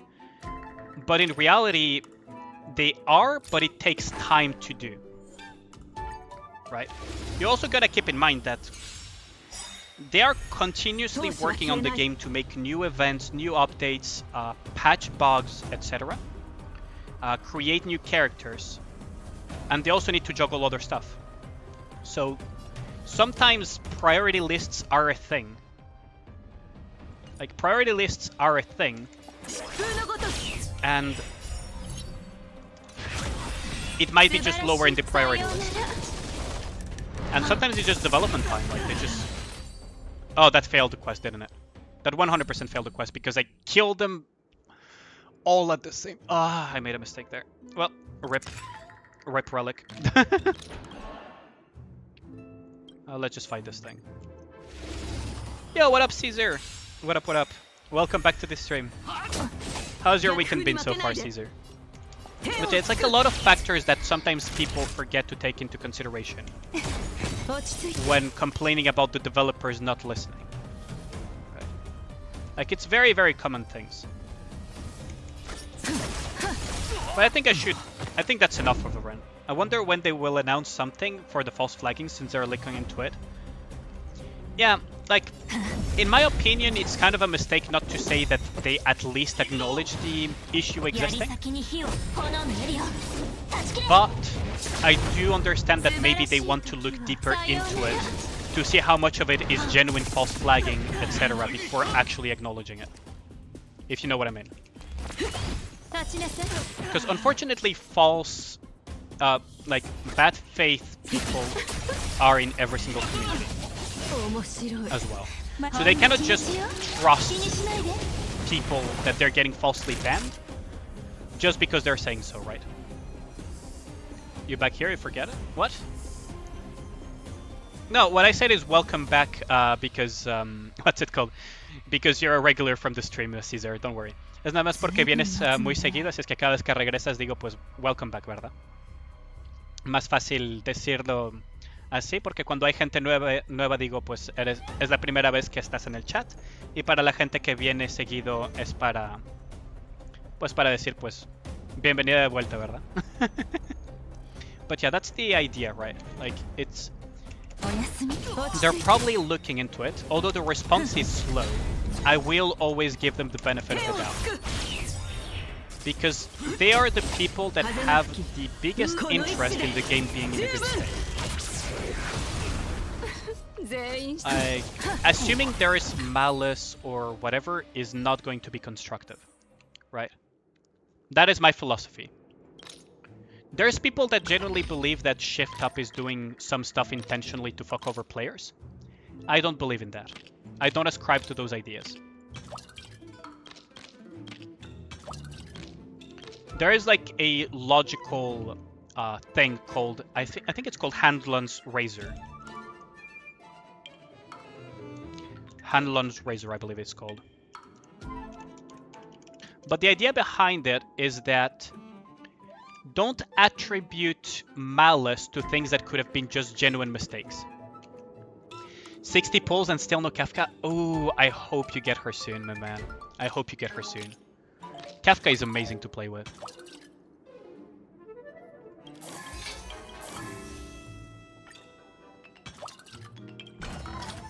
but in reality, they are, but it takes time to do, right? You also gotta keep in mind that they are continuously working on the game to make new events, new updates, patch bugs, etc. Create new characters, and they also need to juggle other stuff. So sometimes priority lists are a thing. Like, priority lists are a thing, and it might be just lower in the priority list. And sometimes it's just development time, like they just... Oh, that failed the quest, didn't it? That 100% failed the quest because I killed them all at the same... Ah, I made a mistake there. Well, rip. Rip relic. Let's just fight this thing. Yo, what up, Caesar? What up, what up? Welcome back to the stream. How's your weekend been so far, Caesar? But it's like a lot of factors that sometimes people forget to take into consideration when complaining about the developers not listening. Right. Like, it's very, very common things. But I think that's enough of a run. I wonder when they will announce something for the false flagging, since they're looking into it. Yeah, like, in my opinion, it's kind of a mistake not to say that they at least acknowledge the issue existing. But I do understand that maybe they want to look deeper into it to see how much of it is genuine false flagging, etc., before actually acknowledging it. If you know what I mean. Because unfortunately, false, like, bad faith people are in every single community as well. So they cannot just trust people that they're getting falsely banned just because they're saying so, right? You back here, you forget it? What? No, what I said is welcome back because, what's it called? Because you're a regular from the stream, Caesar, don't worry. Es nada más porque vienes muy seguido, así es que cada vez que regresas digo, pues, welcome back, ¿verdad? Más fácil decirlo así, porque cuando hay gente nueva digo, pues, es la primera vez que estás en el chat, y para la gente que viene seguido es para, pues, para decir, pues, bienvenida de vuelta, ¿verdad? But yeah, that's the idea, right? Like, They're probably looking into it. Although the response is slow, I will always give them the benefit of the doubt. Because they are the people that have the biggest interest in the game being in a good state. Assuming there is malice or whatever is not going to be constructive, right? That is my philosophy. There's people that genuinely believe that Shift Up is doing some stuff intentionally to fuck over players. I don't believe in that. I don't ascribe to those ideas. There is like a logical thing called, I think it's called Hanlon's Razor. Hanlon's Razor, I believe it's called. But the idea behind it is that don't attribute malice to things that could have been just genuine mistakes. 60 pulls and still no Kafka? Oh, I hope you get her soon, my man. I hope you get her soon. Kafka is amazing to play with.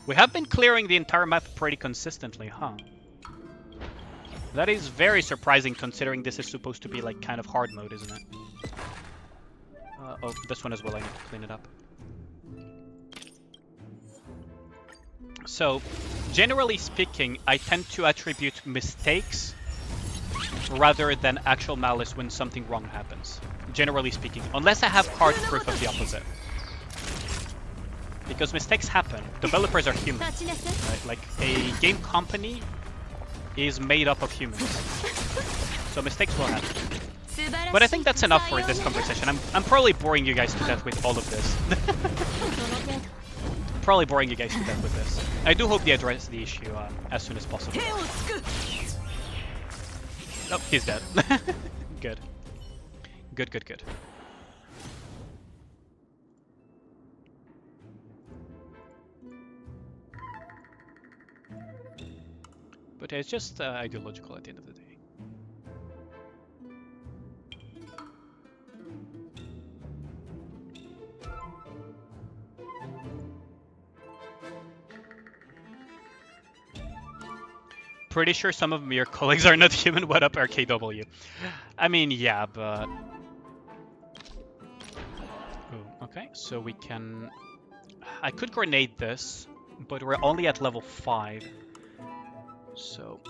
We have been clearing the entire map pretty consistently, huh? That is very surprising considering this is supposed to be like kind of hard mode, isn't it? Oh, this one as well, I need to clean it up. So, generally speaking, I tend to attribute mistakes rather than actual malice when something wrong happens. Generally speaking, unless I have hard proof of the opposite. Because mistakes happen. Developers are human. Right? Like, a game company is made up of humans. So mistakes will happen. But I think that's enough for this conversation. I'm probably boring you guys to death with all of this. Probably boring you guys to death with this. I do hope they address the issue as soon as possible. Oh, he's dead. Good. Good, good, good. But it's just ideological at the end of the day. Pretty sure some of your colleagues are not human. What up, RKW? I mean, yeah, but... Ooh, okay, so we can... I could grenade this, but we're only at level 5. So...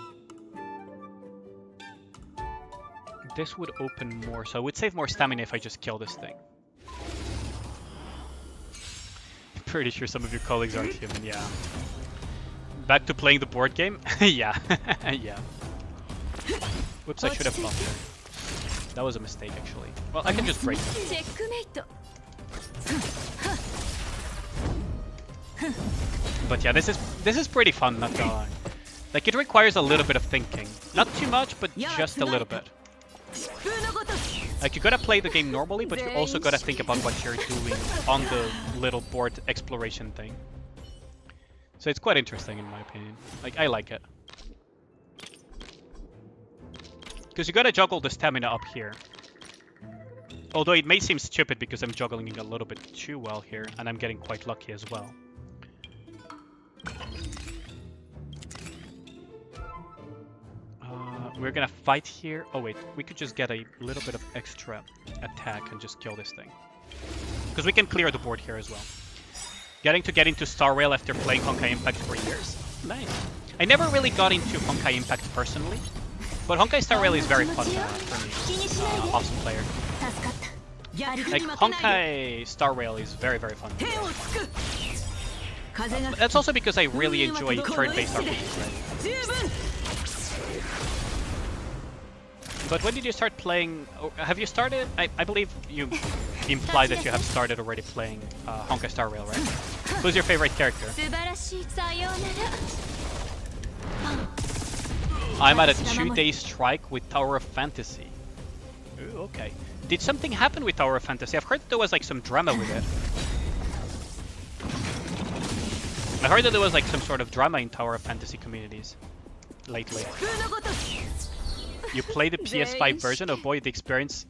this would open more, so I would save more stamina if I just kill this thing. Pretty sure some of your colleagues aren't human, yeah. Back to playing the board game? Yeah, yeah. Whoops, I should have blocked it. That was a mistake, actually. Well, I can just break it. But yeah, this is pretty fun, not gonna lie. Like, it requires a little bit of thinking. Not too much, but just a little bit. Like, you gotta play the game normally, but you also gotta think about what you're doing on the little board exploration thing. So it's quite interesting in my opinion. Like, I like it. Because you gotta juggle the stamina up here. Although it may seem stupid because I'm juggling it a little bit too well here, and I'm getting quite lucky as well. We're gonna fight here. Oh wait, we could just get a little bit of extra attack and just kill this thing. Because we can clear the board here as well. Getting to get into Star Rail after playing Honkai Impact for years. Nice. I never really got into Honkai Impact personally, but Honkai Star Rail is very fun for me. Awesome player. Like, Honkai Star Rail is very, very fun. That's also because I really enjoy turn-based RPGs, right? But when did you start playing? Have you started? I believe you imply that you have started already playing Honkai Star Rail, right? Who's your favorite character? I'm at a 2-day strike with Tower of Fantasy. Ooh, okay. Did something happen with Tower of Fantasy? I've heard that there was like some drama with it. I heard that there was like some sort of drama in Tower of Fantasy communities lately. You play the PS5 version? Oh boy, the experience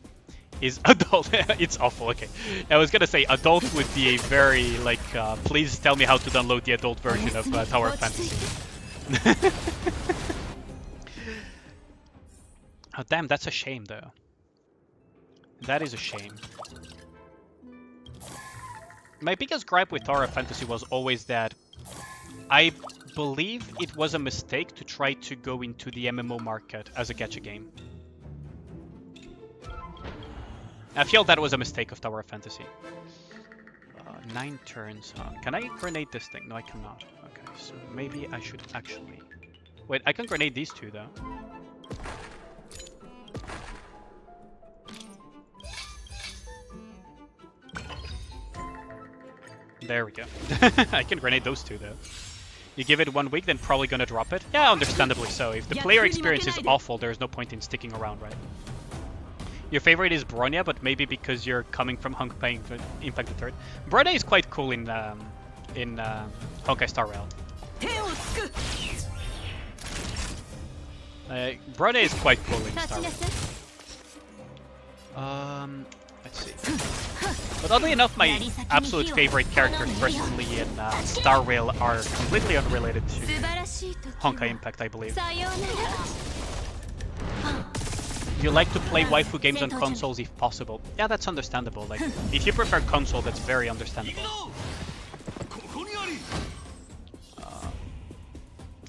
is adult. It's awful. Okay, I was gonna say adult would be a very like. Please tell me how to download the adult version of Tower of Fantasy. Oh damn, that's a shame though. That is a shame. My biggest gripe with Tower of Fantasy was always that I believe it was a mistake to try to go into the MMO market as a gacha game. I feel that was a mistake of Tower of Fantasy. 9 turns, huh? Can I grenade this thing? No, I cannot. Okay, so maybe I should actually... Wait, I can grenade these two, though. There we go. I can grenade those two, though. You give it 1 week, then probably gonna drop it? Yeah, understandably so. If the player experience is awful, there's no point in sticking around, right? Your favorite is Bronya, but maybe because you're coming from Honkai Impact the Third. Bronya is quite cool in Honkai Star Rail. Bronya is quite cool in Star Rail. Let's see. But oddly enough, my absolute favorite characters personally in Star Rail are completely unrelated to Honkai Impact, I believe. You like to play waifu games on consoles if possible. Yeah, that's understandable. Like, if you prefer console, that's very understandable.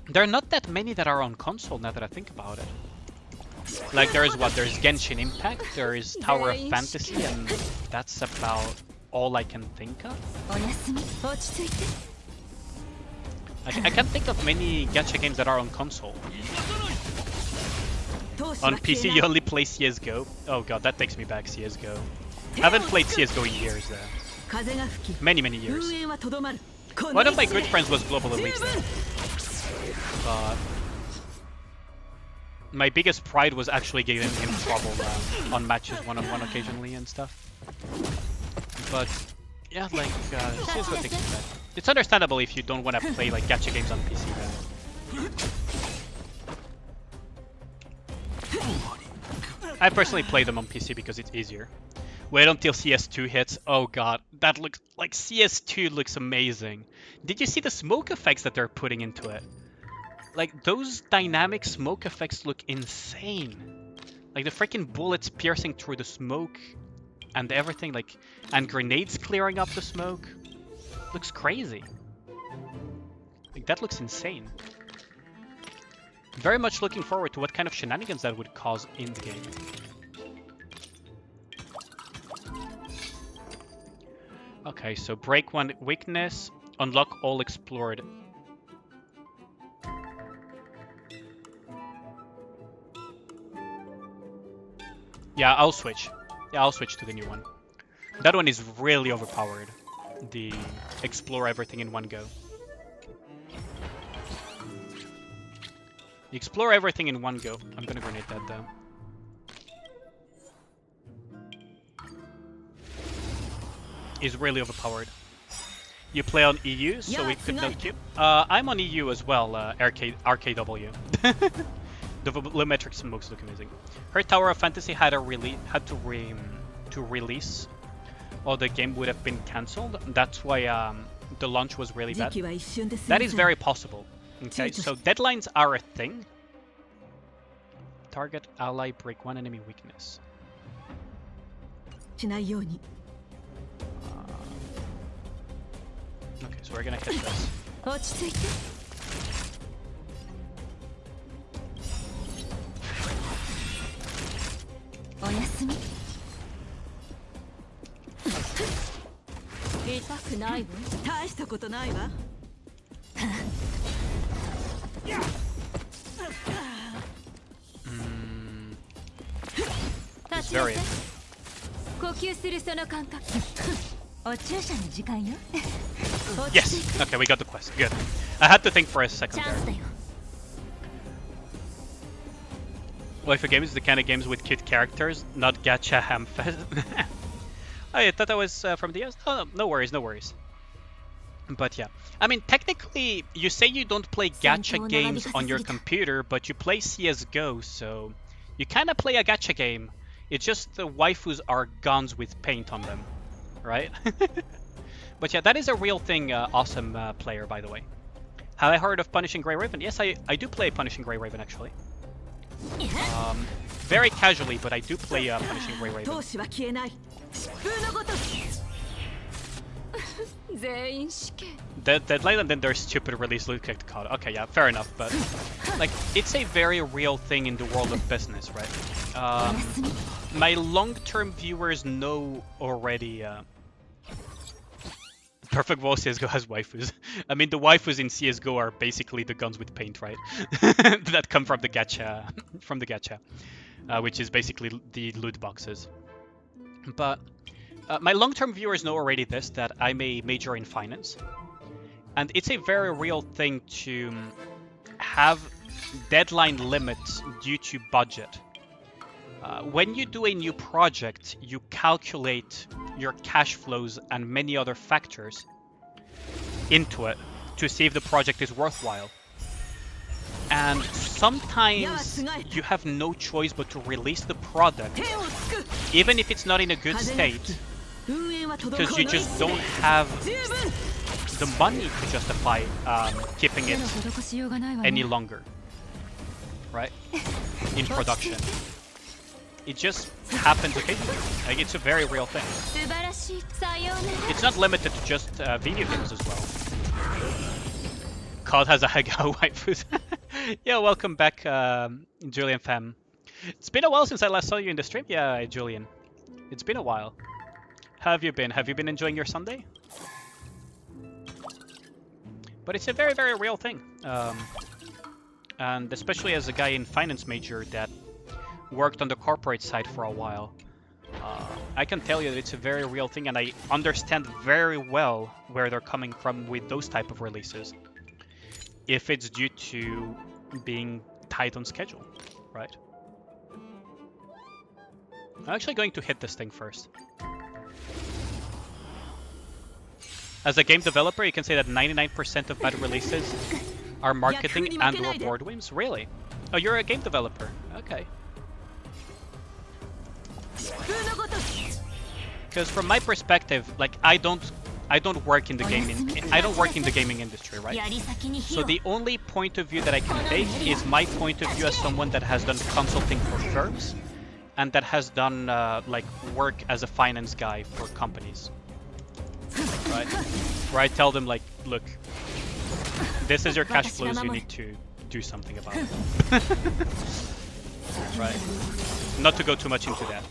There are not that many that are on console now that I think about it. Like, there's Genshin Impact, there is Tower of Fantasy, and that's about all I can think of. I can't think of many gacha games that are on console. On PC, you only play CSGO. Oh god, that takes me back, CSGO. I haven't played CSGO in years, though. Many, many years. One of my good friends was Global Elite, though. But my biggest pride was actually getting him trouble on matches one-on-one occasionally and stuff. But yeah, like, CSGO takes me back. It's understandable if you don't want to play like gacha games on PC, though. I personally play them on PC because it's easier. Wait until CS2 hits. Oh god, that looks like CS2 looks amazing. Did you see the smoke effects that they're putting into it? Like, those dynamic smoke effects look insane. Like the freaking bullets piercing through the smoke and everything, like, and grenades clearing up the smoke. Looks crazy. Like, that looks insane. Very much looking forward to what kind of shenanigans that would cause in the game. Okay, so break 1 weakness, unlock all explored. Yeah, I'll switch. Yeah, I'll switch to the new one. That one is really overpowered. The explore everything in one go. Explore everything in one go. I'm gonna grenade that though. Is really overpowered. You play on EU, so we could not keep. I'm on EU as well, RKW. The volumetric smokes look amazing. Her Tower of Fantasy had to release, or the game would have been cancelled. That's why the launch was really bad. That is very possible. Okay, so deadlines are a thing. Target ally break 1 enemy weakness. Okay, so we're gonna catch this. It's very Yes! Okay, we got the quest. Good. I had to think for a second there. Waifu games is the kind of games with cute characters, not gacha hamfest. Oh, I thought that was from the US? Oh, no worries, no worries. But yeah. I mean, technically, you say you don't play gacha games on your computer, but you play CSGO, so you kind of play a gacha game It's just the waifus are guns with paint on them, right? But yeah, that is a real thing, awesome player, by the way. Have I heard of Punishing Grey Raven? Yes, I do play Punishing Grey Raven, actually. Very casually, but I do play Punishing Grey Raven. Deadline and then there's stupid release loot collect card. Okay, yeah, fair enough, but like it's a very real thing in the world of business, right? My long-term viewers know already. Perfect World CSGO has waifus. I mean, the waifus in CSGO are basically the guns with paint, right? That come from the gacha, which is basically the loot boxes. But my long-term viewers know already this, that I'm a major in finance. And it's a very real thing to have deadline limits due to budget. When you do a new project, you calculate your cash flows and many other factors into it to see if the project is worthwhile. And sometimes you have no choice but to release the product, even if it's not in a good state, because you just don't have the money to justify keeping it any longer, right? In production. It just happens occasionally. Like, it's a very real thing. It's not limited to just video games as well. COD has a Hagao waifus. Yeah, welcome back, Julian fam. It's been a while since I last saw you in the stream. Yeah, Julian. It's been a while. How have you been? Have you been enjoying your Sunday? But it's a very, very real thing. And especially as a guy in finance major that worked on the corporate side for a while, I can tell you that it's a very real thing, and I understand very well where they're coming from with those type of releases. If it's due to being tight on schedule, right? I'm actually going to hit this thing first. As a game developer, you can say that 99% of bad releases are marketing and or board games. Really? Oh, you're a game developer. Okay. Because from my perspective, like I don't work in the gaming industry, right? So the only point of view that I can take is my point of view as someone that has done consulting for firms and that has done like work as a finance guy for companies, right? Where I tell them like, look, this is your cash flows, you need to do something about it. Right? Not to go too much into that.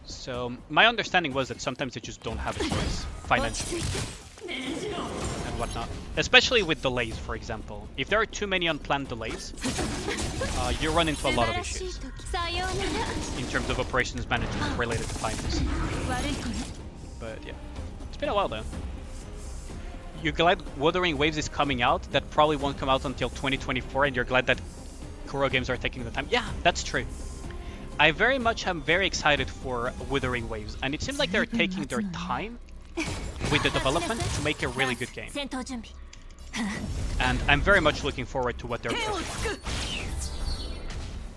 So my understanding was that sometimes they just don't have a choice financially and whatnot. Especially with delays, for example. If there are too many unplanned delays, you run into a lot of issues in terms of operations management related to finance. But yeah, it's been a while though. You're glad Wuthering Waves is coming out? That probably won't come out until 2024, and you're glad that Kuro games are taking the time? Yeah, that's true. I very much am very excited for Wuthering Waves, and it seems like they're taking their time with the development to make a really good game. And I'm very much looking forward to what they're pushing,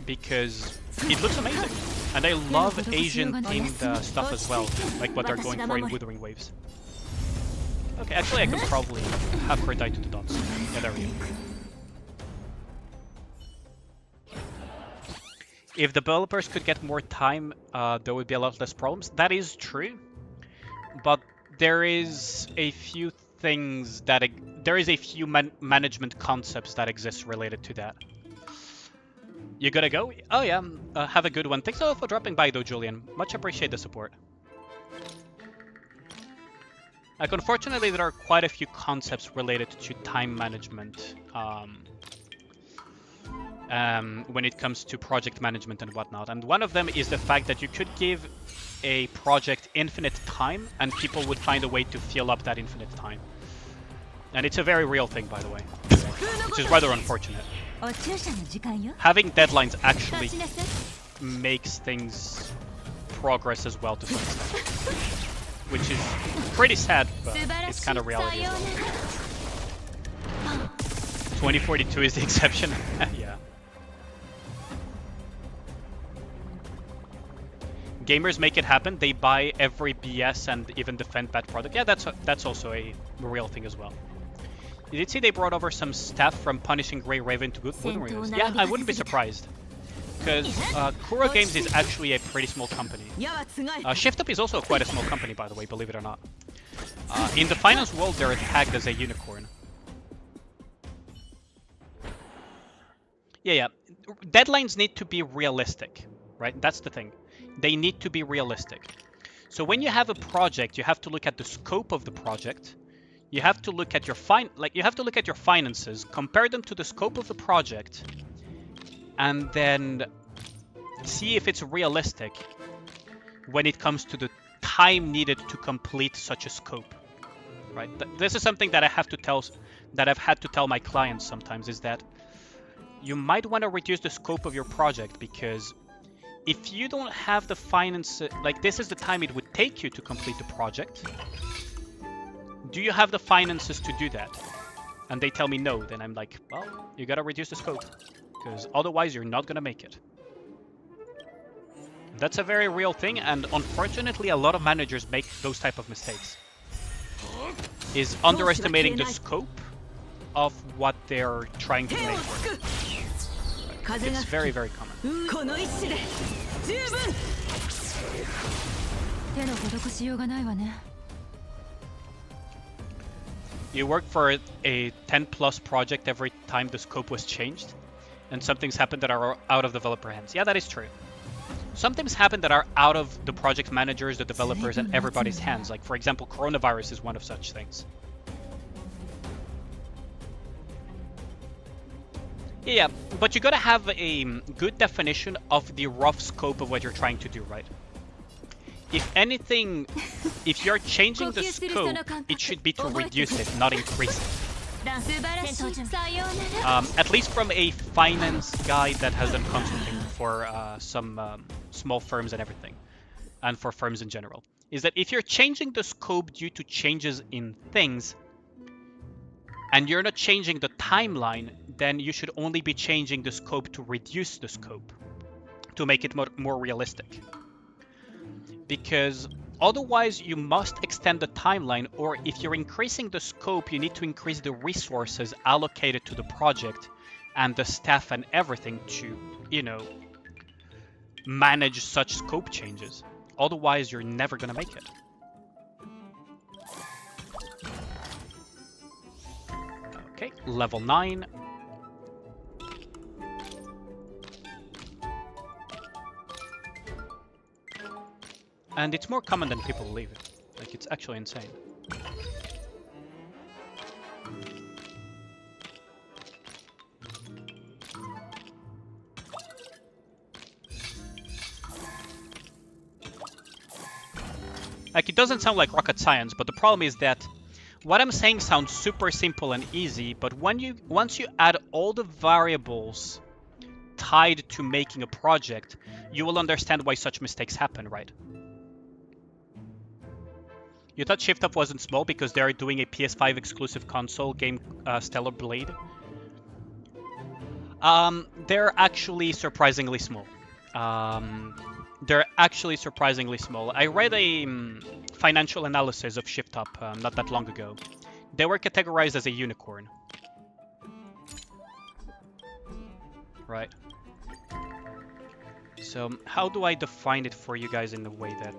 because it looks amazing. And I love Asian-themed stuff as well, like what they're going for in Wuthering Waves. Okay, actually I could probably have her die to the dots. Yeah, there we go. If developers could get more time, there would be a lot less problems. That is true, but there is a few things that management concepts that exist related to that. You gotta go? Oh yeah, have a good one. Thanks a lot for dropping by though, Julian. Much appreciate the support. Like, unfortunately, there are quite a few concepts related to time management when it comes to project management and whatnot. And one of them is the fact that you could give a project infinite time and people would find a way to fill up that infinite time. And it's a very real thing, by the way, which is rather unfortunate. Having deadlines actually makes things progress as well to some extent, which is pretty sad, but it's kind of reality as well. 2042 is the exception. Yeah. Gamers make it happen. They buy every BS and even defend bad product. Yeah, that's also a real thing as well. You did see they brought over some staff from Punishing Grey Raven to Good Warriors. Yeah, I wouldn't be surprised. Because Kuro Games is actually a pretty small company. Shift Up is also quite a small company, by the way, believe it or not. In the finance world, they're tagged as a unicorn. Yeah. Deadlines need to be realistic, right? That's the thing. They need to be realistic. So when you have a project, you have to look at the scope of the project. You have to look at your finances, compare them to the scope of the project, and then see if it's realistic when it comes to the time needed to complete such a scope. Right? This is something that I've had to tell my clients sometimes, is that you might want to reduce the scope of your project, because if you don't have the finances, like this is the time it would take you to complete the project. Do you have the finances to do that? And they tell me no, then I'm like, well, you gotta reduce the scope, because otherwise you're not gonna make it. That's a very real thing, and unfortunately a lot of managers make those type of mistakes. Is underestimating the scope of what they're trying to make work. Right. It's very, very common. You work for a 10+ project every time the scope was changed, and some things happen that are out of developer hands. Yeah, that is true. Some things happen that are out of the project managers, the developers, and everybody's hands. Like, for example, coronavirus is one of such things. Yeah, but you gotta have a good definition of the rough scope of what you're trying to do, right? If anything, if you're changing the scope, it should be to reduce it, not increase it. At least from a finance guy that has done consulting for some small firms and everything, and for firms in general, is that if you're changing the scope due to changes in things, and you're not changing the timeline, then you should only be changing the scope to reduce the scope, to make it more realistic. Because otherwise you must extend the timeline, or if you're increasing the scope, you need to increase the resources allocated to the project and the staff and everything to, you know, manage such scope changes. Otherwise you're never gonna make it. Okay, level 9. And it's more common than people believe it. Like, it's actually insane. Like, it doesn't sound like rocket science, but the problem is that what I'm saying sounds super simple and easy, but once you add all the variables tied to making a project, you will understand why such mistakes happen, right? You thought Shift Up wasn't small because they are doing a PS5 exclusive console game, Stellar Blade? They're actually surprisingly small. They're actually surprisingly small. I read a financial analysis of Shift Up not that long ago. They were categorized as a unicorn. Right. So how do I define it for you guys in a way that...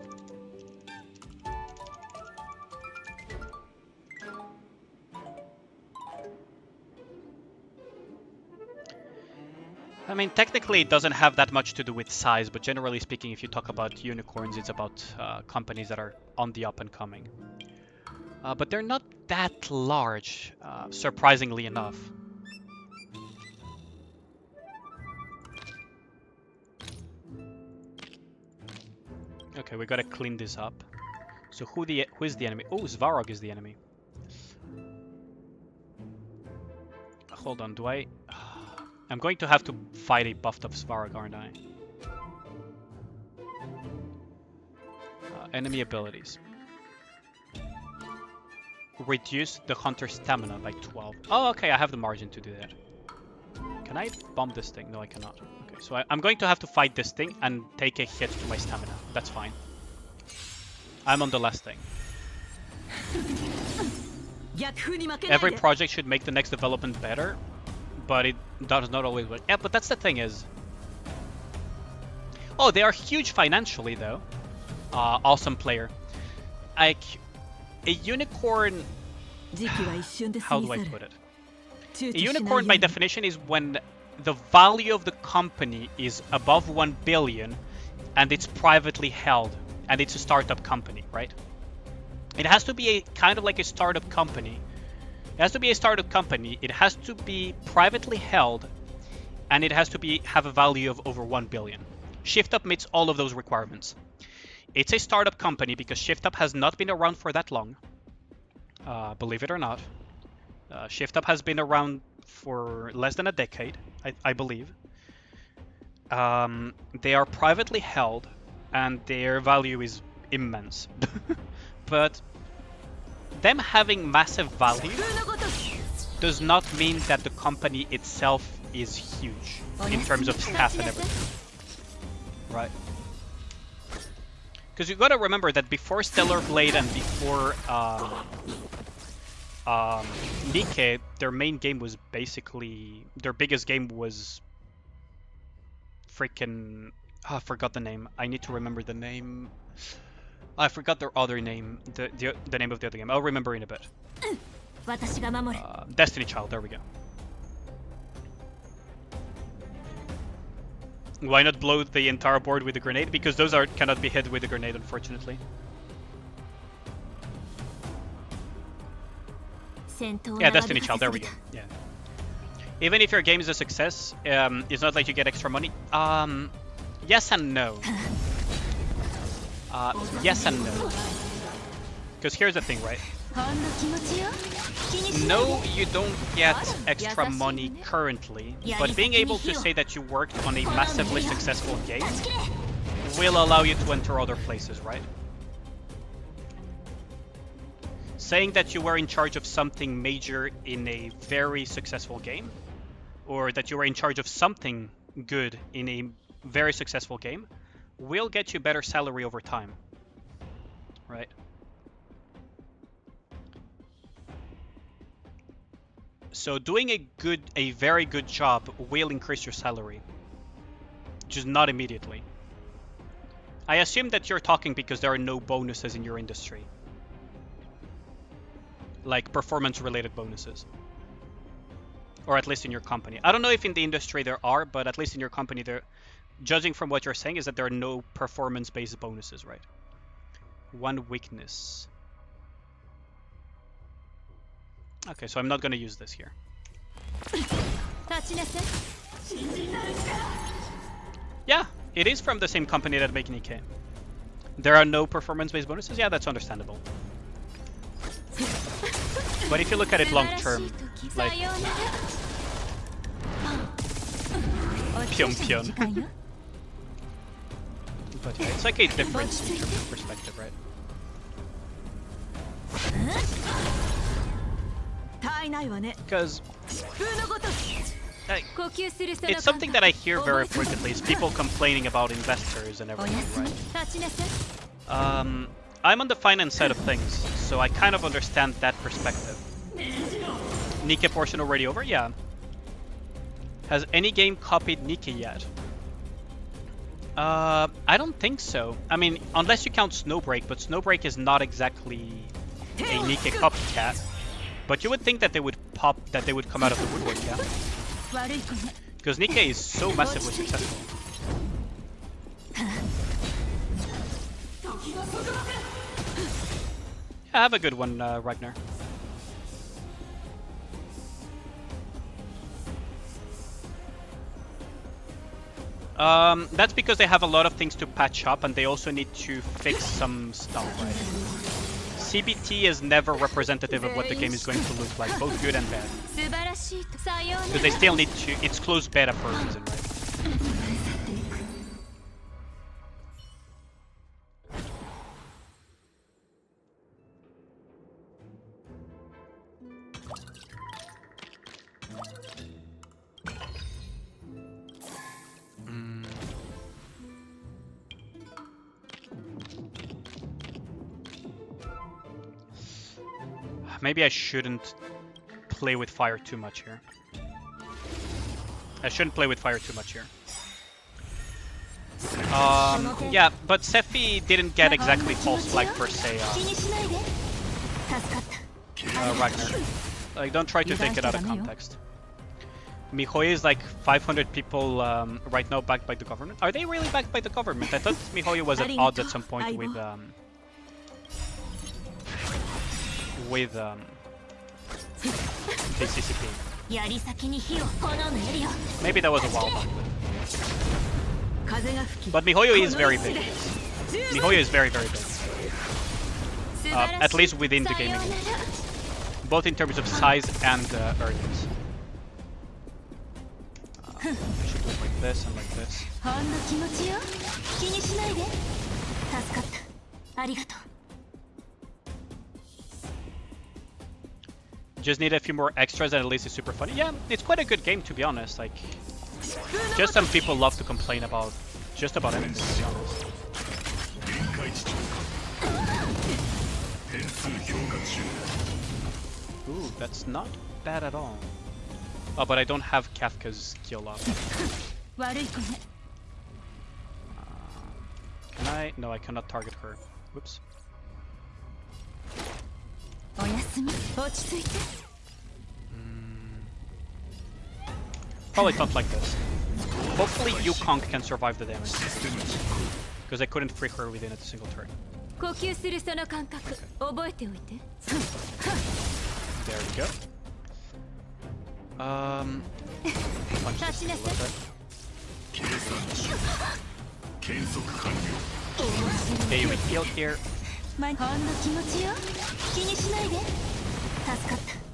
I mean, technically it doesn't have that much to do with size, but generally speaking, if you talk about unicorns, it's about companies that are on the up and coming. But they're not that large, surprisingly enough. Okay, we gotta clean this up. So who is the enemy? Oh, Svarog is the enemy. Hold on, do I... I'm going to have to fight a buffed up Svarog, aren't I? Enemy abilities. Reduce the hunter's stamina by 12. Oh, okay, I have the margin to do that. Can I bomb this thing? No, I cannot. Okay, so I'm going to have to fight this thing and take a hit to my stamina. That's fine. I'm on the last thing. Every project should make the next development better, but it does not always work. Yeah, but that's the thing is... Oh, they are huge financially, though. Awesome player. Like, a unicorn... How do I put it? A unicorn, by definition, is when the value of the company is above 1 billion and it's privately held and it's a startup company, right? It has to be a kind of like a startup company. It has to be a startup company. It has to be privately held, and it has to have a value of over 1 billion. ShiftUp meets all of those requirements. It's a startup company because ShiftUp has not been around for that long. Believe it or not. ShiftUp has been around for less than a decade, I believe. They are privately held, and their value is immense. But them having massive value does not mean that the company itself is huge in terms of staff and everything. Right? Because you gotta remember that before Stellar Blade and before Nikke, their main game was basically... Their biggest game was... freaking... Oh, I forgot the name. I need to remember the name. I forgot their other name. The name of the other game. I'll remember in a bit. Destiny Child, there we go. Why not blow the entire board with a grenade? Because those cannot be hit with a grenade, unfortunately. Yeah, Destiny Child, there we go. Yeah. Even if your game is a success, it's not like you get extra money. Yes and no. Yes and no. Because here's the thing, right? No, you don't get extra money currently, but being able to say that you worked on a massively successful game will allow you to enter other places, right? Saying that you were in charge of something major in a very successful game, or that you were in charge of something good in a very successful game, will get you better salary over time, right? So doing a very good job will increase your salary, just not immediately. I assume that you're talking because there are no bonuses in your industry, like performance-related bonuses, or at least in your company. I don't know if in the industry there are, but at least in your company there. Judging from what you're saying is that there are no performance-based bonuses, right? One weakness. Okay, so I'm not going to use this here. Yeah, it is from the same company that make Nikke. There are no performance-based bonuses? Yeah, that's understandable. But if you look at it long-term, like... Pion. But yeah, it's like a difference in terms of perspective, right? Because it's something that I hear very frequently, is people complaining about investors and everything, right? I'm on the finance side of things, so I kind of understand that perspective. Nikke portion already over? Yeah. Has any game copied Nikke yet? I don't think so. I mean, unless you count Snowbreak, but Snowbreak is not exactly a Nikke copycat. But you would think that they would come out of the woodwork, yeah? Because Nikke is so massively successful. Yeah, have a good one, Ragnar. That's because they have a lot of things to patch up, and they also need to fix some stuff, right? CBT is never representative of what the game is going to look like, both good and bad. Because they still need to... It's closed beta for a reason, right? maybe I shouldn't play with fire too much here. I shouldn't play with fire too much here. Yeah, but Sephi didn't get exactly false flag per se, Ragnar. Like, don't try to take it out of context. Mihoyo is like 500 people right now backed by the government. Are they really backed by the government? I thought Mihoyo was at odds at some point with KCCP. Maybe that was a while back. But Mihoyo is very big. Mihoyo is very, very big. At least within the gaming industry. Both in terms of size and earnings. I should do it like this and like this. Just need a few more extras and at least it's super funny. Yeah, it's quite a good game to be honest. Like, just some people love to complain about just about anything to be honest. Ooh, that's not bad at all. Oh, but I don't have Kafka's skill up. Can I? No, I cannot target her. Whoops. Probably not like this. Hopefully Yukong can survive the damage. Because I couldn't free her within a single turn. Okay. There we go. Punch this a little bit. Okay, we heal here.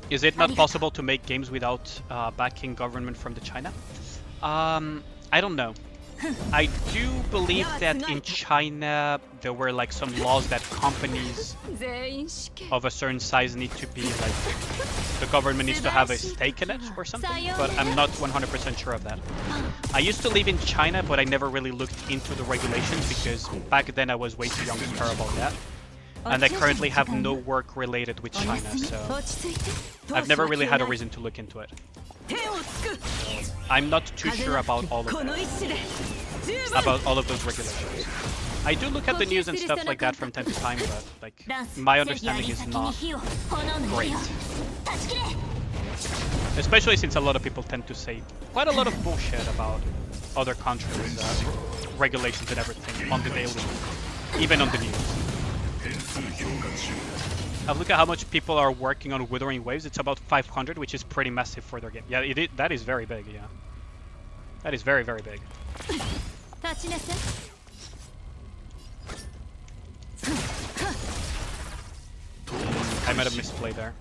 Is it not possible to make games without backing government from the China? I don't know. I do believe that in China there were like some laws that companies of a certain size need to be like, the government needs to have a stake in it or something, but I'm not 100% sure of that. I used to live in China, but I never really looked into the regulations because back then I was way too young to care about that. And I currently have no work related with China, so I've never really had a reason to look into it. I'm not too sure about all of that, about all of those regulations. I do look at the news and stuff like that from time to time, but like my understanding is not great. Especially since a lot of people tend to say quite a lot of bullshit about other countries' regulations and everything on the daily, even on the news. Look at how much people are working on Withering Waves. It's about 500, which is pretty massive for their game. Yeah, that is very big, yeah. That is very, very big. I made a misplay there.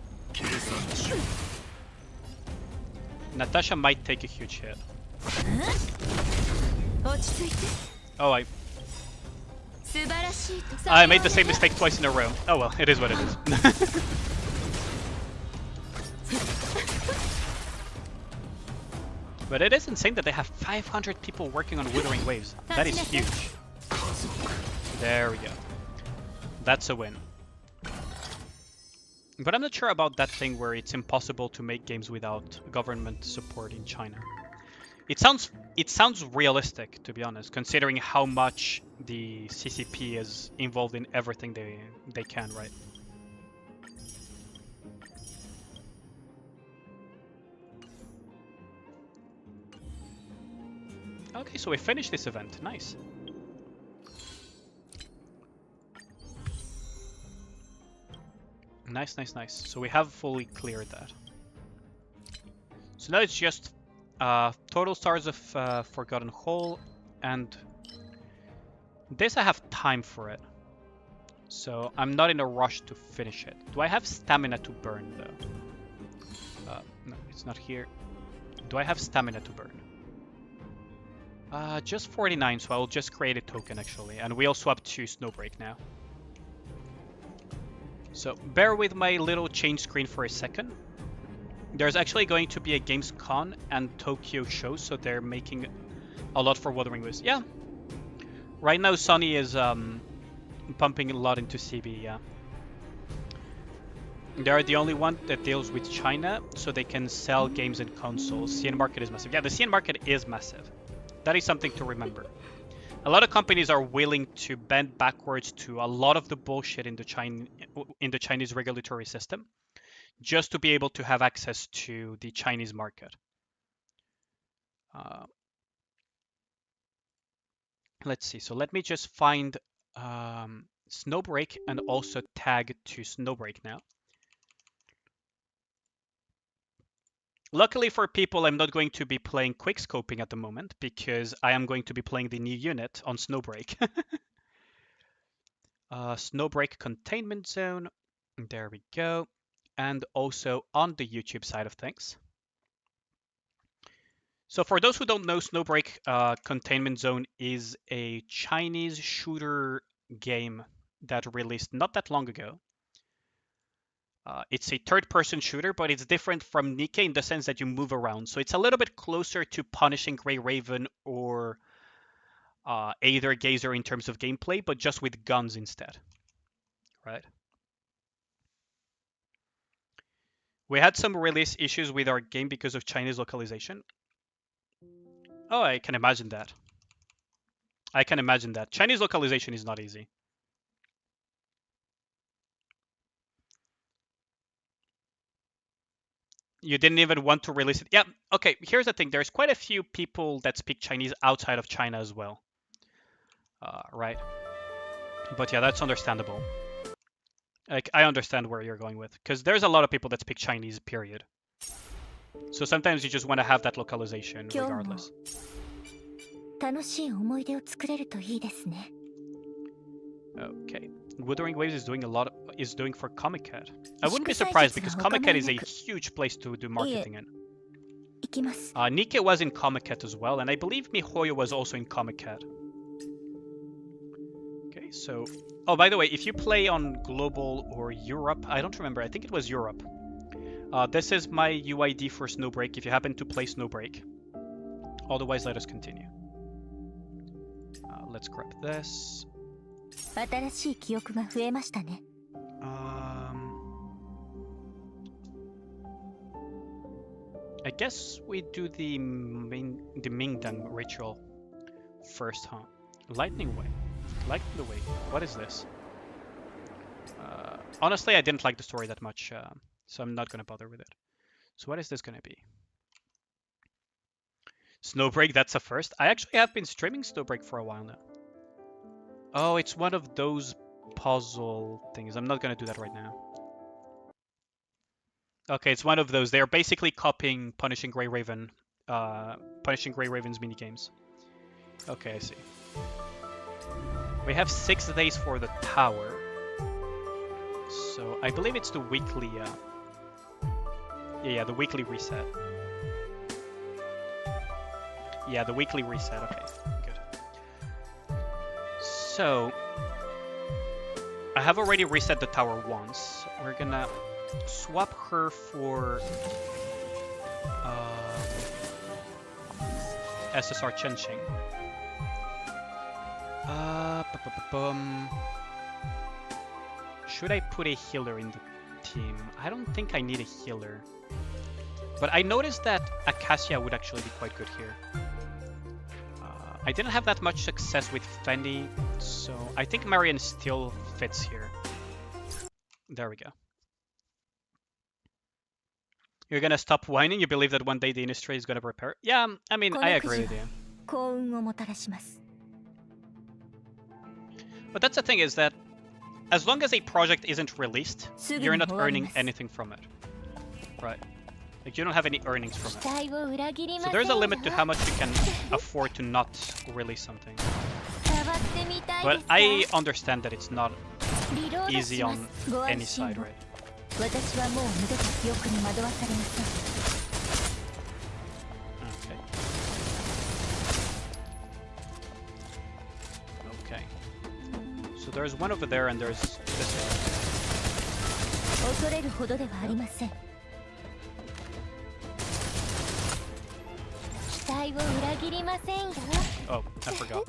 Natasha might take a huge hit. Oh, I made the same mistake twice in a row. Oh well, it is what it is. But it is insane that they have 500 people working on Withering Waves. That is huge. There we go. That's a win. But I'm not sure about that thing where it's impossible to make games without government support in China. It sounds realistic, to be honest, considering how much the CCP is involved in everything they can, right? Okay, so we finished this event. Nice. Nice, nice, nice. So we have fully cleared that. So now it's just total stars of Forgotten Hole, and this I have time for it. So I'm not in a rush to finish it. Do I have stamina to burn though? No, it's not here. Do I have stamina to burn? Just 49, so I'll just create a token actually. And we'll swap to Snowbreak now. So bear with my little change screen for a second. There's actually going to be a Gamescom and Tokyo show, so they're making a lot for Wuthering Waves. Yeah. Right now Sony is pumping a lot into CB, yeah. They are the only one that deals with China, so they can sell games and consoles. CN market is massive. Yeah, the CN market is massive. That is something to remember. A lot of companies are willing to bend backwards to a lot of the bullshit in the Chinese regulatory system, just to be able to have access to the Chinese market. Let's see. So let me just find Snowbreak and also tag to Snowbreak now. Luckily for people, I'm not going to be playing quickscoping at the moment because I am going to be playing the new unit on Snowbreak. Snowbreak containment zone. There we go. And also on the YouTube side of things. So for those who don't know, Snowbreak Containment Zone is a Chinese shooter game that released not that long ago. It's a third-person shooter, but it's different from Nikke in the sense that you move around. So it's a little bit closer to Punishing Grey Raven or Aether Gazer in terms of gameplay, but just with guns instead, right? We had some release issues with our game because of Chinese localization. Oh, I can imagine that. I can imagine that. Chinese localization is not easy. You didn't even want to release it. Yeah, okay, here's the thing. There's quite a few people that speak Chinese outside of China as well. Right? But yeah, that's understandable. Like, I understand where you're going with. Because there's a lot of people that speak Chinese, period. So sometimes you just want to have that localization regardless. Okay. Wuthering Waves is doing for Comiket. I wouldn't be surprised because Comiket is a huge place to do marketing in. Nikke was in Comiket as well, and I believe MiHoYo was also in Comiket. Okay, so... Oh, by the way, if you play on Global or Europe, I don't remember, I think it was Europe. This is my UID for Snowbreak if you happen to play Snowbreak. Otherwise, let us continue. Let's grab this. I guess we do the Mingdang ritual first, huh? Lightning Way. Lightning the Way. What is this? Honestly, I didn't like the story that much, so I'm not gonna bother with it. So what is this gonna be? Snowbreak, that's a first. I actually have been streaming Snowbreak for a while now. Oh, it's one of those puzzle things. I'm not gonna do that right now. Okay, it's one of those. They're basically copying Punishing Grey Raven, Punishing Grey Raven's minigames. Okay, I see. We have 6 days for the tower. So I believe it's the weekly, yeah, the weekly reset. Yeah, the weekly reset. Okay, good. So I have already reset the tower once. We're gonna swap her for SSR Chenxing. Should I put a healer in the team? I don't think I need a healer. But I noticed that Acacia would actually be quite good here. I didn't have that much success with Fendi, so I think Marion still fits here. There we go. You're gonna stop whining? You believe that one day the industry is gonna repair? Yeah, I mean, I agree with you. But that's the thing, is that as long as a project isn't released, you're not earning anything from it. Right. Like, you don't have any earnings from it. So there's a limit to how much you can afford to not release something. But I understand that it's not easy on any side, right? Okay. Okay. So there's one over there and there's this one. Oh, I forgot.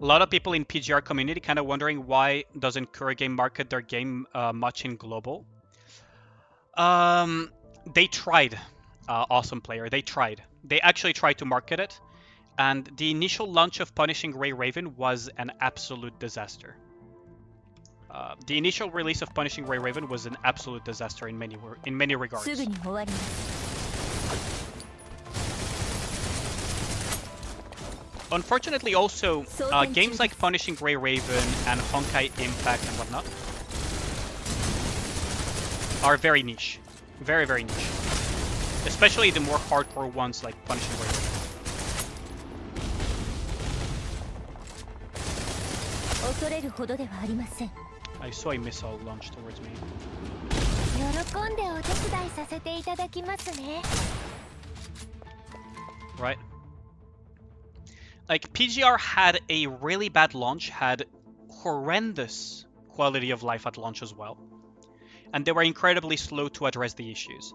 A lot of people in PGR community kind of wondering why doesn't Kurogame market their game much in global. They tried, Awesome Player. They tried. They actually tried to market it, and the initial launch of Punishing Gray Raven was an absolute disaster. The initial release of Punishing Gray Raven was an absolute disaster in many regards. Unfortunately, also, games like Punishing Gray Raven and Honkai Impact and whatnot are very niche. Very, very niche. Especially the more hardcore ones like Punishing Gray Raven. I saw a missile launch towards me. Right. Like, PGR had a really bad launch, had horrendous quality of life at launch as well. And they were incredibly slow to address the issues.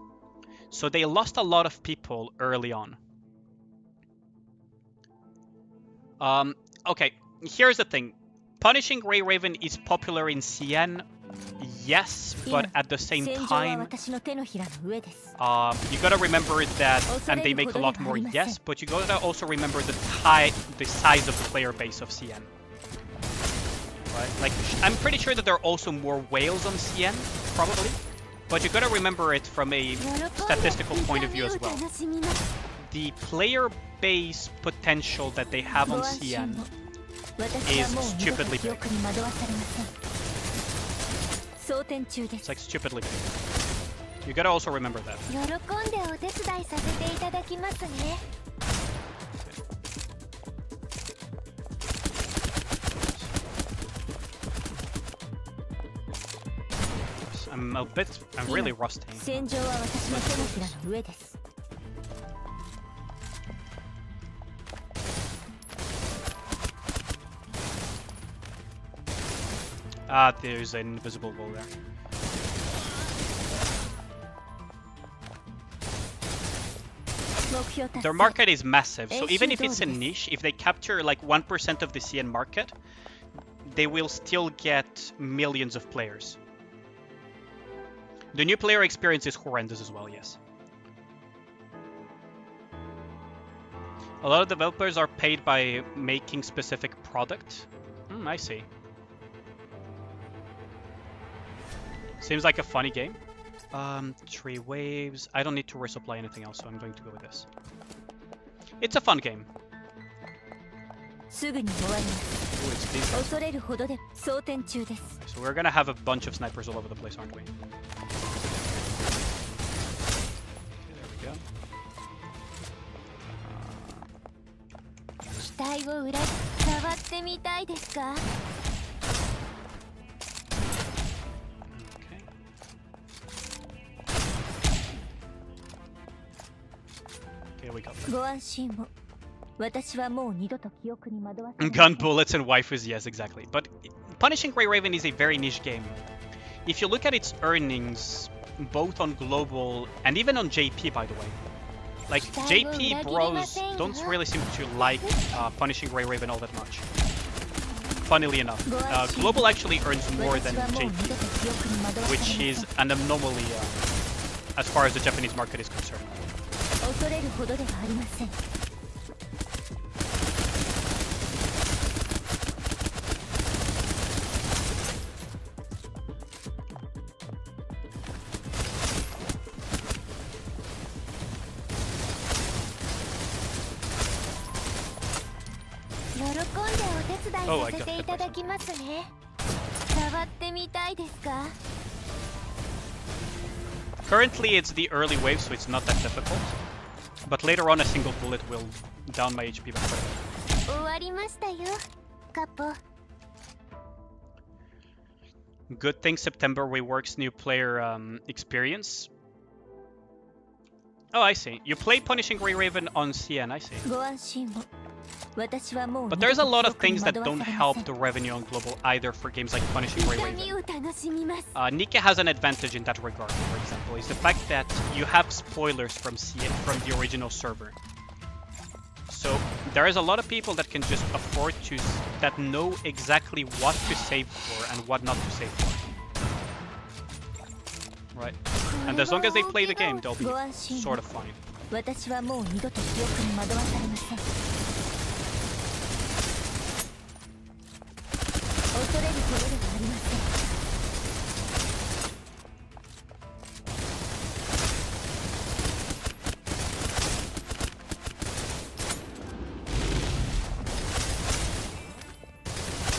So they lost a lot of people early on. Okay, here's the thing. Punishing Gray Raven is popular in CN, yes, but at the same time, you gotta remember that, and they make a lot more, yes, but you gotta also remember the size of the player base of CN. Right? Like, I'm pretty sure that there are also more whales on CN, probably, but you gotta remember it from a statistical point of view as well. The player base potential that they have on CN is stupidly big. It's like stupidly big. You gotta also remember that. I'm really rusty. Ah, there's an invisible wall there. Their market is massive, so even if it's a niche, if they capture like 1% of the CN market, they will still get millions of players. The new player experience is horrendous as well, yes. A lot of developers are paid by making specific product. I see. Seems like a funny game. 3 waves. I don't need to resupply anything else, so I'm going to go with this. It's a fun game. Ooh, it's these guys. So we're gonna have a bunch of snipers all over the place, aren't we? Okay, there we go. Okay, we got that. Gun bullets and waifus, yes, exactly. But Punishing Gray Raven is a very niche game. If you look at its earnings, both on global and even on JP, by the way, like JP bros don't really seem to like Punishing Gray Raven all that much. Funnily enough, global actually earns more than JP, which is an anomaly as far as the Japanese market is concerned. Oh, I got hit by something. Currently it's the early wave, so it's not that difficult. But later on a single bullet will down my HP by quite a bit. Good thing September reworks new player experience. Oh, I see. You play Punishing Gray Raven on CN, I see. But there's a lot of things that don't help the revenue on global either for games like Punishing Gray Raven. Nikke has an advantage in that regard, for example, is the fact that you have spoilers from CN, from the original server. So there is a lot of people that can just afford to, that know exactly what to save for and what not to save for. Right? And as long as they play the game, they'll be sort of fine. 私はもう二度と記憶に惑わされません。恐れるほどではありません。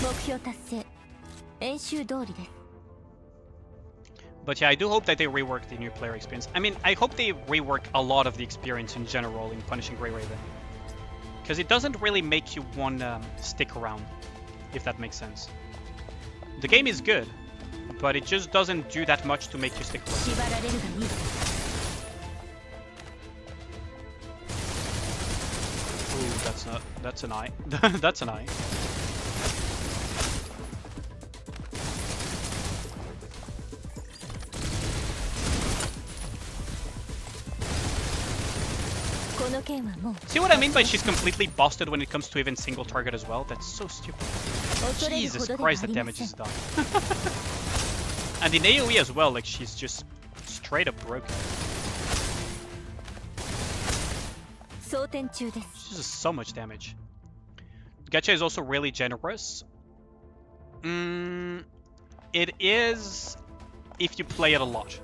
目標達成。演習通りです。 But yeah, I do hope that they rework the new player experience. I mean, I hope they rework a lot of the experience in general in Punishing Grey Raven. Because it doesn't really make you want to stick around, if that makes sense. The game is good, but it just doesn't do that much to make you stick around. Ooh, that's an eye. That's an eye. See what I mean by she's completely busted when it comes to even single target as well? That's so stupid. Jesus Christ, that damage is done. And in AoE as well, like she's just straight up broken. She's just so much damage. Gacha is also really generous. It is if you play it a lot.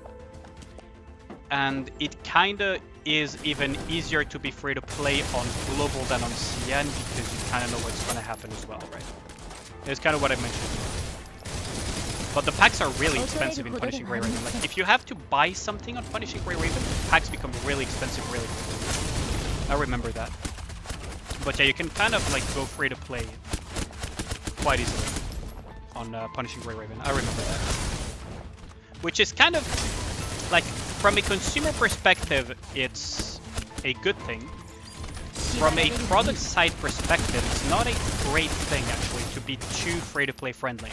And it kinda is even easier to be free to play on global than on CN because you kind of know what's going to happen as well, right? It's kind of what I mentioned. But the packs are really expensive in Punishing Grey Raven. Like, if you have to buy something on Punishing Grey Raven, packs become really expensive really quickly. I remember that. But yeah, you can kind of like go free to play quite easily on Punishing Grey Raven. I remember that. Which is kind of like, from a consumer perspective, it's a good thing. From a product side perspective, it's not a great thing actually to be too free-to-play friendly.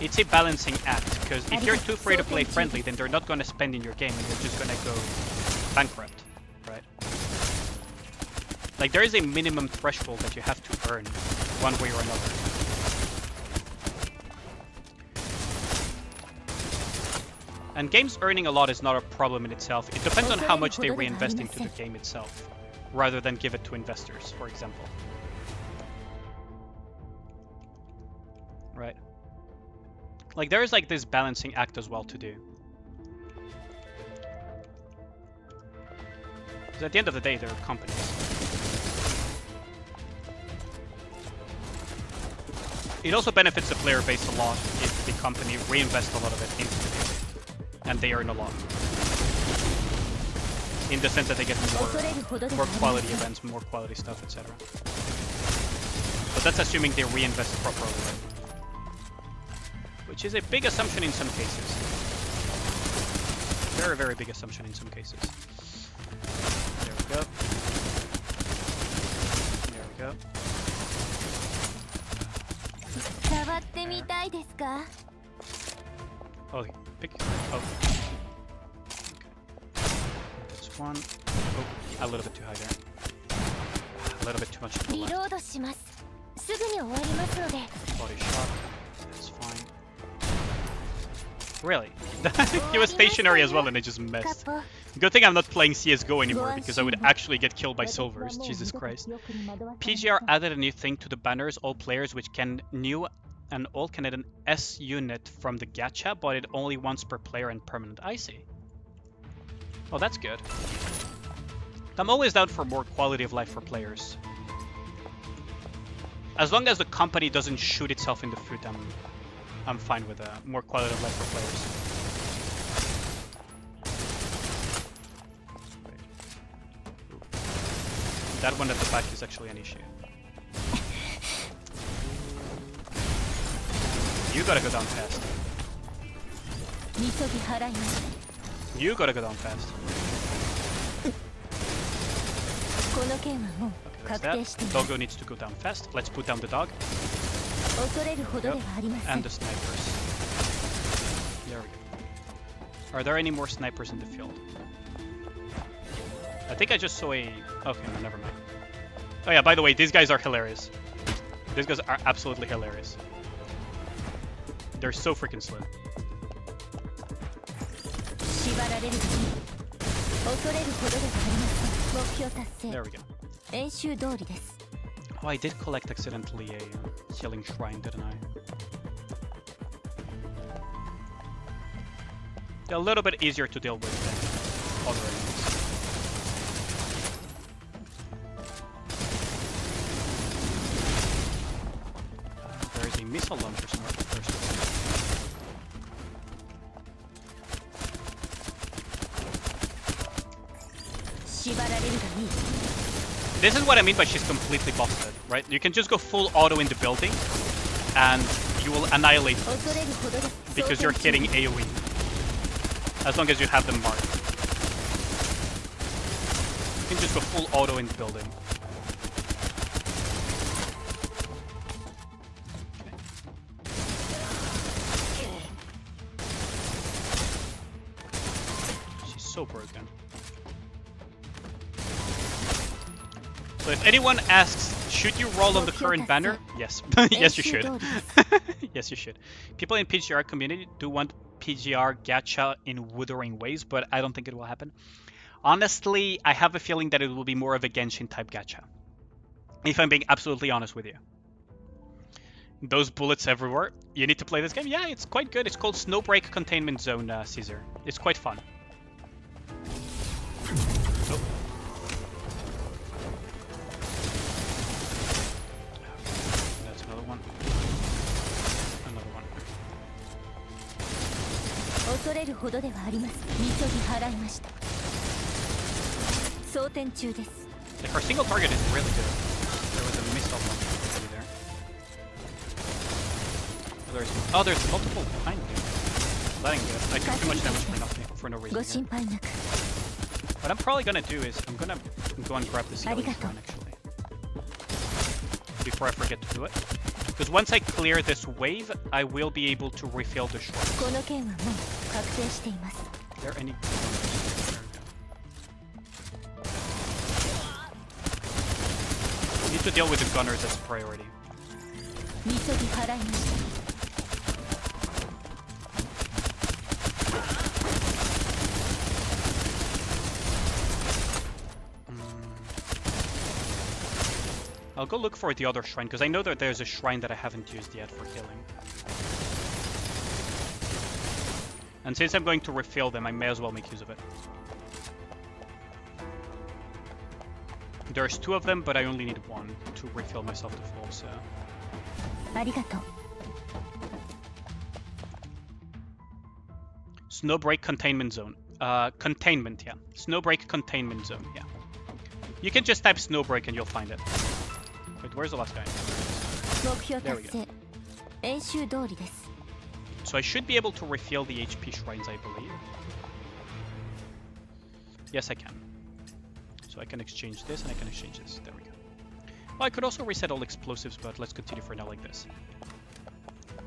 It's a balancing act, because if you're too free-to-play friendly, then they're not going to spend in your game and you're just going to go bankrupt, right? Like, there is a minimum threshold that you have to earn one way or another. And games earning a lot is not a problem in itself. It depends on how much they reinvest into the game itself, rather than give it to investors, for example. Right? Like, there is like this balancing act as well to do. Because at the end of the day, they're companies. It also benefits the player base a lot if the company reinvests a lot of it into the game. And they earn a lot. In the sense that they get more quality events, more quality stuff, etc. But that's assuming they reinvest properly, right? Which is a big assumption in some cases. Very, very big assumption in some cases. There we go. There we go. Oh, pick. Oh. Okay. That's one. Oh, a little bit too high there. A little bit too much to the left. Body shot. That's fine. Really? He was stationary as well and it just messed. Good thing I'm not playing CSGO anymore because I would actually get killed by silvers. Jesus Christ. PGR added a new thing to the banners, all players which can new and all can add an S unit from the gacha, but it only once per player and permanent. I see. Oh, that's good. I'm always down for more quality of life for players. As long as the company doesn't shoot itself in the foot, I'm fine with more quality of life for players. That one at the back is actually an issue. You gotta go down fast. You gotta go down fast. Okay, that's that. Doggo needs to go down fast. Let's put down the dog. Yep. And the snipers. There we go. Are there any more snipers in the field? I think I just saw a... Okay, no, never mind. Oh yeah, by the way, these guys are hilarious. These guys are absolutely hilarious. They're so freaking slow. There we go. Oh, I did collect accidentally a healing shrine, didn't I? They're a little bit easier to deal with than other enemies. There is a missile launcher somewhere. This is what I mean by she's completely busted, right? You can just go full auto in the building and you will annihilate them because you're hitting AoE. As long as you have them marked. You can just go full auto in the building. She's so broken. So if anyone asks, should you roll on the current banner? Yes. Yes, you should. Yes, you should. People in PGR community do want PGR gacha in Wuthering Waves, but I don't think it will happen. Honestly, I have a feeling that it will be more of a Genshin type gacha. If I'm being absolutely honest with you. Those bullets everywhere. You need to play this game? Yeah, it's quite good. It's called Snowbreak Containment Zone, Caesar. It's quite fun. Oh. That's another one. Another one. Like, our single target is really good. There was a missile launcher already there. Oh, there's multiple behind me. Letting go. I took too much damage for nothing, for no reason. Here. What I'm probably gonna do is I'm gonna go and grab this healing shrine actually. Before I forget to do it. Because once I clear this wave, I will be able to refill the shrine. Are there any... Need to deal with the gunners as a priority. I'll go look for the other shrine, because I know that there's a shrine that I haven't used yet for healing. And since I'm going to refill them, I may as well make use of it. There's 2 of them, but I only need 1 to refill myself to full, so... Snowbreak Containment Zone. Containment, yeah. Snowbreak Containment Zone, yeah. You can just type Snowbreak and you'll find it. Wait, where's the last guy? There we go. So I should be able to refill the HP shrines, I believe. Yes, I can. So I can exchange this and I can exchange this. There we go. Well, I could also reset all explosives, but let's continue for now like this.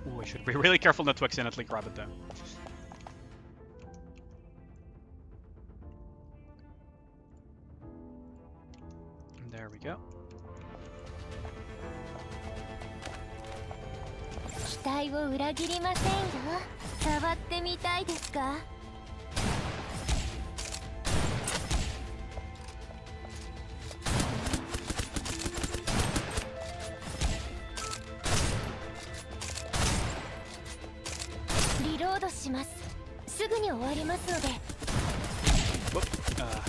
Ooh, I should be really careful not to accidentally grab it though. There we go. Whoop.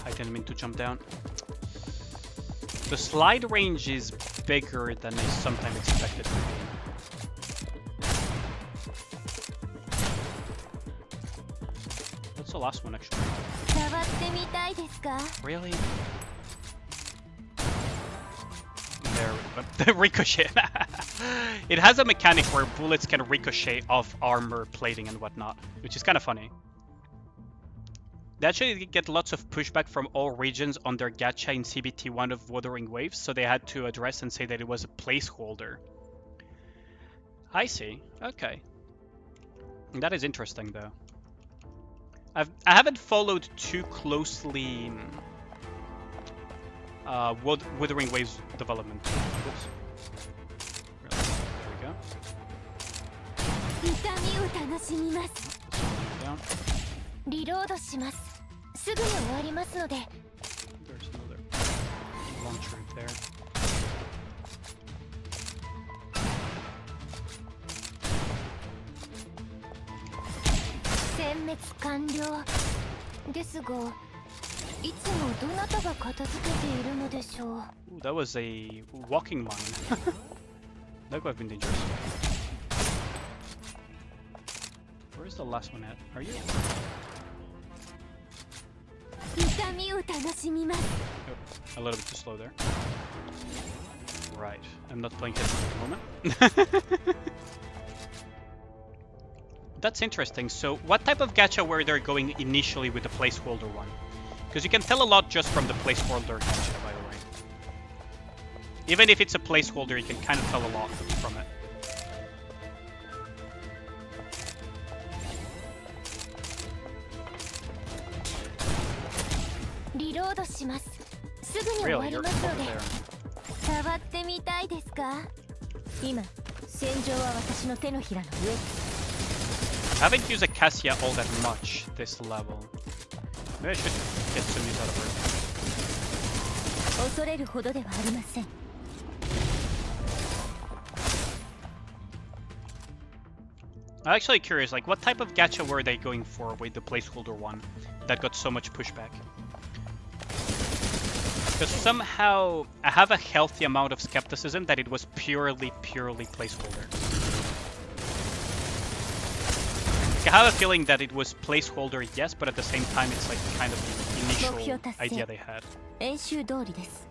I didn't mean to jump down. The slide range is bigger than I sometimes expected to be. That's the last one, actually. Really? There, the ricochet. It has a mechanic where bullets can ricochet off armor plating and whatnot, which is kind of funny. They actually get lots of pushback from all regions on their gacha in CBT1 of Wuthering Waves, so they had to address and say that it was a placeholder. I see. Okay. That is interesting, though. I haven't followed too closely Withering Waves development. Oops. There we go. 痛みを楽しみます Down. リロードしますすぐに終わりますので There's another launcher there. 殲滅完了ですがいつもどなたが片付けているのでしょう Ooh, that was a walking mine. That could have been dangerous. Where's the last one at? Are you? 痛みを楽しみます Oh, a little bit too slow there. Right. I'm not playing Hitman at the moment. That's interesting. So what type of gacha were they going initially with the placeholder one? Because you can tell a lot just from the placeholder gacha, by the way. Even if it's a placeholder, you can kind of tell a lot from it. Reload しますすぐに終わ Really? り You're ますの over で there. 触ってみたいですか今戦場は私の手のひらの上 I haven't used Acacia all that much this level. Maybe I should get some use out of her. 恐れるほどではありません I'm actually curious, like, what type of gacha were they going for with the placeholder one that got so much pushback? Because somehow I have a healthy amount of skepticism that it was purely placeholder. Like, I have a feeling that it was placeholder, yes, but at the same time it's like kind of the initial idea they had. 演習通りです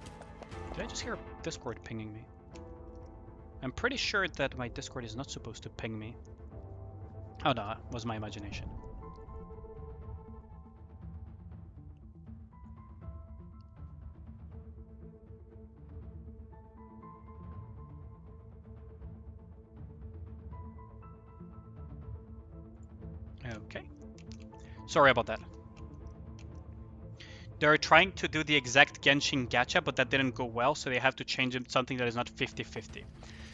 Did I just hear Discord pinging me? I'm pretty sure that my Discord is not supposed to ping me. Oh no, it was my imagination. Okay. Sorry about that. They're trying to do the exact Genshin gacha, but that didn't go well, so they have to change it something that is not 50-50.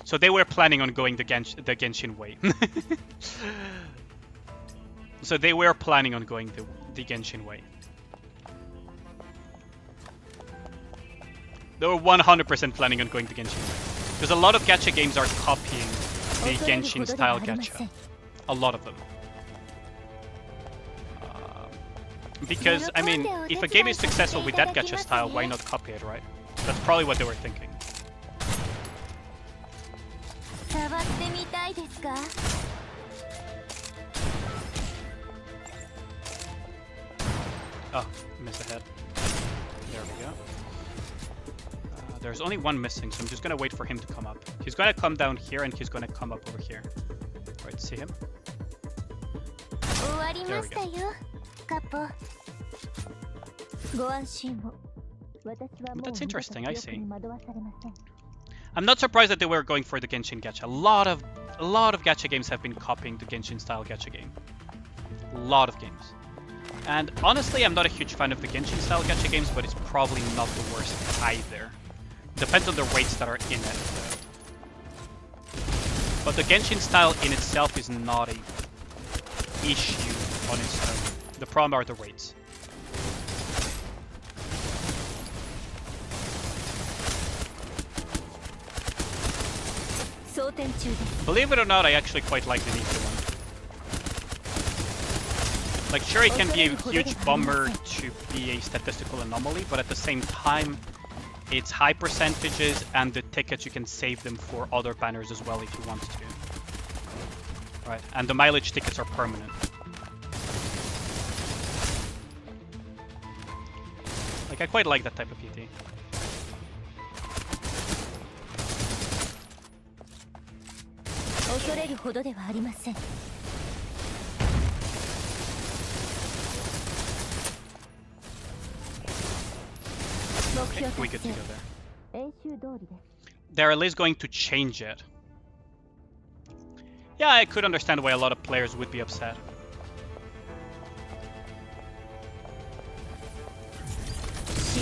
So they were planning on going the Genshin way. So they were planning on going the Genshin way. They were 100% planning on going the Genshin way. Because a lot of gacha games are copying the Genshin style gacha. A lot of them. Because, I mean, if a game is successful with that gacha style, why not copy it, right? That's probably what they were thinking. 触ってみたいですか Oh, missed a head. There we go. There's only one missing, so I'm just gonna wait for him to come up. He's gonna come down here and he's gonna come up over here. Right, see him? 終わりましたよカポご安心を私はもう That's interesting, I see. 惑わされません I'm not surprised that they were going for the Genshin gacha. A lot of gacha games have been copying the Genshin style gacha game. A lot of games. And honestly, I'm not a huge fan of the Genshin style gacha games, but it's probably not the worst either. Depends on the rates that are in it. But the Genshin style in itself is not a issue on its own. The problem are the rates. Believe it or not, I actually quite like the Nikke one. Like, sure, it can be a huge bummer to be a statistical anomaly, but at the same time, it's high percentages, and the tickets, you can save them for other banners as well if you want to. Right, and the mileage tickets are permanent. Like, I quite like that type of PT. Okay, we good to go there. They're at least going to change it. Yeah, I could understand why a lot of players would be upset.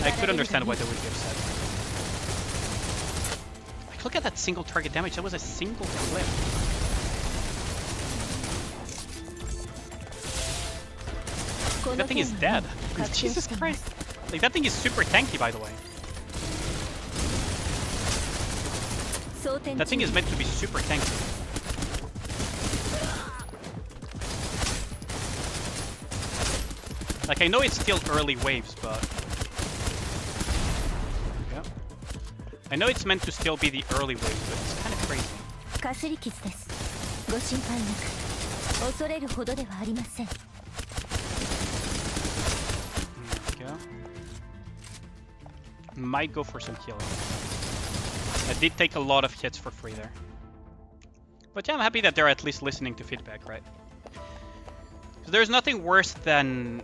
I could understand why they would be upset. Like, look at that single target damage. That was a single clip. That thing is dead. Jesus Christ. Like, that thing is super tanky, by the way. That thing is meant to be super tanky. Like, I know it's still early waves, but... Yeah. I know it's meant to still be the early waves, but it's kind of crazy. There we go. Might go for some healing. I did take a lot of hits for free there. But yeah, I'm happy that they're at least listening to feedback, right? So there's nothing worse than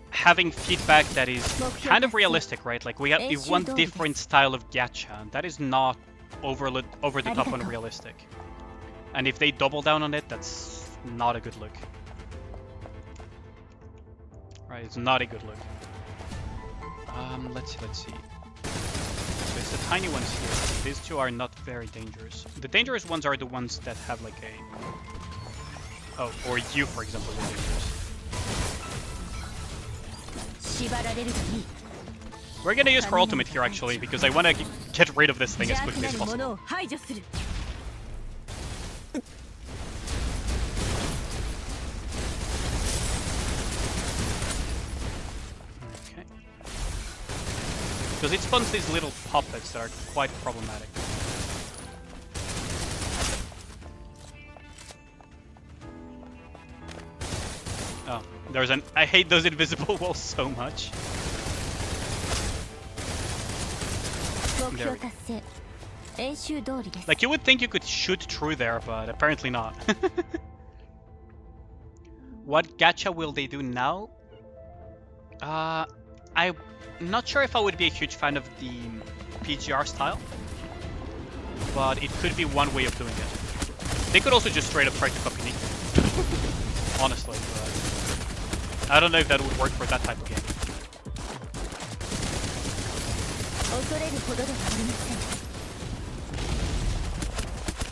having feedback that is kind of realistic, right? Like, we want different style of gacha. That is not over the top unrealistic. And if they double down on it, that's not a good look. Right, it's not a good look. Let's see. So it's the tiny ones here. These two are not very dangerous. The dangerous ones are the ones that have like a... Oh, or you, for example, are dangerous. We're gonna use her ultimate here, actually, because I want to get rid of this thing as quickly as possible. Okay. Because it spawns these little puppets that are quite problematic. Oh, there's an... I hate those invisible walls so much. There we go. Like, you would think you could shoot through there, but apparently not. What gacha will they do now? I'm not sure if I would be a huge fan of the PGR style, but it could be one way of doing it. They could also just straight up try to copy Nikke. Honestly, but I don't know if that would work for that type of game.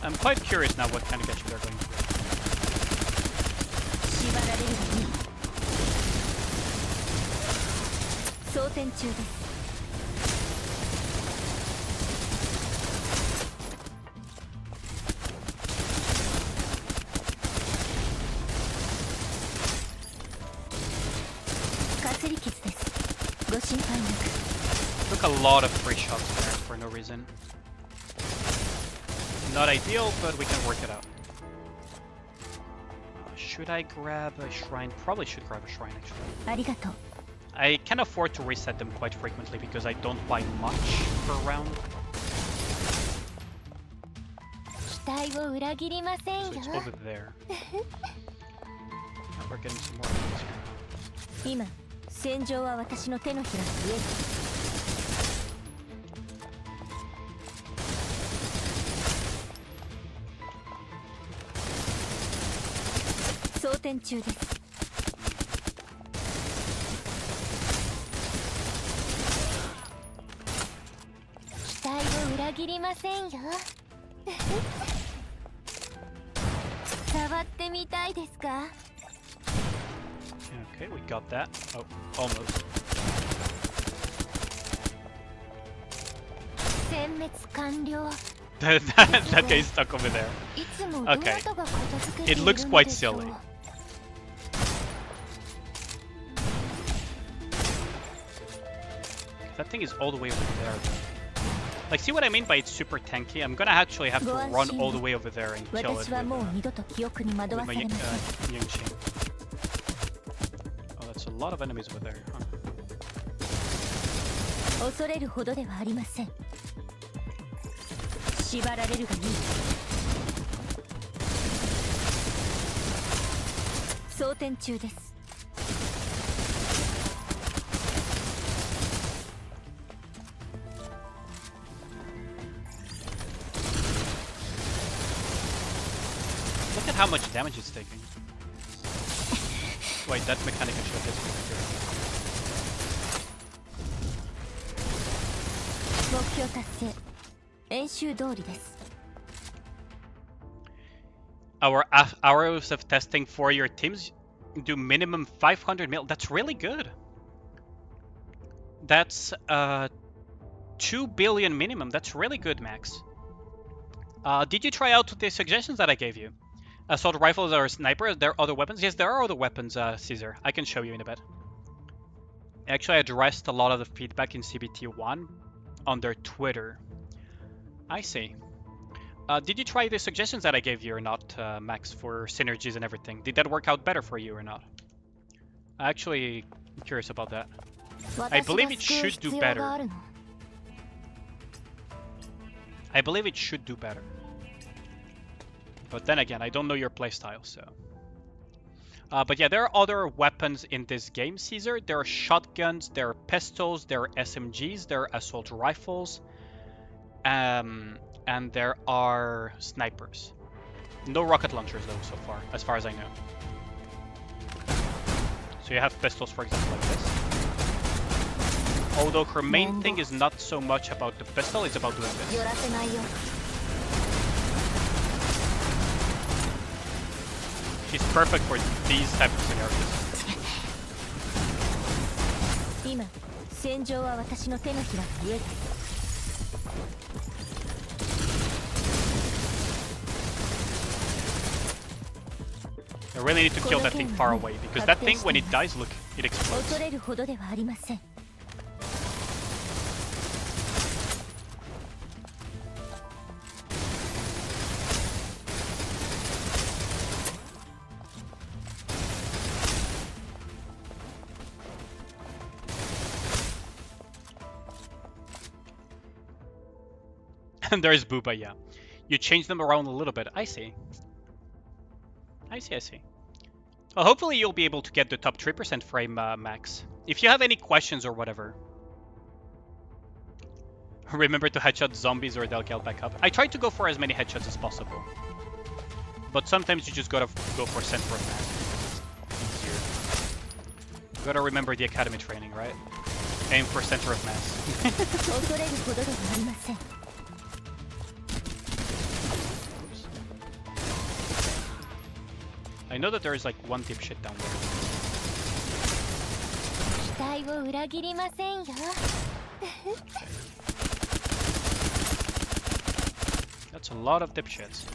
I'm quite curious now what kind of gacha they're going to do. Took a lot of free shots there for no reason. Not ideal, but we can work it out. Should I grab a shrine? Probably should grab a shrine, actually. I can afford to reset them quite frequently because I don't buy much per round. So it's over there. Now we're getting some more here. Okay, we got that. Oh, almost. That guy's stuck over there. Okay. It looks quite silly. That thing is all the way over there. Like, see what I mean by it's super tanky? I'm gonna actually have to run all the way over there and kill it with my Yang-Ching. Oh, that's a lot of enemies over there, huh? Look at how much damage it's taking. Wait, that mechanic should hit me 標達成。演習通りです。 Our hours of testing for your teams do minimum 500 mil. That's really good. That's 2 billion minimum. That's really good, Max. Did you try out the suggestions that I gave you? Assault rifles or sniper? There are other weapons? Yes, there are other weapons, Caesar. I can show you in a bit. Actually, I addressed a lot of the feedback in CBT1 on their Twitter. I see. Did you try the suggestions that I gave you or not, Max, for synergies and everything? Did that work out better for you or not? I'm actually curious about that. I believe it should do better. I believe it should do better. But then again, I don't know your playstyle, so... but yeah, there are other weapons in this game, Caesar. There are shotguns, there are pistols, there are SMGs, there are assault rifles, and there are snipers. No rocket launchers though, so far, as far as I know. So you have pistols, for example, like this. Although her main thing is not so much about the pistol, it's about doing this. She's perfect for these type of scenarios. I really need to kill that thing far away, because that thing, when it dies, look, it explodes. And there's Booba, yeah. You change them around a little bit. I see. I see. Well, hopefully you'll be able to get the top 3% frame, Max. If you have any questions or whatever, remember to headshot zombies or they'll get back up. I try to go for as many headshots as possible. But sometimes you just gotta go for center of mass. It's easier. You gotta remember the academy training, right? Aim for center of mass. I know that there is like one dipshit down there. That's a lot of dipshits.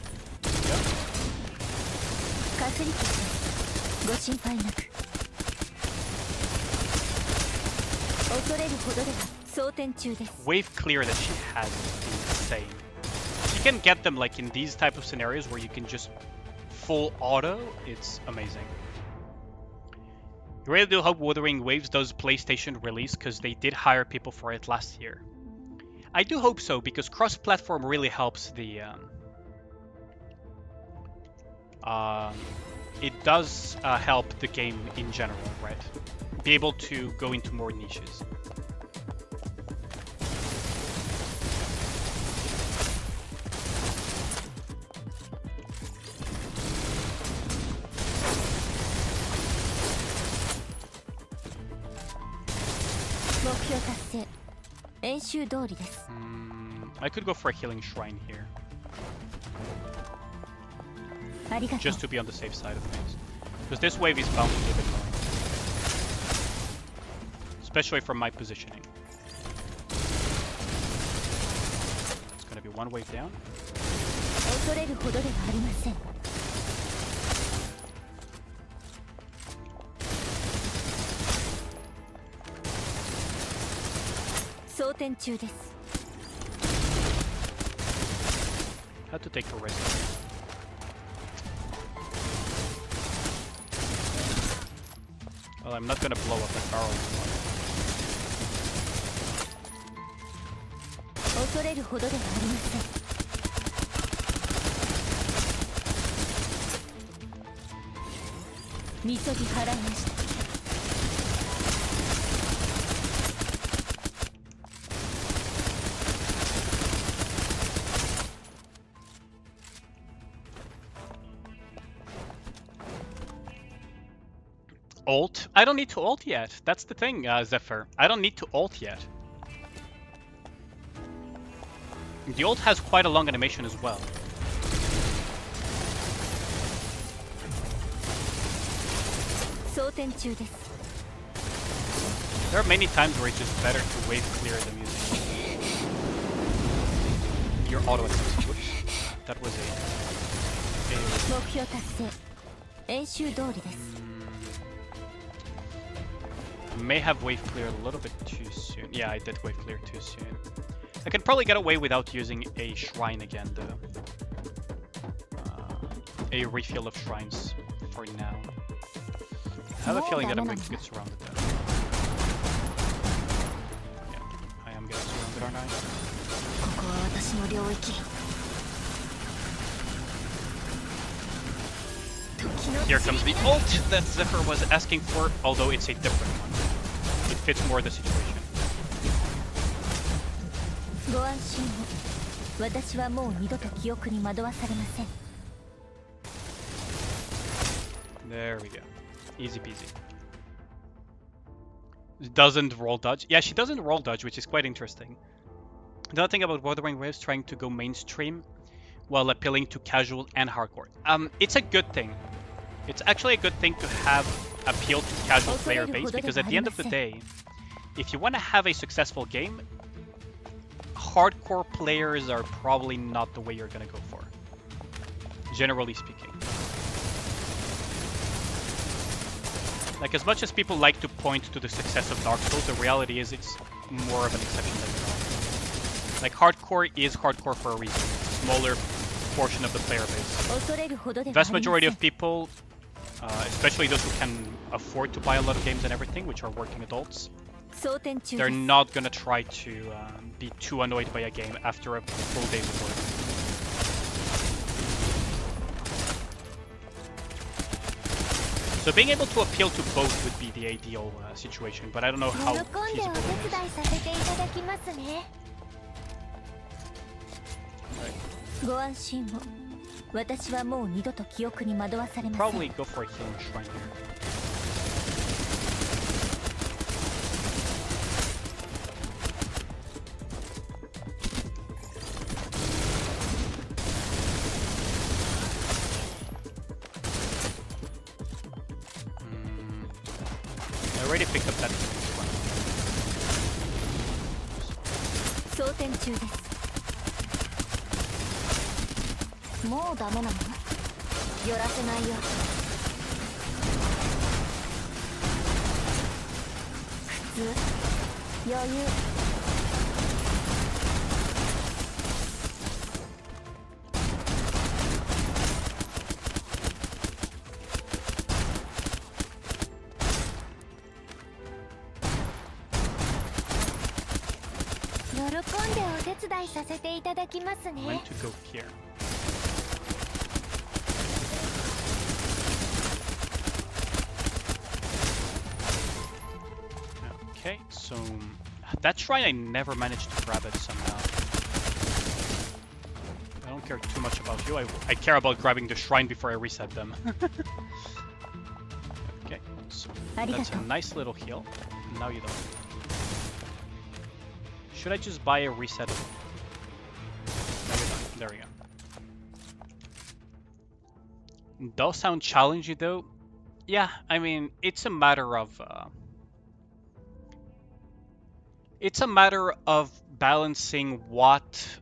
Wave clear that she has is insane. You can get them like in these type of scenarios where you can just full auto, it's amazing. You really do hope Wuthering Waves does PlayStation release, because they did hire people for it last year. I do hope so, because cross-platform really helps the... it does help the game in general, right? Be able to go into more niches. I could go for a healing shrine here. Just to be on the safe side of things. Because this wave is bound to be a bit annoying. Especially from my positioning. It's gonna be one wave down. Had to take a risk. Well, I'm not gonna blow up that barrel anymore. Ult? I don't need to ult yet. That's the thing, Zephyr. I don't need to ult yet. The ult has quite a long animation as well. There are many times where it's just better to wave clear the music. Your auto attacks. Whoops. That was may have wave clear a little bit too soon. Yeah, I did wave clear too soon. I can probably get away without using a shrine again, though. A refill of shrines for now. I have a feeling that I'm going to get surrounded though. Yeah, I am getting surrounded, aren't I? Here comes the ult that Zephyr was asking for, although it's a different one. It fits more the situation. There we go. Easy peasy. Doesn't roll dodge. Yeah, she doesn't roll dodge, which is quite interesting. The other thing about Wuthering Waves trying to go mainstream while appealing to casual and hardcore. It's a good thing. It's actually a good thing to have appeal to casual player base, because at the end of the day, if you want to have a successful game, hardcore players are probably not the way you're going to go for, generally speaking. Like, as much as people like to point to the success of Dark Souls, the reality is it's more of an exception than not. Like, hardcore is hardcore for a reason. It's a smaller portion of the player base. The vast majority of people, especially those who can afford to buy a lot of games and everything, which are working adults, they're not going to try to be too annoyed by a game after a full day's of work. So being able to appeal to both would be the ideal situation, but I don't know how feasible it is. Right. Probably go for a healing shrine here. I already picked up that one. When to go here? Okay, so that shrine I never managed to grab it somehow. I don't care too much about you. I care about grabbing the shrine before I reset them. Okay, so that's a nice little heal. Now you don't. Should I just buy a reset? No, you're not. There we go. It does sound challenging though. Yeah, I mean, it's a matter of balancing what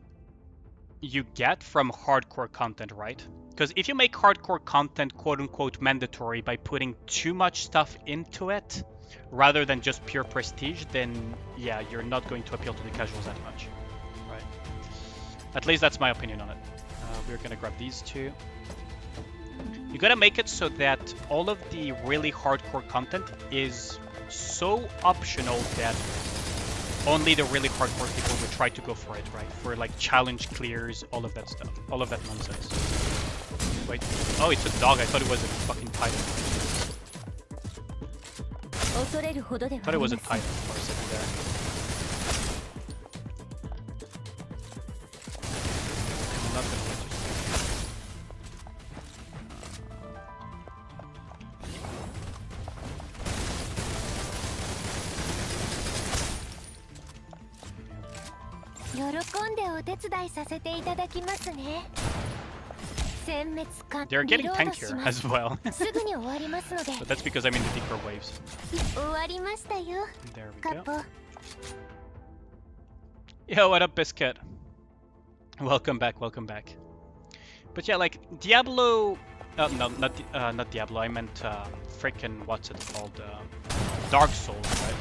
you get from hardcore content, right? Because if you make hardcore content quote-unquote mandatory by putting too much stuff into it, rather than just pure prestige, then yeah, you're not going to appeal to the casuals that much, right? At least that's my opinion on it. We're gonna grab these two. You gotta make it so that all of the really hardcore content is so optional that only the really hardcore people would try to go for it, right? For like challenge clears, all of that stuff, all of that nonsense. Wait, oh, it's a dog. I thought it was a fucking titan. I thought it was a titan for a second there. I'm not gonna let you んでお手伝いさせていただきますね。殲滅艦 They're リ getting ロー tank ドし here ます as well. すぐに終わりますので But that's because I'm in the deeper waves. 終わりましたよ There we カ go. ポ Yo, what up, Biscuit? Welcome back, welcome back. But yeah, like Diablo, no, not Diablo. I meant freaking what's it called? Dark Souls, right?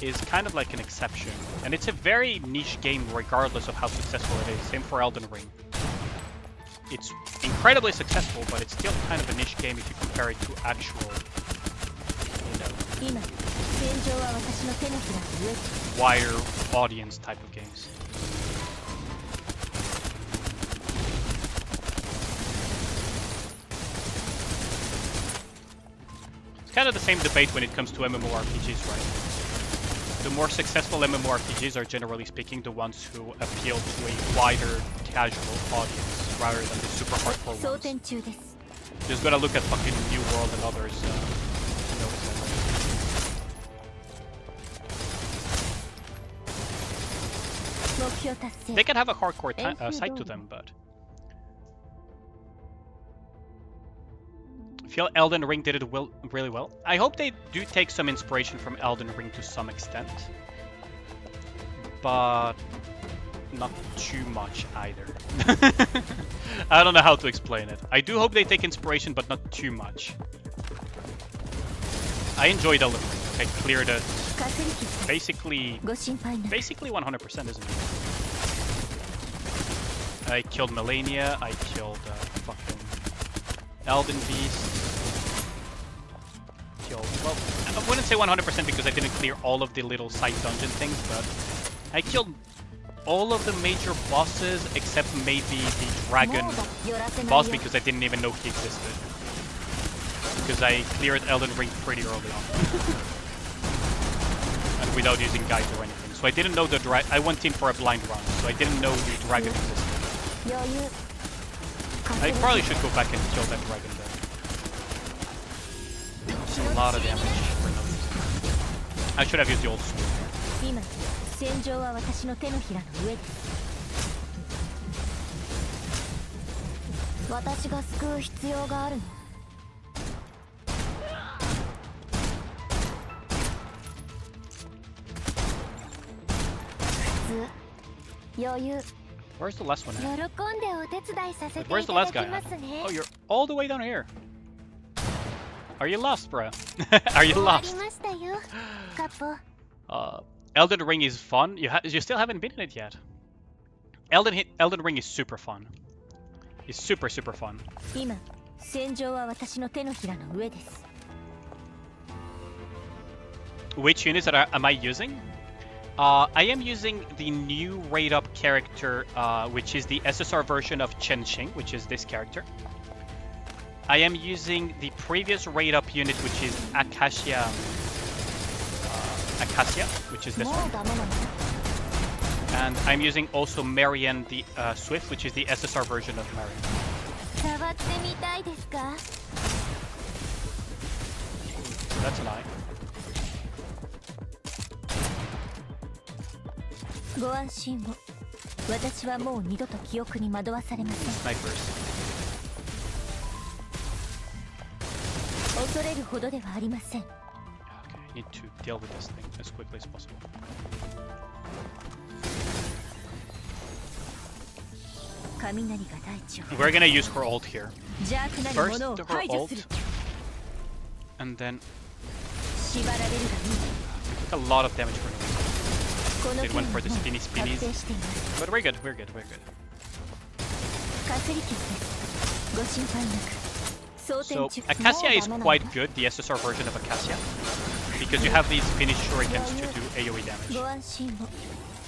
Is kind of like an exception, and it's a very niche game regardless of how successful it is. Same for Elden Ring. It's incredibly successful, but it's still kind of a niche game if you compare it to actual, you know, 今戦場は私の手のひらの上 wider audience type of games. It's kind of the same debate when it comes to MMORPGs, right? The more successful MMORPGs are, generally speaking, the ones who appeal to a wider casual audience rather than the super hardcore 装 ones. 填中です Just gotta look at fucking New World and others. To notice that, right? 目標達成 They can have a hardcore side to them, but I feel Elden Ring did it really well. I hope they do take some inspiration from Elden Ring to some extent, but not too much either. I don't know how to explain it. I do hope they take inspiration, but not too much. I enjoyed Elden Ring. I cleared it 隔離機 basically ご心配なく basically 100%, isn't it? I killed Melania, I killed fucking Elden Beast. Killed, well, I wouldn't say 100% because I didn't clear all of the little side dungeon things, but I killed all of the major bosses except maybe the dragon もうだ寄らせない boss よ because I didn't even know he existed. Because I cleared Elden Ring pretty early on. And without using guides or anything. So I didn't know I went in for a blind run, so I didn't know the dragon existed. 余裕 I probably should go back and kill that dragon then. It's a lot of damage for no reason. I should have used the old sword. 今戦場は私の手のひらの上です私が救う必要があるの普通余裕 Where's the last one 喜ん at? でお手伝いさせて Where's い the ただ last き guy ま at? すね Oh, you're all the way down here. Are you lost, bruh? Are you 終わり lost? ましたよカポ Elden Ring is fun. You still haven't been in it yet. Elden Ring is super fun. It's super fun. 今戦場は私の手のひらの上です Which units am I using? I am using the new rate up character, which is the SSR version of Chen Xing, which is this character. I am using the previous rate up unit, which is Acacia, which is this も one. うダメなの And I'm using also Marian the Swift, which is the SSR version of Marian. 触ってみたいですか That's an eye. ご安心を私はもう二度と記憶に惑わされません Snipers. 恐れるほどではありません Okay, I need to deal with this thing as quickly as possible. 雷が大地を We're gonna use her ult here. 邪悪なる First ものを her 排除する ult, and then 縛られるがいい took a lot of damage for no reason. この They 剣 went は for the もう spinny 確 spinnies. 定しています But we're good, we're good, we're good. かすり傷ですご心配なく装 So 填中 Acacia is もうダメなの quite good, the SSR version of Acacia, because you have these Finnish shurikens to do AoE ご damage. 安心を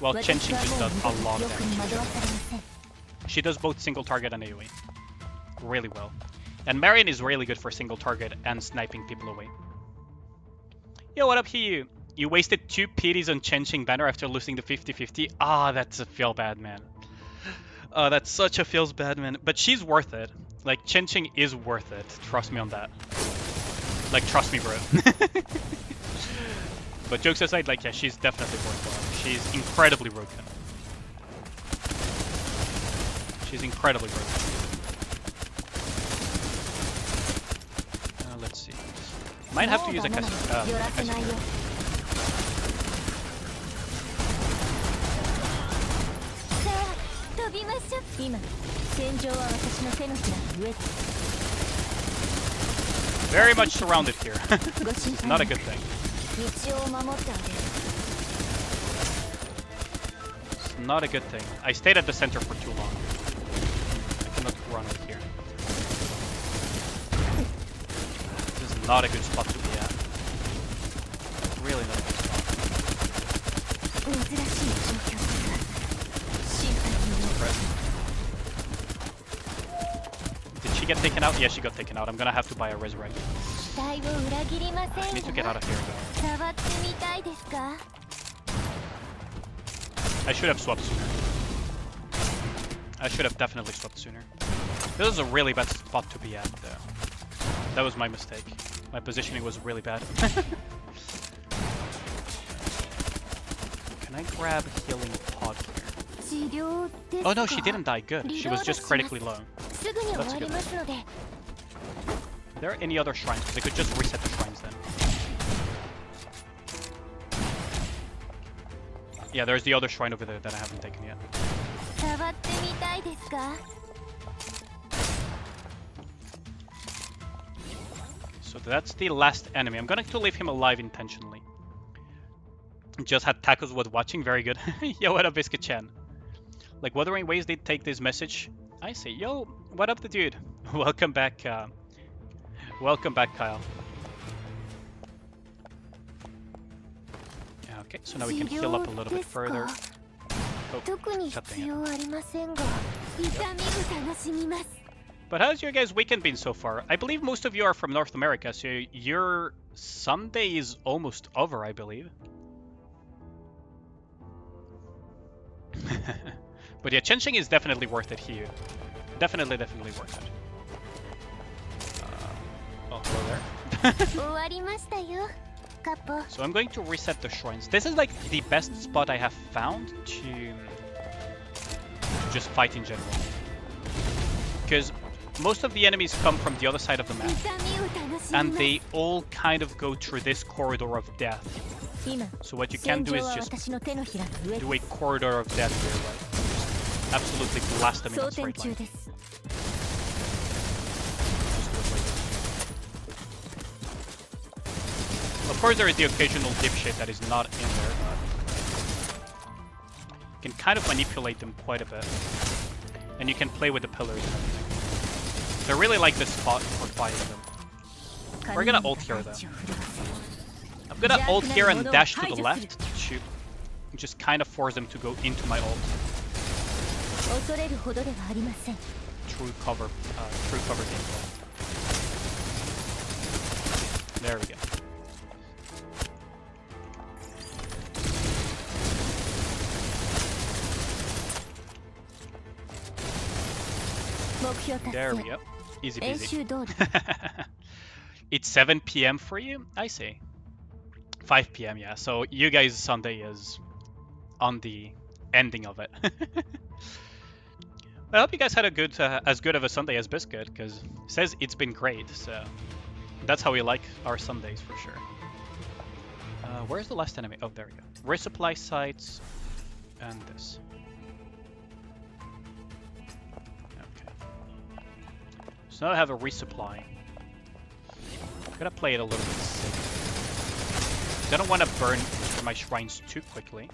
While Chen Xing 私 just は does もう a 二度 lot と of 記憶に damage. 惑わされません She does both single target and AoE. Really well. And Marian is really good for single target and sniping people away. Yo, what up, Hiyu? You wasted 2 pities on Chen Xing banner after losing the 50-50. Ah, that's a feel bad, man. That's such a feels bad, man. But she's worth it. Like, Chen Xing is worth it. Trust me on that. Like, trust me, bro. But jokes aside, like, yeah, she's definitely worthwhile. She's incredibly broken. She's incredibly broken. Let's see. Might have to use a Cassiopeia. 飛びましょう。今戦場は私の手のひらの上です。 Very much surrounded here. It's not a good thing. 道を守ってあげる。 It's not a good thing. I stayed at the center for too long. I cannot run over here. This is not a good spot to be at. Really not a good spot. 珍しい状況ですが、心配に。 Did she get taken out? Yeah, she got taken out. I'm gonna have to buy a resurrect. 期待を裏切りません I need to get out of here though. 触ってみたいですか I should have swapped sooner. I should have definitely swapped sooner. This is a really bad spot to be at though. That was my mistake. My positioning was really bad. Can I grab healing pod here? Oh no, she didn't die. Good. She was just critically low. That's good. Are there any other shrines? Because I could just reset the shrines then. Yeah, there's the other shrine over there that I haven't taken yet. So that's the last enemy. I'm going to leave him alive intentionally. Just had tacos was watching. Very good. Yo, what up, Biscuit-chan? Like, Wuthering Waves did take this message. I say, yo, what up, the dude? Welcome back, welcome back, Kyle. Yeah, okay, so now we can heal up a little bit further. Oh, shut down. But how's your guys' weekend been so far? I believe most of you are from North America, so your Sunday is almost over, I believe. But yeah, Chenxing is definitely worth it here. Definitely worth it. Oh, hello there. So I'm going to reset the shrines. This is like the best spot I have found to just fight in general. Because most of the enemies come from the other side of the map. And they all kind of go through this corridor of death. So what you can do is just do a corridor of death here, right? Just absolutely blast them in a straight line. Just do it like this. Of course there is the occasional dipshit that is not in there, but you can kind of manipulate them quite a bit. And you can play with the pillars and everything. So I really like this spot for fighting them. We're gonna ult here though. I'm gonna ult here and dash to the left to shoot. Just kind of force them to go into my ult. True cover gameplay. There we go. There we go. Easy peasy. It's 7 PM for you? I see. 5 PM, yeah. So you guys' Sunday is on the ending of it. I hope you guys had a good, as good of a Sunday as Biscuit, because it says it's been great, so that's how we like our Sundays for sure. Where's the last enemy? Oh, there we go. Resupply sites and this. Okay. So now I have a resupply. I'm gonna play it a little bit safe. I don't want to burn my shrines too quickly.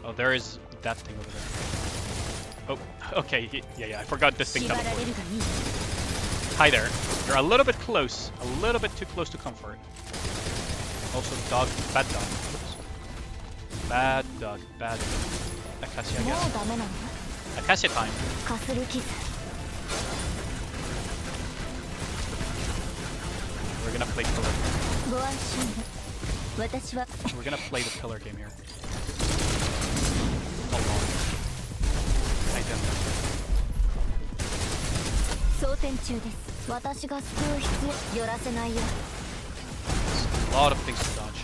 Oh, there is that thing over there. Oh, okay, yeah, I forgot this thing teleported. Hi there. You're a little bit close. A little bit too close to comfort. Also, dog. Bad dog. Oops. Bad dog. Bad dog. Acacia, I guess. Acacia time. We're gonna play pillar. We're gonna play the pillar game here. How long? I don't know. A lot of things to dodge.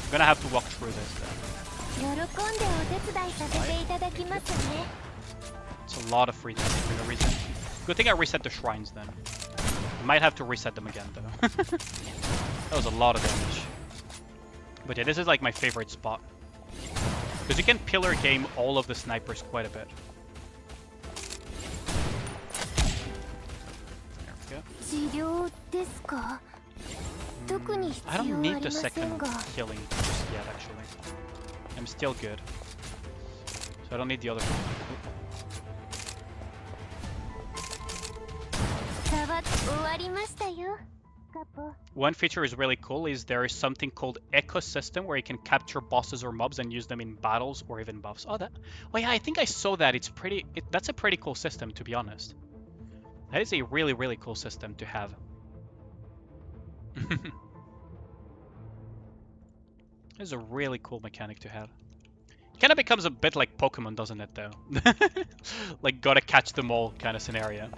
I'm gonna have to walk through this then. 喜んでお手伝いさせていただきますね It's a lot of free time for no reason. Good thing I reset the shrines then. Might have to reset them again though. That was a lot of damage. But yeah, this is like my favorite spot. Because you can pillar game all of the snipers quite a bit. There we go. 治療ですか 特に必 I 要 don't はあ need り the ませ second んが killing just yet actually. I'm still good. So I don't need the other one. 触って終わりましたよカポ One feature is really cool is there is something called ecosystem where you can capture bosses or mobs and use them in battles or even buffs. Oh yeah, I think I saw that. That's a pretty cool system to be honest. That is a really, really cool system to have. It's a really cool mechanic to have. Kind of becomes a bit like Pokemon, doesn't it, though? Like, gotta catch them all kind of scenario.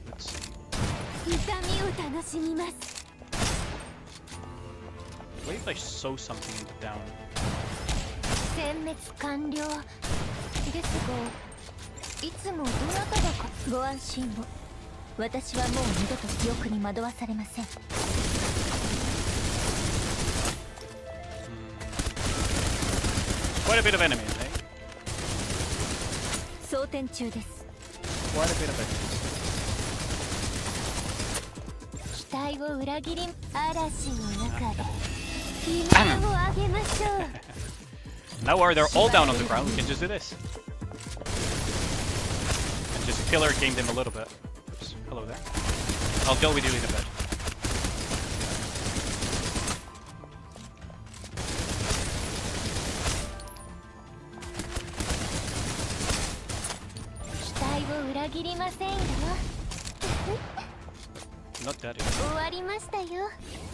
Let's see. 痛みを楽しみます I believe I saw something down. 殲滅完了ですがいつもどなたがかご安心を私はもう二度と記憶に惑わされません Quite a bit of enemies, eh? 装填中です Quite a bit of enemies. 期待を裏切り嵐の中で悲鳴を上げましょう Now where they're all down on the ground, we can just do this. And just pillar game them a little bit. Oops, hello there. I'll deal with you in a bit. Not dead. 終わりましたよ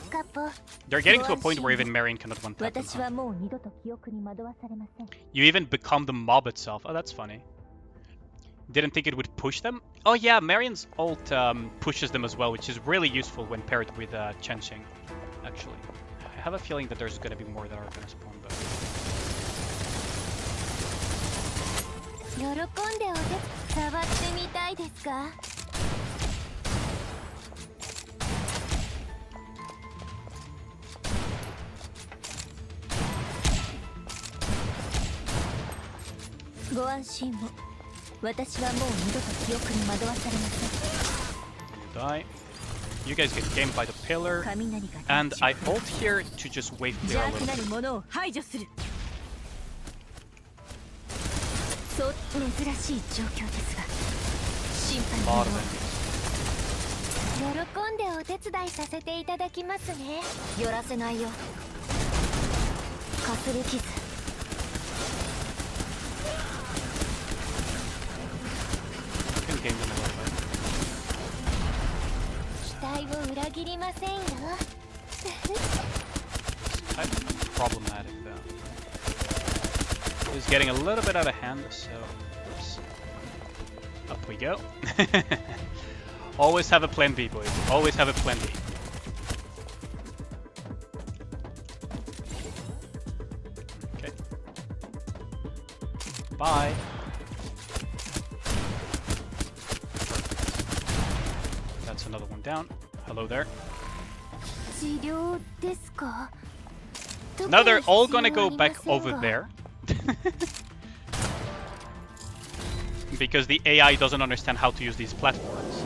カポ They're getting to a point where even Marion cannot one tap them. 私はもう二度と記憶に惑わされません You even become the mob itself. Oh, that's funny. Didn't think it would push them. Oh yeah, Marion's ult pushes them as well, which is really useful when paired with Chenxing, actually. I have a feeling that there's gonna be more that are gonna spawn, but... 喜んでお手触ってみたいですか ご安心を私はもう二度と記憶に惑わされません You die. You guys get gamed by the pillar, 雷が and I ult here to just wave clear a 邪悪 little な bit. るものを排除するそう珍しい状況ですが心配 A 無 lot of 用 enemies. 喜んでお手伝いさせていただきますね寄らせないよかすり傷 You can game them a little bit. 期待を裏切りませんよ Kind of problematic though. It's getting a little bit out of hand, so oops. Up we go. Always have a plan B, boys. Always have a plan B. Okay. Bye. That's another one down. Hello there. 治療ですか Now they're all gonna go back over there. Because the AI doesn't understand how to use these platforms.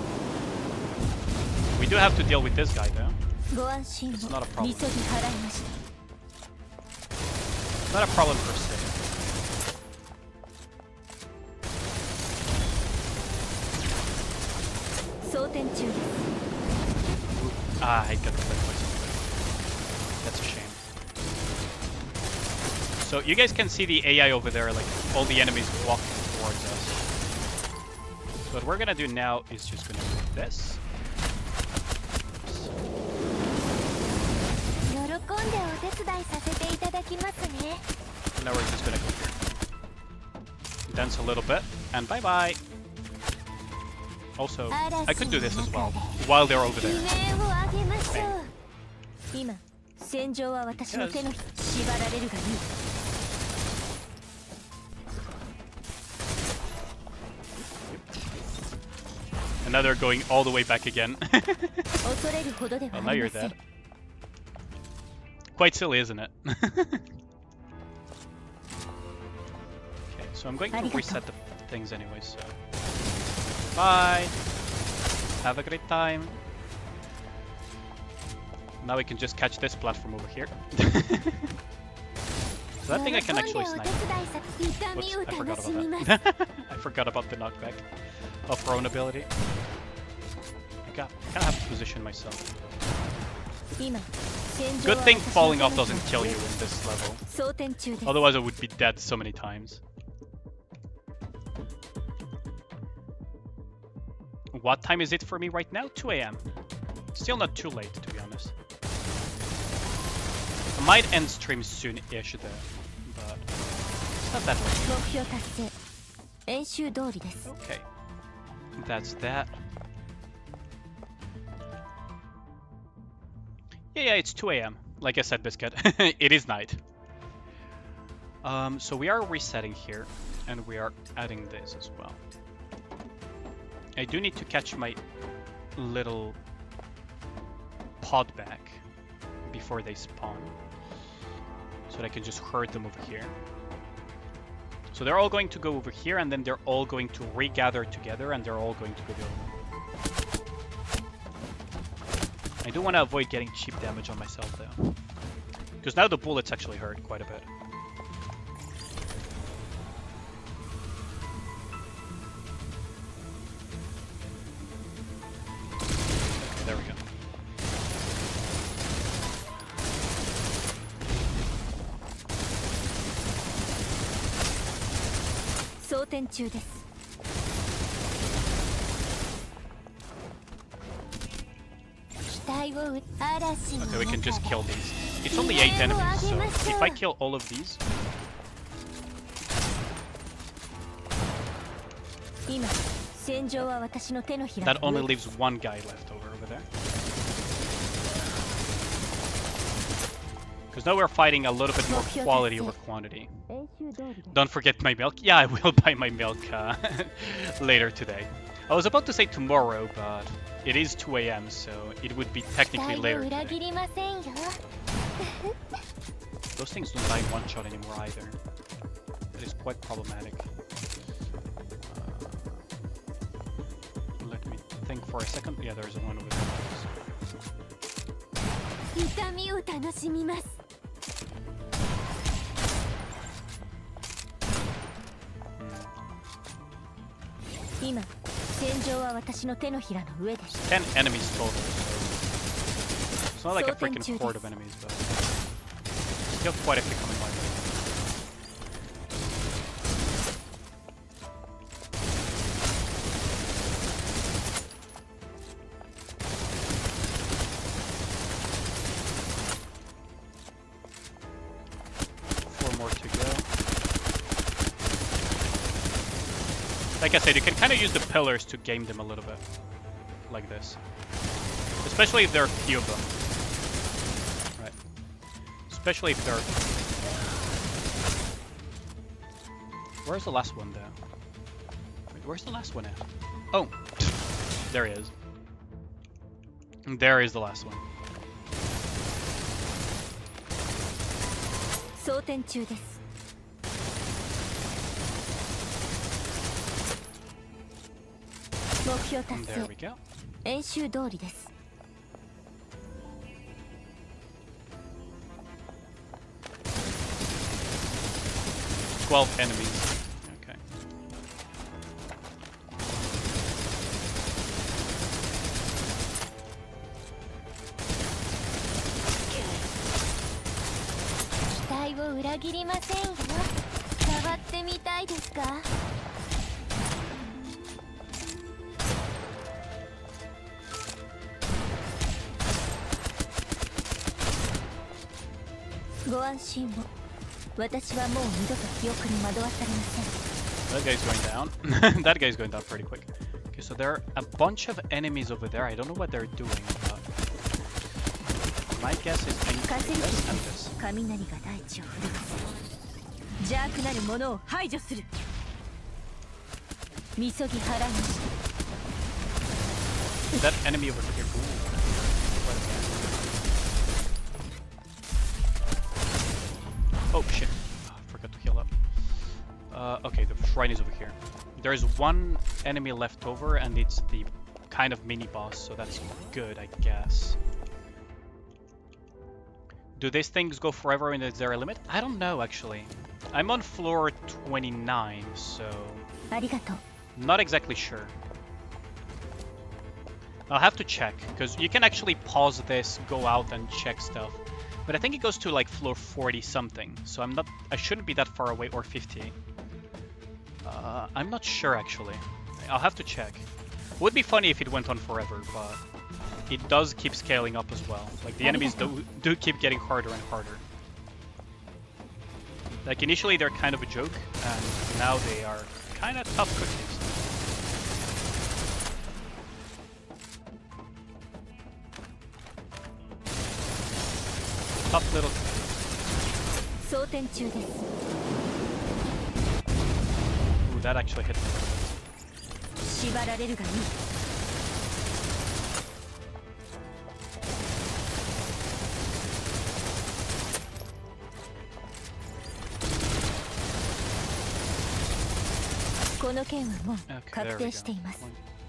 We do have to deal with this guy though. ご安心を It's not a problem. 急ぎ払いました It's not a problem per se. Ah, I got clipped by something. That's a shame. So you guys can see the AI over there, like all the enemies walking towards us. So what we're gonna do now is just gonna do this. 喜んでお手伝いさせていただきますね Now we're just gonna go here. Dance a little bit, and bye bye! Also, I could do this as well. while they're over there. 今戦場は私の手のひ縛られるがいい And now they're going all the way back again. 恐れるほどでは Oh, あ now り you're ません dead. Quite silly, isn't it? Okay, so I'm going to reset the things anyway, so... Bye! Have a great time! Now we can just catch this platform over here. So that thing I can actually snipe. Whoops, I forgot about that. I forgot about the knockback of her own ability. I kind of have to position myself. Good thing falling off doesn't kill you in this level. Otherwise I would be dead so many times. What time is it for me right now? 2 AM. Still not too late, to be honest. I might end stream soon-ish though, but it's not that late. Okay. That's that. Yeah, it's 2 AM. Like I said, Biscuit. It is night. So we are resetting here, and we are adding this as well. I do need to catch my little pod back before they spawn, so that I can just herd them over here. So they're all going to go over here, and then they're all going to regather together, and they're all going to go the other way. I do want to avoid getting cheap damage on myself though, because now the bullets actually hurt quite a bit. Okay, there we go. Okay, we can just kill these. It's only 8 enemies, so if I kill all of these... That only leaves one guy left over there. Because now we're fighting a little bit more quality over quantity. Don't forget my milk. Yeah, I will buy my milk later today. I was about to say tomorrow, but it is 2 AM, so it would be technically later today. Those things don't die in one shot anymore either. That is quite problematic. Let me think for a second. Yeah, there's one over there. Hmm. 10 enemies total, so it's not like a freaking horde of enemies, but still quite a few coming my way. Like I said, you can kind of use the pillars to game them a little bit, like this. Especially if there are few of them. Right. Especially if there are... Where's the last one, though? Wait, where's the last one at? Oh! There he is. There is the last one. And there we go. 12 enemies. Okay. That guy's going down. That guy's going down pretty quick. Okay, so there are a bunch of enemies over there. I don't know what they're doing, but my guess is I need to do this and this. 雷が大地を震わせ邪悪なる者を排除するみそぎ払いました That enemy over here. Ooh. Oh shit. Oh, I forgot to heal up. Okay, the shrine is over here. There's one enemy left over and it's the kind of mini boss, so that's good, I guess. Do these things go forever and is there a limit? I don't know actually. I'm on floor 29, so not exactly sure. I'll have to check, because you can actually pause this, go out and check stuff. But I think it goes to like floor 40 something, so I shouldn't be that far away, or 50. I'm not sure actually. I'll have to check. Would be funny if it went on forever, but it does keep scaling up as well. Like the enemies do keep getting harder and harder. Like initially they're kind of a joke, and now they are kind of tough cookies. Tough little. Ooh, that actually hit me. Okay, there we go.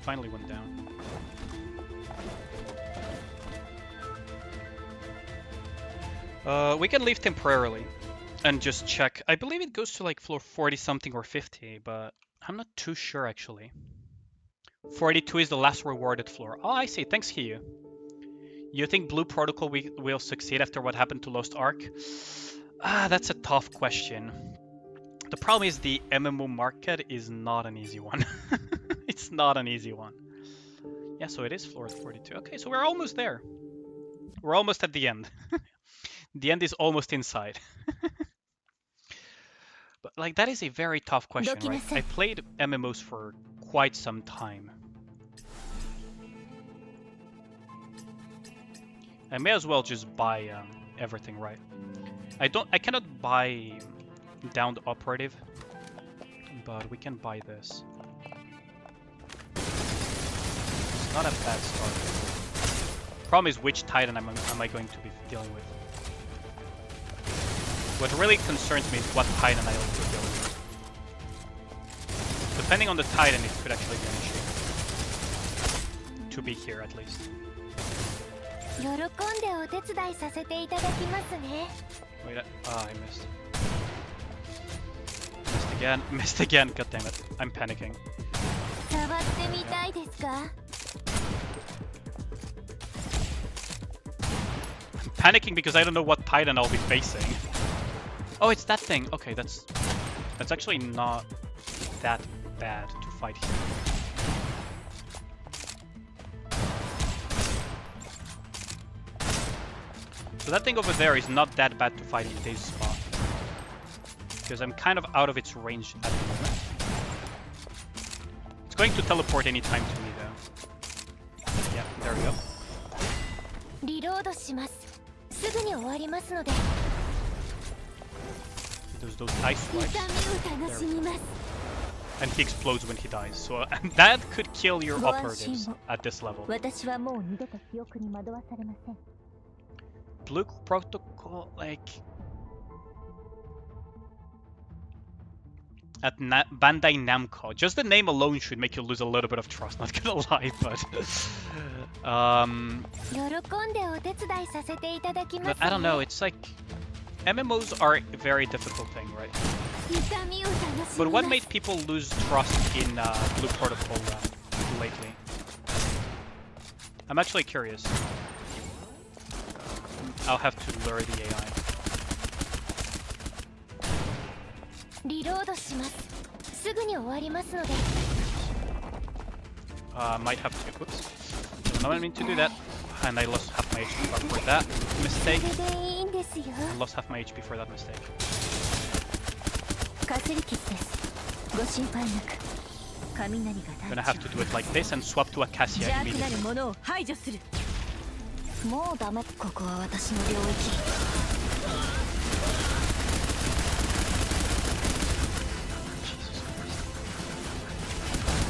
Finally went down. We can leave temporarily and just check. I believe it goes to like floor 40 something or 50, but I'm not too sure actually. 42 is the last rewarded floor. Oh, I see. Thanks, Hiyu. You think Blue Protocol will succeed after what happened to Lost Ark? That's a tough question. The problem is the MMO market is not an easy one. It's not an easy one. Yeah, so it is floor 42. Okay, so we're almost there. We're almost at the end. The end is almost inside. But like that is a very tough question, right? I played MMOs for quite some time. I may as well just buy everything, right? I cannot buy down the operative, but we can buy this. It's not a bad start. Problem is, which Titan am I going to be dealing with? What really concerns me is what Titan I will be dealing with. Depending on the Titan, it could actually be an issue. To be here, at least. Wait, I missed. Missed again, god damn it. I'm panicking. I'm panicking because I don't know what Titan I'll be facing. Oh, it's that thing. Okay, that's actually not that bad to fight here. So that thing over there is not that bad to fight in today's spot. Because I'm kind of out of its range at the moment. It's going to teleport anytime to me though. Yeah, there we go. There's those ice swipes. And he explodes when he dies. So that could kill your operatives at this level. Blue Protocol, like... At Bandai Namco. Just the name alone should make you lose a little bit of trust, not gonna lie, but... but I don't know, it's like... MMOs are a very difficult thing, right? But what made people lose trust in Blue Protocol lately? I'm actually curious. I'll have to lure the AI. Might have to. Whoops. I didn't mean to do that. And I lost half my HP for that mistake. I lost half my HP for that mistake. Gonna have to do it like this and swap to Acacia 邪悪な immediately. るものを排除する。もうダメ。ここは私の領域。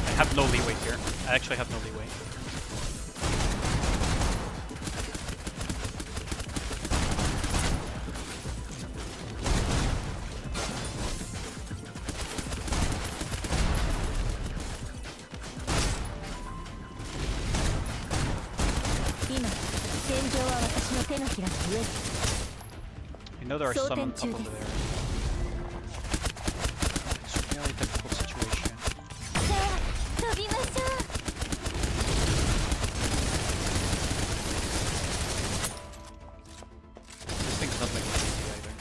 I have no leeway here. I actually have no leeway. I know there are some on top over there. It's a really difficult situation. This thing's not making it easy either.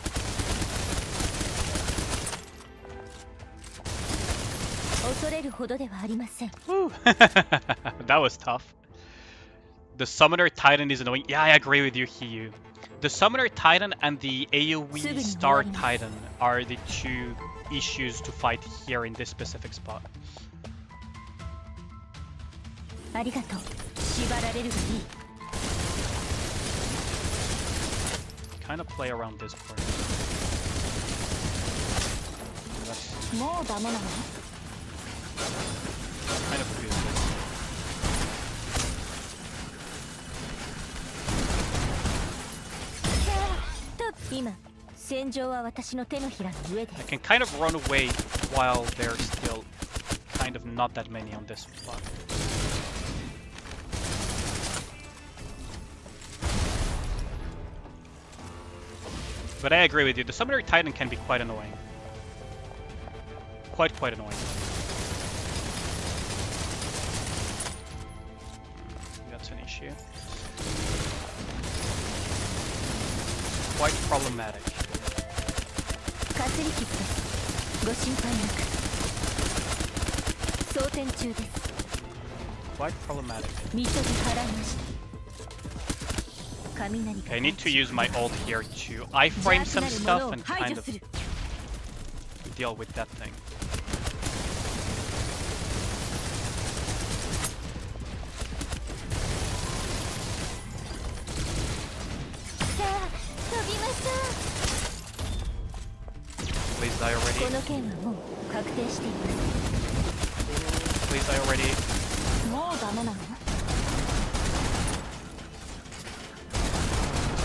Woo! That was tough. The Summoner Titan is annoying. Yeah, I agree with you, Hiyu. The Summoner Titan and the AoE Star Titan are the two issues to fight here in this specific spot. Kind of play around this corner. That's kind of good. I can kind of run away while there's still kind of not that many on this spot. But I agree with you, the Summoner Titan can be quite annoying. Quite annoying. That's an issue. Quite problematic. Quite problematic. Okay, I need to use my ult here to iframe some stuff and kind of deal with that thing. Please die already. Please die already.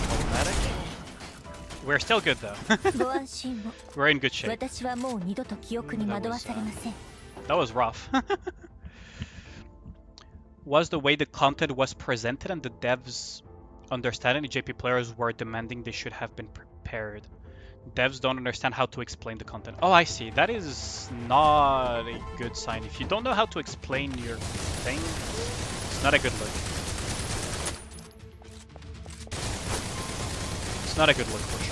Problematic. We're still good though. We're in good shape. That was rough. Was the way the content was presented and the devs understanding the JP players were demanding they should have been prepared. Devs don't understand how to explain the content. Oh, I see. That is not a good sign. If you don't know how to explain your thing, it's not a good look. It's not a good look for sure.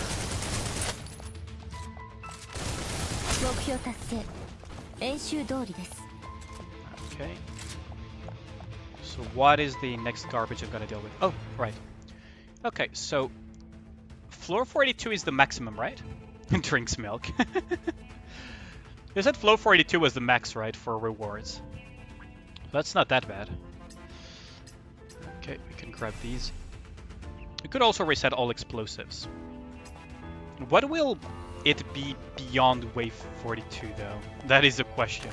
Okay. So what is the next garbage I'm gonna deal with? Oh, right. Okay, so floor 42 is the maximum, right? Drinks milk. You said floor 42 was the max, right, for rewards. That's not that bad. Okay, we can grab these. We could also reset all explosives. What will it be beyond wave 42, though? That is the question.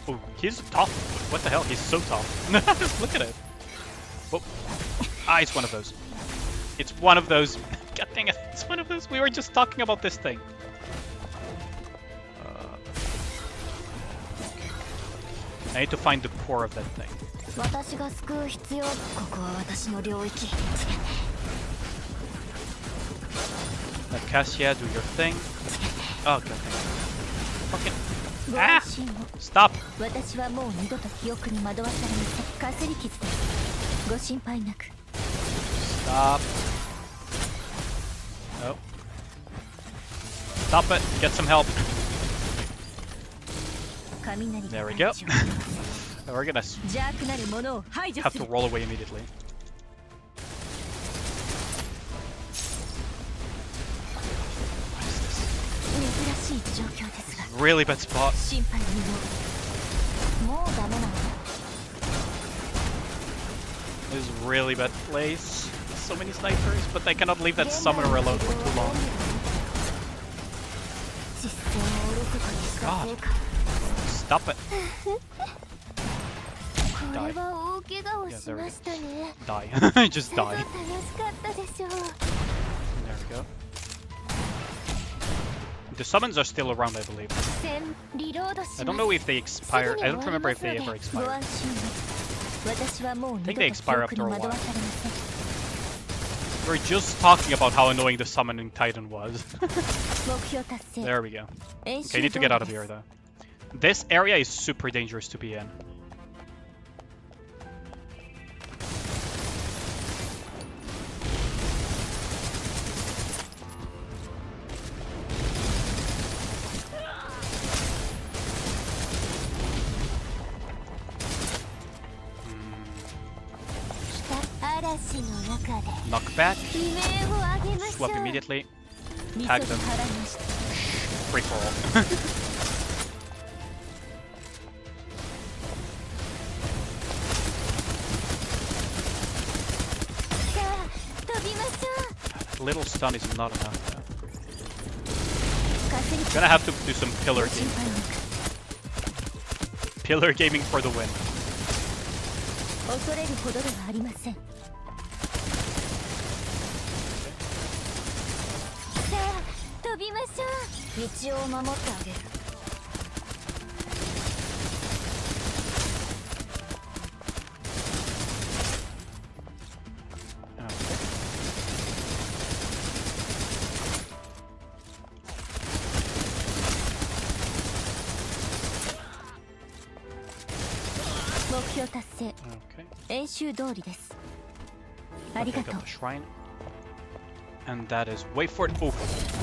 Oh, he's tough. What the hell? He's so tough. Look at it. Oh. Ah, it's one of those. It's one of those. God dang it. It's one of those. We were just talking about this thing. I need to find the core of that thing. Acacia, do your thing. Oh, god dang it. Fucking... Ah! Stop! Stop. No. Stop it. Get some help. There we go. We're gonna have to roll away immediately. What is this? really bad spot. 心配無用もうダメなの This is really bad place. So many snipers, but I cannot leave that summoner alone for too long. 実践をおろそかにしたせいか Stop it. これは大怪我をしましたね Die. Just 楽 die. しかったでしょう There we go. The summons are still around, I believe. 戦リロードします I don't know if they expire. I don't remember if they ever ご expire. 安心を私はもう I 二 think 度 they と記 expire 憶 after に a 惑わ while. されません We're just talking about how annoying the summoning titan was. 目標達成 There we go. 演 Okay, 習 need to 通 get り out of です here though. This area is super dangerous to be in. Knockback. Swap immediately. Tag them. Free for all. Little stun is not enough though. Gonna have to do some pillar gaming. Pillar gaming for the win. 恐れるほどではありませんさあ飛びましょう道を守ってあげる 目標達成 Okay. 演習通りですあり Okay, がと got う the shrine. And that is wait for it. Oh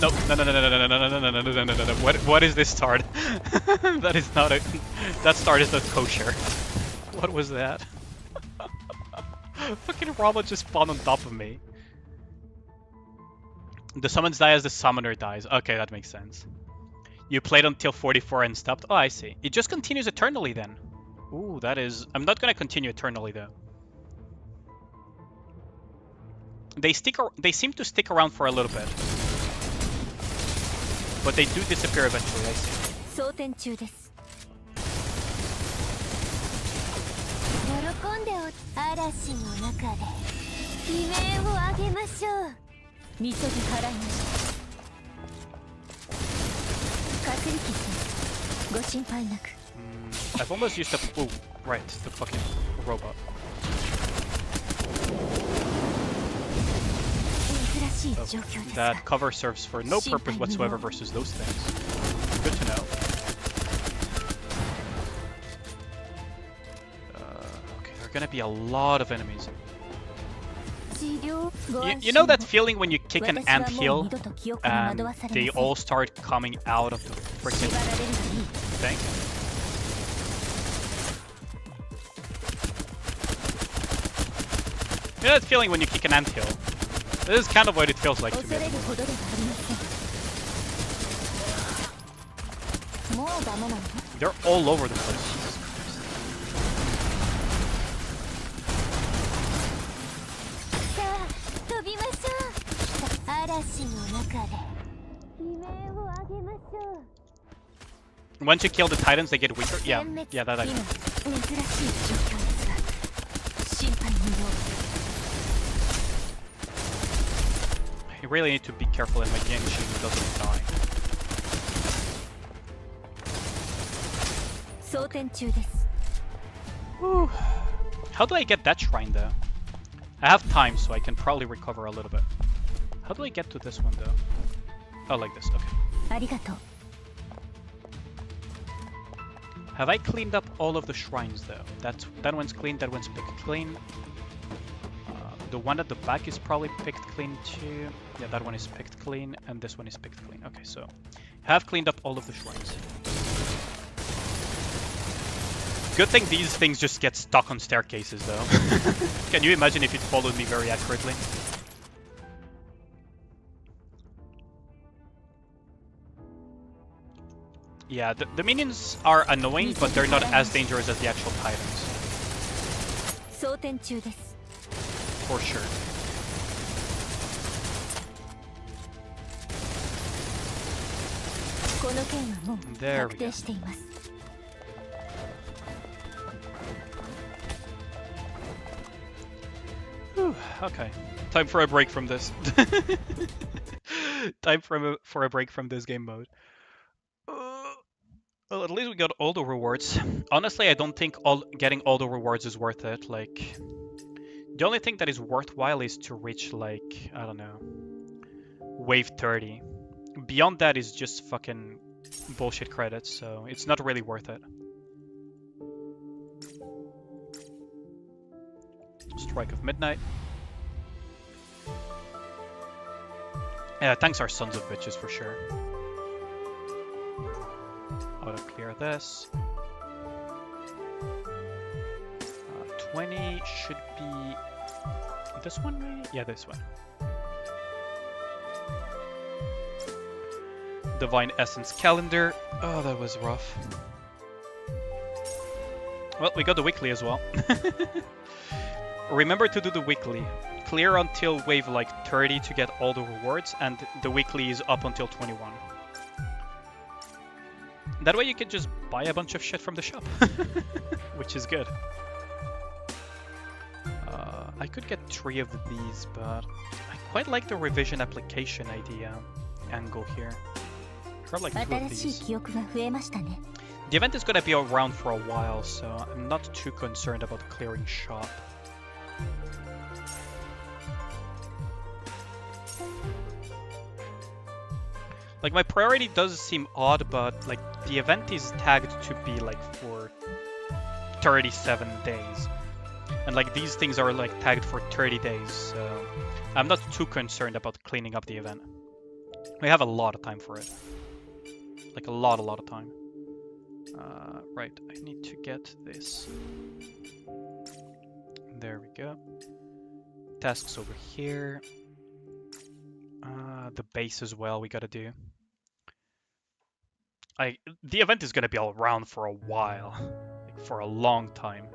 no no no no no no no no no no no no no no no. What is this start? That is not a that start is not kosher. What was that? Fucking Rama just spawned on top of me. The summons die as the summoner dies. Okay, that makes sense. You played until 44 and stopped. Oh, I see. It just continues eternally then. Ooh, that is... I'm not gonna continue eternally though. They seem to stick around for a little bit. But they do disappear eventually, I see. 装填中です喜んで嵐の中で悲鳴を上げましょうみそぎ払いましたかすり傷ご心配なく I've almost used up... Oh, right, the fucking robot. 珍しい状況ですが That cover serves for no purpose whatsoever versus those things. Good to know. Okay, there are gonna be a lot of enemies. You know that feeling when you kick an anthill and they all start coming out of the freaking thing? You know that feeling when you kick an anthill? This is kind of what it feels like to me. They're all over the place. Jesus Christ. Once you kill the titans, they get weaker? Yeah, that I know. I really need to be careful that my Genshin doesn't die. Whew. How do I get that shrine though? I have time, so I can probably recover a little bit. How do I get to this one though? Oh, like this, okay. Have I cleaned up all of the shrines though? That one's clean, that one's picked clean. The one at the back is probably picked clean too. Yeah, that one is picked clean, and this one is picked clean. Okay, so I have cleaned up all of the shrines. Good thing these things just get stuck on staircases though. Can you imagine if it followed me very accurately? Yeah, the minions are annoying, but they're not as dangerous as the actual titans. 装填中です For sure. この件はもう There 確 we 定 go. しています Whew, okay. Time for a break from this. Time for a break from this game mode. Well, at least we got all the rewards. Honestly, I don't think getting all the rewards is worth it. Like, the only thing that is worthwhile is to reach, like, I don't know, wave 30. Beyond that is just fucking bullshit credits, so it's not really worth it. Strike of Midnight. Yeah, tanks are sons of bitches for sure. Auto clear this. 20 should be this one, maybe? Yeah, this one. Divine Essence Calendar. Oh, that was rough. Well, we got the weekly as well. Remember to do the weekly. Clear until wave like 30 to get all the rewards, and the weekly is up until 21. That way you can just buy a bunch of shit from the shop, which is good. I could get 3 of these, but I quite like the revision application idea angle here. Grab like 2 of 新しい these. 記憶が増えましたね The event is gonna be around for a while, so I'm not too concerned about clearing shop. Like, my priority does seem odd, but like the event is tagged to be like for 37 days. And like these things are like tagged for 30 days, so I'm not too concerned about cleaning up the event. We have a lot of time for it. Like a lot of time. Right, I need to get this. There we go. Tasks over here. The base as well we gotta do. The event is gonna be all around for a while. Like for a long time.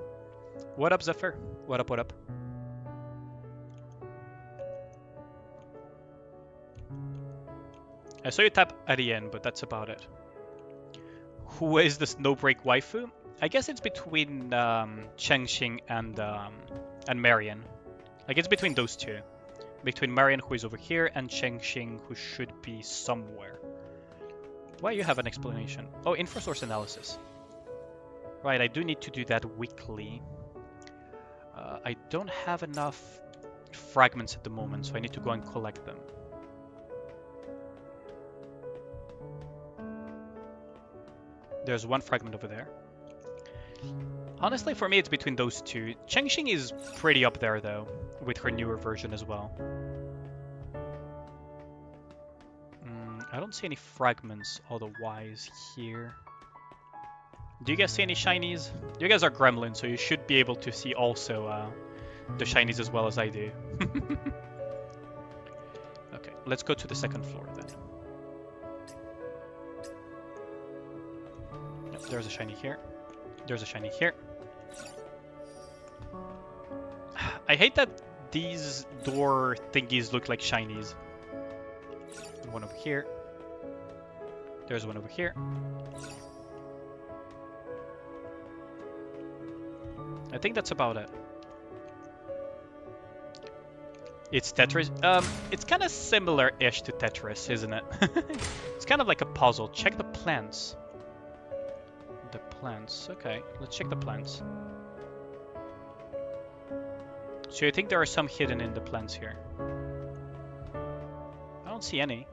What up, Zephyr? What up, what up? I saw you tap at the end, but that's about it. Who is the Snowbreak waifu? I guess it's between Chengxing and Marian. Like, it's between those two. Between Marian, who is over here, and Chengxing, who should be somewhere. Why, you have an explanation. Oh, infrasource analysis. Right, I do need to do that weekly. I don't have enough fragments at the moment, so I need to go and collect them. There's one fragment over there. Honestly, for me, it's between those two. Chengxing is pretty up there, though, with her newer version as well. I don't see any fragments otherwise here. Do you guys see any shinies? You guys are gremlins, so you should be able to see also the shinies as well as I do. Okay, let's go to the second floor then. Yep, there's a shiny here. There's a shiny here. I hate that these door thingies look like shinies. One over here. There's one over here. I think that's about it. It's Tetris. It's kind of similar-ish to Tetris, isn't it? It's kind of like a puzzle. Check the plants. The plants. Okay, let's check the plants. So you think there are some hidden in the plants here? I don't see any.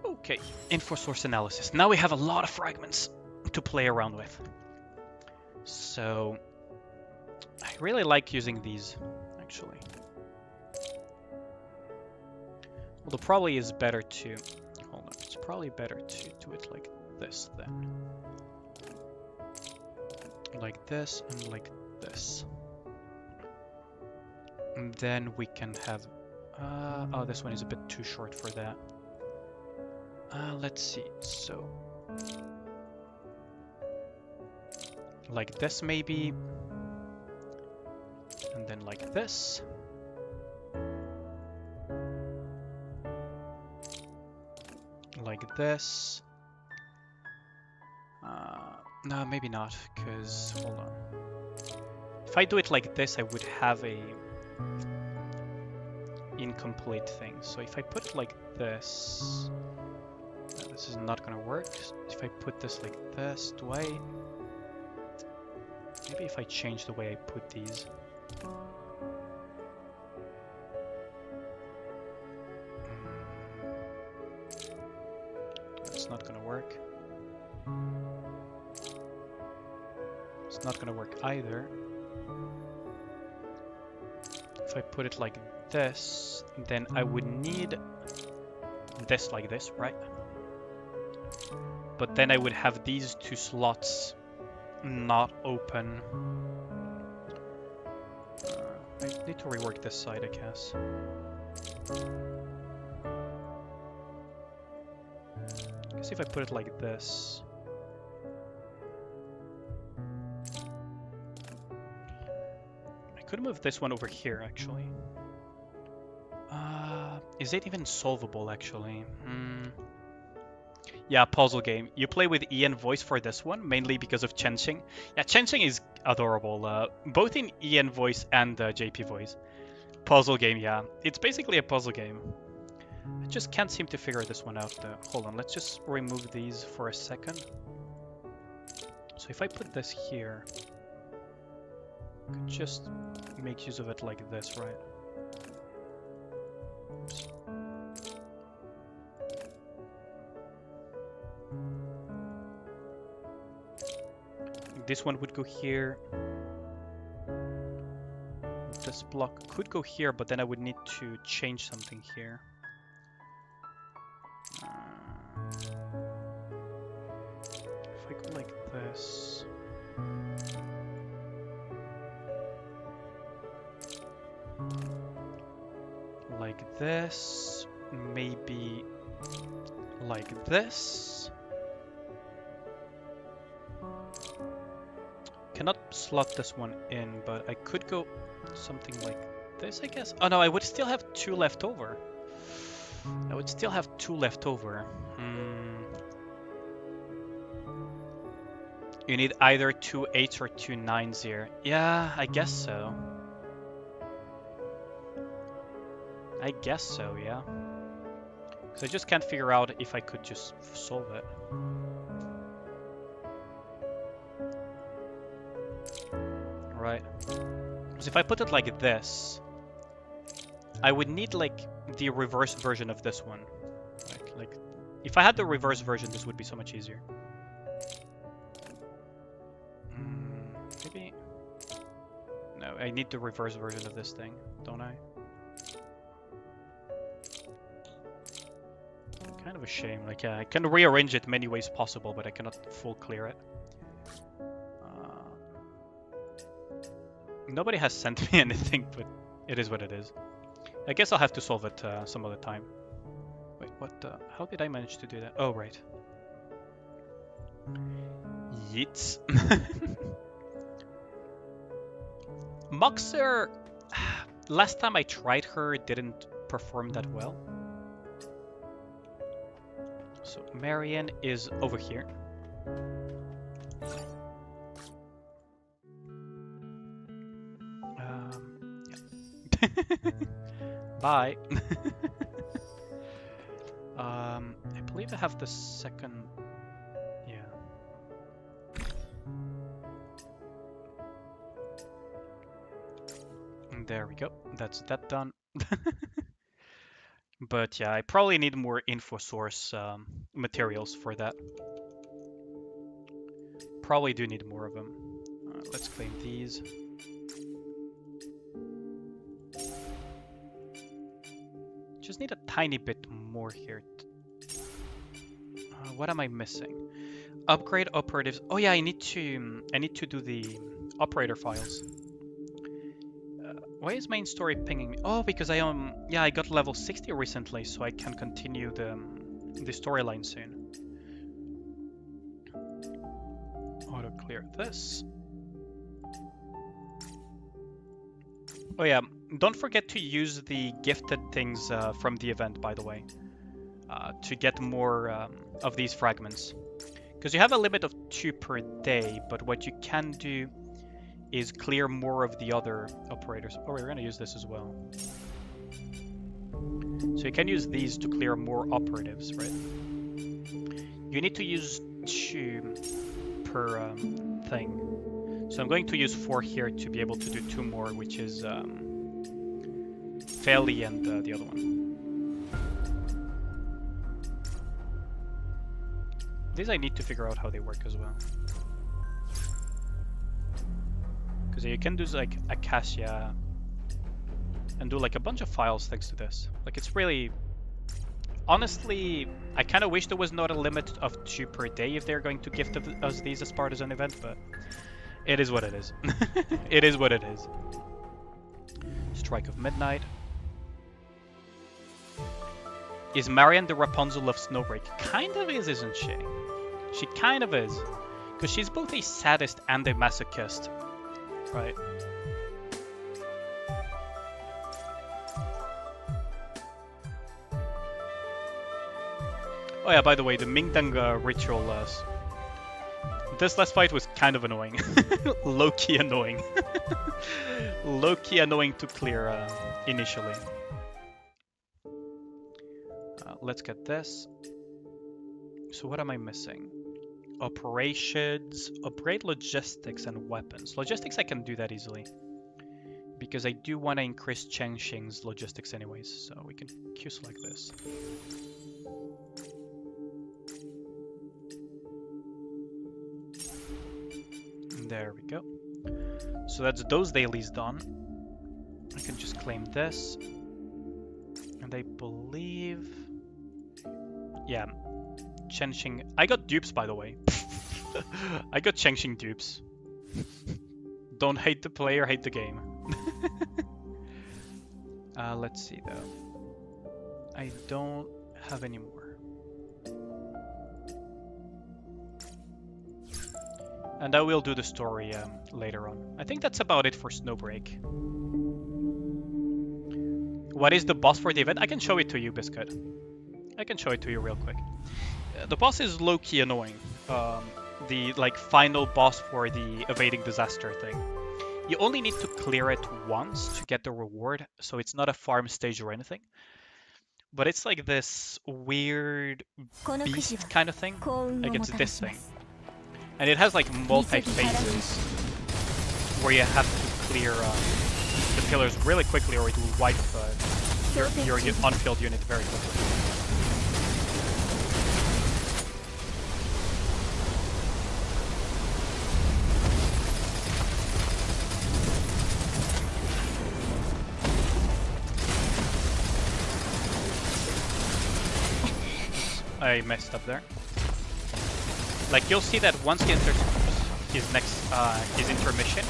Okay, info source analysis. Now we have a lot of fragments to play around with. So, I really like using these, actually. Well, probably is better to... Hold on, it's probably better to do it like this, then. Like this, and like this. And then we can have... oh, this one is a bit too short for that. Let's see. So... like this maybe. And then like this. Like this. No, maybe not, because... hold on. If I do it like this, I would have a incomplete thing. So if I put it like this... no, this is not gonna work. If I put this like this, do I... maybe if I change the way I put these... it's not gonna work. It's not gonna work either. If I put it like this, then I would need this like this, right? But then I would have these two slots not open. I need to rework this side, I guess. I guess if I put it like this... I could move this one over here, actually. Is it even solvable, actually? Yeah, puzzle game. You play with Ian voice for this one, mainly because of Chenxing. Yeah, Chenxing is adorable, both in Ian voice and JP voice. Puzzle game, yeah. It's basically a puzzle game. I just can't seem to figure this one out, though. Hold on, let's just remove these for a second. So if I put this here, I could just make use of it like this, right? Oops. This one would go here. This block could go here, but then I would need to change something here. If I go like this... like this, maybe like this. Cannot slot this one in, but I could go something like this, I guess. Oh no, I would still have two left over. I would still have two left over. You need either 2 8s or 2 9s here. Yeah, I guess so. I guess so, yeah. Because I just can't figure out if I could just solve it. Right. Because if I put it like this, I would need like the reverse version of this one. Right? Like, if I had the reverse version, this would be so much easier. Maybe... no, I need the reverse version of this thing, don't I? Kind of a shame. Like, I can rearrange it many ways possible, but I cannot full clear it. Nobody has sent me anything, but it is what it is. I guess I'll have to solve it some other time. Wait, what? How did I manage to do that? Oh, right. Yeets. Moxer, last time I tried her, it didn't perform that well. So Marion is over here. Yeah. Bye. I believe I have the second. Yeah. And there we go. That's that done. But yeah, I probably need more info source materials for that. Probably do need more of them. Let's claim these. Just need a tiny bit more here. What am I missing? Upgrade operatives. Oh yeah, I need to do the operator files. Why is main story pinging me? Oh, because I got level 60 recently, so I can continue the storyline soon. Auto clear this. Oh yeah, don't forget to use the gifted things from the event, by the way, to get more of these fragments. Because you have a limit of 2 per day, but what you can do is clear more of the other operators. Oh, we're gonna use this as well. So you can use these to clear more operatives, right? You need to use 2 per thing. So I'm going to use 4 here to be able to do 2 more, which is Feli and the other one. These I need to figure out how they work as well. Because you can do like Acacia and do like a bunch of files thanks to this. Like it's really... Honestly, I kind of wish there was not a limit of 2 per day if they're going to gift us these as part of an event, but it is what it is. It is what it is. Strike of Midnight. Is Marianne the Rapunzel of Snowbreak? Kind of is, isn't she? She kind of is. Because she's both a sadist and a masochist. Right. Oh yeah, by the way, the Mingdang ritual this last fight was kind of annoying. Low-key annoying. Low-key annoying to clear initially. Let's get this. So what am I missing? Operations, upgrade logistics and weapons. Logistics I can do that easily. Because I do want to increase Chengxing's logistics anyways, so we can Q-select this. There we go. So that's those dailies done. I can just claim this. And I believe... Yeah, Chengxing... I got dupes, by the way. I got Chengxing dupes. Don't hate the player, hate the game. Let's see, though. I don't have any more. And I will do the story later on. I think that's about it for Snowbreak. What is the boss for the event? I can show it to you, Biscuit. I can show it to you real quick. The boss is low-key annoying. The final boss for the evading disaster thing. You only need to clear it once to get the reward, so it's not a farm stage or anything. But it's like this weird beast kind of thing. Like it's this thing. And it has like multi-phases where you have to clear the pillars really quickly or it will wipe your on-field unit very quickly. I messed up there. Like you'll see that once he enters his intermission,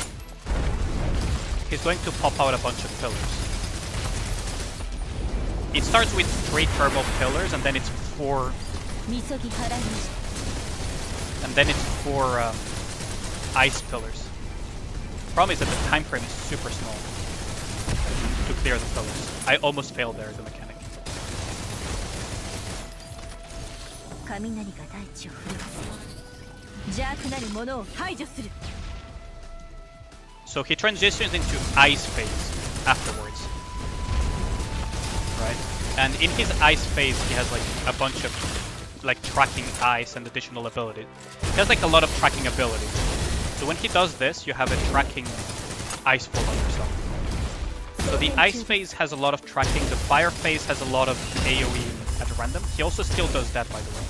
he's going to pop out a bunch of pillars. It starts with 3 thermal pillars, and then it's 4, and then it's 4 ice pillars. Problem is that the time frame is super small to clear the pillars. I almost failed there as a mechanic. So he transitions into ice phase afterwards, right? And in his ice phase, he has like a bunch of like tracking ice and additional ability. He has like a lot of tracking ability. So when he does this, you have a tracking ice fall on yourself. So the ice phase has a lot of tracking. The fire phase has a lot of AoE at random. He also still does that, by the way.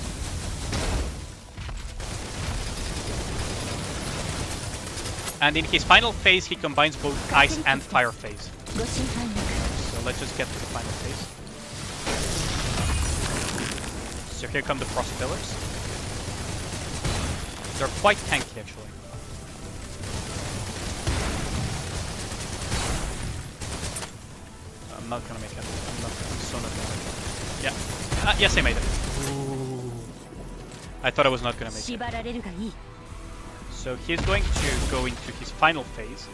And in his final phase, he combines both ice and fire phase. So let's just get to the final phase. So here come the frost pillars. They're quite tanky, actually. I'm not gonna make it. I'm so not gonna make it. Yeah. Yes, I made it. Ooh. I thought I was not gonna make it. So he's going to go into his final phase,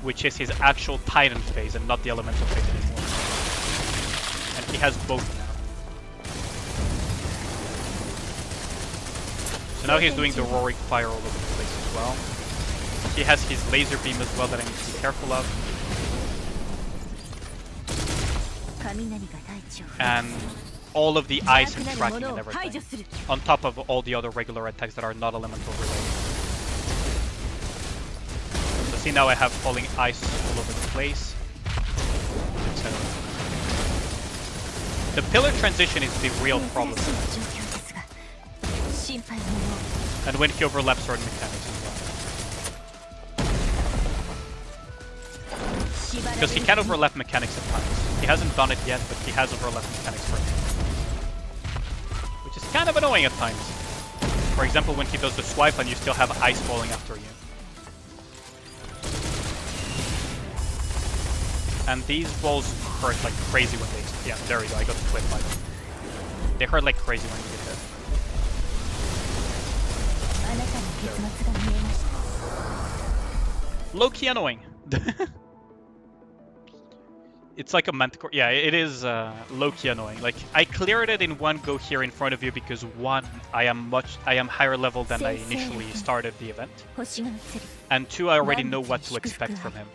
which is his actual Titan phase and not the Elemental phase anymore. And he has both now. So now he's doing the Roaring Fire all over the place as well. He has his Laser Beam as well that I need to be careful of. And all of the ice and tracking and everything. On top of all the other regular attacks that are not elemental related. So see, now I have falling ice all over the place. etc. The pillar transition is the real problem. And when he overlaps certain mechanics as well. Because he can overlap mechanics at times. He hasn't done it yet, but he has overlapped mechanics for me. Which is kind of annoying at times. For example, when he does the swipe and you still have ice falling after you. And these balls hurt like crazy when they... Yeah, there we go, I got clipped by them. They hurt like crazy when you get hit. Low-key annoying. It's like a manticore. Yeah, it is low-key annoying. Like, I cleared it in one go here in front of you because one, I am higher level than I initially started the event. And two, I already know what to expect from him.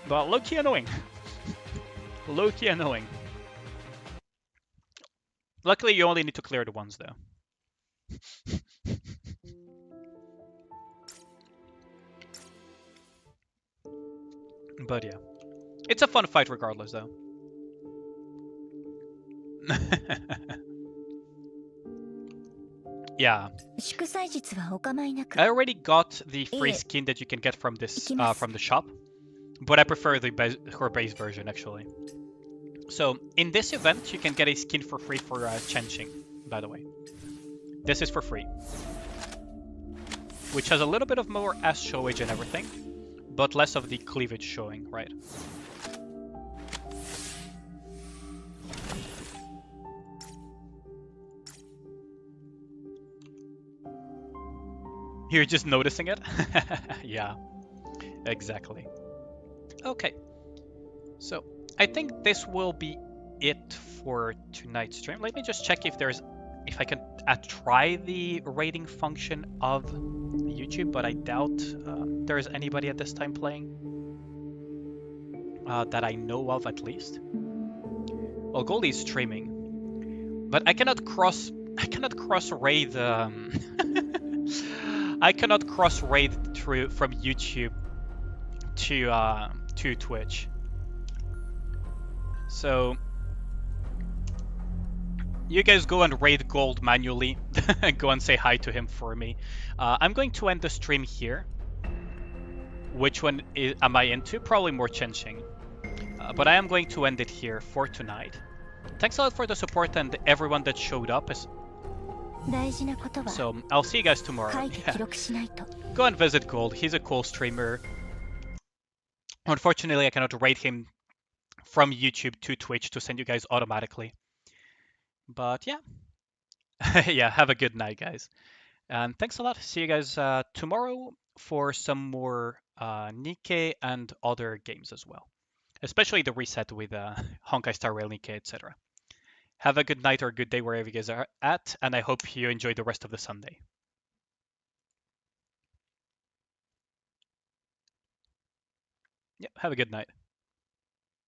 But low-key annoying. Low-key annoying. Luckily, you only need to clear the ones, though. But yeah. It's a fun fight regardless, though. Yeah. I already got the free skin that you can get from this from the shop, but I prefer the her base version actually. So in this event, you can get a skin for free for Chenxing, by the way. This is for free, which has a little bit of more ass showage and everything, but less of the cleavage showing, right? You're just noticing it? Yeah, exactly. Okay, so I think this will be it for tonight's stream. Let me just check if I can try the rating function of YouTube, but I doubt there is anybody at this time playing that I know of, at least. Well, Goldie is streaming, but I cannot cross raid. I cannot cross raid through from YouTube to Twitch. So you guys go and raid Gold manually. Go and say hi to him for me. I'm going to end the stream here. Which one am I into? Probably more Chenxing. But I am going to end it here for tonight. Thanks a lot for the support and everyone that showed up. So I'll see you guys tomorrow. Yeah. Go and visit Gold. He's a cool streamer. Unfortunately, I cannot raid him from YouTube to Twitch to send you guys automatically. But yeah. Yeah, have a good night, guys. And thanks a lot. See you guys tomorrow for some more Nikke and other games as well. Especially the reset with Honkai Star Rail, Nikke, etc. Have a good night or a good day wherever you guys are at, and I hope you enjoy the rest of the Sunday. Yep, have a good night.